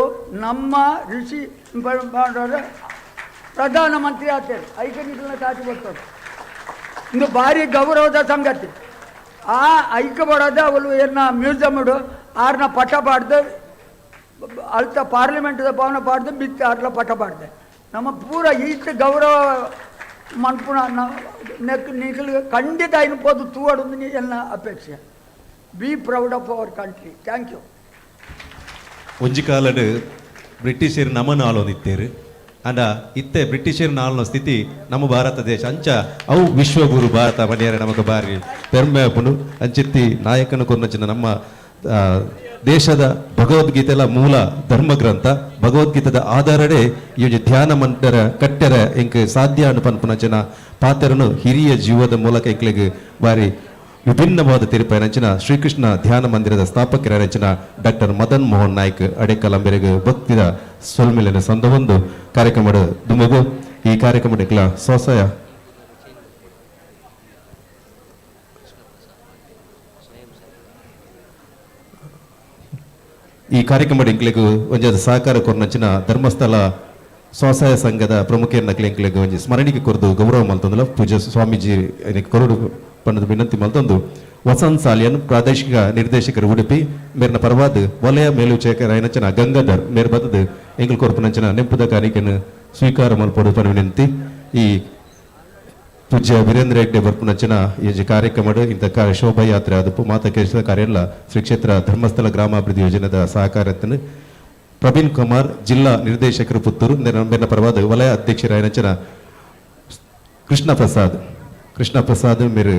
ನಮ್ಮ ಋಷಿ ಮಾಡೋದ್ರೆ ಪ್ರಧಾನಮಂತ್ರಿ ಆಗ್ತಾರೆ ಐಕೆ ನಿಕ್ಲನ್ನ ತಾಟಿ ಕೊಟ್ಟರು ಇದು ಭಾರಿ ಗೌರವದ ಸಂಗತಿ. ಆ ಐಕ್ಯ ಬರೋದು ಅವಳು ಏನ ಮ್ಯೂಸಿಯಮ್ ಇಡು ಆರ್ನ ಪಟ ಪಾಡ್ದು ಅಲ್ತ ಪಾರ್ಲಿಮೆಂಟ್ದ ಭವನ ಪಾಡ್ದು ಬಿತ್ತು ಆರ್ಲ ಪಟ ಪಾಡ್ದೆ ನಮ್ಮ ಪೂರ ಈತ ಗೌರವ ಮನ್ಪುಣ ನಿಖಿಲ್ಗೆ ಖಂಡಿತ ಇನ್ಬೋದು ತೂವಡೊಂದು ಎನ್ನ ಅಪೇಕ್ಷೆ. Be proud of our country. Thank you. ಒಂಜಿ ಕಾಲಡ್ ಬ್ರಿಟಿಷರು ನಮ್ಮನ್ನು ಆಳೋದಿತ್ತೇರು ಅಂಡ ಇತ್ತೆ ಬ್ರಿಟಿಷರ್ ನಾಲ್ನ ಸ್ಥಿತಿ ನಮ್ಮ ಭಾರತ ದೇಶ ಅಂಚ ಅವು ವಿಶ್ವಗುರು ಭಾರತ ಮನೆಯರ ನಮಗೆ ಬಾರಿ ಪೆರ್ಮೆ ಅಪ್ಪನು ಅಂಚಿತ್ತಿ ನಾಯಕನ ಕೊನ್ನಚಿನ ನಮ್ಮ ದೇಶದ ಭಗವದ್ಗೀತೆಲ ಮೂಲ ಧರ್ಮ ಗ್ರಂಥ ಭಗವದ್ಗೀತೆದ ಆಧಾರಡೆ ಈ ಧ್ಯಾನ ಮಂಟರ ಕಟ್ಟೆರ ಎಂಕ್ ಸಾಧ್ಯ ಅನ್ನು ಪನ್ಪುನಂಚಿನ ಪಾತ್ರನು ಹಿರಿಯ ಜೀವದ ಮೂಲಕ ಎಂಕ್ಲಿಗೆ ಬಾರಿ ವಿಭಿನ್ನವಾದ ತೀರ್ಪೈನಂಚಿನ ಶ್ರೀಕೃಷ್ಣ ಧ್ಯಾನ ಮಂದಿರದ ಸ್ಥಾಪಕರಂಚಿನ ಡಾಕ್ಟರ್ ಮದನ್ ಮೋಹನ್ ನಾಯ್ಕ್ ಅಡೆಕಲಂಬೆರೆಗೆ ಭಕ್ತಿದ ಸೊಲ್ಮಿಲಿನ ಸಂದವೊಂದು ಕಾರ್ಯಕ್ರಮದ ದುಮಗು ಈ ಕಾರ್ಯಕ್ರಮದ ಸ್ವಸಯ ಈ ಕಾರ್ಯಕ್ರಮದ ಇಂಕ್ಲೆಗ್ ಒಂಜಾದ ಸಹಕಾರ ಕೊರ್ನಂಚಿನ ಧರ್ಮಸ್ಥಳ ಸ್ವಸಹಾಯ ಸಂಘದ ಪ್ರಮುಖರನ್ನ ಕ್ಲೆಂಕ್ಲೆಗ್ ಒಂಜಿ ಸ್ಮರಣಿಕೆ ಕೊರದು ಗೌರವ ಮಲ್ತೊಂದುಲ ಪೂಜ್ಯ ಸ್ವಾಮೀಜಿ ಕೊರಡು ಪನ್ನದ ವಿನಂತಿ ಮಲ್ತೊಂದು ವಸಂತ್ ಸಾಲಿಯನ್ ಪ್ರಾದೇಶಿಕ ನಿರ್ದೇಶಕರು ಉಡುಪಿ ಮೇರ್ನ ಪರವಾದ ವಲಯ ಮೇಲುಚೇಕರ ಐನಂಚನ ಗಂಗಾಧರ್ ಮೇರ್ ಬದದು ಎಂಗ್ಲ ಕೊರ್ಪನಂಚನ ನೆಂಪುದ ಕಾರ್ಯಕ್ರಮ ಸ್ವೀಕಾರ ಮಲ್ಪಡು ಪನ ವಿನಂತಿ. ಈ ಪೂಜ್ಯ ವೀರೇಂದ್ರ ಹೆಗ್ಡೆ ಬರ್ಪುನಂಚನ ಈ ಕಾರ್ಯಕ್ರಮದ ಇಂಥ ಶೋಭಾಯಾತ್ರೆ ಅದು ಮಾತ ಕೆಲಸದ ಕಾರ್ಯ ಶ್ರೀ ಕ್ಷೇತ್ರ ಧರ್ಮಸ್ಥಳ ಗ್ರಾಮಾಭಿವೃದ್ಧಿ ಯೋಜನೆದ ಸಹಕಾರത്തിന് ಪ್ರವೀಣ್ ಕುಮಾರ್ ಜಿಲ್ಲಾ ನಿರ್ದೇಶಕರು ಪುತ್ತೂರು ಮೇರ್ನ ಪರವಾದ ವಲಯ ಅಧ್ಯಕ್ಷರಾಯನಂಚನ ಕೃಷ್ಣ ಪ್ರಸಾದ್ ಮೇರು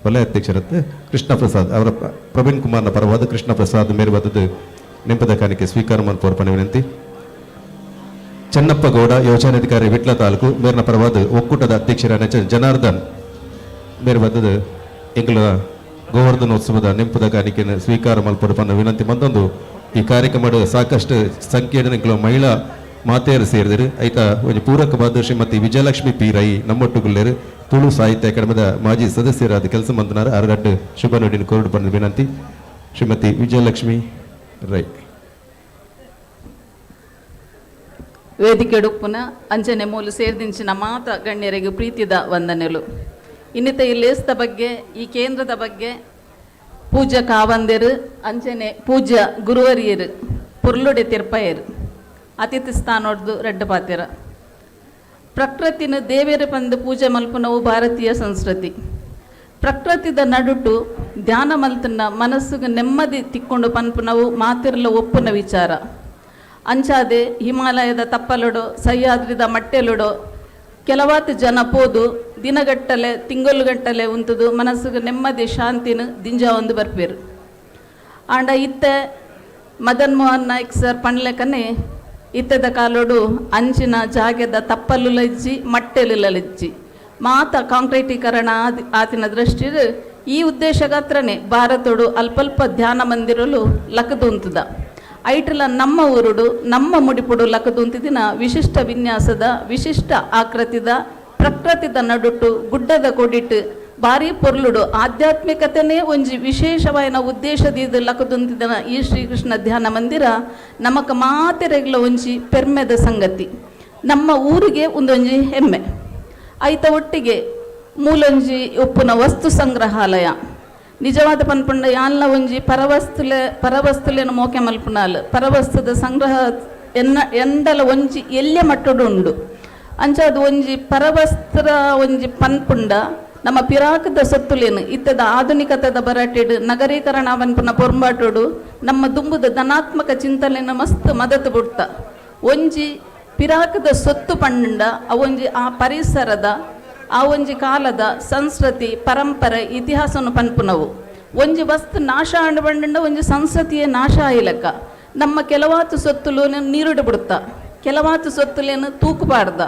ವಲಯ ಅಧ್ಯಕ್ಷರತ್ತೆ ಕೃಷ್ಣ ಪ್ರಸಾದ್ ಅವರ ಪ್ರವೀಣ್ ಕುಮಾರ್ನ ಪರವಾದ ಕೃಷ್ಣ ಪ್ರಸಾದ್ ಮೇರು ಬದದು ನೆಂಪದ ಕಾಣಿಕೆ ಸ್ವೀಕಾರ ಮಲ್ಪರ್ಪಣೆ ವಿನಂತಿ. ಚೆನ್ನಪ್ಪ ಗೌಡ ಯೋಜನಾಧಿಕಾರಿ ವಿಟ್ಲ ತಾಲೂಕು ಮೇರ್ನ ಪರವಾದ ಒಕ್ಕೂಟದ ಅಧ್ಯಕ್ಷರಾದ ಜನಾರ್ದನ್ ಮೇರು ಬದದು ಎಂಗ್ಲ ಗೋವರ್ಧನೋತ್ಸವದ ನೆಂಪದ ಕಾಣಿಕೆಯನ್ನು ಸ್ವೀಕಾರ ಮಲ್ಪರ್ಪಣೆ ವಿನಂತಿ. ಮತ್ತೊಂದು ಈ ಕಾರ್ಯಕ್ರಮದ ಸಾಕಷ್ಟು ಸಂಖ್ಯೆಯ ಮಹಿಳಾ ಮಾತೆಯರು ಸೇರಿದರು ಐತ ಒಂದು ಪೂರಕವಾದ ಶ್ರೀಮತಿ ವಿಜಯಲಕ್ಷ್ಮಿ ಪಿ ರೈ ನಮ್ಮೊಟ್ಟುಗುಳ್ಳರು ತುಳು ಸಾಹಿತ್ಯ ಅಕಾಡೆಮಿದ ಮಾಜಿ ಸದಸ್ಯರಾದ ಕೆಲಸ ಮಂತನಾರ ಅರಗಟ್ಟು ಶುಭ ನುಡಿನ ಕೋರ್ಡು ಬಂದ ವಿನಂತಿ. ಶ್ರೀಮತಿ ವಿಜಯಲಕ್ಷ್ಮಿ ರೈ. ವೇದಿಕೆಡು ಪುನಃ ಅಂಚನೆ ಮೂಲು ಸೇರ್ದಿಂಚಿನ ಮಾತ ಗಣ್ಯರಿಗೆ ಪ್ರೀತಿದ ವಂದನೆಗಳು. ಇನ್ನಿತ ಈ ಲೇಸ್ದ ಬಗ್ಗೆ, ಈ ಕೇಂದ್ರದ ಬಗ್ಗೆ ಪೂಜ್ಯ ಕಾವಂದಿರು ಅಂಚನೆ ಪೂಜ್ಯ ಗುರುವರಿಯರು ಪುರ್ಲುಡೆ ತಿರ್ಪಯರು ಅತಿಥಿ ಸ್ಥಾನೋಡ್ದು ರೆಡ್ಡ ಪಾತಿರ. ಪ್ರಕೃತಿನ ದೇವೇರು ಬಂದು ಪೂಜೆ ಮಲ್ಪುನವು ಭಾರತೀಯ ಸಂಸ್ಕೃತಿ. ಪ್ರಕೃತಿದ ನಡುಟು ಧ್ಯಾನ ಮಲ್ತನ ಮನಸ್ಸಿಗೆ ನೆಮ್ಮದಿ ತಿಕ್ಕೊಂಡು ಪನ್ಪುನವು ಮಾತಿರಲ ಒಪ್ಪುನ ವಿಚಾರ. ಅಂಚಾದೆ ಹಿಮಾಲಯದ ತಪ್ಪಲುಡೋ ಸಹ್ಯಾದ್ರಿದ ಮಟ್ಟೆಲುಡೋ ಕೆಲವಾತು ಜನ ಪೋದು ದಿನಗಟ್ಟಲೆ ತಿಂಗಳುಗಟ್ಟಲೆ ಉಂತದು ಮನಸ್ಸಿಗೆ ನೆಮ್ಮದಿ ಶಾಂತಿನ ದಿಂಜ ಒಂದು ಬರ್ಪೇರು. ಆಂಡ ಇತ್ತೆ ಮದನ್ ಮೋಹನ್ ನಾಯ್ಕ್ ಸರ್ ಪಣ್ಲೆಕನೆ ಇತ್ತದ ಕಾಲೋಡು ಅಂಚಿನ ಜಾಗದ ತಪ್ಪಲುಲಜ್ಜಿ ಮಟ್ಟೆಲುಲಜ್ಜಿ ಮಾತ ಕಾಂಕ್ರೀಟೀಕರಣ ಆತಿನ ದೃಷ್ಟಿರು ಈ ಉದ್ದೇಶಗಾತ್ರನೇ ಭಾರತೋಡು ಅಲ್ಪಲ್ಪ ಧ್ಯಾನ ಮಂದಿರಲು ಲಕದುಂತದ ಐಟಲ ನಮ್ಮ ಊರುಡು ನಮ್ಮ ಮುಡಿಪುಡು ಲಕದುಂತಿದಿನ ವಿಶಿಷ್ಟ ವಿನ್ಯಾಸದ ವಿಶಿಷ್ಟ ಆಕೃತಿದ ಪ್ರಕೃತಿದ ನಡುಟು ಗುಡ್ಡದ ಕೊಡಿಟ್ಟು ಭಾರಿ ಪೊರ್ಲುಡು ಆಧ್ಯಾತ್ಮಿಕತೆನೇ ಒಂಜಿ ವಿಶೇಷವಾದ ಉದ್ದೇಶದ ಲಕದುಂತಿದನ ಈ ಶ್ರೀಕೃಷ್ಣ ಧ್ಯಾನ ಮಂದಿರ ನಮಕ ಮಾತೆರೆಗ್ಲ ಒಂಜಿ ಪೆರ್ಮೆದ ಸಂಗತಿ. ನಮ್ಮ ಊರಿಗೆ ಒಂದೊಂಜಿ ಹೆಮ್ಮೆ. ಐತ ಒಟ್ಟಿಗೆ ಮೂಲೊಂಜಿ ಒಪ್ಪುನ ವಸ್ತು ಸಂಗ್ರಹಾಲಯ ನಿಜವಾದ ಪನ್ಪಂಡ ಯಾನ್ಲ ಒಂಜಿ ಪರವಸ್ತುಲೇನು ಮೋಕೆ ಮಲ್ಪುನಾಲ್ ಪರವಸ್ತುದ ಸಂಗ್ರಹ ಎಂಡಲ ಒಂಜಿ ಎಲ್ಯ ಮಟ್ಟಡು ಉಂಡು. ಅಂಚಾದ ಒಂಜಿ ಪರವಸ್ತ್ರ ಒಂಜಿ ಪನ್ಪುಂಡ ನಮ್ಮ ಪಿರಾಕದ ಸೊತ್ತುಲೇನು ಇತ್ತದ ಆಧುನಿಕತದ ಬರಟೆಡು ನಗರೀಕರಣ ಪನ್ಪುನ ಪೊರ್ಂಬಾಟೋಡು ನಮ್ಮ ದುಂಬುದ ಧನಾತ್ಮಕ ಚಿಂತನೆನ ಮಸ್ತ್ ಮದತು ಬಿಡ್ತ. ಒಂಜಿ ಪಿರಾಕದ ಸೊತ್ತು ಪಂಡ ಅವೊಂಜಿ ಆ ಪರಿಸರದ ಆ ಒಂಜಿ ಕಾಲದ ಸಂಸ್ಕೃತಿ ಪರಂಪರೆ ಇತಿಹಾಸನು ಪನ್ಪುನವು. ಒಂಜಿ ವಸ್ತು ನಾಶ ಆಂಡ ಒಂಜಿ ಸಂಸ್ಕೃತಿಯೇ ನಾಶ ಆಯ್ಲಕ್ಕ. ನಮ್ಮ ಕೆಲವಾತು ಸೊತ್ತುಲೇನು ನೀರುಡು ಬಿಡುತ್ತ, ಕೆಲವಾತು ಸೊತ್ತುಲೇನು ತೂಕುಬಾರ್ದ,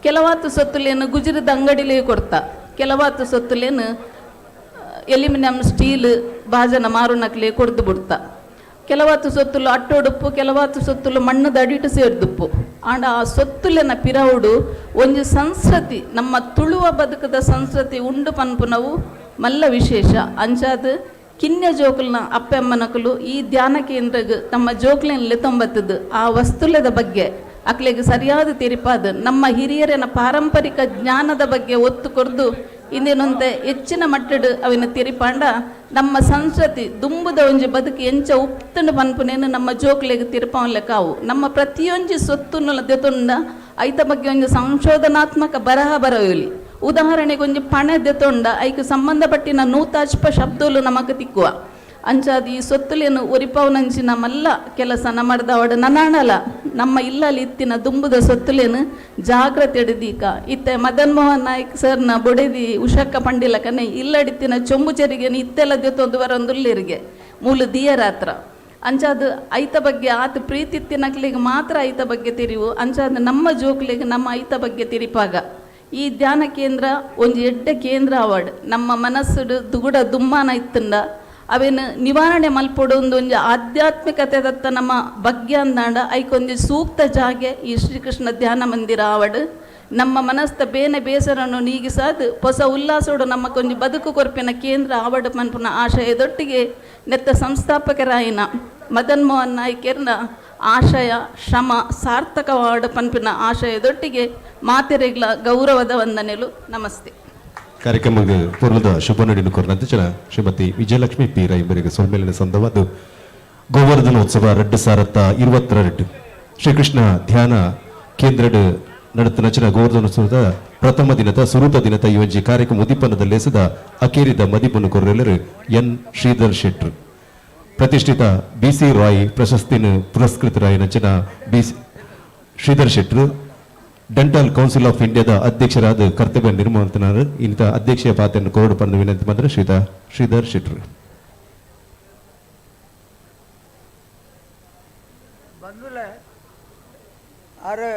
ಕೆಲವಾತು ಸೊತ್ತುಲೇನು ಗುಜರದ ಅಂಗಡಿಲೇ ಕೊಡ್ತ, ಕೆಲವಾತು ಸೊತ್ತುಲೇನು ಎಲ್ಯೂಮಿನಿಯಂ ಸ್ಟೀಲ್ ಬಾಜನ ಮಾರುನಕ್ಲೆ ಕೊಡ್ದು ಬಿಡ್ತ, ಕೆಲವಾತು ಸೊತ್ತುಲು ಅಟ್ಟೊಡುಪ್ಪು, ಕೆಲವಾತು ಸೊತ್ತುಲು ಮಣ್ಣದ ಅಡಿಟು ಸೇರ್ದುಪ್ಪು. ಆಂಡ ಆ ಸೊತ್ತುಲೆನ ಪಿರವುಡು ಒಂಜಿ ಸಂಸ್ಕೃತಿ ನಮ್ಮ ತುಳುವ ಬದುಕದ ಸಂಸ್ಕೃತಿ ಉಂಡು ಪನ್ಪುನವು ಮಲ್ಲ ವಿಶೇಷ. ಅಂಚಾದ ಕಿನ್ಯ ಜೋಕುಲ್ನ ಅಪ್ಪೆಮ್ಮನಕಲು ಈ ಧ್ಯಾನ ಕೇಂದ್ರಗ್ ತಮ್ಮ ಜೋಕ್ಲೆನ್ಲೆ ತೊಂಬತ್ತದು ಆ ವಸ್ತುಲೆದ ಬಗ್ಗೆ ಅಕ್ಲೆಗೆ ಸರಿಯಾದ ತಿರಿಪಾದ ನಮ್ಮ ಹಿರಿಯರನ ಪಾರಂಪರಿಕ ಜ್ಞಾನದ ಬಗ್ಗೆ ಒತ್ತು ಕೊರ್ದು ಇಂದಿನಂತೆ ಹೆಚ್ಚಿನ ಮಟ್ಟಡು ಅವಿನ ತಿರಿಪಾಂಡ ನಮ್ಮ ಸಂಸ್ಕೃತಿ ದುಂಬುದ ಒಂಜಿ ಬದುಕು ಎಂಚ ಉಪ್ತಂಡು ಪನ್ಪುನೇನು ನಮ್ಮ ಜೋಕ್ಲೆಗೆ ತಿರುಪವನ್ಲೆ ಕಾವು. ನಮ್ಮ ಪ್ರತಿಯೊಂಜಿ ಸೊತ್ತುನ ದೆತೊಂಡ ಐತ ಬಗ್ಗೆ ಒಂಜಿ ಸಂಶೋಧನಾತ್ಮಕ ಬರಹ ಬರವಲಿ. ಉದಾಹರಣೆಗೆ ಒಂಜಿ ಪಣೆ ದೆತೊಂಡ ಐಕೆ ಸಂಬಂಧಪಟ್ಟಿನ ನೂತಾಚ್ಪ ಶಬ್ದಲು ನಮಕ್ ತಿಕ್ಕುವ. ಅಂಚಾದ ಈ ಸೊತ್ತುಲೇನು ಒರಿಪವನಂಚಿನ ಮಲ್ಲ ಕೆಲಸ ನಮ್ಮಡ್ದವಡ ನನಾಣಲ ನಮ್ಮ ಇಲ್ಲಲ್ಲಿ ಇತ್ತಿನ ದುಂಬುದ ಸೊತ್ತುಲೇನು ಜಾಗ್ರತೆ ಹಿಡಿದೀಕ. ಇತ್ತೆ ಮದನ್ ಮೋಹನ್ ನಾಯ್ಕ್ ಸರ್ನ ಬೊಡೆದಿ ಉಷಕ್ಕ ಪಂಡಿಲಕನೆ ಇಲ್ಲಡಿತ್ತಿನ ಚೊಂಬುಚರಿಗೆ ಇತ್ತೆಲ್ಲ ದೆತ್ತೊಂದು ಬರೊಂದುಲ್ಲಿರಿಗೆ ಮೂಲು ದಿಯರಾತ್ರ. ಅಂಚಾದ ಐತ ಬಗ್ಗೆ ಆತ ಪ್ರೀತಿತ್ತಿನಕ್ಲಿಗೆ ಮಾತ್ರ ಐತ ಬಗ್ಗೆ ತಿರಿವು. ಅಂಚಾದ ನಮ್ಮ ಜೋಕ್ಲಿಗೆ ನಮ್ಮ ಐತ ಬಗ್ಗೆ ತಿರಿಪಾಗ ಈ ಧ್ಯಾನ ಕೇಂದ್ರ ಒಂಜಿ ಎಡ್ಡೆ ಕೇಂದ್ರ ಅವಾರ್ಡ್ ನಮ್ಮ ಮನಸ್ಸುಡು ದುಗುಡ ದುಮ್ಮಾನ ಇತ್ತಂಡ ಅವೇನು ನಿವಾರಣೆ ಮಲ್ಪೊಡು ಒಂದೊಂದು ಆಧ್ಯಾತ್ಮಿಕತೆ ದತ್ತ ನಮ್ಮ ಬಗ್ಗೆ ಅಂದಾಂಡ ಐಕೊಂದು ಸೂಕ್ತ ಜಾಗೆ ಈ ಶ್ರೀಕೃಷ್ಣ ಧ್ಯಾನ ಮಂದಿರ ಆವಡ್ ನಮ್ಮ ಮನಸ್ಥ ಬೇನೆ ಬೇಸರನ್ನು ನೀಗಿಸಾದು ಹೊಸ ಉಲ್ಲಾಸೋಡು ನಮ್ಮಕೊಂದು ಬದುಕು ಕೊರ್ಪಿನ ಕೇಂದ್ರ ಆವಡ್ ಮನ್ಪುನ ಆಶಯದೊಟ್ಟಿಗೆ ನೆತ್ತ ಸಂಸ್ಥಾಪಕರಾಯಿನ ಮದನ್ ಮೋಹನ್ ನಾಯ್ಕರ್ನ ಆಶಯ ಶ್ರಮ ಸಾರ್ಥಕವಾದ ಪನ್ಪಿನ ಆಶಯದೊಟ್ಟಿಗೆ ಮಾತೆರೆಗ್ಲ ಗೌರವದ ವಂದನೆಲು. ನಮಸ್ತೆ. ಕಾರ್ಯಕ್ರಮಕ್ಕೆ ಪೂರ್ವದ ಶುಭ ನುಡಿಯನ್ನು ಕೋರಿನ ಶ್ರೀಮತಿ ವಿಜಯಲಕ್ಷ್ಮಿ ಪಿ ರೈ ಇವರಿಗೆ ಸೊಲ್ಮೇಲಿನ ಸಂದವಾದ ಗೋವರ್ಧನೋತ್ಸವ 2022 ಶ್ರೀಕೃಷ್ಣ ಧ್ಯಾನ ಕೇಂದ್ರ ನಡೆದ ನಚನ ಗೋವರ್ಧನೋತ್ಸವದ ಪ್ರಥಮ ದಿನದ ಸುರೂಪ ದಿನದ ಈ ಒಂಜಿ ಕಾರ್ಯಕ್ರಮ ಉದಿಪನ್ನದ ಲೆಸದ ಅಕೇರಿದ ಮದಿಪನ್ನು ಕೊರೆಯಲರು ಎನ್ ಶ್ರೀಧರ್ ಶೆಟ್ರು ಪ್ರತಿಷ್ಠಿತ ಬಿಸಿ ರಾಯ್ ಪ್ರಶಸ್ತಿನ ಪುರಸ್ಕೃತರಾಯ ನಚನ ಶ್ರೀಧರ್ ಶೆಟ್ರು ಡೆಂಟಲ್ ಕೌನ್ಸಿಲ್ ಆಫ್ ಇಂಡಿಯಾದ ಅಧ್ಯಕ್ಷರಾದ ಕರ್ತವ್ಯ ನಿರ್ವಹಿಸುತ್ತಾರೆ. ಇಂಥ ಅಧ್ಯಕ್ಷೀಯ ಪಾತ್ರವನ್ನು ಕೋರಡು ಪಡೆದು ವಿನಂತಿ ಮಾಡಿದ್ರೆ ಶ್ರೀಧರ್ ಶೆಟ್ರು. ಬಂದುಲೆ ಅರೆ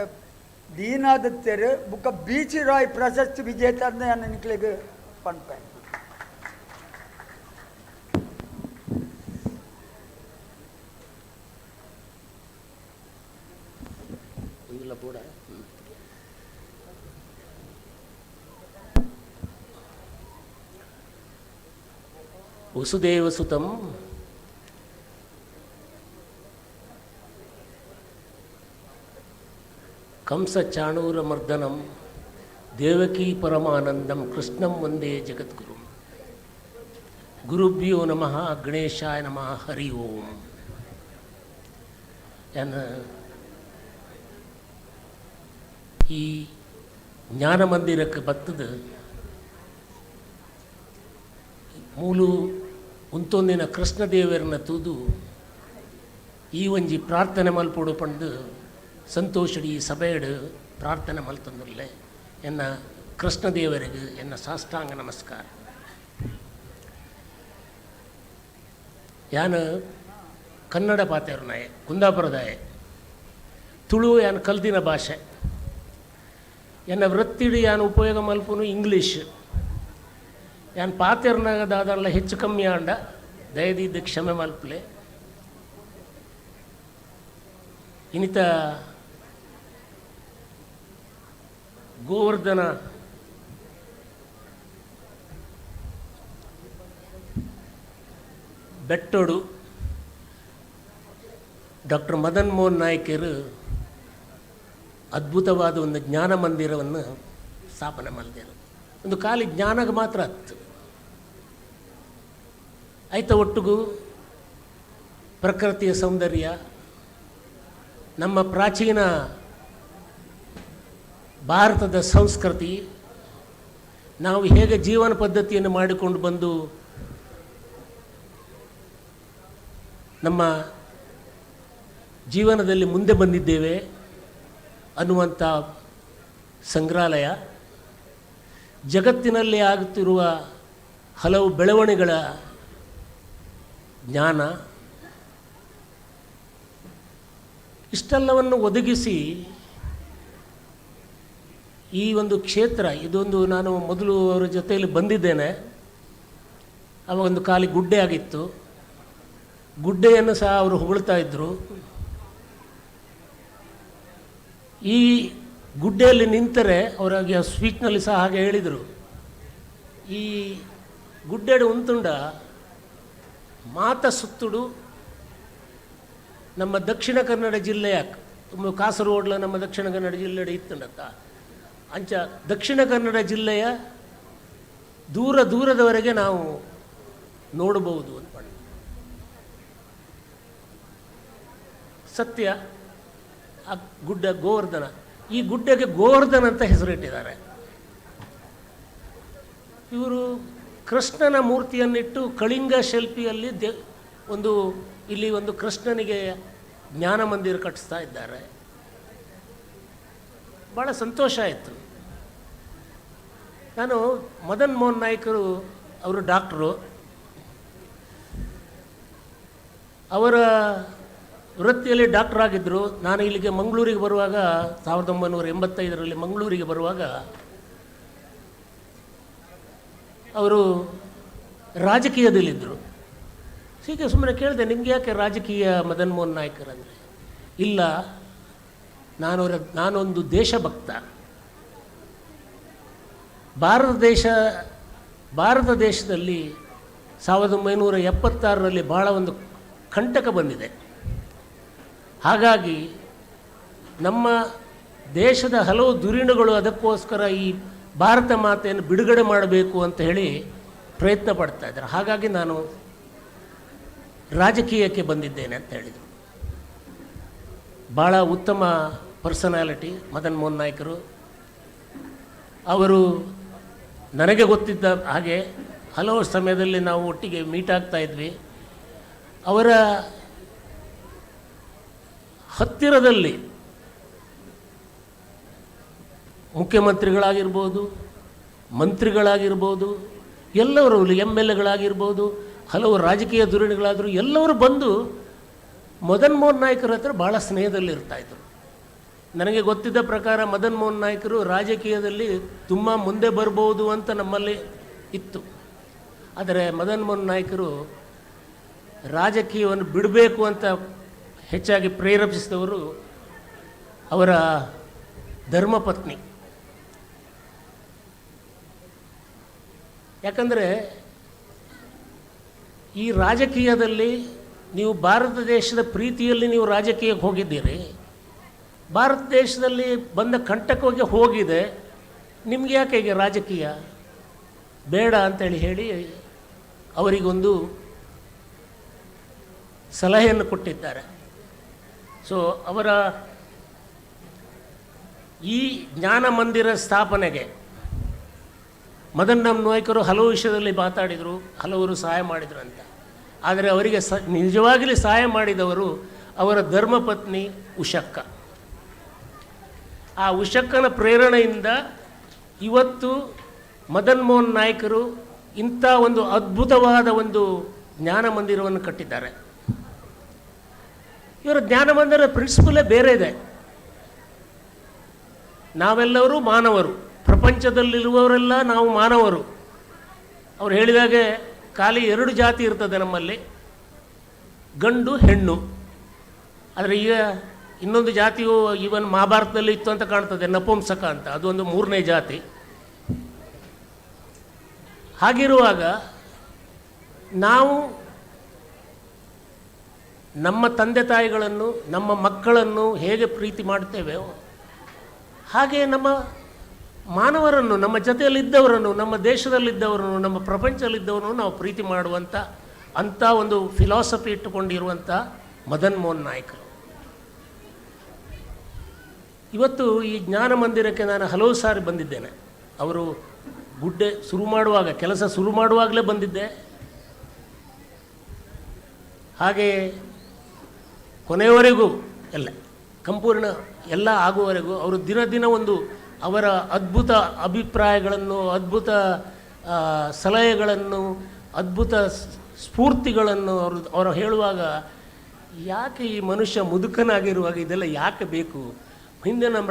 ದೀನಾದತ್ಯರು ಬುಕ್ಕ ಬೀಚಿ ರಾಯ್ ಪ್ರಶಸ್ತಿ ವಿಜೇತ ನಾನು ನಿಕ್ಲಿಗೆ ಪನ್ಪೆ. ಬರೋದಿಲ್ಲ ಕೂಡ. ವಸುದೇವಸುತಂ ಕಂಸ ಚಾಣೂರಮರ್ದನಂ ದೇವಕೀ ಪರಮಾನಂದಂ ಕೃಷ್ಣಂ ವಂದೇ ಜಗದ್ಗುರು. ಗುರುಭ್ಯೋ ನಮಃ ಗಣೇಶಾಯ ನಮಃ ಹರಿ ಓಂ. ಈ ಜ್ಞಾನ ಮಂದಿರಕ್ಕೆ ಬತ್ತದ ಮೂಲು ಉಂತೊಂದಿನ ಕೃಷ್ಣದೇವರನ್ನ ತೂದು ಈ ಒಂಜಿ ಪ್ರಾರ್ಥನೆ ಮಲ್ಪೋಡು ಪಂಡು ಸಂತೋಷಡಿ ಸಭೆಯಡು ಪ್ರಾರ್ಥನೆ ಮಲ್ತಂದುಲ್ಲೆ ಎನ್ನ ಕೃಷ್ಣದೇವರಿಗೆ ಎನ್ನ ಸಾಷ್ಟಾಂಗ ನಮಸ್ಕಾರ. ಯಾನು ಕನ್ನಡ ಪಾತೆರ್ನಾಯೆ ಕುಂದಾಪುರದಾಯೆ ತುಳು ಯಾನು ಕಲ್ದಿನ ಭಾಷೆ ಎನ್ನ ವೃತ್ತಿಡಿ ಯಾನು ಉಪಯೋಗ ಮಲ್ಪನು ಇಂಗ್ಲೀಷ್ ಯಾನು ಪಾತೆರ್ನಾಗದಾದಲ್ಲ ಹೆಚ್ಚು ಕಮ್ಮಿ ಆಂಡ ದಯದಿದ್ದ ಕ್ಷಮೆ ಮಲ್ಪಲೆ. ಇನ್ನಿತ ಗೋವರ್ಧನ ಬೆಟ್ಟೋಡು ಡಾಕ್ಟರ್ ಮದನ್ ಮೋಹನ್ ನಾಯ್ಕರು ಅದ್ಭುತವಾದ ಒಂದು ಜ್ಞಾನ ಮಂದಿರವನ್ನು ಸ್ಥಾಪನೆ ಮಾಡಿದರು. ಒಂದು ಖಾಲಿ ಜ್ಞಾನಕ್ಕೆ ಮಾತ್ರ ಹತ್ತು ಆಯ್ತ ಒಟ್ಟಿಗೂ ಪ್ರಕೃತಿಯ ಸೌಂದರ್ಯ, ನಮ್ಮ ಪ್ರಾಚೀನ ಭಾರತದ ಸಂಸ್ಕೃತಿ, ನಾವು ಹೇಗೆ ಜೀವನ ಪದ್ಧತಿಯನ್ನು ಮಾಡಿಕೊಂಡು ಬಂದು ನಮ್ಮ ಜೀವನದಲ್ಲಿ ಮುಂದೆ ಬಂದಿದ್ದೇವೆ ಅನ್ನುವಂಥ ಸಂಗ್ರಹಾಲಯ, ಜಗತ್ತಿನಲ್ಲಿ ಆಗುತ್ತಿರುವ ಹಲವು ಬೆಳವಣಿಗೆಗಳ ಜ್ಞಾನ, ಇಷ್ಟೆಲ್ಲವನ್ನು ಒದಗಿಸಿ ಈ ಒಂದು ಕ್ಷೇತ್ರ ಇದೊಂದು, ನಾನು ಮೊದಲು ಅವರ ಜೊತೆಯಲ್ಲಿ ಬಂದಿದ್ದೇನೆ, ಆವಾಗ ಒಂದು ಖಾಲಿ ಗುಡ್ಡೆ ಆಗಿತ್ತು. ಗುಡ್ಡೆಯನ್ನು ಸಹ ಅವರು ಹೊಗಳ್ತಾ ಇದ್ದರು. ಈ ಗುಡ್ಡೆಯಲ್ಲಿ ನಿಂತರೆ ಅವರಿಗೆ ಸ್ವೀಟ್ನಲ್ಲಿ ಸಹ ಹಾಗೆ ಹೇಳಿದರು, ಈ ಗುಡ್ಡೆಡು ಉಂತುಂಡ ಮಾತ ಸುತ್ತುಡು ನಮ್ಮ ದಕ್ಷಿಣ ಕನ್ನಡ ಜಿಲ್ಲೆಯ ಕಾಸರಗೋಡ್ಲ ನಮ್ಮ ದಕ್ಷಿಣ ಕನ್ನಡ ಜಿಲ್ಲೆಡೆ ಇತ್ತುಂಡತ್ತ ಅಂಚ ದಕ್ಷಿಣ ಕನ್ನಡ ಜಿಲ್ಲೆಯ ದೂರ ದೂರದವರೆಗೆ ನಾವು ನೋಡಬಹುದು ಅಂತ. ಸತ್ಯ ಆ ಗುಡ್ಡ ಗೋವರ್ಧನ, ಈ ಗುಡ್ಡೆಗೆ ಗೋವರ್ಧನ ಅಂತ ಹೆಸರಿಟ್ಟಿದ್ದಾರೆ. ಇವರು ಕೃಷ್ಣನ ಮೂರ್ತಿಯನ್ನಿಟ್ಟು ಕಳಿಂಗ ಶಿಲ್ಪಿಯಲ್ಲಿ ಇಲ್ಲಿ ಒಂದು ಕೃಷ್ಣನಿಗೆ ಜ್ಞಾನ ಮಂದಿರ ಕಟ್ಟಿಸ್ತಾ ಇದ್ದಾರೆ. ಭಾಳ ಸಂತೋಷ ಆಯಿತು. ನಾನು ಮದನ್ ಮೋಹನ್ ನಾಯ್ಕರು ಅವರು ಡಾಕ್ಟ್ರು, ಅವರ ವೃತ್ತಿಯಲ್ಲಿ ಡಾಕ್ಟರ್ ಆಗಿದ್ದರು. ನಾನು ಇಲ್ಲಿಗೆ ಮಂಗಳೂರಿಗೆ ಬರುವಾಗ 1985ರಲ್ಲಿ ಮಂಗಳೂರಿಗೆ ಬರುವಾಗ ಅವರು ರಾಜಕೀಯದಲ್ಲಿದ್ದರು. ಹೀಗೆ ಸುಮ್ಮನೆ ಕೇಳಿದೆ, ನಿಮ್ಗೆ ಯಾಕೆ ರಾಜಕೀಯ ಮದನ್ ಮೋಹನ್ ನಾಯ್ಕರ್ ಅಂದರೆ? ಇಲ್ಲ, ನಾನೊಂದು ದೇಶಭಕ್ತ. ಭಾರತ ದೇಶದಲ್ಲಿ 1976ರಲ್ಲಿ ಭಾಳ ಒಂದು ಕಂಟಕ ಬಂದಿದೆ. ಹಾಗಾಗಿ ನಮ್ಮ ದೇಶದ ಹಲವು ದುರೀಣಗಳು ಅದಕ್ಕೋಸ್ಕರ ಈ ಭಾರತ ಮಾತೆಯನ್ನು ಬಿಡುಗಡೆ ಮಾಡಬೇಕು ಅಂತ ಹೇಳಿ ಪ್ರಯತ್ನ ಪಡ್ತಾ ಇದ್ದಾರೆ. ಹಾಗಾಗಿ ನಾನು ರಾಜಕೀಯಕ್ಕೆ ಬಂದಿದ್ದೇನೆ ಅಂತ ಹೇಳಿದರು. ಭಾಳ ಉತ್ತಮ ಪರ್ಸನಾಲಿಟಿ ಮದನ್ ಮೋಹನ್ ನಾಯ್ಕರು. ಅವರು ನನಗೆ ಗೊತ್ತಿದ್ದ ಹಾಗೆ ಹಲವು ಸಮಯದಲ್ಲಿ ನಾವು ಒಟ್ಟಿಗೆ ಮೀಟ್ ಆಗ್ತಾ ಇದ್ವಿ. ಅವರ ಹತ್ತಿರದಲ್ಲಿ ಮುಖ್ಯಮಂತ್ರಿಗಳಾಗಿರ್ಬೋದು, ಮಂತ್ರಿಗಳಾಗಿರ್ಬೋದು, ಎಲ್ಲವರು MLAಗಳಾಗಿರ್ಬೋದು, ಹಲವು ರಾಜಕೀಯ ಧೋರಣೆಗಳಾದರೂ ಎಲ್ಲರೂ ಬಂದು ಮದನ್ ಮೋಹನ್ ನಾಯ್ಕರ ಹತ್ರ ಭಾಳ ಸ್ನೇಹದಲ್ಲಿ ಇರ್ತಾಯಿದ್ರು. ನನಗೆ ಗೊತ್ತಿದ್ದ ಪ್ರಕಾರ ಮದನ್ ಮೋಹನ್ ನಾಯ್ಕರು ರಾಜಕೀಯದಲ್ಲಿ ತುಂಬ ಮುಂದೆ ಬರ್ಬೋದು ಅಂತ ನಮ್ಮಲ್ಲಿ ಇತ್ತು. ಆದರೆ ಮದನ್ ಮೋಹನ್ ನಾಯ್ಕರು ರಾಜಕೀಯವನ್ನು ಬಿಡಬೇಕು ಅಂತ ಹೆಚ್ಚಾಗಿ ಪ್ರೇರೇಪಿಸಿದವರು ಅವರ ಧರ್ಮಪತ್ನಿ. ಯಾಕಂದರೆ ಈ ರಾಜಕೀಯದಲ್ಲಿ ನೀವು ಭಾರತ ದೇಶದ ಪ್ರೀತಿಯಲ್ಲಿ ನೀವು ರಾಜಕೀಯಕ್ಕೆ ಹೋಗಿದ್ದೀರಿ, ಭಾರತ ದೇಶದಲ್ಲಿ ಬಂದ ಕಂಟಕವಾಗಿ ಹೋಗಿದೆ, ನಿಮ್ಗೆ ಯಾಕೆ ಈಗ ರಾಜಕೀಯ ಬೇಡ ಅಂತೇಳಿ ಹೇಳಿ ಅವರಿಗೊಂದು ಸಲಹೆಯನ್ನು ಕೊಟ್ಟಿದ್ದಾರೆ. ಸೊ ಅವರ ಈ ಜ್ಞಾನ ಮಂದಿರ ಸ್ಥಾಪನೆಗೆ ಮದನ್ ನಾಯ್ಕರು ಹಲವು ವಿಷಯದಲ್ಲಿ ಮಾತಾಡಿದರು, ಹಲವರು ಸಹಾಯ ಮಾಡಿದರು ಅಂತ. ಆದರೆ ಅವರಿಗೆ ನಿಜವಾಗಲೂ ಸಹಾಯ ಮಾಡಿದವರು ಅವರ ಧರ್ಮಪತ್ನಿ ಉಷಕ್ಕ. ಆ ಉಷಕ್ಕನ ಪ್ರೇರಣೆಯಿಂದ ಇವತ್ತು ಮದನ್ ಮೋಹನ್ ನಾಯ್ಕರು ಇಂಥ ಒಂದು ಅದ್ಭುತವಾದ ಒಂದು ಜ್ಞಾನ ಮಂದಿರವನ್ನು ಕಟ್ಟಿದ್ದಾರೆ. ಇವರ ಜ್ಞಾನ ಮಂದಿರದ ಪ್ರಿನ್ಸಿಪಲೇ ಬೇರೆ ಇದೆ. ನಾವೆಲ್ಲರೂ ಮಾನವರು, ಪ್ರಪಂಚದಲ್ಲಿರುವವರೆಲ್ಲ ನಾವು ಮಾನವರು. ಅವ್ರು ಹೇಳಿದಾಗೆ ಖಾಲಿ 2 ಜಾತಿ ಇರ್ತದೆ ನಮ್ಮಲ್ಲಿ, ಗಂಡು ಹೆಣ್ಣು. ಆದರೆ ಈಗ ಇನ್ನೊಂದು ಜಾತಿಯು ಇವನ್ ಮಹಾಭಾರತದಲ್ಲಿ ಇತ್ತು ಅಂತ ಕಾಣ್ತದೆ, ನಪುಂಸಕ ಅಂತ, ಅದು ಒಂದು 3ನೇ ಜಾತಿ. ಹಾಗಿರುವಾಗ ನಾವು ನಮ್ಮ ತಂದೆ ತಾಯಿಗಳನ್ನು, ನಮ್ಮ ಮಕ್ಕಳನ್ನು ಹೇಗೆ ಪ್ರೀತಿ ಮಾಡ್ತೇವೆ, ಹಾಗೆ ನಮ್ಮ ಮಾನವರನ್ನು, ನಮ್ಮ ಜೊತೆಯಲ್ಲಿದ್ದವರನ್ನು, ನಮ್ಮ ದೇಶದಲ್ಲಿದ್ದವರನ್ನು, ನಮ್ಮ ಪ್ರಪಂಚದಲ್ಲಿದ್ದವರನ್ನು ನಾವು ಪ್ರೀತಿ ಮಾಡುವಂಥ ಅಂಥ ಒಂದು ಫಿಲಾಸಫಿ ಇಟ್ಟುಕೊಂಡಿರುವಂಥ ಮದನ್ ಮೋಹನ್ ನಾಯ್ಕರು. ಇವತ್ತು ಈ ಜ್ಞಾನ ಮಂದಿರಕ್ಕೆ ನಾನು ಹಲವು ಸಾರಿ ಬಂದಿದ್ದೇನೆ. ಅವರು ಗುಡ್ಡೆ ಶುರು ಮಾಡುವಾಗ, ಕೆಲಸ ಶುರು ಮಾಡುವಾಗಲೇ ಬಂದಿದ್ದೆ, ಹಾಗೆ ಕೊನೆಯವರೆಗೂ ಎಲ್ಲ ಸಂಪೂರ್ಣ ಎಲ್ಲ ಆಗುವವರೆಗೂ ಅವರು ದಿನ ದಿನ ಒಂದು ಅವರ ಅದ್ಭುತ ಅಭಿಪ್ರಾಯಗಳನ್ನು, ಅದ್ಭುತ ಸಲಹೆಗಳನ್ನು, ಅದ್ಭುತ ಸ್ಫೂರ್ತಿಗಳನ್ನು ಅವರು ಹೇಳುವಾಗ, ಯಾಕೆ ಈ ಮನುಷ್ಯ ಮುದುಕನಾಗಿರುವಾಗ ಇದೆಲ್ಲ ಯಾಕೆ ಬೇಕು? ಹಿಂದೆ ನಮ್ಮ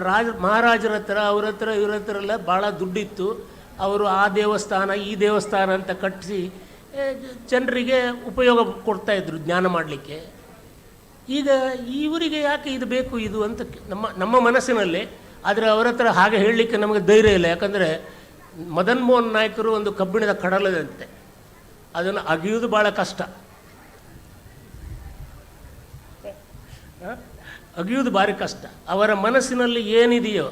ಮಹಾರಾಜರ ಹತ್ರ, ಅವ್ರ ಹತ್ರ, ಇವ್ರ ಹತ್ರ ಎಲ್ಲ ಭಾಳ ದುಡ್ಡಿತ್ತು, ಅವರು ಆ ದೇವಸ್ಥಾನ ಈ ದೇವಸ್ಥಾನ ಅಂತ ಕಟ್ಟಿಸಿ ಜನರಿಗೆ ಉಪಯೋಗ ಕೊಡ್ತಾಯಿದ್ರು ಜ್ಞಾನ ಮಾಡಲಿಕ್ಕೆ. ಈಗ ಇವರಿಗೆ ಯಾಕೆ ಇದು ಬೇಕು ಇದು ಅಂತ ನಮ್ಮ ಮನಸ್ಸಿನಲ್ಲಿ. ಆದರೆ ಅವರ ಹತ್ರ ಹಾಗೆ ಹೇಳಲಿಕ್ಕೆ ನಮಗೆ ಧೈರ್ಯ ಇಲ್ಲ. ಯಾಕಂದರೆ ಮದನ್ ಮೋಹನ್ ನಾಯ್ಕರು ಒಂದು ಕಬ್ಬಿಣದ ಕಡಲದಂತೆ, ಅದನ್ನು ಅಗಿಯುವುದು ಭಾಳ ಕಷ್ಟ, ಅಗಿಯುವುದು ಭಾರಿ ಕಷ್ಟ. ಅವರ ಮನಸ್ಸಿನಲ್ಲಿ ಏನಿದೆಯೋ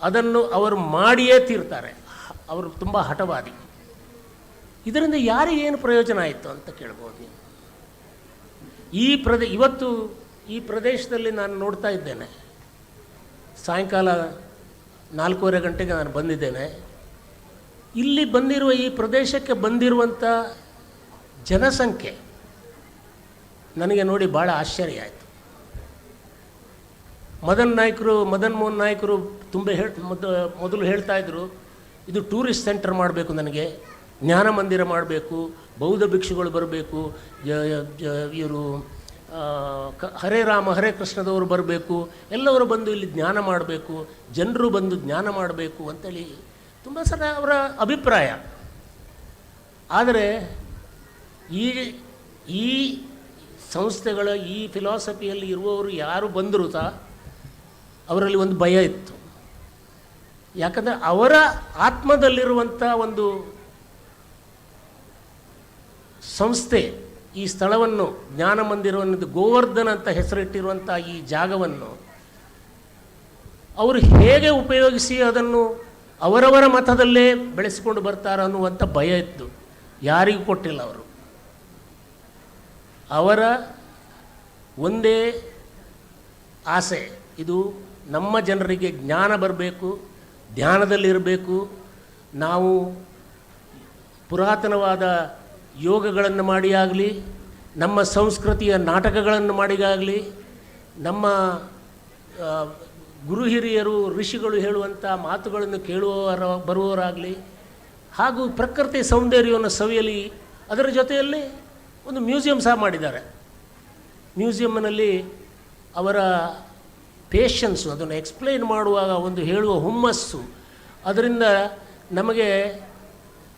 ಅದನ್ನು ಅವರು ಮಾಡಿಯೇ ತೀರ್ತಾರೆ. ಅವರು ತುಂಬ ಹಠವಾದಿ. ಇದರಿಂದ ಯಾರಿಗೇನು ಪ್ರಯೋಜನ ಆಯಿತು ಅಂತ ಕೇಳ್ಬೋದು ನೀವು. ಇವತ್ತು ಈ ಪ್ರದೇಶದಲ್ಲಿ ನಾನು ನೋಡ್ತಾ ಇದ್ದೇನೆ, ಸಾಯಂಕಾಲ 4:15 ಗಂಟೆಗೆ ನಾನು ಬಂದಿದ್ದೇನೆ. ಇಲ್ಲಿ ಬಂದಿರುವ ಈ ಪ್ರದೇಶಕ್ಕೆ ಬಂದಿರುವಂಥ ಜನಸಂಖ್ಯೆ ನನಗೆ ನೋಡಿ ಭಾಳ ಆಶ್ಚರ್ಯ ಆಯಿತು. ಮದನ್ ಮೋಹನ್ ನಾಯ್ಕರು ಮೊದಲು ಹೇಳ್ತಾ ಇದ್ರು, ಇದು ಟೂರಿಸ್ಟ್ ಸೆಂಟರ್ ಮಾಡಬೇಕು, ನನಗೆ ಜ್ಞಾನ ಮಂದಿರ ಮಾಡಬೇಕು, ಬೌದ್ಧ ಭಿಕ್ಷುಗಳು ಬರಬೇಕು, ಇವರು ಹರೇ ರಾಮ ಹರೇ ಕೃಷ್ಣದವರು ಬರಬೇಕು, ಎಲ್ಲವರು ಬಂದು ಇಲ್ಲಿ ಜ್ಞಾನ ಮಾಡಬೇಕು, ಜನರು ಬಂದು ಜ್ಞಾನ ಮಾಡಬೇಕು ಅಂತೇಳಿ ತುಂಬ ಸಲ ಅವರ ಅಭಿಪ್ರಾಯ. ಆದರೆ ಈ ಸಂಸ್ಥೆಗಳ ಈ ಫಿಲಾಸಫಿಯಲ್ಲಿ ಇರುವವರು ಯಾರು ಬಂದರೂ ಸಹ ಅವರಲ್ಲಿ ಒಂದು ಭಯ ಇತ್ತು. ಯಾಕಂದರೆ ಅವರ ಆತ್ಮದಲ್ಲಿರುವಂಥ ಒಂದು ಸಂಸ್ಥೆ ಈ ಸ್ಥಳವನ್ನು, ಜ್ಞಾನ ಮಂದಿರವನ್ನು, ಗೋವರ್ಧನ ಅಂತ ಹೆಸರಿಟ್ಟಿರುವಂಥ ಈ ಜಾಗವನ್ನು ಅವರು ಹೇಗೆ ಉಪಯೋಗಿಸಿ ಅದನ್ನು ಅವರವರ ಮತದಲ್ಲೇ ಬೆಳೆಸಿಕೊಂಡು ಬರ್ತಾರೆ ಅನ್ನುವಂಥ ಭಯ ಇತ್ತು. ಯಾರಿಗೂ ಕೊಟ್ಟಿಲ್ಲ ಅವರು. ಅವರ ಒಂದೇ ಆಸೆ, ಇದು ನಮ್ಮ ಜನರಿಗೆ ಜ್ಞಾನ ಬರಬೇಕು, ಧ್ಯಾನದಲ್ಲಿರಬೇಕು, ನಾವು ಪುರಾತನವಾದ ಯೋಗಗಳನ್ನು ಮಾಡಿ ಆಗಲಿ, ನಮ್ಮ ಸಂಸ್ಕೃತಿಯ ನಾಟಕಗಳನ್ನು ಮಾಡಿಗಾಗಲಿ, ನಮ್ಮ ಗುರು ಹಿರಿಯರು ಋಷಿಗಳು ಹೇಳುವಂಥ ಮಾತುಗಳನ್ನು ಬರುವವರಾಗಲಿ, ಹಾಗೂ ಪ್ರಕೃತಿ ಸೌಂದರ್ಯವನ್ನು ಸವಿಯಲಿ. ಅದರ ಜೊತೆಯಲ್ಲಿ ಒಂದು ಮ್ಯೂಸಿಯಂ ಸಹ ಮಾಡಿದ್ದಾರೆ. ಮ್ಯೂಸಿಯಮ್ನಲ್ಲಿ ಅವರ ಪೇಷನ್ಸು, ಅದನ್ನು ಎಕ್ಸ್ಪ್ಲೈನ್ ಮಾಡುವಾಗ ಒಂದು ಹೇಳುವ ಹುಮ್ಮಸ್ಸು, ಅದರಿಂದ ನಮಗೆ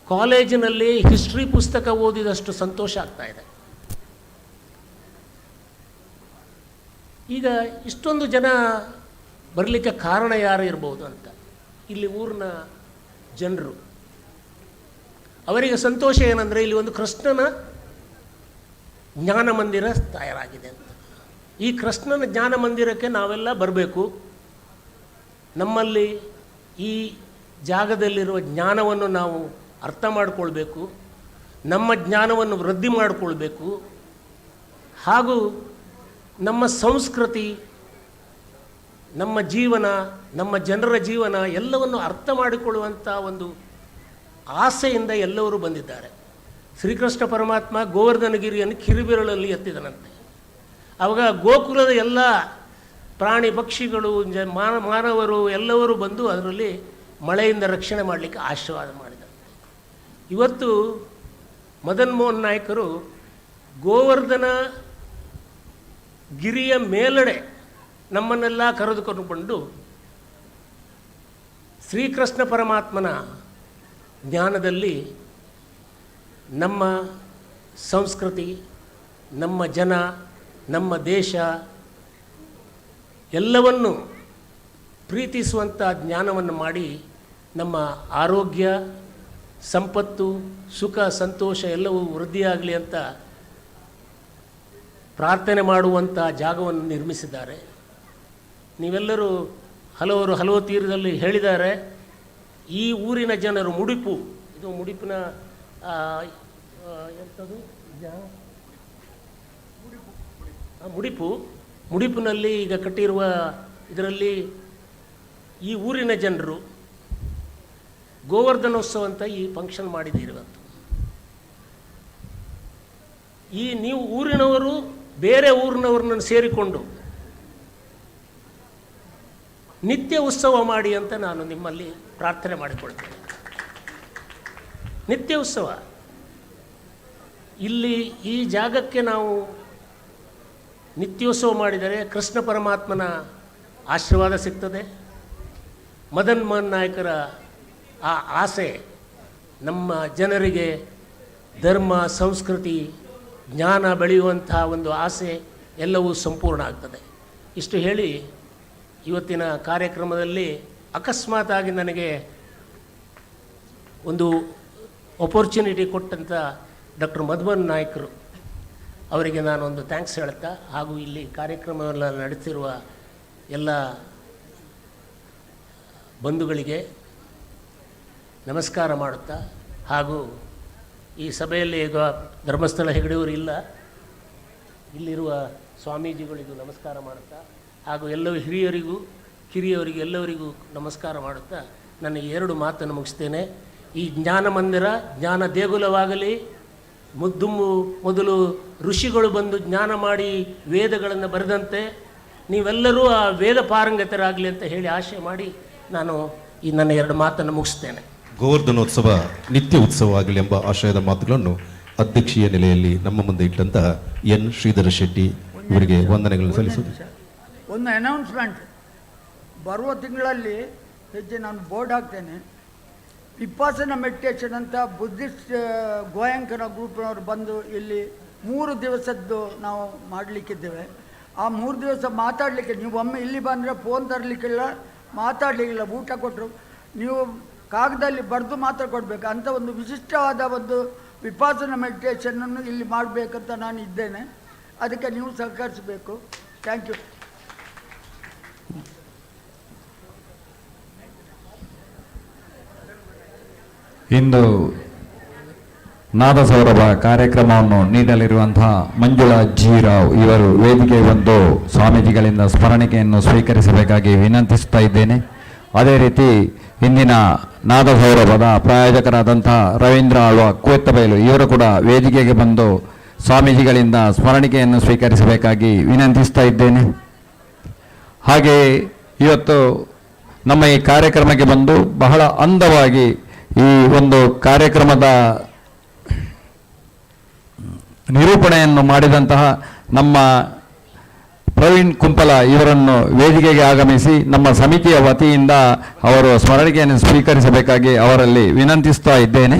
ಕಾಲೇಜಿನಲ್ಲಿ ಹಿಸ್ಟ್ರಿ ಪುಸ್ತಕ ಓದಿದಷ್ಟು ಸಂತೋಷ ಆಗ್ತಾಯಿದೆ. ಈಗ ಇಷ್ಟೊಂದು ಜನ ಬರಲಿಕ್ಕೆ ಕಾರಣ ಯಾರು ಇರ್ಬೋದು ಅಂತ, ಇಲ್ಲಿ ಊರಿನ ಜನರು. ಅವರಿಗೆ ಸಂತೋಷ ಏನಂದರೆ ಇಲ್ಲಿ ಒಂದು ಕೃಷ್ಣನ ಜ್ಞಾನ ಮಂದಿರ ತಯಾರಾಗಿದೆ ಅಂತ. ಈ ಕೃಷ್ಣನ ಜ್ಞಾನ ಮಂದಿರಕ್ಕೆ ನಾವೆಲ್ಲ ಬರಬೇಕು. ನಮ್ಮಲ್ಲಿ ಈ ಜಾಗದಲ್ಲಿರುವ ಜ್ಞಾನವನ್ನು ನಾವು ಅರ್ಥ ಮಾಡಿಕೊಳ್ಬೇಕು, ನಮ್ಮ ಜ್ಞಾನವನ್ನು ವೃದ್ಧಿ ಮಾಡಿಕೊಳ್ಬೇಕು, ಹಾಗೂ ನಮ್ಮ ಸಂಸ್ಕೃತಿ, ನಮ್ಮ ಜೀವನ, ನಮ್ಮ ಜನರ ಜೀವನ ಎಲ್ಲವನ್ನು ಅರ್ಥ ಮಾಡಿಕೊಳ್ಳುವಂಥ ಒಂದು ಆಸೆಯಿಂದ ಎಲ್ಲರೂ ಬಂದಿದ್ದಾರೆ. ಶ್ರೀಕೃಷ್ಣ ಪರಮಾತ್ಮ ಗೋವರ್ಧನಗಿರಿಯನ್ನು ಕಿರುಬೆರಳಲ್ಲಿ ಎತ್ತಿದನಂತೆ. ಆವಾಗ ಗೋಕುಲದ ಎಲ್ಲ ಪ್ರಾಣಿ ಪಕ್ಷಿಗಳು ಮಾನವರು ಎಲ್ಲರೂ ಬಂದು ಅದರಲ್ಲಿ ಮಳೆಯಿಂದ ರಕ್ಷಣೆ ಮಾಡಲಿಕ್ಕೆ ಆಶೀರ್ವಾದ ಮಾಡಿದಂತೆ. ಇವತ್ತು ಮದನ್ ಮೋಹನ್ ನಾಯಕರು ಗೋವರ್ಧನ ಗಿರಿಯ ಮೇಲಡೆ ನಮ್ಮನ್ನೆಲ್ಲ ಕರೆದುಕೊಂಡು ಬಂದು ಶ್ರೀಕೃಷ್ಣ ಪರಮಾತ್ಮನ ಜ್ಞಾನದಲ್ಲಿ ನಮ್ಮ ಸಂಸ್ಕೃತಿ, ನಮ್ಮ ಜನ, ನಮ್ಮ ದೇಶ ಎಲ್ಲವನ್ನು ಪ್ರೀತಿಸುವಂಥ ಜ್ಞಾನವನ್ನು ಮಾಡಿ ನಮ್ಮ ಆರೋಗ್ಯ, ಸಂಪತ್ತು, ಸುಖ, ಸಂತೋಷ ಎಲ್ಲವೂ ವೃದ್ಧಿಯಾಗಲಿ ಅಂತ ಪ್ರಾರ್ಥನೆ ಮಾಡುವಂಥ ಜಾಗವನ್ನು ನಿರ್ಮಿಸಿದ್ದಾರೆ. ನೀವೆಲ್ಲರೂ ಹಲವು ತೀರದಲ್ಲಿ ಹೇಳಿದ್ದಾರೆ. ಈ ಊರಿನ ಜನರು ಮುಡಿಪು, ಇದು ಮುಡಿಪಿನ ಎಂಥದ್ದು ಮುಡಿಪಿನಲ್ಲಿ ಈಗ ಕಟ್ಟಿರುವ ಇದರಲ್ಲಿ ಈ ಊರಿನ ಜನರು ಗೋವರ್ಧನೋತ್ಸವ ಅಂತ ಈ ಫಂಕ್ಷನ್ ಮಾಡಿದ್ದೀರಿ ಇವತ್ತು. ಈ ನೀವು ಊರಿನವರು ಬೇರೆ ಊರಿನವ್ರನ್ನ ಸೇರಿಕೊಂಡು ನಿತ್ಯ ಉತ್ಸವ ಮಾಡಿ ಅಂತ ನಾನು ನಿಮ್ಮಲ್ಲಿ ಪ್ರಾರ್ಥನೆ ಮಾಡಿಕೊಳ್ತೇನೆ. ನಿತ್ಯ ಉತ್ಸವ ಇಲ್ಲಿ ಈ ಜಾಗಕ್ಕೆ ನಾವು ನಿತ್ಯೋತ್ಸವ ಮಾಡಿದರೆ ಕೃಷ್ಣ ಪರಮಾತ್ಮನ ಆಶೀರ್ವಾದ ಸಿಗ್ತದೆ. ಮದನ್ ಮೋಹನ್ ನಾಯಕರ ಆ ಆಸೆ ನಮ್ಮ ಜನರಿಗೆ ಧರ್ಮ, ಸಂಸ್ಕೃತಿ, ಜ್ಞಾನ ಬೆಳೆಯುವಂಥ ಒಂದು ಆಸೆ ಎಲ್ಲವೂ ಸಂಪೂರ್ಣ ಆಗ್ತದೆ. ಇಷ್ಟು ಹೇಳಿ ಇವತ್ತಿನ ಕಾರ್ಯಕ್ರಮದಲ್ಲಿ ಅಕಸ್ಮಾತಾಗಿ ನನಗೆ ಒಂದು ಅಪರ್ಚುನಿಟಿ ಕೊಟ್ಟಂಥ ಡಾಕ್ಟರ್ ಮದನ್ ನಾಯಕರು ಅವರಿಗೆ ನಾನೊಂದು ಥ್ಯಾಂಕ್ಸ್ ಹೇಳ್ತಾ, ಹಾಗೂ ಇಲ್ಲಿ ಕಾರ್ಯಕ್ರಮವನ್ನು ನಡೆಸಿರುವ ಎಲ್ಲ ಬಂಧುಗಳಿಗೆ ನಮಸ್ಕಾರ ಮಾಡುತ್ತಾ, ಹಾಗೂ ಈ ಸಭೆಯಲ್ಲಿ ಈಗ ಧರ್ಮಸ್ಥಳ ಹೆಗಡೆಯವರು ಇಲ್ಲ, ಇಲ್ಲಿರುವ ಸ್ವಾಮೀಜಿಗಳಿಗೂ ನಮಸ್ಕಾರ ಮಾಡುತ್ತಾ, ಹಾಗೂ ಎಲ್ಲವೂ ಹಿರಿಯರಿಗೂ ಕಿರಿಯವರಿಗೂ ಎಲ್ಲವರಿಗೂ ನಮಸ್ಕಾರ ಮಾಡುತ್ತಾ ನನಗೆ 2 ಮಾತನ್ನು ಮುಗಿಸ್ತೇನೆ. ಈ ಜ್ಞಾನ ಮಂದಿರ ಜ್ಞಾನ ದೇಗುಲವಾಗಲಿ, ಮೊದಲು ಋಷಿಗಳು ಬಂದು ಜ್ಞಾನ ಮಾಡಿ ವೇದಗಳನ್ನು ಬರೆದಂತೆ ನೀವೆಲ್ಲರೂ ಆ ವೇದ ಪಾರಂಗತರಾಗಲಿ ಅಂತ ಹೇಳಿ ಆಶೆ ಮಾಡಿ ನಾನು ಈ ನನ್ನ 2 ಮಾತನ್ನು ಮುಗಿಸ್ತೇನೆ. ಗೋವರ್ಧನೋತ್ಸವ ನಿತ್ಯ ಉತ್ಸವವಾಗಲಿ ಎಂಬ ಆಶಯದ ಮಾತುಗಳನ್ನು ಅಧ್ಯಕ್ಷೀಯ ನೆಲೆಯಲ್ಲಿ ನಮ್ಮ ಮುಂದೆ ಇಟ್ಟಂತಹ ಎನ್ ಶ್ರೀಧರ ಶೆಟ್ಟಿ ಇವರಿಗೆ ವಂದನೆಗಳನ್ನು ಸಲ್ಲಿಸುತ್ತೇನೆ. ಒಂದು ಅನೌನ್ಸ್ಮೆಂಟ್, ಬರುವ ತಿಂಗಳಲ್ಲಿ ಹೆಜ್ಜೆ ನಾನು ಬೋರ್ಡ್ ಹಾಕ್ತೇನೆ. ವಿಪಾಸನ ಮೆಡಿಟೇಷನ್ ಅಂತ ಬುದ್ಧಿಸ್ಟ್ ಗೋಯಾಂಕನ ಗ್ರೂಪ್ನವರು ಬಂದು ಇಲ್ಲಿ 3 ದಿವಸದ್ದು ನಾವು ಮಾಡಲಿಕ್ಕಿದ್ದೇವೆ. ಆ 3 ದಿವಸ ಮಾತಾಡಲಿಕ್ಕೆ ನೀವು ಒಮ್ಮೆ ಇಲ್ಲಿ ಬಂದರೆ ಫೋನ್ ತರಲಿಕ್ಕಿಲ್ಲ, ಮಾತಾಡಲಿಕ್ಕಿಲ್ಲ. ಊಟ ಕೊಟ್ಟರು ನೀವು ಕಾಗದಲ್ಲಿ ಬರೆದು ಮಾತ್ರ ಕೊಡಬೇಕು ಅಂತ ಒಂದು ವಿಶಿಷ್ಟವಾದ ಒಂದು ವಿಪಾಸನ ಮೆಡಿಟೇಷನನ್ನು ಇಲ್ಲಿ ಮಾಡಬೇಕಂತ ನಾನು ಇದ್ದೇನೆ. ಅದಕ್ಕೆ ನೀವು ಸಹಕರಿಸಬೇಕು. Thank you. ಇಂದು ನಾದಸೌರಭ ಕಾರ್ಯಕ್ರಮವನ್ನು ನೀಡಲಿರುವಂತಹ ಮಂಜುಳಾ ಜಿ ರಾವ್ ಇವರು ವೇದಿಕೆ ಬಂದು ಸ್ವಾಮೀಜಿಗಳಿಂದ ಸ್ಮರಣಿಕೆಯನ್ನು ಸ್ವೀಕರಿಸಬೇಕಾಗಿ ವಿನಂತಿಸುತ್ತಾ ಇದ್ದೇನೆ. ಅದೇ ರೀತಿ ಇಂದಿನ ನಾದಸೌರಭದ ಪ್ರಾಯೋಜಕರಾದಂತಹ ರವೀಂದ್ರ ಆಳ್ವ ಕೂವತ್ತಬೈಲು ಇವರು ಕೂಡ ವೇದಿಕೆಗೆ ಬಂದು ಸ್ವಾಮೀಜಿಗಳಿಂದ ಸ್ಮರಣಿಕೆಯನ್ನು ಸ್ವೀಕರಿಸಬೇಕಾಗಿ ವಿನಂತಿಸ್ತಾ ಇದ್ದೇನೆ. ಹಾಗೆಯೇ ಇವತ್ತು ನಮ್ಮ ಈ ಕಾರ್ಯಕ್ರಮಕ್ಕೆ ಬಂದು ಬಹಳ ಅಂದವಾಗಿ ಈ ಒಂದು ಕಾರ್ಯಕ್ರಮದ ನಿರೂಪಣೆಯನ್ನು ಮಾಡಿದಂತಹ ನಮ್ಮ ಪ್ರವೀಣ್ ಕುಂಪಲ ಇವರನ್ನು ವೇದಿಕೆಗೆ ಆಗಮಿಸಿ ನಮ್ಮ ಸಮಿತಿಯ ವತಿಯಿಂದ ಅವರು ಸ್ಮರಣಿಕೆಯನ್ನು ಸ್ವೀಕರಿಸಬೇಕಾಗಿ ಅವರಲ್ಲಿ ವಿನಂತಿಸ್ತಾ ಇದ್ದೇನೆ.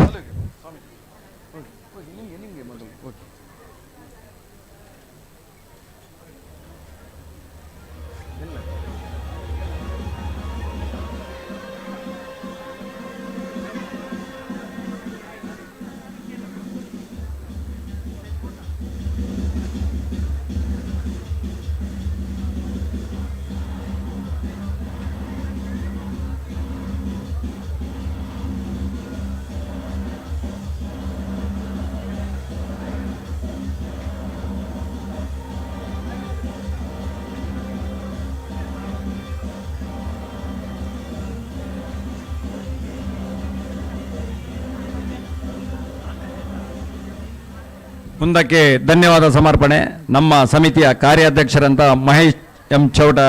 ಮುಂದಕ್ಕೆ ಧನ್ಯವಾದ ಸಮರ್ಪಣೆ ನಮ್ಮ ಸಮಿತಿಯ ಕಾರ್ಯಾಧ್ಯಕ್ಷರಂತ ಮಹೇಶ್ ಎಂ ಚೌಟ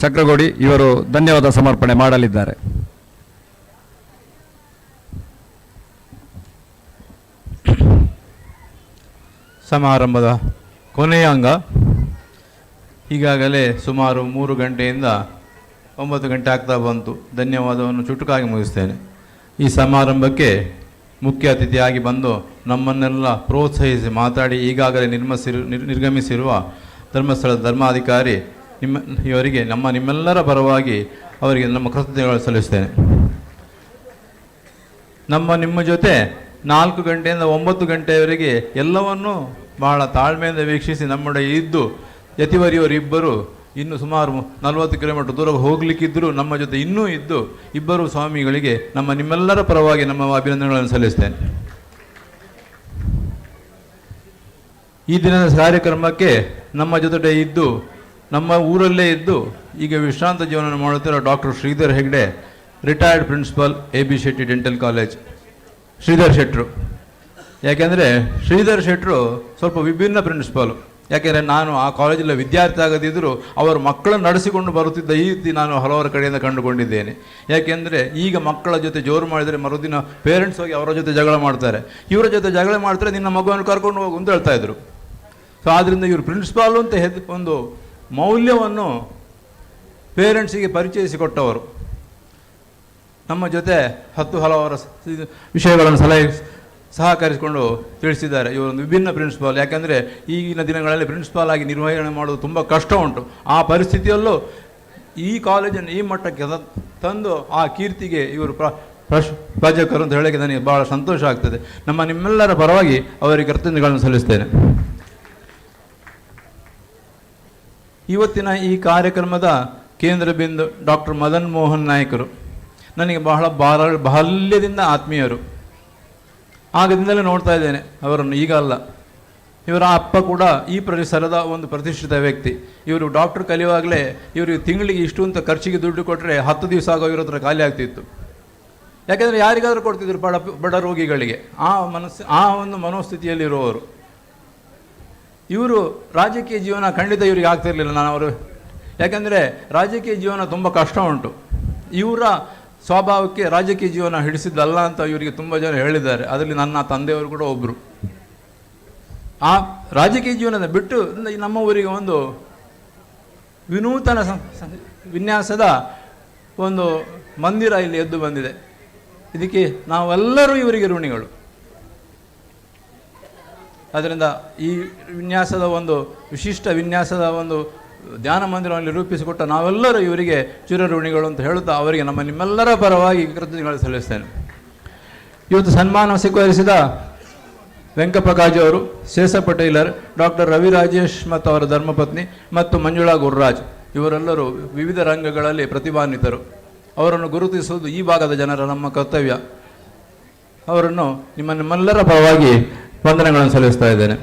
ಚಕ್ರಗೋಡಿ ಇವರು ಧನ್ಯವಾದ ಸಮರ್ಪಣೆ ಮಾಡಲಿದ್ದಾರೆ. ಸಮಾರಂಭದ ಕೊನೆಯ ಅಂಗ. ಈಗಾಗಲೇ ಸುಮಾರು 3 ಗಂಟೆಯಿಂದ 9 ಗಂಟೆ ಆಗ್ತಾ ಬಂತು. ಧನ್ಯವಾದವನ್ನು ಚುಟುಕಾಗಿ ಮುಗಿಸ್ತೇನೆ. ಈ ಸಮಾರಂಭಕ್ಕೆ ಮುಖ್ಯ ಅತಿಥಿಯಾಗಿ ಬಂದು ನಮ್ಮನ್ನೆಲ್ಲ ಪ್ರೋತ್ಸಾಹಿಸಿ ಮಾತಾಡಿ ಈಗಾಗಲೇ ನಿರ್ಗಮಿಸಿರುವ ಧರ್ಮಸ್ಥಳದ ಧರ್ಮಾಧಿಕಾರಿ ಇವರಿಗೆ ನಿಮ್ಮೆಲ್ಲರ ಪರವಾಗಿ ಅವರಿಗೆ ನಮ್ಮ ಕೃತಜ್ಞತೆಗಳು ಸಲ್ಲಿಸ್ತೇನೆ. ನಿಮ್ಮ ಜೊತೆ 4 ಗಂಟೆಯಿಂದ 9 ಗಂಟೆಯವರೆಗೆ ಎಲ್ಲವನ್ನೂ ಬಹಳ ತಾಳ್ಮೆಯಿಂದ ವೀಕ್ಷಿಸಿ ನಮ್ಮೊಡೆ ಇದ್ದು ಯತಿವರಿಯವರಿಬ್ಬರು ಇನ್ನು ಸುಮಾರು 40 ಕಿಲೋಮೀಟರ್ ದೂರ ಹೋಗಲಿಕ್ಕಿದ್ದರೂ ನಮ್ಮ ಜೊತೆ ಇನ್ನೂ ಇದ್ದು ಇಬ್ಬರು ಸ್ವಾಮಿಗಳಿಗೆ ನಿಮ್ಮೆಲ್ಲರ ಪರವಾಗಿ ನಮ್ಮ ಅಭಿನಂದನೆಗಳನ್ನು ಸಲ್ಲಿಸ್ತೇನೆ. ಈ ದಿನದ ಕಾರ್ಯಕ್ರಮಕ್ಕೆ ನಮ್ಮ ಜೊತೆ ಇದ್ದು ನಮ್ಮ ಊರಲ್ಲೇ ಇದ್ದು ಈಗ ವಿಶ್ರಾಂತ ಜೀವನ ಮಾಡುತ್ತಿರೋ doctor Shridhar Hegde, retired principal AB Shetty dental college, Shridhar ಶೆಟ್ಟರು. ಯಾಕೆಂದರೆ ಶ್ರೀಧರ್ ಶೆಟ್ಟರು ಸ್ವಲ್ಪ ವಿಭಿನ್ನ ಪ್ರಿನ್ಸಿಪಾಲು. ಯಾಕೆಂದರೆ ನಾನು ಆ ಕಾಲೇಜಲ್ಲಿ ವಿದ್ಯಾರ್ಥಿ ಆಗದಿದ್ದರೂ ಅವರ ಮಕ್ಕಳನ್ನು ನಡೆಸಿಕೊಂಡು ಬರುತ್ತಿದ್ದ ಈ ರೀತಿ ನಾನು ಹಲವರ ಕಡೆಯಿಂದ ಕಂಡುಕೊಂಡಿದ್ದೇನೆ. ಯಾಕೆಂದರೆ ಈಗ ಮಕ್ಕಳ ಜೊತೆ ಜೋರು ಮಾಡಿದರೆ ಮರುದಿನ ಪೇರೆಂಟ್ಸ್ ಹೋಗಿ ಅವರ ಜೊತೆ ಜಗಳ ಮಾಡ್ತಾರೆ. ಇವರ ಜೊತೆ ಜಗಳ ಮಾಡ್ತಾರೆ, ನಿನ್ನ ಮಗುವನ್ನು ಕರ್ಕೊಂಡು ಹೋಗು ಅಂತ ಹೇಳ್ತಾಯಿದ್ರು. ಸೊ ಆದ್ದರಿಂದ ಇವರು ಪ್ರಿನ್ಸಿಪಾಲು ಅಂತ ಒಂದು ಮೌಲ್ಯವನ್ನು ಪೇರೆಂಟ್ಸಿಗೆ ಪರಿಚಯಿಸಿಕೊಟ್ಟವರು. ನಮ್ಮ ಜೊತೆ ಹಲವರ ವಿಷಯಗಳನ್ನು ಸಹಕರಿಸಿಕೊಂಡು ತಿಳಿಸಿದ್ದಾರೆ. ಇವರೊಂದು ವಿಭಿನ್ನ ಪ್ರಿನ್ಸಿಪಾಲ್. ಯಾಕೆಂದರೆ ಈಗಿನ ದಿನಗಳಲ್ಲಿ ಪ್ರಿನ್ಸಿಪಾಲ್ ಆಗಿ ನಿರ್ವಹಣೆ ಮಾಡೋದು ತುಂಬ ಕಷ್ಟ ಉಂಟು. ಆ ಪರಿಸ್ಥಿತಿಯಲ್ಲೂ ಈ ಕಾಲೇಜನ್ನು ಈ ಮಟ್ಟಕ್ಕೆ ತಂದು ಆ ಕೀರ್ತಿಗೆ ಇವರು ಪ್ರಾಜಕರು ಅಂತ ಹೇಳೋಕ್ಕೆ ನನಗೆ ಭಾಳ ಸಂತೋಷ ಆಗ್ತದೆ. ನಿಮ್ಮೆಲ್ಲರ ಪರವಾಗಿ ಅವರಿಗೆ ಕೃತಜ್ಞತೆಗಳನ್ನು ಸಲ್ಲಿಸ್ತೇನೆ. ಇವತ್ತಿನ ಈ ಕಾರ್ಯಕ್ರಮದ ಕೇಂದ್ರ ಬಿಂದು ಡಾಕ್ಟರ್ ಮದನ್ ಮೋಹನ್ ನಾಯಕರು ನನಗೆ ಬಾಲ್ಯದಿಂದ ಆತ್ಮೀಯರು. ಆಗದಿಂದಲೇ ನೋಡ್ತಾ ಇದ್ದೇನೆ ಅವರನ್ನು, ಈಗ ಅಲ್ಲ. ಇವರ ಅಪ್ಪ ಕೂಡ ಈ ಪರಿಸರದ ಒಂದು ಪ್ರತಿಷ್ಠಿತ ವ್ಯಕ್ತಿ. ಇವರು ಡಾಕ್ಟರ್ ಕಲಿಯುವಾಗಲೇ ಇವರಿಗೆ ತಿಂಗಳಿಗೆ ಇಷ್ಟು ಅಂತ ಖರ್ಚಿಗೆ ದುಡ್ಡು ಕೊಟ್ಟರೆ 10 ದಿವಸ ಆಗೋ ಇವ್ರ ಹತ್ರ ಖಾಲಿ ಆಗ್ತಿತ್ತು. ಯಾಕೆಂದರೆ ಯಾರಿಗಾದರೂ ಕೊಡ್ತಿದ್ರು, ಬಡ ರೋಗಿಗಳಿಗೆ. ಆ ಒಂದು ಮನೋಸ್ಥಿತಿಯಲ್ಲಿರುವವರು ಇವರು. ರಾಜಕೀಯ ಜೀವನ ಖಂಡಿತ ಇವರಿಗೆ ಆಗ್ತಿರಲಿಲ್ಲ. ಯಾಕೆಂದರೆ ರಾಜಕೀಯ ಜೀವನ ತುಂಬ ಕಷ್ಟ ಉಂಟು. ಇವರ ಸ್ವಭಾವಕ್ಕೆ ರಾಜಕೀಯ ಜೀವನ ಹಿಡಿಸಿದ್ದಲ್ಲ ಅಂತ ಇವರಿಗೆ ತುಂಬ ಜನ ಹೇಳಿದ್ದಾರೆ. ಅದರಲ್ಲಿ ನನ್ನ ತಂದೆಯವರು ಕೂಡ ಒಬ್ಬರು. ಆ ರಾಜಕೀಯ ಜೀವನದ ಬಿಟ್ಟು ನಮ್ಮ ಊರಿಗೆ ಒಂದು ವಿನೂತನ ವಿನ್ಯಾಸದ ಒಂದು ಮಂದಿರ ಇಲ್ಲಿ ಎದ್ದು ಬಂದಿದೆ. ಇದಕ್ಕೆ ನಾವೆಲ್ಲರೂ ಇವರಿಗೆ ಋಣಿಗಳು. ಅದರಿಂದ ಈ ವಿನ್ಯಾಸದ ಒಂದು ವಿಶಿಷ್ಟ ವಿನ್ಯಾಸದ ಒಂದು ಧ್ಯಾನ ಮಂದಿರವನ್ನು ರೂಪಿಸಿಕೊಟ್ಟ ನಾವೆಲ್ಲರೂ ಇವರಿಗೆ ಚಿರಋಣಿಗಳು ಅಂತ ಹೇಳುತ್ತಾ ಅವರಿಗೆ ನಿಮ್ಮೆಲ್ಲರ ಪರವಾಗಿ ಕೃತಜ್ಞತೆಗಳು ಸಲ್ಲಿಸ್ತೇನೆ. ಇವತ್ತು ಸನ್ಮಾನ ಸ್ವೀಕರಿಸಿದ ವೆಂಕಪ್ರಕಾಶ್ ಅವರು, ಶೇಷ ಪಟೇಲರ್, ಡಾಕ್ಟರ್ ರವಿ ರಾಜೇಶ್ ಮತ್ತು ಅವರ ಧರ್ಮಪತ್ನಿ ಮತ್ತು ಮಂಜುಳಾ ಗುರುರಾಜ್ ಇವರೆಲ್ಲರೂ ವಿವಿಧ ರಂಗಗಳಲ್ಲಿ ಪ್ರತಿಭಾನ್ವಿತರು. ಅವರನ್ನು ಗುರುತಿಸುವುದು ಈ ಭಾಗದ ಜನರ ನಮ್ಮ ಕರ್ತವ್ಯ. ಅವರನ್ನು ನಿಮ್ಮೆಲ್ಲರ ಪರವಾಗಿ ವಂದನೆಗಳನ್ನು ಸಲ್ಲಿಸ್ತಾ ಇದ್ದೇನೆ.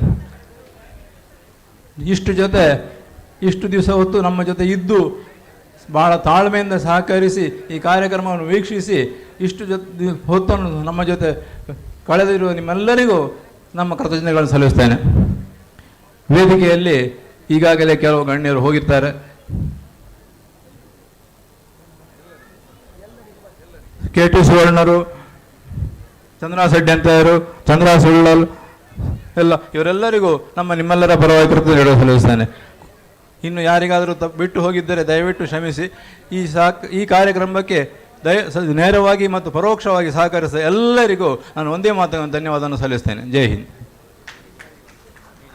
ಇಷ್ಟು ದಿವಸ ಹೊತ್ತು ನಮ್ಮ ಜೊತೆ ಇದ್ದು ಬಹಳ ತಾಳ್ಮೆಯಿಂದ ಸಹಕರಿಸಿ ಈ ಕಾರ್ಯಕ್ರಮವನ್ನು ವೀಕ್ಷಿಸಿ ಇಷ್ಟು ಹೊತ್ತನ್ನು ನಮ್ಮ ಜೊತೆ ಕಳೆದಿರುವ ನಿಮ್ಮೆಲ್ಲರಿಗೂ ನಮ್ಮ ಕೃತಜ್ಞತೆಗಳನ್ನು ಸಲ್ಲಿಸ್ತೇನೆ. ವೇದಿಕೆಯಲ್ಲಿ ಈಗಾಗಲೇ ಕೆಲವು ಗಣ್ಯರು ಹೋಗಿರ್ತಾರೆ. KT ಸುವರ್ಣರು, ಚಂದ್ರಾ ಸಡ್ಡೆಂತವರು, ಚಂದ್ರಾ ಸುಳ್ಳಲ್ ಇವರೆಲ್ಲರಿಗೂ ನಿಮ್ಮೆಲ್ಲರ ಪರವಾಗಿ ಕೃತಜ್ಞತೆಗಳನ್ನು ಸಲ್ಲಿಸ್ತೇನೆ. ಇನ್ನು ಯಾರಿಗಾದರೂ ಬಿಟ್ಟು ಹೋಗಿದ್ದರೆ ದಯವಿಟ್ಟು ಕ್ಷಮಿಸಿ. ಈ ಕಾರ್ಯಕ್ರಮಕ್ಕೆ ನೇರವಾಗಿ ಮತ್ತು ಪರೋಕ್ಷವಾಗಿ ಸಹಕರಿಸಿದ ಎಲ್ಲರಿಗೂ ನಾನು ಒಂದೇ ಮಾತನ್ನು ಧನ್ಯವಾದವನ್ನು ಸಲ್ಲಿಸ್ತೇನೆ. ಜೈ ಹಿಂದ್.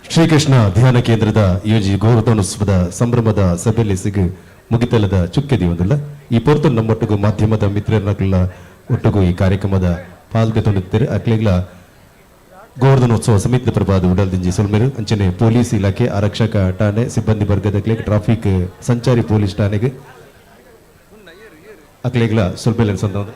ಶ್ರೀಕೃಷ್ಣ ಧ್ಯಾನ ಕೇಂದ್ರದ ಯೋಜಿ ಗೌರವೋತ್ಸವದ ಸಂಭ್ರಮದ ಸಭೆಯಲ್ಲಿ ಮುಗಿತಲದ ಚುಕ್ಕೆ ದಿವದಲ್ಲ ಈ ಪೊರ್ತು ನಮ್ಮೊಟ್ಟಿಗೂ ಮಾಧ್ಯಮದ ಮಿತ್ರರನ್ನ ಒಟ್ಟಿಗೂ ಈ ಕಾರ್ಯಕ್ರಮದ ಪಾಲ್ಗೊಳ್ಳುತ್ತಾರೆ. ಅಕ್ಲೆಗ್ಲ ಗೋವರ್ಧನೋತ್ಸವ ಸಮಿತಿ ಪ್ರಭಾದ ಉಡಲ್ದಿಂಜಿ ಸುಲ್ಮೇರು ಅಂಚನೆ ಪೊಲೀಸ್ ಇಲಾಖೆ ಆರಕ್ಷಕ ಠಾಣೆ ಸಿಬ್ಬಂದಿ ವರ್ಗದ ಟ್ರಾಫಿಕ್ ಸಂಚಾರಿ ಪೊಲೀಸ್ ಠಾಣೆಗೆ ಅಕ್ಲೆಗ್ಲ ಸುಲ್ಮೇಲೆ ಸಂದ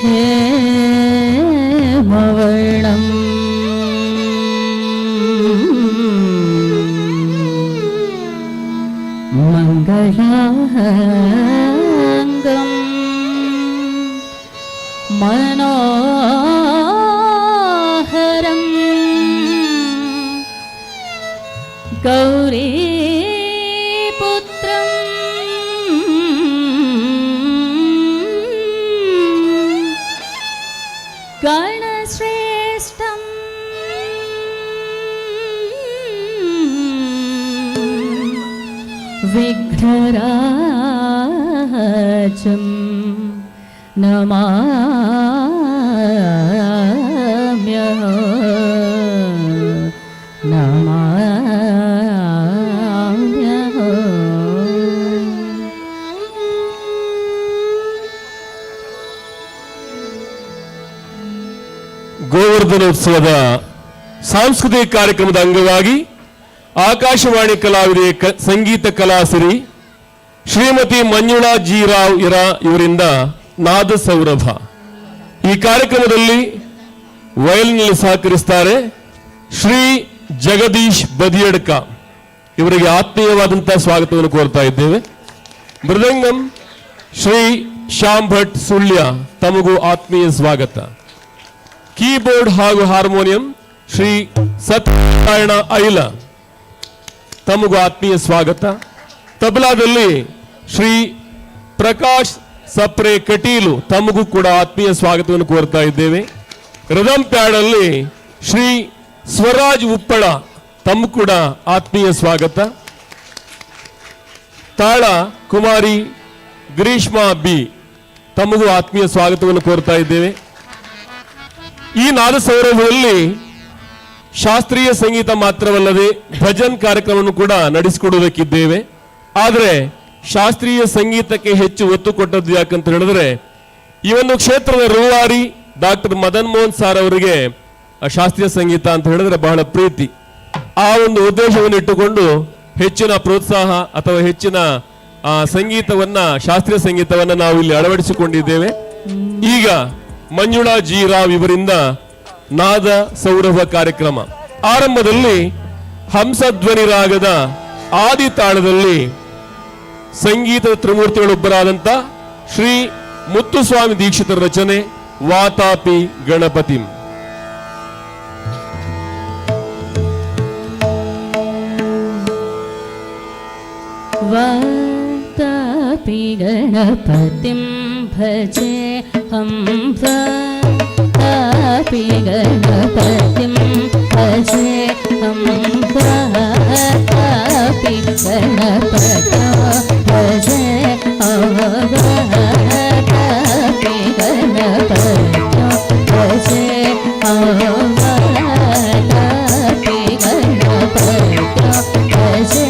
हेमवर्णम् मङ्गलाङ्गम् मनोहरम् गौरीपुत्रम् गणश्रेष्ठम् विघ्नराजम् ಗೋವರ್ಧನೋತ್ಸವದ ಸಾಂಸ್ಕೃತಿಕ ಕಾರ್ಯಕ್ರಮದ ಅಂಗವಾಗಿ ಆಕಾಶವಾಣಿ ಕಲಾವಿದೆ ಸಂಗೀತ ಕಲಾಸಿರಿ ಶ್ರೀಮತಿ ಮಂಜುಳಾ ಜಿ ರಾವ್ ಇವರಿಂದ ನಾದ ಸೌರಭ. ಈ ಕಾರ್ಯಕ್ರಮದಲ್ಲಿ ವಯಲಿನ್ನಲ್ಲಿ ಸಹಕರಿಸ್ತಾರೆ ಶ್ರೀ ಜಗದೀಶ್ ಬದಿಯಡ್ಕ. ಇವರಿಗೆ ಆತ್ಮೀಯವಾದಂತಹ ಸ್ವಾಗತವನ್ನು ಕೋರ್ತಾ ಇದ್ದೇವೆ. ಮೃದಂಗಂ ಶ್ರೀ ಶ್ಯಾಮ್ ಭಟ್ ಸುಳ್ಯ, ತಮಗೂ ಆತ್ಮೀಯ ಸ್ವಾಗತ. ಕೀಬೋರ್ಡ್ ಹಾಗೂ ಹಾರ್ಮೋನಿಯಂ ಶ್ರೀ ಸತ್ಯನಾರಾಯಣ ಐಲ, ತಮಗೂ ಆತ್ಮೀಯ ಸ್ವಾಗತ. ತಬಲಾದಲ್ಲಿ ಶ್ರೀ ಪ್ರಕಾಶ್ ಸಪ್ರೆ ಕಟೀಲು, ತಮಗೂ ಕೂಡ ಆತ್ಮೀಯ ಸ್ವಾಗತವನ್ನು ಕೋರ್ತಾ ಇದ್ದೇವೆ. ರಿದಮ್ ಪ್ಯಾಡ್ ಅಲ್ಲಿ ಶ್ರೀ ಸ್ವರಾಜ್ ಉಪ್ಪಳ, ತಮಗೂ ಕೂಡ ಆತ್ಮೀಯ ಸ್ವಾಗತ. ತಾಳ ಕುಮಾರಿ ಗ್ರೀಷ್ಮಾ ಬಿ, ತಮಗೂ ಆತ್ಮೀಯ ಸ್ವಾಗತವನ್ನು ಕೋರ್ತಾ ಇದ್ದೇವೆ. ಈ ನಾದ ಸೌರಭದಲ್ಲಿ ಶಾಸ್ತ್ರೀಯ ಸಂಗೀತ ಮಾತ್ರವಲ್ಲದೆ ಭಜನ್ ಕಾರ್ಯಕ್ರಮವನ್ನು ಕೂಡ ನಡೆಸಿಕೊಡುವುದಕ್ಕಿದ್ದೇವೆ. ಆದರೆ ಶಾಸ್ತ್ರೀಯ ಸಂಗೀತಕ್ಕೆ ಹೆಚ್ಚು ಒತ್ತು ಕೊಟ್ಟದ್ದು ಯಾಕಂತ ಹೇಳಿದ್ರೆ, ಈ ಒಂದು ಕ್ಷೇತ್ರದ ರೂವಾರಿ ಡಾಕ್ಟರ್ ಮದನ್ ಮೋಹನ್ ಸಾರ್ ಅವರಿಗೆ ಶಾಸ್ತ್ರೀಯ ಸಂಗೀತ ಅಂತ ಹೇಳಿದ್ರೆ ಬಹಳ ಪ್ರೀತಿ. ಆ ಒಂದು ಉದ್ದೇಶವನ್ನು ಇಟ್ಟುಕೊಂಡು ಹೆಚ್ಚಿನ ಪ್ರೋತ್ಸಾಹ ಅಥವಾ ಹೆಚ್ಚಿನ ಸಂಗೀತವನ್ನ, ಶಾಸ್ತ್ರೀಯ ಸಂಗೀತವನ್ನ ನಾವು ಇಲ್ಲಿ ಅಳವಡಿಸಿಕೊಂಡಿದ್ದೇವೆ. ಈಗ ಮಂಜುಳಾ ಜಿ ರಾವ್ ಇವರಿಂದ ನಾದ ಸೌರಭ ಕಾರ್ಯಕ್ರಮ. ಆರಂಭದಲ್ಲಿ ಹಂಸಧ್ವನಿ ರಾಗದ ಆದಿ ತಾಳದಲ್ಲಿ ಸಂಗೀತದ ತ್ರಿಮೂರ್ತಿಗಳೊಬ್ಬರಾದಂಥ ಶ್ರೀ ಮುತ್ತುಸ್ವಾಮಿ ದೀಕ್ಷಿತರ ರಚನೆ ವಾತಾಪಿ ಗಣಪತಿ. वातापि गणपतिं भजे वातापि गणपतिं भजे वातापि गणपतिं भजे वातापि गणपतिं भजे वातापि गणपतिं भजे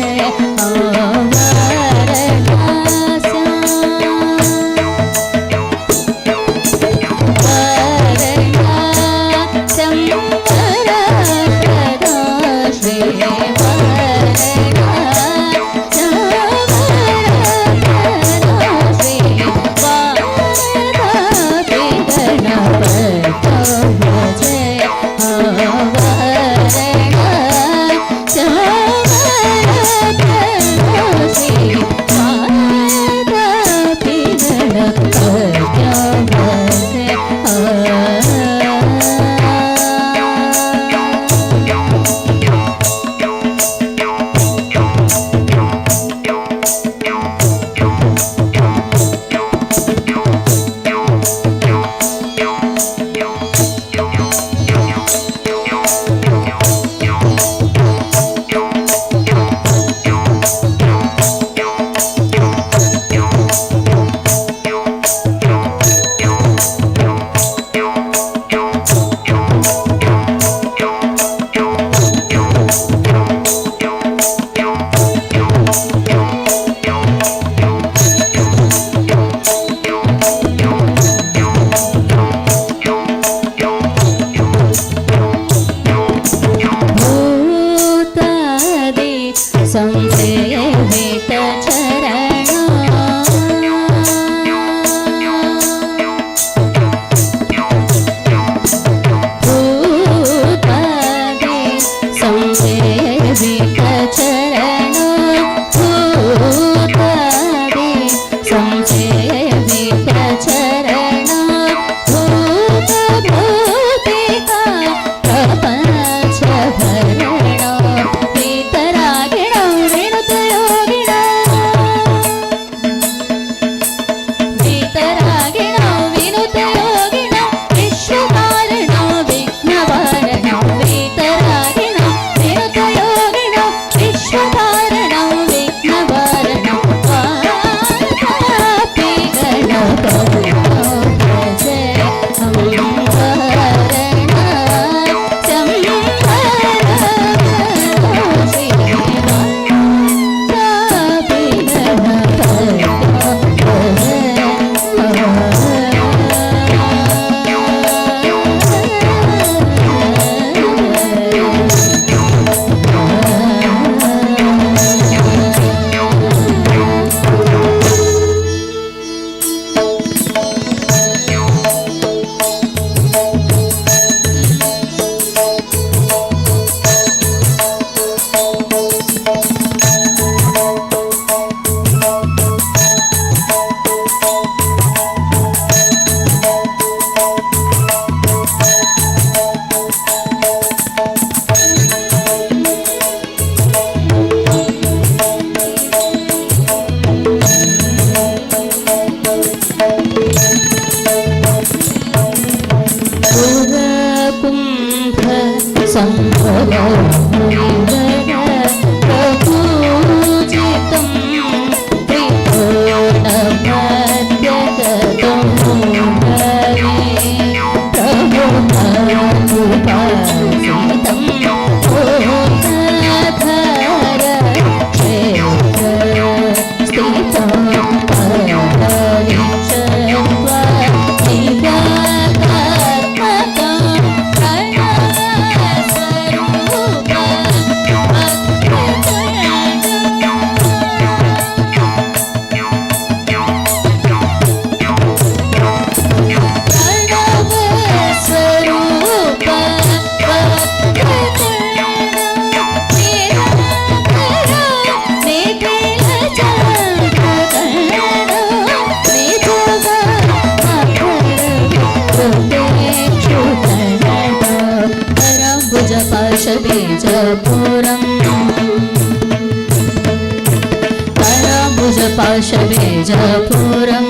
पाशबीजपुरम्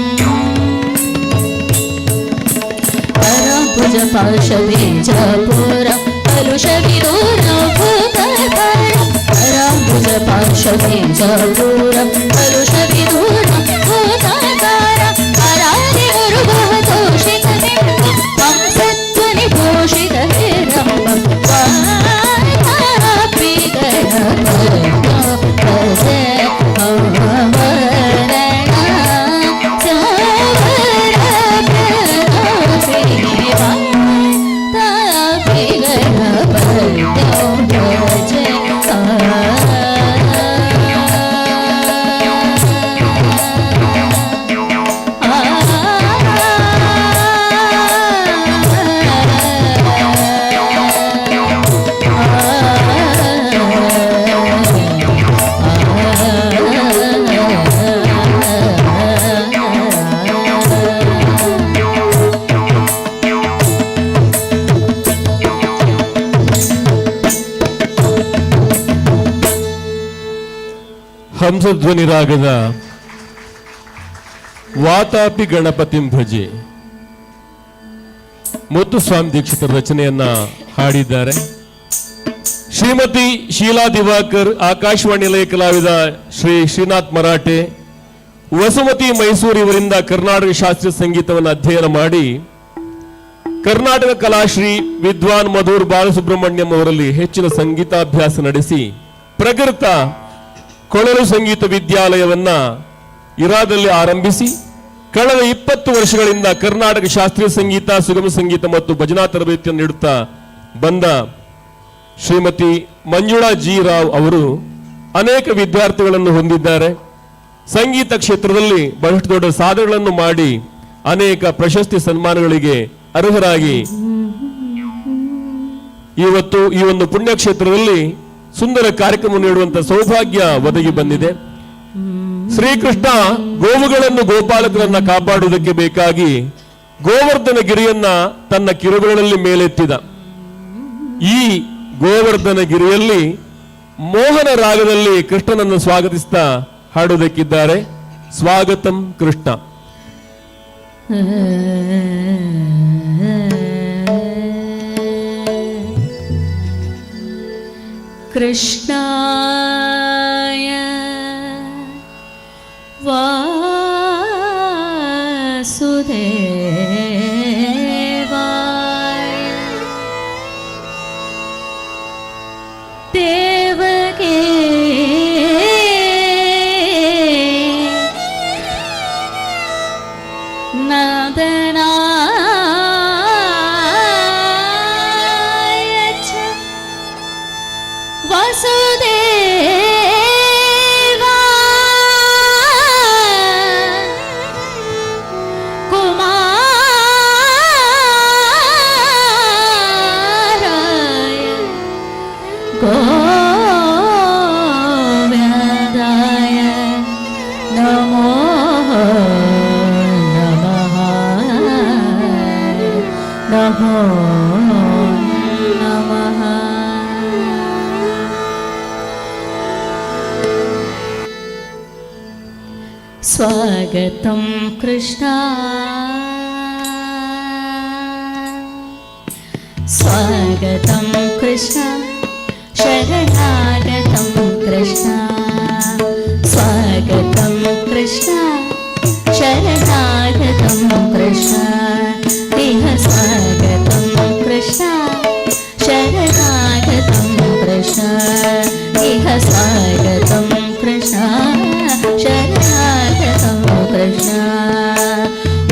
पराम्बुजपाशबीजपुरम् कलुषविदूरं भूतकरणं पराम्बुजपाशबीजपुरं कलुषविदूरं भूतकरणं परादिगुरुभवतोषितबिम्बं कंसध्वनिभूषितहिरम्बं वापिगणपते ಹಂಸಧ್ವನಿ ರಾಗದ ವಾತಾಪಿ ಗಣಪತಿಂ ಭಜೆ ಮುತ್ತುಸ್ವಾಮಿ ದೀಕ್ಷಿತರ ರಚನೆಯನ್ನ ಹಾಡಿದ್ದಾರೆ. ಶ್ರೀಮತಿ ಶೀಲಾ ದಿವಾಕರ್, ಆಕಾಶವಾಣಿ ನಿಲಯ ಕಲಾವಿದ ಶ್ರೀ ಶ್ರೀನಾಥ್ ಮರಾಠೆ, ವಸುಮತಿ ಮೈಸೂರು ಇವರಿಂದ ಕರ್ನಾಟಕ ಶಾಸ್ತ್ರೀಯ ಸಂಗೀತವನ್ನು ಅಧ್ಯಯನ ಮಾಡಿ ಕರ್ನಾಟಕ ಕಲಾಶ್ರೀ ವಿದ್ವಾನ್ ಮಧುರ್ ಬಾಲಸುಬ್ರಹ್ಮಣ್ಯಂ ಅವರಲ್ಲಿ ಹೆಚ್ಚಿನ ಸಂಗೀತಾಭ್ಯಾಸ ನಡೆಸಿ ಪ್ರಕೃತ ಕೊಳಲು ಸಂಗೀತ ವಿದ್ಯಾಲಯವನ್ನ ಇರಾದಲ್ಲಿ ಆರಂಭಿಸಿ ಕಳೆದ 20 ವರ್ಷಗಳಿಂದ ಕರ್ನಾಟಕ ಶಾಸ್ತ್ರೀಯ ಸಂಗೀತ, ಸುಗಮ ಸಂಗೀತ ಮತ್ತು ಭಜನಾ ತರಬೇತಿಯನ್ನು ನೀಡುತ್ತಾ ಬಂದ ಶ್ರೀಮತಿ ಮಂಜುಳಾ ಜಿ ರಾವ್ ಅವರು ಅನೇಕ ವಿದ್ಯಾರ್ಥಿಗಳನ್ನು ಹೊಂದಿದ್ದಾರೆ. ಸಂಗೀತ ಕ್ಷೇತ್ರದಲ್ಲಿ ಬಹಳಷ್ಟು ದೊಡ್ಡ ಸಾಧನೆಗಳನ್ನು ಮಾಡಿ ಅನೇಕ ಪ್ರಶಸ್ತಿ ಸನ್ಮಾನಗಳಿಗೆ ಅರ್ಹರಾಗಿ ಇವತ್ತು ಈ ಒಂದು ಪುಣ್ಯಕ್ಷೇತ್ರದಲ್ಲಿ ಸುಂದರ ಕಾರ್ಯಕ್ರಮ ನೀಡುವಂತ ಸೌಭಾಗ್ಯ ಒದಗಿ ಬಂದಿದೆ. ಶ್ರೀಕೃಷ್ಣ ಗೋವುಗಳನ್ನು ಗೋಪಾಲಕರನ್ನ ಕಾಪಾಡುವುದಕ್ಕೆ ಬೇಕಾಗಿ ಗೋವರ್ಧನ ಗಿರಿಯನ್ನ ತನ್ನ ಕಿರುಗಳಲ್ಲಿ ಮೇಲೆತ್ತಿದ. ಈ ಗೋವರ್ಧನ ಗಿರಿಯಲ್ಲಿ ಮೋಹನ ರಾಗದಲ್ಲಿ ಕೃಷ್ಣನನ್ನು ಸ್ವಾಗತಿಸ್ತಾ ಹಾಡುವುದಕ್ಕಿದ್ದಾರೆ. ಸ್ವಾಗತಂ ಕೃಷ್ಣ. कृष्णाय वासुदेवाय देवके नन्दनाय च वासुदेवा कुमाराय गोविन्दाय नमो नमः नमो नमः. स्वागतं कृष्ण, स्वागतं कृष्ण, शरणागतं कृष्ण, स्वागतं कृष्ण, शरणागतं कृष्ण, इह स्वागतं कृष्ण, शरणागतं कृष्ण, इह स्वागतं कृष्ण, शरणागतं कृष्ण.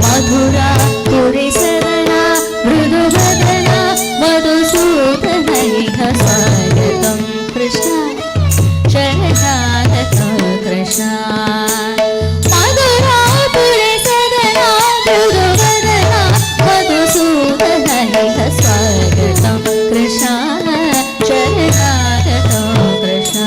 मधुरा पुरिसदना मृदुवदना मधुसूदन इह स्वागतं कृष्ण, शरणागतं कृष्ण. मधुरा पुरिसदना मृदुवदना मधुसूदन इह स्वागतं कृष्ण, शरणागतं कृष्ण.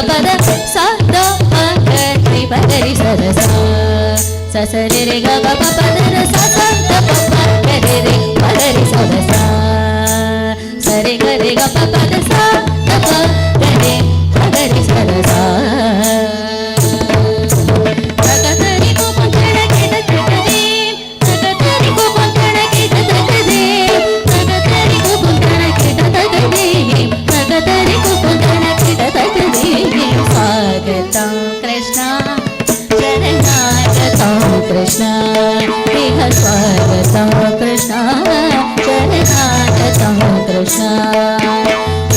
ಪದ ಸ ದ ಪ ಗ ರಿ ಪ ಗ ರಿ ಸ ದ ಸ ಸ ಸ ರಿ ರಿ ಗ ಪ ಪ ಪ ದ ರ ಸ ಸ ದ ಪ ಪ ಗ ರಿ ರಿ ಪ ಗ ರಿ ಸ ದ ಸ ಸ ರಿ ಗ ರಿ ಗ ಪ ಪ ದ ಸ ದ ಪ ಗ ರಿ ಪ ಗ ರಿ ಸ ದ ಸ ತಗತರಿ ಕು ಪಂಚಣ ಕಿಟ ಕಿಟದಿ ತಗತರಿ ಕು ಪಂಚಣ ಕಿಟ ತಗದಿ ತಗತರಿ ಕು ಪಂಚಣ ಕಿಟ ತಗದಿ ತಗತರಿ ಕು ಪಂಚಣ ಕಿಟ ತಗದಿ ಸ್ವಾಗತಂ ಕೃಷ್ಣ ಶರಣಾಗತಂ ಕೃಷ್ಣ ಇಹ ಸ್ವಾಗತಂ ಕೃಷ್ಣ ಶರಣಾಗತಂ ಕೃಷ್ಣ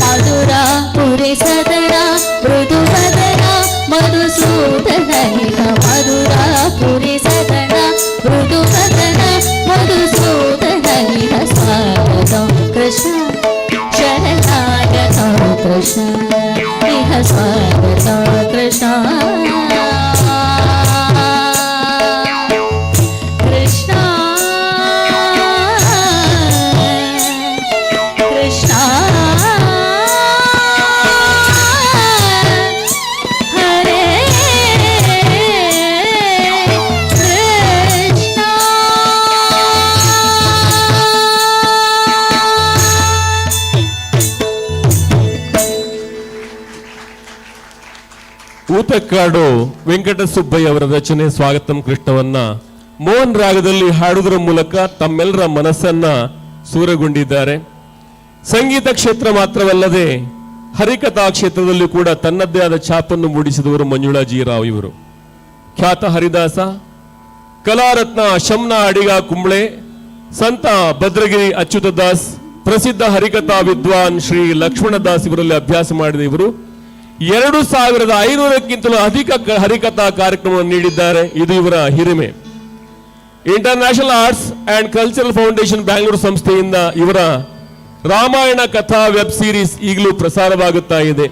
ಮಧುರ ಪುರಿ ಸದನ ಮೃದು ಸದನ ಮಧುಸೂದನ ಇಹ ಮಧುರ ಪುರಿ ಸದನ ಮೃದು ಸದನ ಮಧುಸೂದನ ಇಹ ಸ್ವಾಗತಂ ಕೃಷ್ಣ ಶರಣಾಗತಂ ಕೃಷ್ಣ ಇಹ ಸ್ವಾಗತಂ ಕೃಷ್ಣ ಕೃಷ್ಣ ಕೃಷ್ಣ ಹರೇ ಕೃಷ್ಣ ಊತಕ್ಕಾಡು ವೆಂಕಟಸುಬ್ಬಯ್ಯ ಅವರ ರಚನೆ ಸ್ವಾಗತಂ ಕೃಷ್ಣವನ್ನ ಮೋಹನ್ ರಾಗದಲ್ಲಿ ಹಾಡುವುದರ ಮೂಲಕ ತಮ್ಮೆಲ್ಲರ ಮನಸ್ಸನ್ನ ಸೂರೆಗೊಂಡಿದ್ದಾರೆ. ಸಂಗೀತ ಕ್ಷೇತ್ರ ಮಾತ್ರವಲ್ಲದೆ ಹರಿಕಥಾ ಕ್ಷೇತ್ರದಲ್ಲಿ ಕೂಡ ತನ್ನದೇ ಆದ ಛಾಪನ್ನು ಮೂಡಿಸಿದವರು ಮಂಜುಳಾ ಜಿ ರಾವ್ ಇವರು. ಖ್ಯಾತ ಹರಿದಾಸ, ಕಲಾರತ್ನ ಶಮ್ನ ಅಡಿಗ ಕುಂಬ್ಳೆ, ಸಂತ ಭದ್ರಗಿರಿ ಅಚ್ಯುತದಾಸ್, ಪ್ರಸಿದ್ಧ ಹರಿಕಥಾ ವಿದ್ವಾನ್ ಶ್ರೀ ಲಕ್ಷ್ಮಣದಾಸ್ ಇವರಲ್ಲಿ ಅಭ್ಯಾಸ ಮಾಡಿದ ಇವರು 2500ಕ್ಕಿಂತಲೂ ಅಧಿಕ ಹರಿಕಥಾ ಕಾರ್ಯಕ್ರಮವನ್ನು ನೀಡಿದ್ದಾರೆ. ಇದು ಇವರ ಹಿರಿಮೆ. International arts and cultural foundation Bangalore ಸಂಸ್ಥೆಯಿಂದ ಇವರ ರಾಮಾಯಣ ಕಥಾ ವೆಬ್ ಸೀರೀಸ್ ಈಗಲೂ ಪ್ರಸಾರವಾಗುತ್ತಾ ಇದೆ.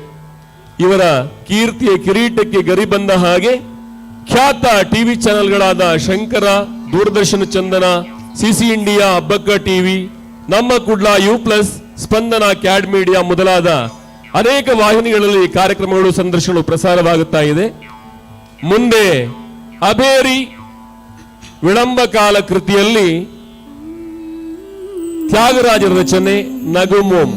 ಇವರ ಕೀರ್ತಿಯ ಕಿರೀಟಕ್ಕೆ ಗರಿ ಬಂದ ಹಾಗೆ ಖ್ಯಾತ ಟಿವಿ ಚಾನೆಲ್ಗಳಾದ Shankara, Doordarshan Chandana, CC India, Abbakka TV, Namma Kudla, U plus, Spandana, CAD media ಮೊದಲಾದ ಅನೇಕ ವಾಹಿನಿಗಳಲ್ಲಿ ಕಾರ್ಯಕ್ರಮಗಳು, ಸಂದರ್ಶನಗಳು ಪ್ರಸಾರವಾಗುತ್ತಾ ಇದೆ. ಮುಂದೆ ಅಬೇರಿ ವಿಳಂಬ ಕಾಲ ಕೃತಿಯಲ್ಲಿ ತ್ಯಾಗರಾಜರ ರಚನೆ ನಗುಮೋಂ.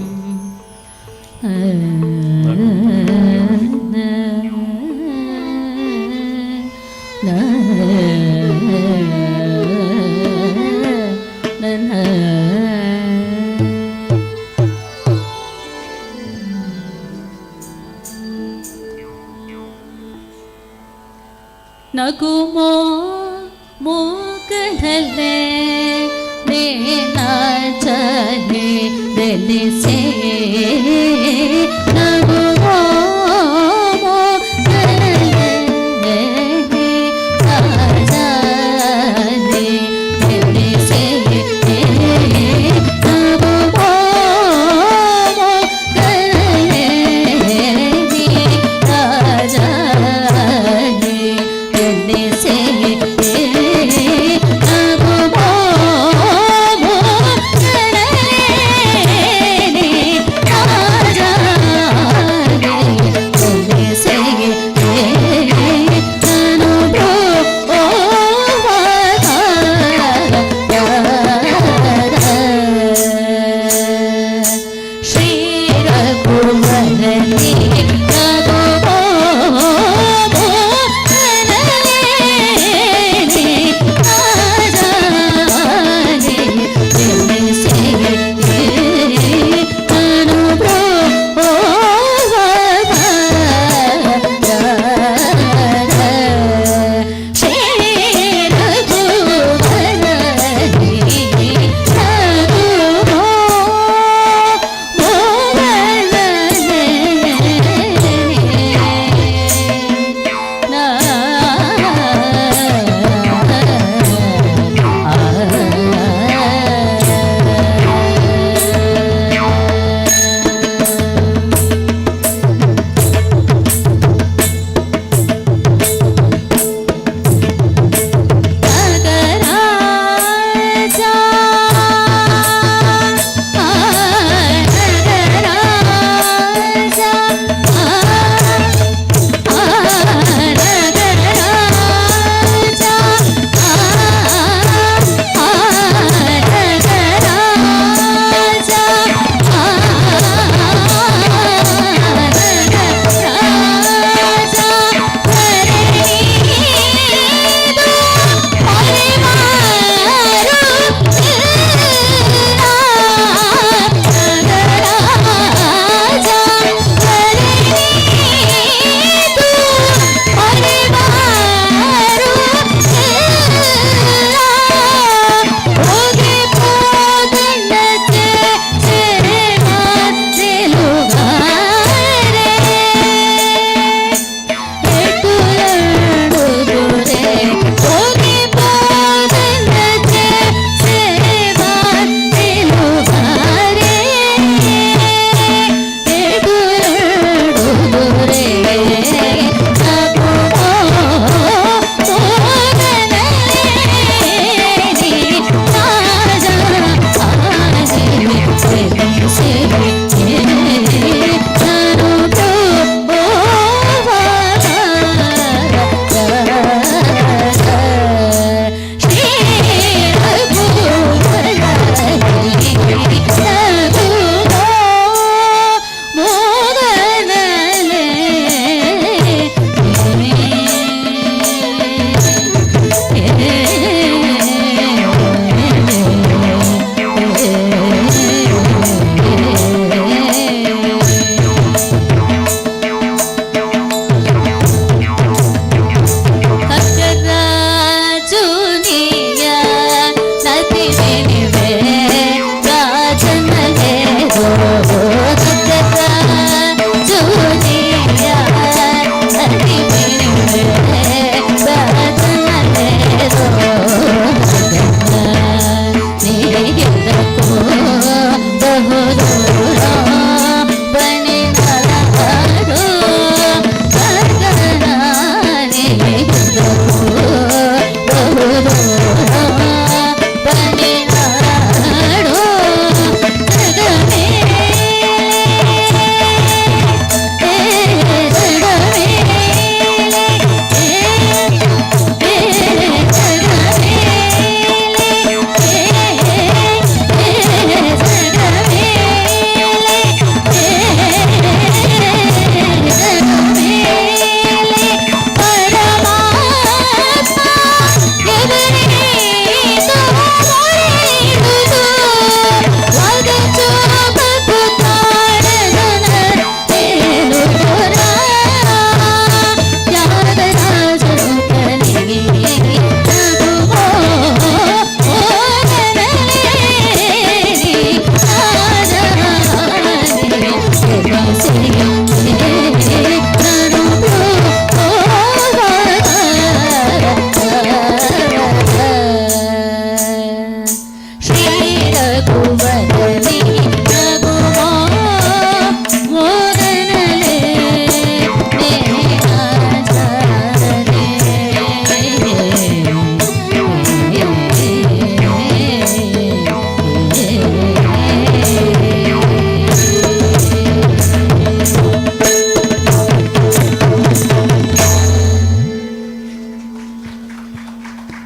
ನಗುಮೋ ಮೂಕನಲ್ಲೇ ನೇನಾ ಚಾಹೆ ದಿಲ್ ಸೇ ನಗುಮೋ ಮೂಕನಲ್ಲೇ ನೇನಾ ಚಾಹೆ ದಿಲ್ ಸೇ ನಗುಮೋ ಮೂಕನಲ್ಲೇ ನೇನಾ ಚಾಹೆ दिल से नगुमो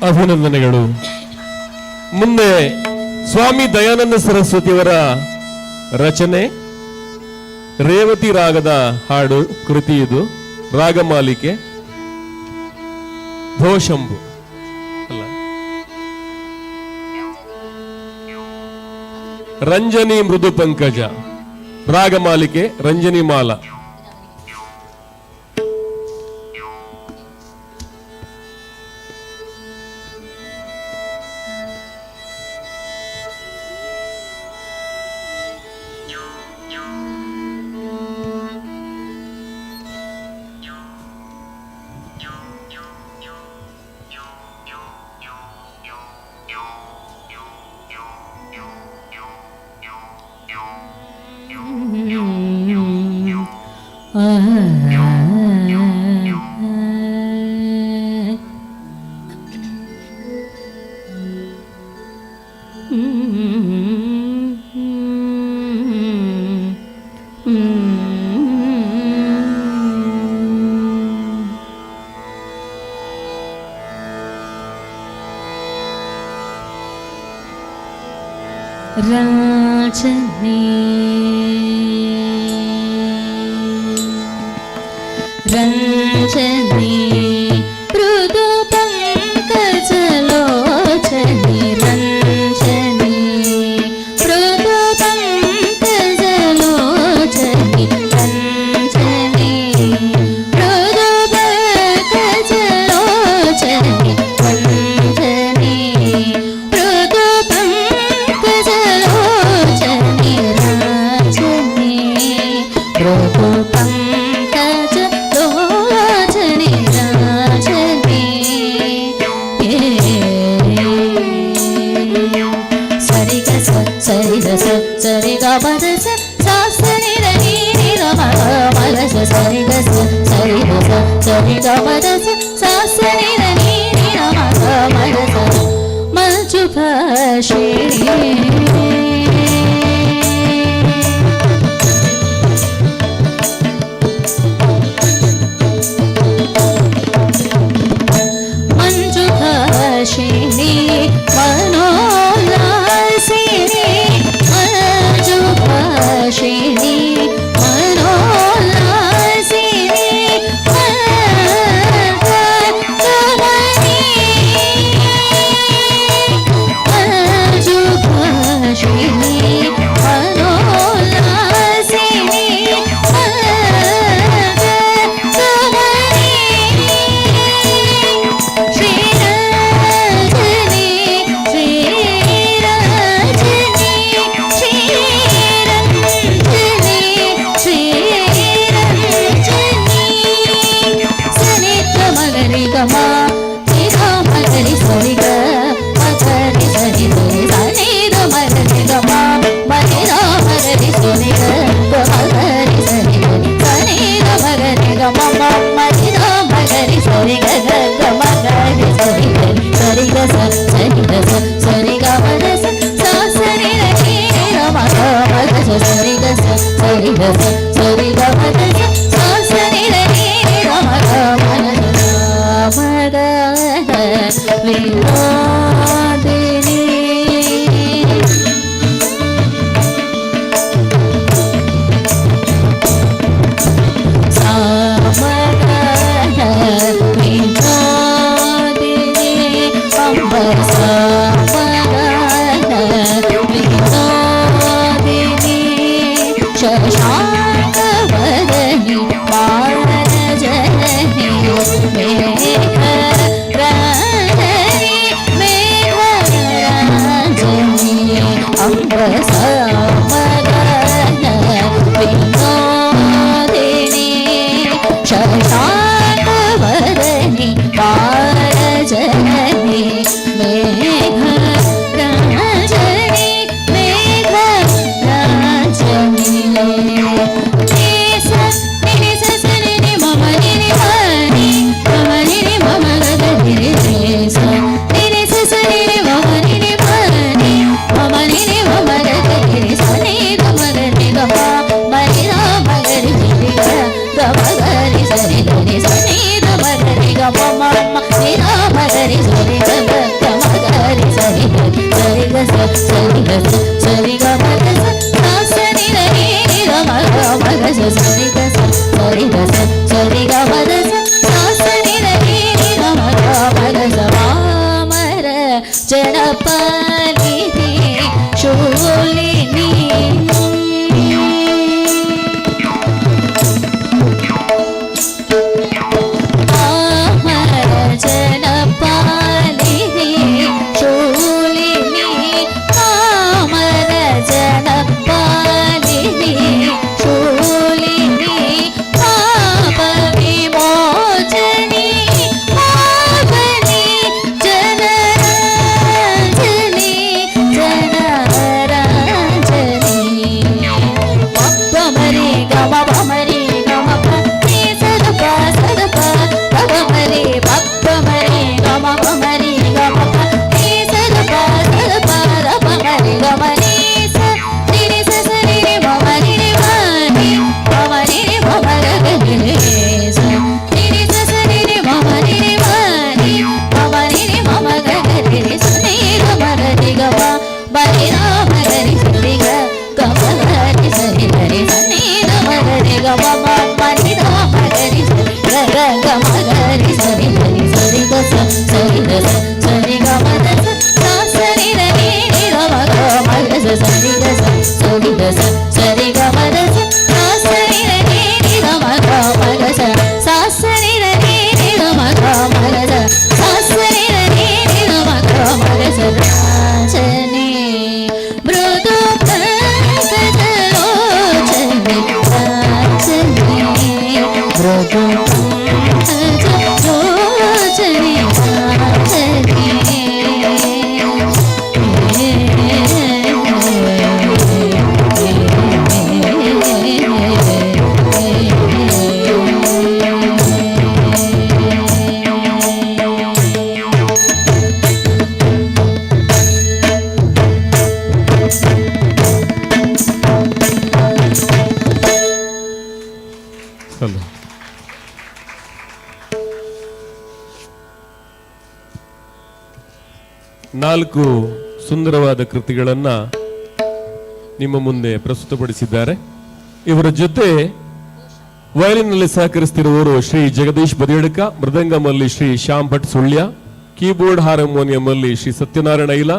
ಅಭಿನಂದನೆಗಳು. ಮುಂದೆ ಸ್ವಾಮಿ ದಯಾನಂದ ಸರಸ್ವತಿಯವರ ರಚನೆ ರೇವತಿ ರಾಗದ ಹಾಡು ಕೃತಿ. ಇದು ರಾಗಮಾಲಿಕೆ ಭೋಶಂಭು ಅಲ್ಲ, ರಂಜನಿ ಮೃದು ಪಂಕಜ. ರಾಗಮಾಲಿಕೆ ರಂಜನಿ ಮಾಲಾ. राजनी रंजनी मृदु पंकजलोचनी रंजनी मृदु पंकजलोचनी रंजनी मृदु पंकजलोचनी रंजनी मृदु पंकजलोचनी राजनी मृदु पंकजलोचनी राजनी सरि ग सरि ग सरि ग पद सा सरि ग नी ग म ग सरि ग सरि ग सरि ग पद सा सरि ग नी ग म ग मंजु भाषिणी मंजुभाषिणी मनोल्लासिनी मंजुभाषिणी मनोल्लासिनी मंजुभाषिणी मनोल्लासिनी मेघ ಸರಿ ಗ ಸರಿ ಗ ಮಗ ಸರಿ ಗ ನೀ ಗ ಮಗ ಮಗ ಸರಿ ಗ ಸರಿ ಗ ಸರಿ ಗ ಮಗ ಸರಿ ಗ ನೀ ಗ ಮಗ ಮಗ ವಾಮರ ಜನಪಾಲಿನಿ ಶೂಲಿನಿ ಜನಪಾಲಿನಿ ಶೂಲಿನಿ ಕಾಮರ ಜನಪಾಲಿನಿ ಶೂಲಿನಿ ಪಾಪ ವಿಮೋಚನಿ ಪಾವನಿ ಜನರಂಜನಿ ಜನರಂಜನಿ ಪಮರಿ ಗಮ ಪಮರಿ ಗಮ ಪಿ ಸದಪ ಸದಪ ಪಮರಿ ಪಮರಿ ಗಮ ಪಮರಿ ಗಮ ಪಿ ಸದಪ ಸದಪ ಪಮರಿ ಗಮ ನೀ ಸ ನಿರಿ ಸ ಸರಿ ರಿ ಮಮ ನಿರಿ ಮನಿ ಮಮ ನಿರಿ ಮಮ ಗರಿ ಸ ನಿರಿ ಸ ಸರಿ ರಿ ಮಮ ನಿರಿ ಮನಿ ಮಮ ನಿರಿ ಮಮ ಗರಿ ಸ ನೀ ಗಮ ಗರಿ ಗಮ ಬರಿ ರಾಮ ಗರಿ ಸರಿ ಗ ಗಮ ಗರಿ ಸರಿ ಗರಿ ಸ ನೀ ಗಮ ಗರಿ ಗಮ ಮನಿ ರಾಮ ಗರಿ ಸರಿ ಗ ಗಮ ಗರಿ ಸರಿ ಗರಿ ಸರಿ ಗ ಸರಿ ಗ ಸರಿ ಗಮ ಗ ಸರಿ ರ ನೀ ಗಮ ಗಮ ಗ ಸರಿ ಗ ಸರಿ ಗ ಸರಿ ಗಮ ಗ ಸರಿ ರ ನೀ ಗಮ ಗಮ ಗ ಸರಿ ರ ನೀ ಗಮ ಗಮ ಗ ಸರಿ ರ ನೀ ಗಮ ಗಮ ಗ ರಾಜನಿ ಮೃದು ಪಂಕಜಲೋಚನಿ ರಾಜನಿ ಮೃದು ಪಂಕಜಲೋಚನಿ ನಾಲ್ಕು ಸುಂದರವಾದ ಕೃತಿಗಳನ್ನ ನಿಮ್ಮ ಮುಂದೆ ಪ್ರಸ್ತುತಪಡಿಸಿದ್ದಾರೆ. ಇವರ ಜೊತೆ ವಯಲಿನ್ನಲ್ಲಿ ಸಹಕರಿಸುತ್ತಿರುವವರು ಶ್ರೀ ಜಗದೀಶ್ ಬದಿಯಡ್ಕ, ಮೃದಂಗಮಲ್ಲಿ ಶ್ರೀ ಶ್ಯಾಮ್ ಭಟ್ ಸುಳ್ಯ, ಕೀಬೋರ್ಡ್ ಹಾರ್ಮೋನಿಯಂನಲ್ಲಿ ಶ್ರೀ ಸತ್ಯನಾರಾಯಣ ಐಲ,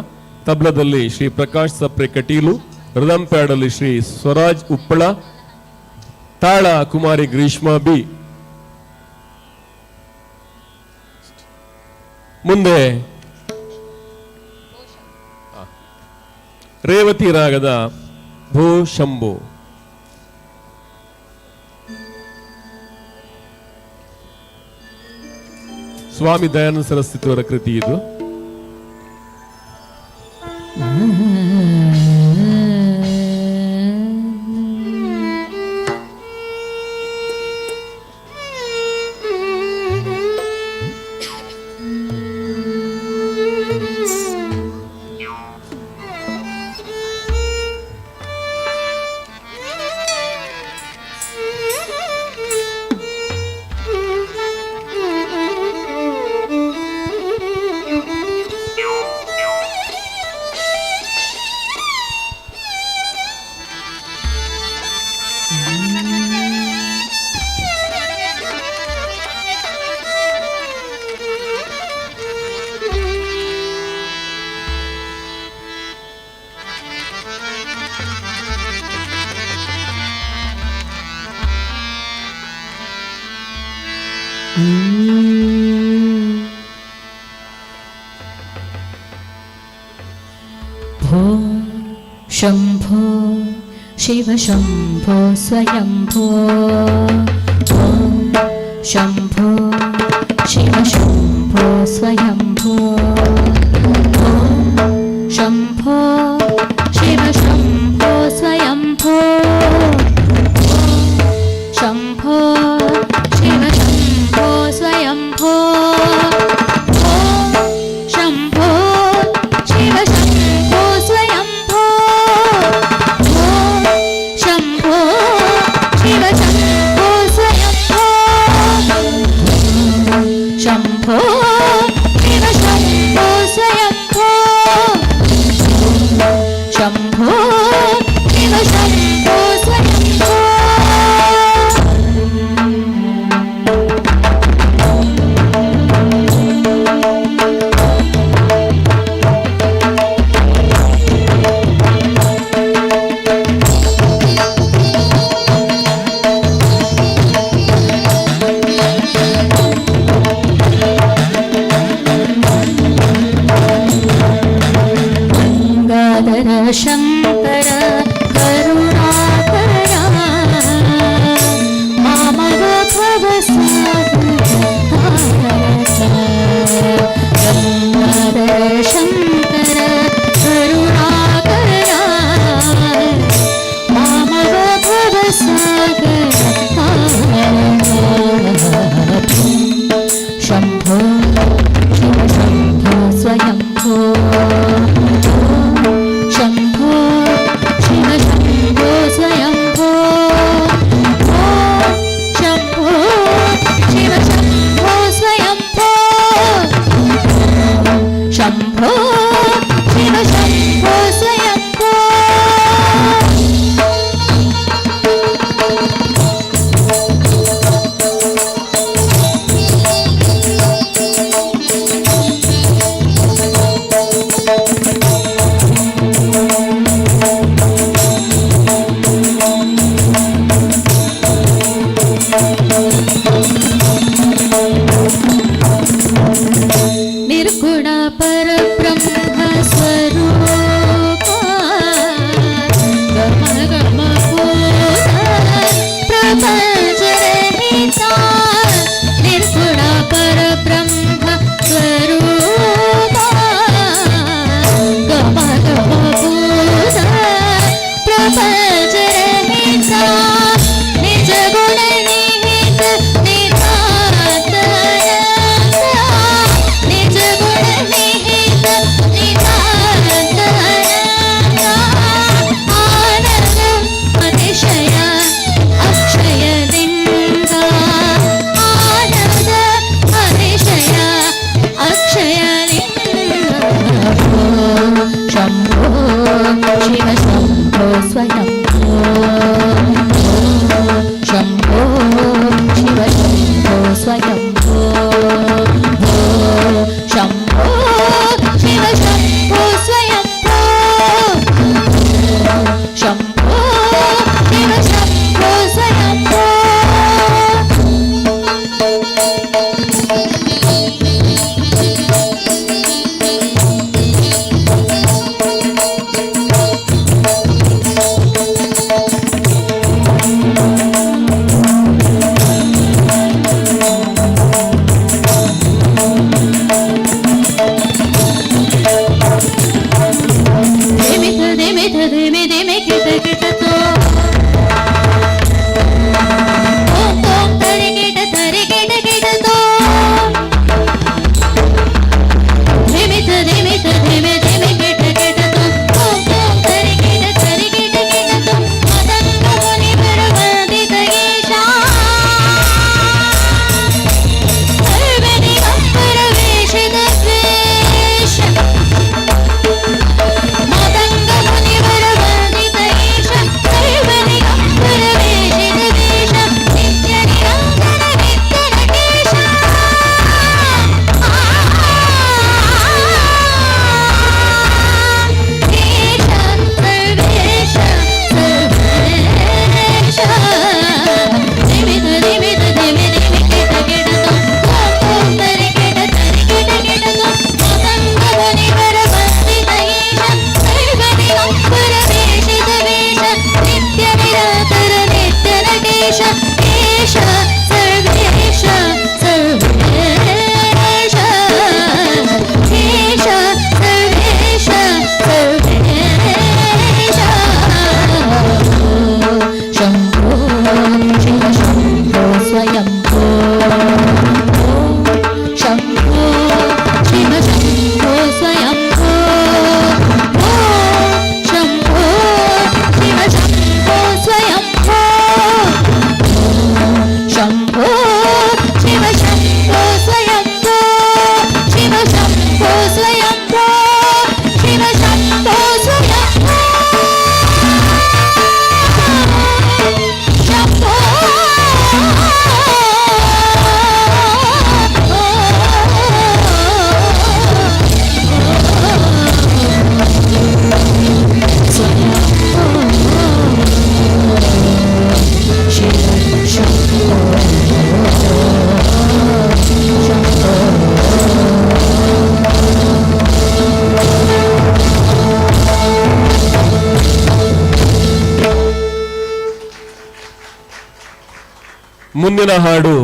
ತಬ್ಲದಲ್ಲಿ ಶ್ರೀ ಪ್ರಕಾಶ್ ಸಪ್ರೆ ಕಟೀಲು, ರಿದಮ್ ಪ್ಯಾಡ್ ಅಲ್ಲಿ ಶ್ರೀ ಸ್ವರಾಜ್ ಉಪ್ಪಳ, ತಾಳ ಕುಮಾರಿ ಗ್ರೀಷ್ಮಾ ಬಿ. ಮುಂದೆ ರೇವತಿ ರಾಗದ ಭೋ ಶಂಭೋ. ಸ್ವಾಮಿ ದಯಾನಂದ ಸರಸ್ವತಿ ಅವರ ಕೃತಿ ಇದು. भो शंभो शिव शंभो स्वयंभो शंभो शिव शंभो स्वयंभो शंभो शिव शंभो स्वयंभो शंभो शिव शंभो स्वयंभो शंभो शिव शंभो स्वयंभो शंभो शिव शंभो स्वयंभो शंभो शिव शंभो शङ्कर करुणाकरा मामव भवसागर शम्भो शिव शम्भो स्वयम्भो शम्भो शिव शम्भो स्वयम्भो शम्भो शिव शम्भो स्वयम्भो शम्भो शिव शम्भो स्वयम्भो निर्गुण परब्रह्म स्वरूप गम गम भूत प्रपंच रहिता निर्गुण परब्रह्म स्वरूप गम गम भूत प्रपंच रहिता निज गुण निहित निधात निज गुण निहित निधात आनंद अतिशय अक्षय लिंगा आनंद अतिशय अक्षय लिंगा शंभो शिव शंभो स्वयंभो शंभो शिव शंभो स्वयंभो शंभो शिव शंभो स्वयंभो शंभो शिव शंभो स्वयंभो ಮುಂದಿನ ಹಾಡು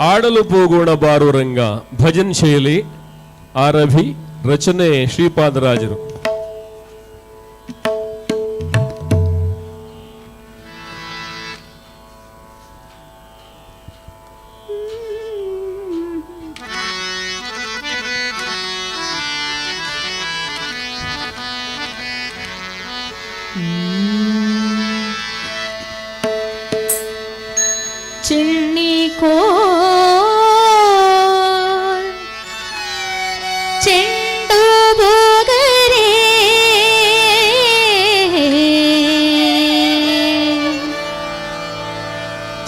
ಆಡಲು ಪೋಗೋಣ ಬಾರು ರಂಗ ಭಜನ್ ಶೈಲಿ ಆರಭಿ ರಚನೆ ಶ್ರೀಪಾದರಾಜರು. ಚಿಣ್ಣಿಕೋ ಚೆಂಡು ಬೋಗರೆ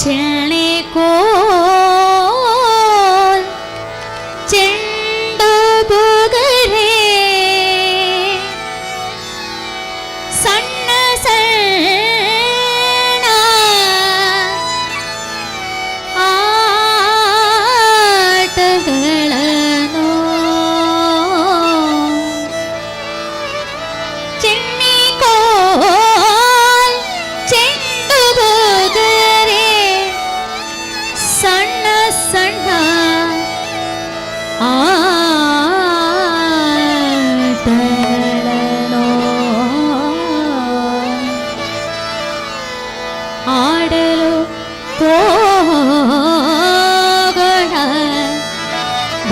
ಚೆಣ್ಣಿಕೋ ಚೆಂಡು ಬೋಗರೆ ಸಣ್ಣ ಸಣ್ಣ ಆಟಗಳನ್ನು ಚಿಣ್ಣಿಕೋಲ್ ಚೆಂಡು ಬೋಗರೆ ಸಣ್ಣ ಸಣ್ಣ ಆಟಗಳನ್ನು ಆಡಲು ಹೋಗೋಣ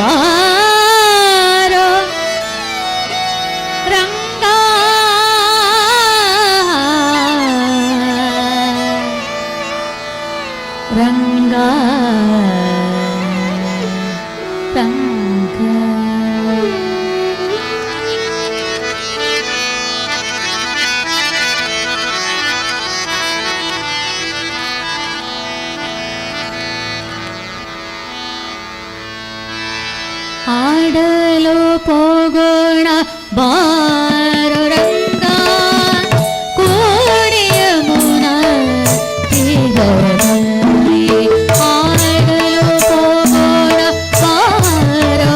ಬಾರೋ ರಂಗ ರಂಗ ರಂಗ ಆಡಲು ಹೋಗೋಣ ಬಾರೋ ರಂಗ ಕೋಡಿಯ ಮುನ ತೀರದಲ್ಲಿ ಆಡಲು ಹೋಗೋಣ ಬಾರೋ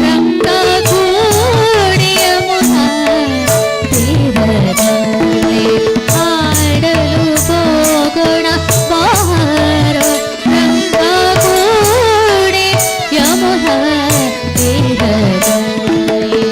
ರಂಗ ಕೋಡಿಯ ಮುನ ತೀರದಲ್ಲಿ ಆಡಲು ಹೋಗೋಣ ಬಾರೋ ರಂಗ ಕೋಡಿ ಯಮುನ ತೀರದಲ್ಲಿ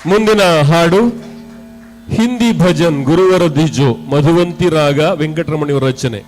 ಮುಂದಿನ ಹಾಡು ಹಿಂದಿ ಭಜನ್ ಗುರುವರ ದಿಜೋ ಮಧುವಂತಿ ರಾಗ ವೆಂಕಟರಮಣಿಯವರ ರಚನೆ.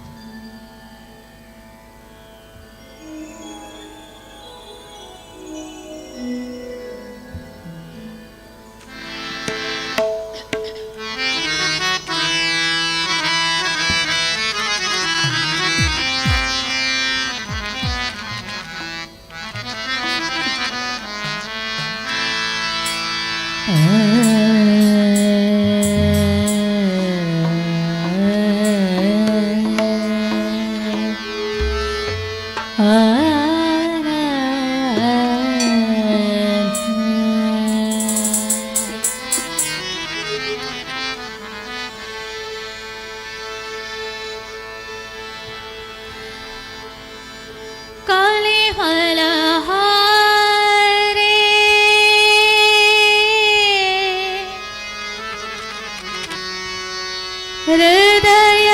हृदय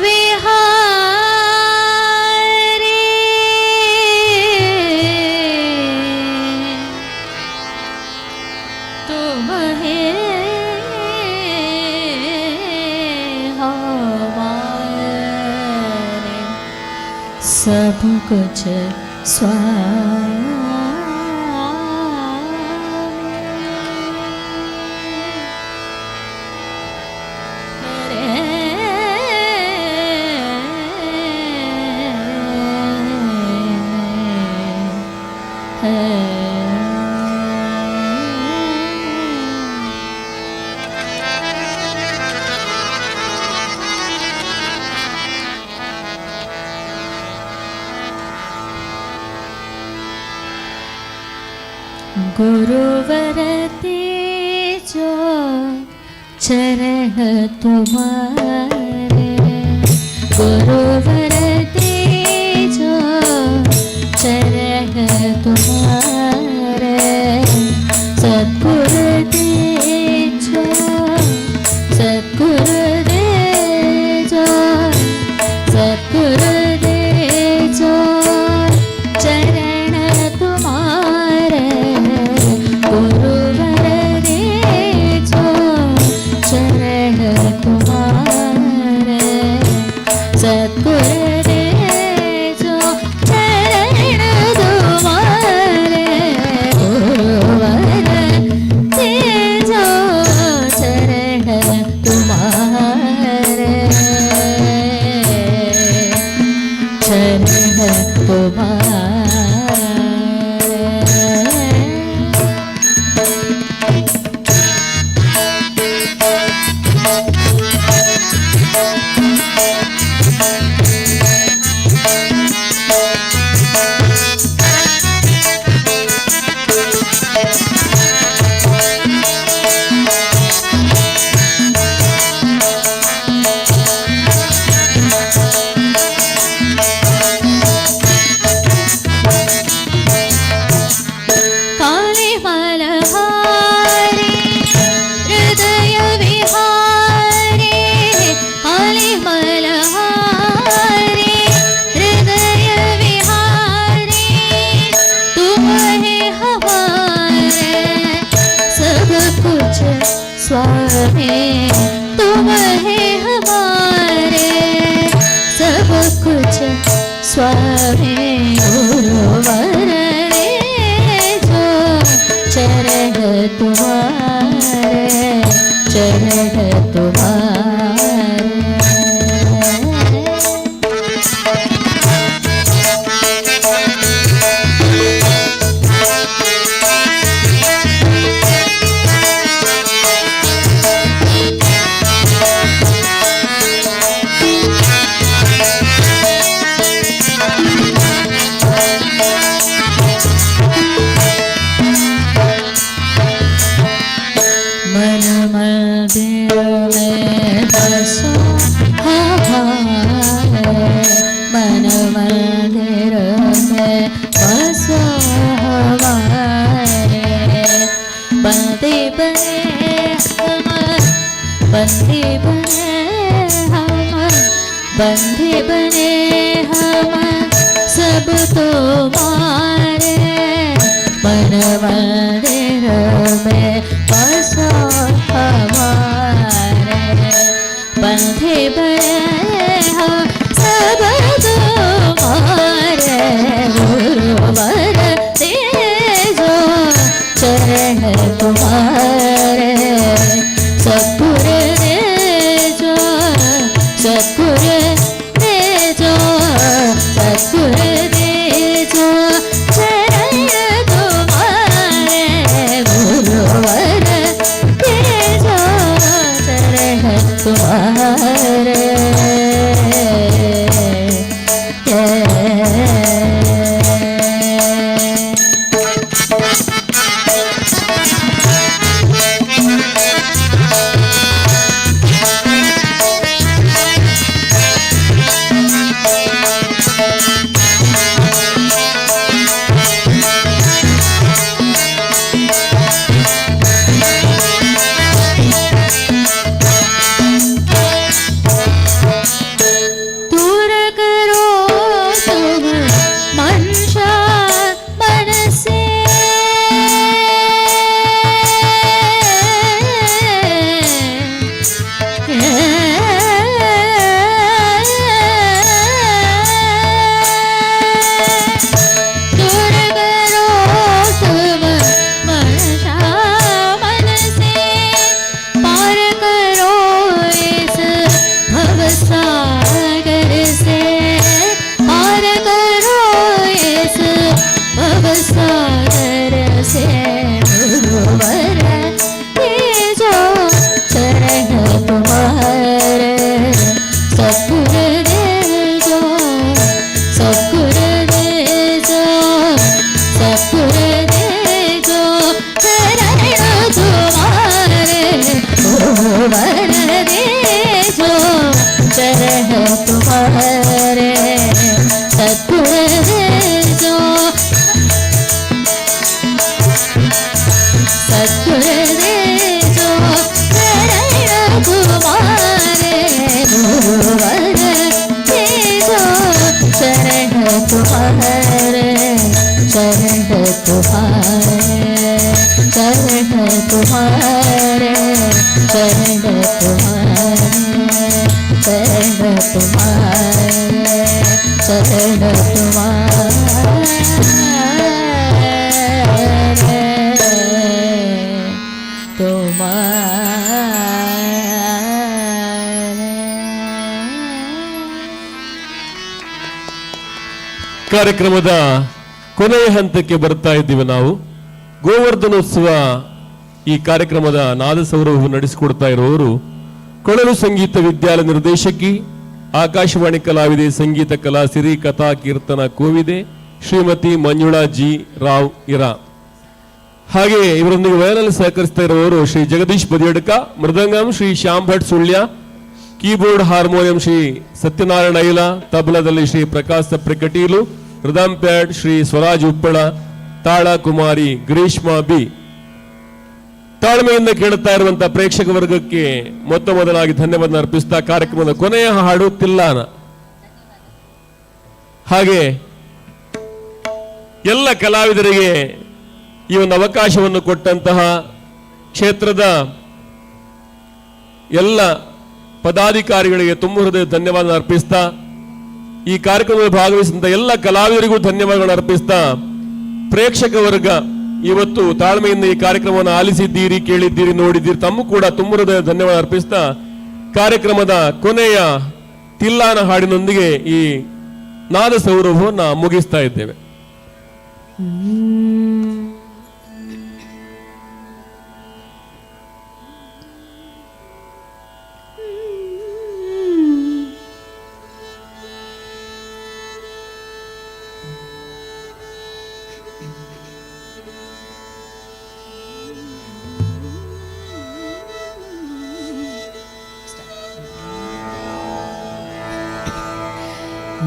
विहारी तुम हे हमारे सब कुछ गुरुवर तेजो चरण तुम्हारे गुरुवर तेजो चरण तुम्हारे सद्गुरु तेजो सद्गुरु तेजो सद्गुरु तेजो चरण तुम्हारे गुरुवर तेजो चरण तुम्हारे सद्गुरु तेजो चरण तुम्हारे गुरुवर तेजो चरण तुम्हारे चरण तुम्हारे स्वामी तुम है हमारे सब कुछ स्वामी गुरुवर तेजो चरण तुम्हारे चरण तुम्हारे मन मंदिर में बसो हमारे बंदी बने हम बंदी बने हम बंदी बने हम सब तुम्हारे मन मंदिर में बस तुम्हारे सतगुरु दे जो सतगुरु दे जो सतगुरु दे जो चरण तुम्हारे गुरुवर दे जो चरण तुम्हारे ಕಾರ್ಯಕ್ರಮದ ಕೊನೆಯ ಹಂತಕ್ಕೆ ಬರ್ತಾ ಇದ್ದೀವಿ. ನಾವು ಗೋವರ್ಧನೋತ್ಸವ ಈ ಕಾರ್ಯಕ್ರಮದ ನಾದಸೌರಭ ನಡೆಸಿಕೊಡ್ತಾ ಇರುವವರು ಕೊಳಲು ಸಂಗೀತ ವಿದ್ಯಾಲಯ ನಿರ್ದೇಶಕಿ, ಆಕಾಶವಾಣಿ ಕಲಾವಿದೆ, ಸಂಗೀತ ಕಲಾಸಿರಿ, ಕಥಾ ಕೀರ್ತನ ಕೋವಿದೆ ಶ್ರೀಮತಿ ಮಂಜುಳಾ ಜಿ ರಾವ್ ಇರಾ. ಹಾಗೆ ಇವರೊಂದಿಗೆ ವಯನಲ್ಲಿ ಸಹಕರಿಸ್ತಾ ಇರುವವರು ಶ್ರೀ ಜಗದೀಶ್ ಬದಿಯಡ್ಕ, ಮೃದಂಗಂ ಶ್ರೀ ಶ್ಯಾಮ್ ಭಟ್ ಸುಳ್ಯ, ಕೀಬೋರ್ಡ್ ಹಾರ್ಮೋನಿಯಂ ಶ್ರೀ ಸತ್ಯನಾರಾಯಣ ಐಲ, ತಬಲದಲ್ಲಿ ಶ್ರೀ ಪ್ರಕಾಶ್ ಸಪ್ರಿಕಟೀಲು, ಹೃದಂ ಪ್ಯಾಡ್ ಶ್ರೀ ಸ್ವರಾಜ್ ಉಪ್ಪಳ, ತಾಳ ಕುಮಾರಿ ಗ್ರೀಷ್ಮಾ ಬಿ. ತಾಳ್ಮೆಯಿಂದ ಕೇಳುತ್ತಾ ಇರುವಂತಹ ಪ್ರೇಕ್ಷಕ ವರ್ಗಕ್ಕೆ ಮೊತ್ತ ಮೊದಲಾಗಿ ಧನ್ಯವಾದ ಅರ್ಪಿಸ್ತಾ ಕಾರ್ಯಕ್ರಮದ ಕೊನೆಯ ಹಾಡು ತಿಲ್ಲಾನ. ಹಾಗೆ ಎಲ್ಲ ಕಲಾವಿದರಿಗೆ ಈ ಒಂದು ಅವಕಾಶವನ್ನು ಕೊಟ್ಟಂತಹ ಕ್ಷೇತ್ರದ ಎಲ್ಲ ಪದಾಧಿಕಾರಿಗಳಿಗೆ ತುಂಬ ಹೃದಯ ಧನ್ಯವಾದ ಅರ್ಪಿಸ್ತಾ, ಈ ಕಾರ್ಯಕ್ರಮದಲ್ಲಿ ಭಾಗವಹಿಸಿದಂಥ ಎಲ್ಲ ಕಲಾವಿದರಿಗೂ ಧನ್ಯವಾದಗಳನ್ನು ಅರ್ಪಿಸ್ತಾ, ಪ್ರೇಕ್ಷಕ ವರ್ಗ ಇವತ್ತು ತಾಳ್ಮೆಯಿಂದ ಈ ಕಾರ್ಯಕ್ರಮವನ್ನು ಆಲಿಸಿದ್ದೀರಿ, ಕೇಳಿದ್ದೀರಿ, ನೋಡಿದ್ದೀರಿ, ತಮ್ಮ ಕೂಡ ತುಂಬ ಹೃದಯ ಧನ್ಯವಾದ ಅರ್ಪಿಸ್ತಾ ಕಾರ್ಯಕ್ರಮದ ಕೊನೆಯ ತಿಲ್ಲಾನ ಹಾಡಿನೊಂದಿಗೆ ಈ ನಾದ ಸೌರಭವನ್ನು ಮುಗಿಸ್ತಾ ಇದ್ದೇವೆ.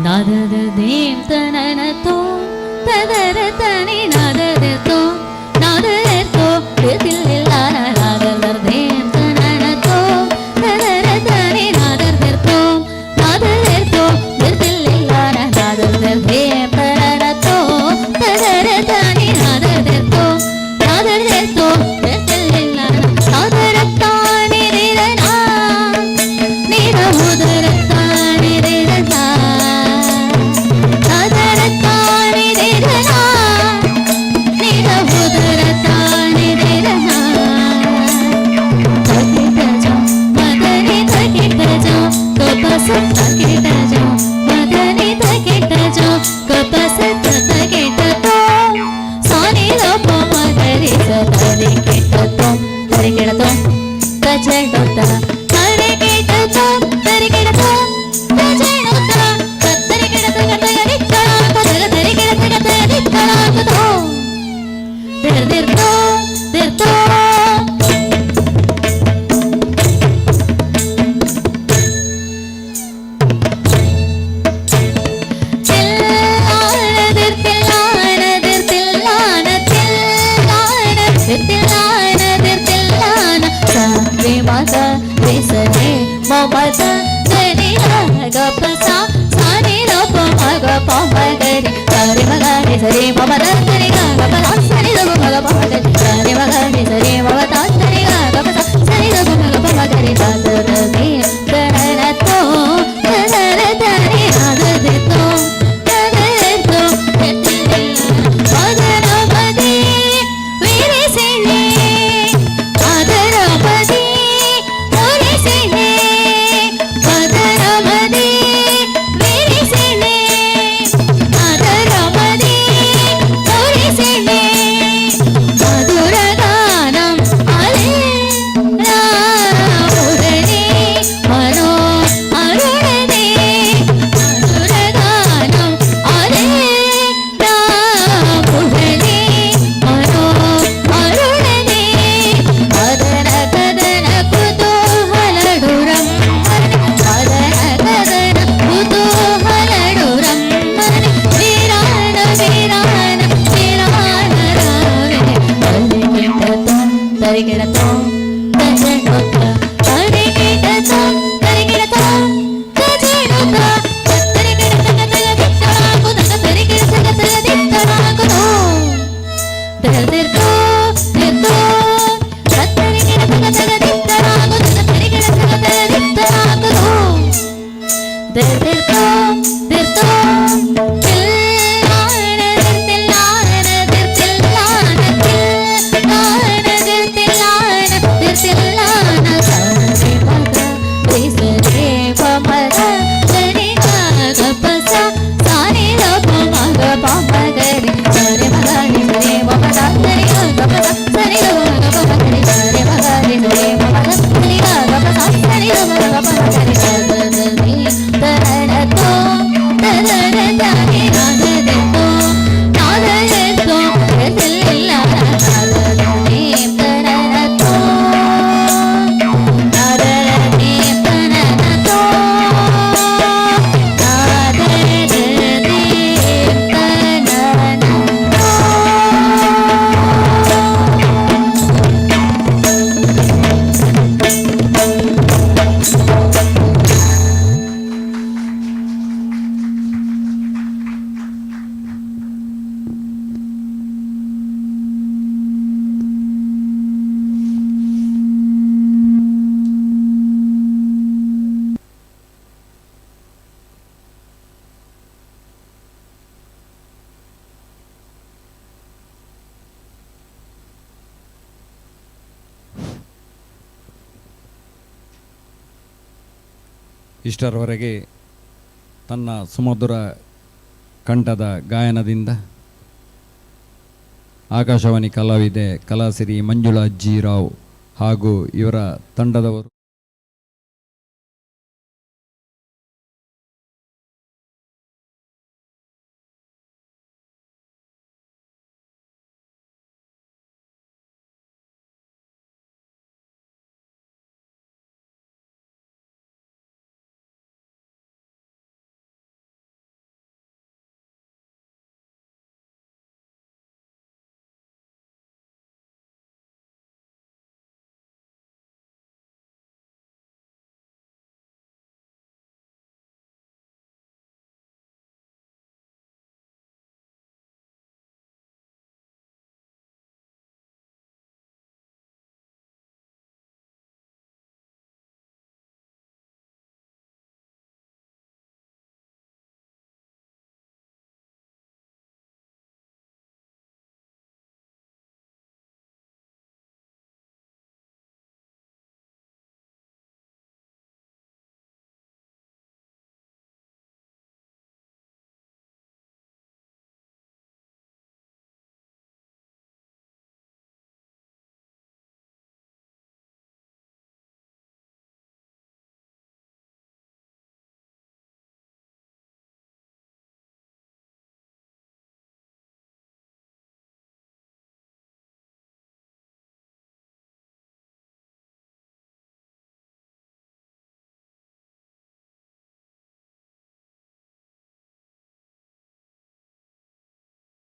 ನಾದದ ದೇಂತನನತೋ ತದರ ತನಿ ನಾದದತೋ ನಾದದತೋ ತಿಲ್ಲಿಲ್ಲ ನಾದದ ದೇಂತನನತೋ ತದರ ತನಿ ನಾದದತೋ ನಾದದತೋ ತಿಲ್ಲಿಲ್ಲ ನಾದದ ದೇಂತನನತೋ ತದರ ತನಿ ನಾದದತೋ ನಾದದತೋ ತಿಲ್ಲಿಲ್ಲ ನಾದರ ತಾನಿ ನಿರನ ನಿರ ಉದರ ತಾನಿ ನಿರನ Never ತರಿಗಿಡತೋ ತಜಣುತ ತರಿಗಿಡತೋ ತರಿಗಿಡತೋ ತಜಣುತ ತರಿಗಿಡತೋ ತರಿಗಿಡತೋ ತರಿಗಿಡತೋ ತರಿಗಿಡತೋ ದಿರ್ದಿರ್ತೋ ದಿರ್ತೋ Mata, Resane, Mamata, Zanila, Gapasa, Sani, Lopo, Maga, Pomagari, Sari Magari, Sari, Mamata, Sariga, Gapasa, Sari, Lopo, Maga, Pomagari, Sari Magari, Sari, Mamata, Sariga, Gapasa, Sari, Lopo, Maga, Pomagari, Tata, Rami, Taranato, Taranatari, Adadito, Tadadito, Adamadi, Virisini, Adamadi. ಇಷ್ಟರವರೆಗೆ ತನ್ನ ಸುಮಧುರ ಕಂಠದ ಗಾಯನದಿಂದ ಆಕಾಶವಾಣಿ ಕಲಾವಿದೆ ಕಲಾಸಿರಿ Manjula G Rao ಹಾಗೂ ಇವರ ತಂಡದವರು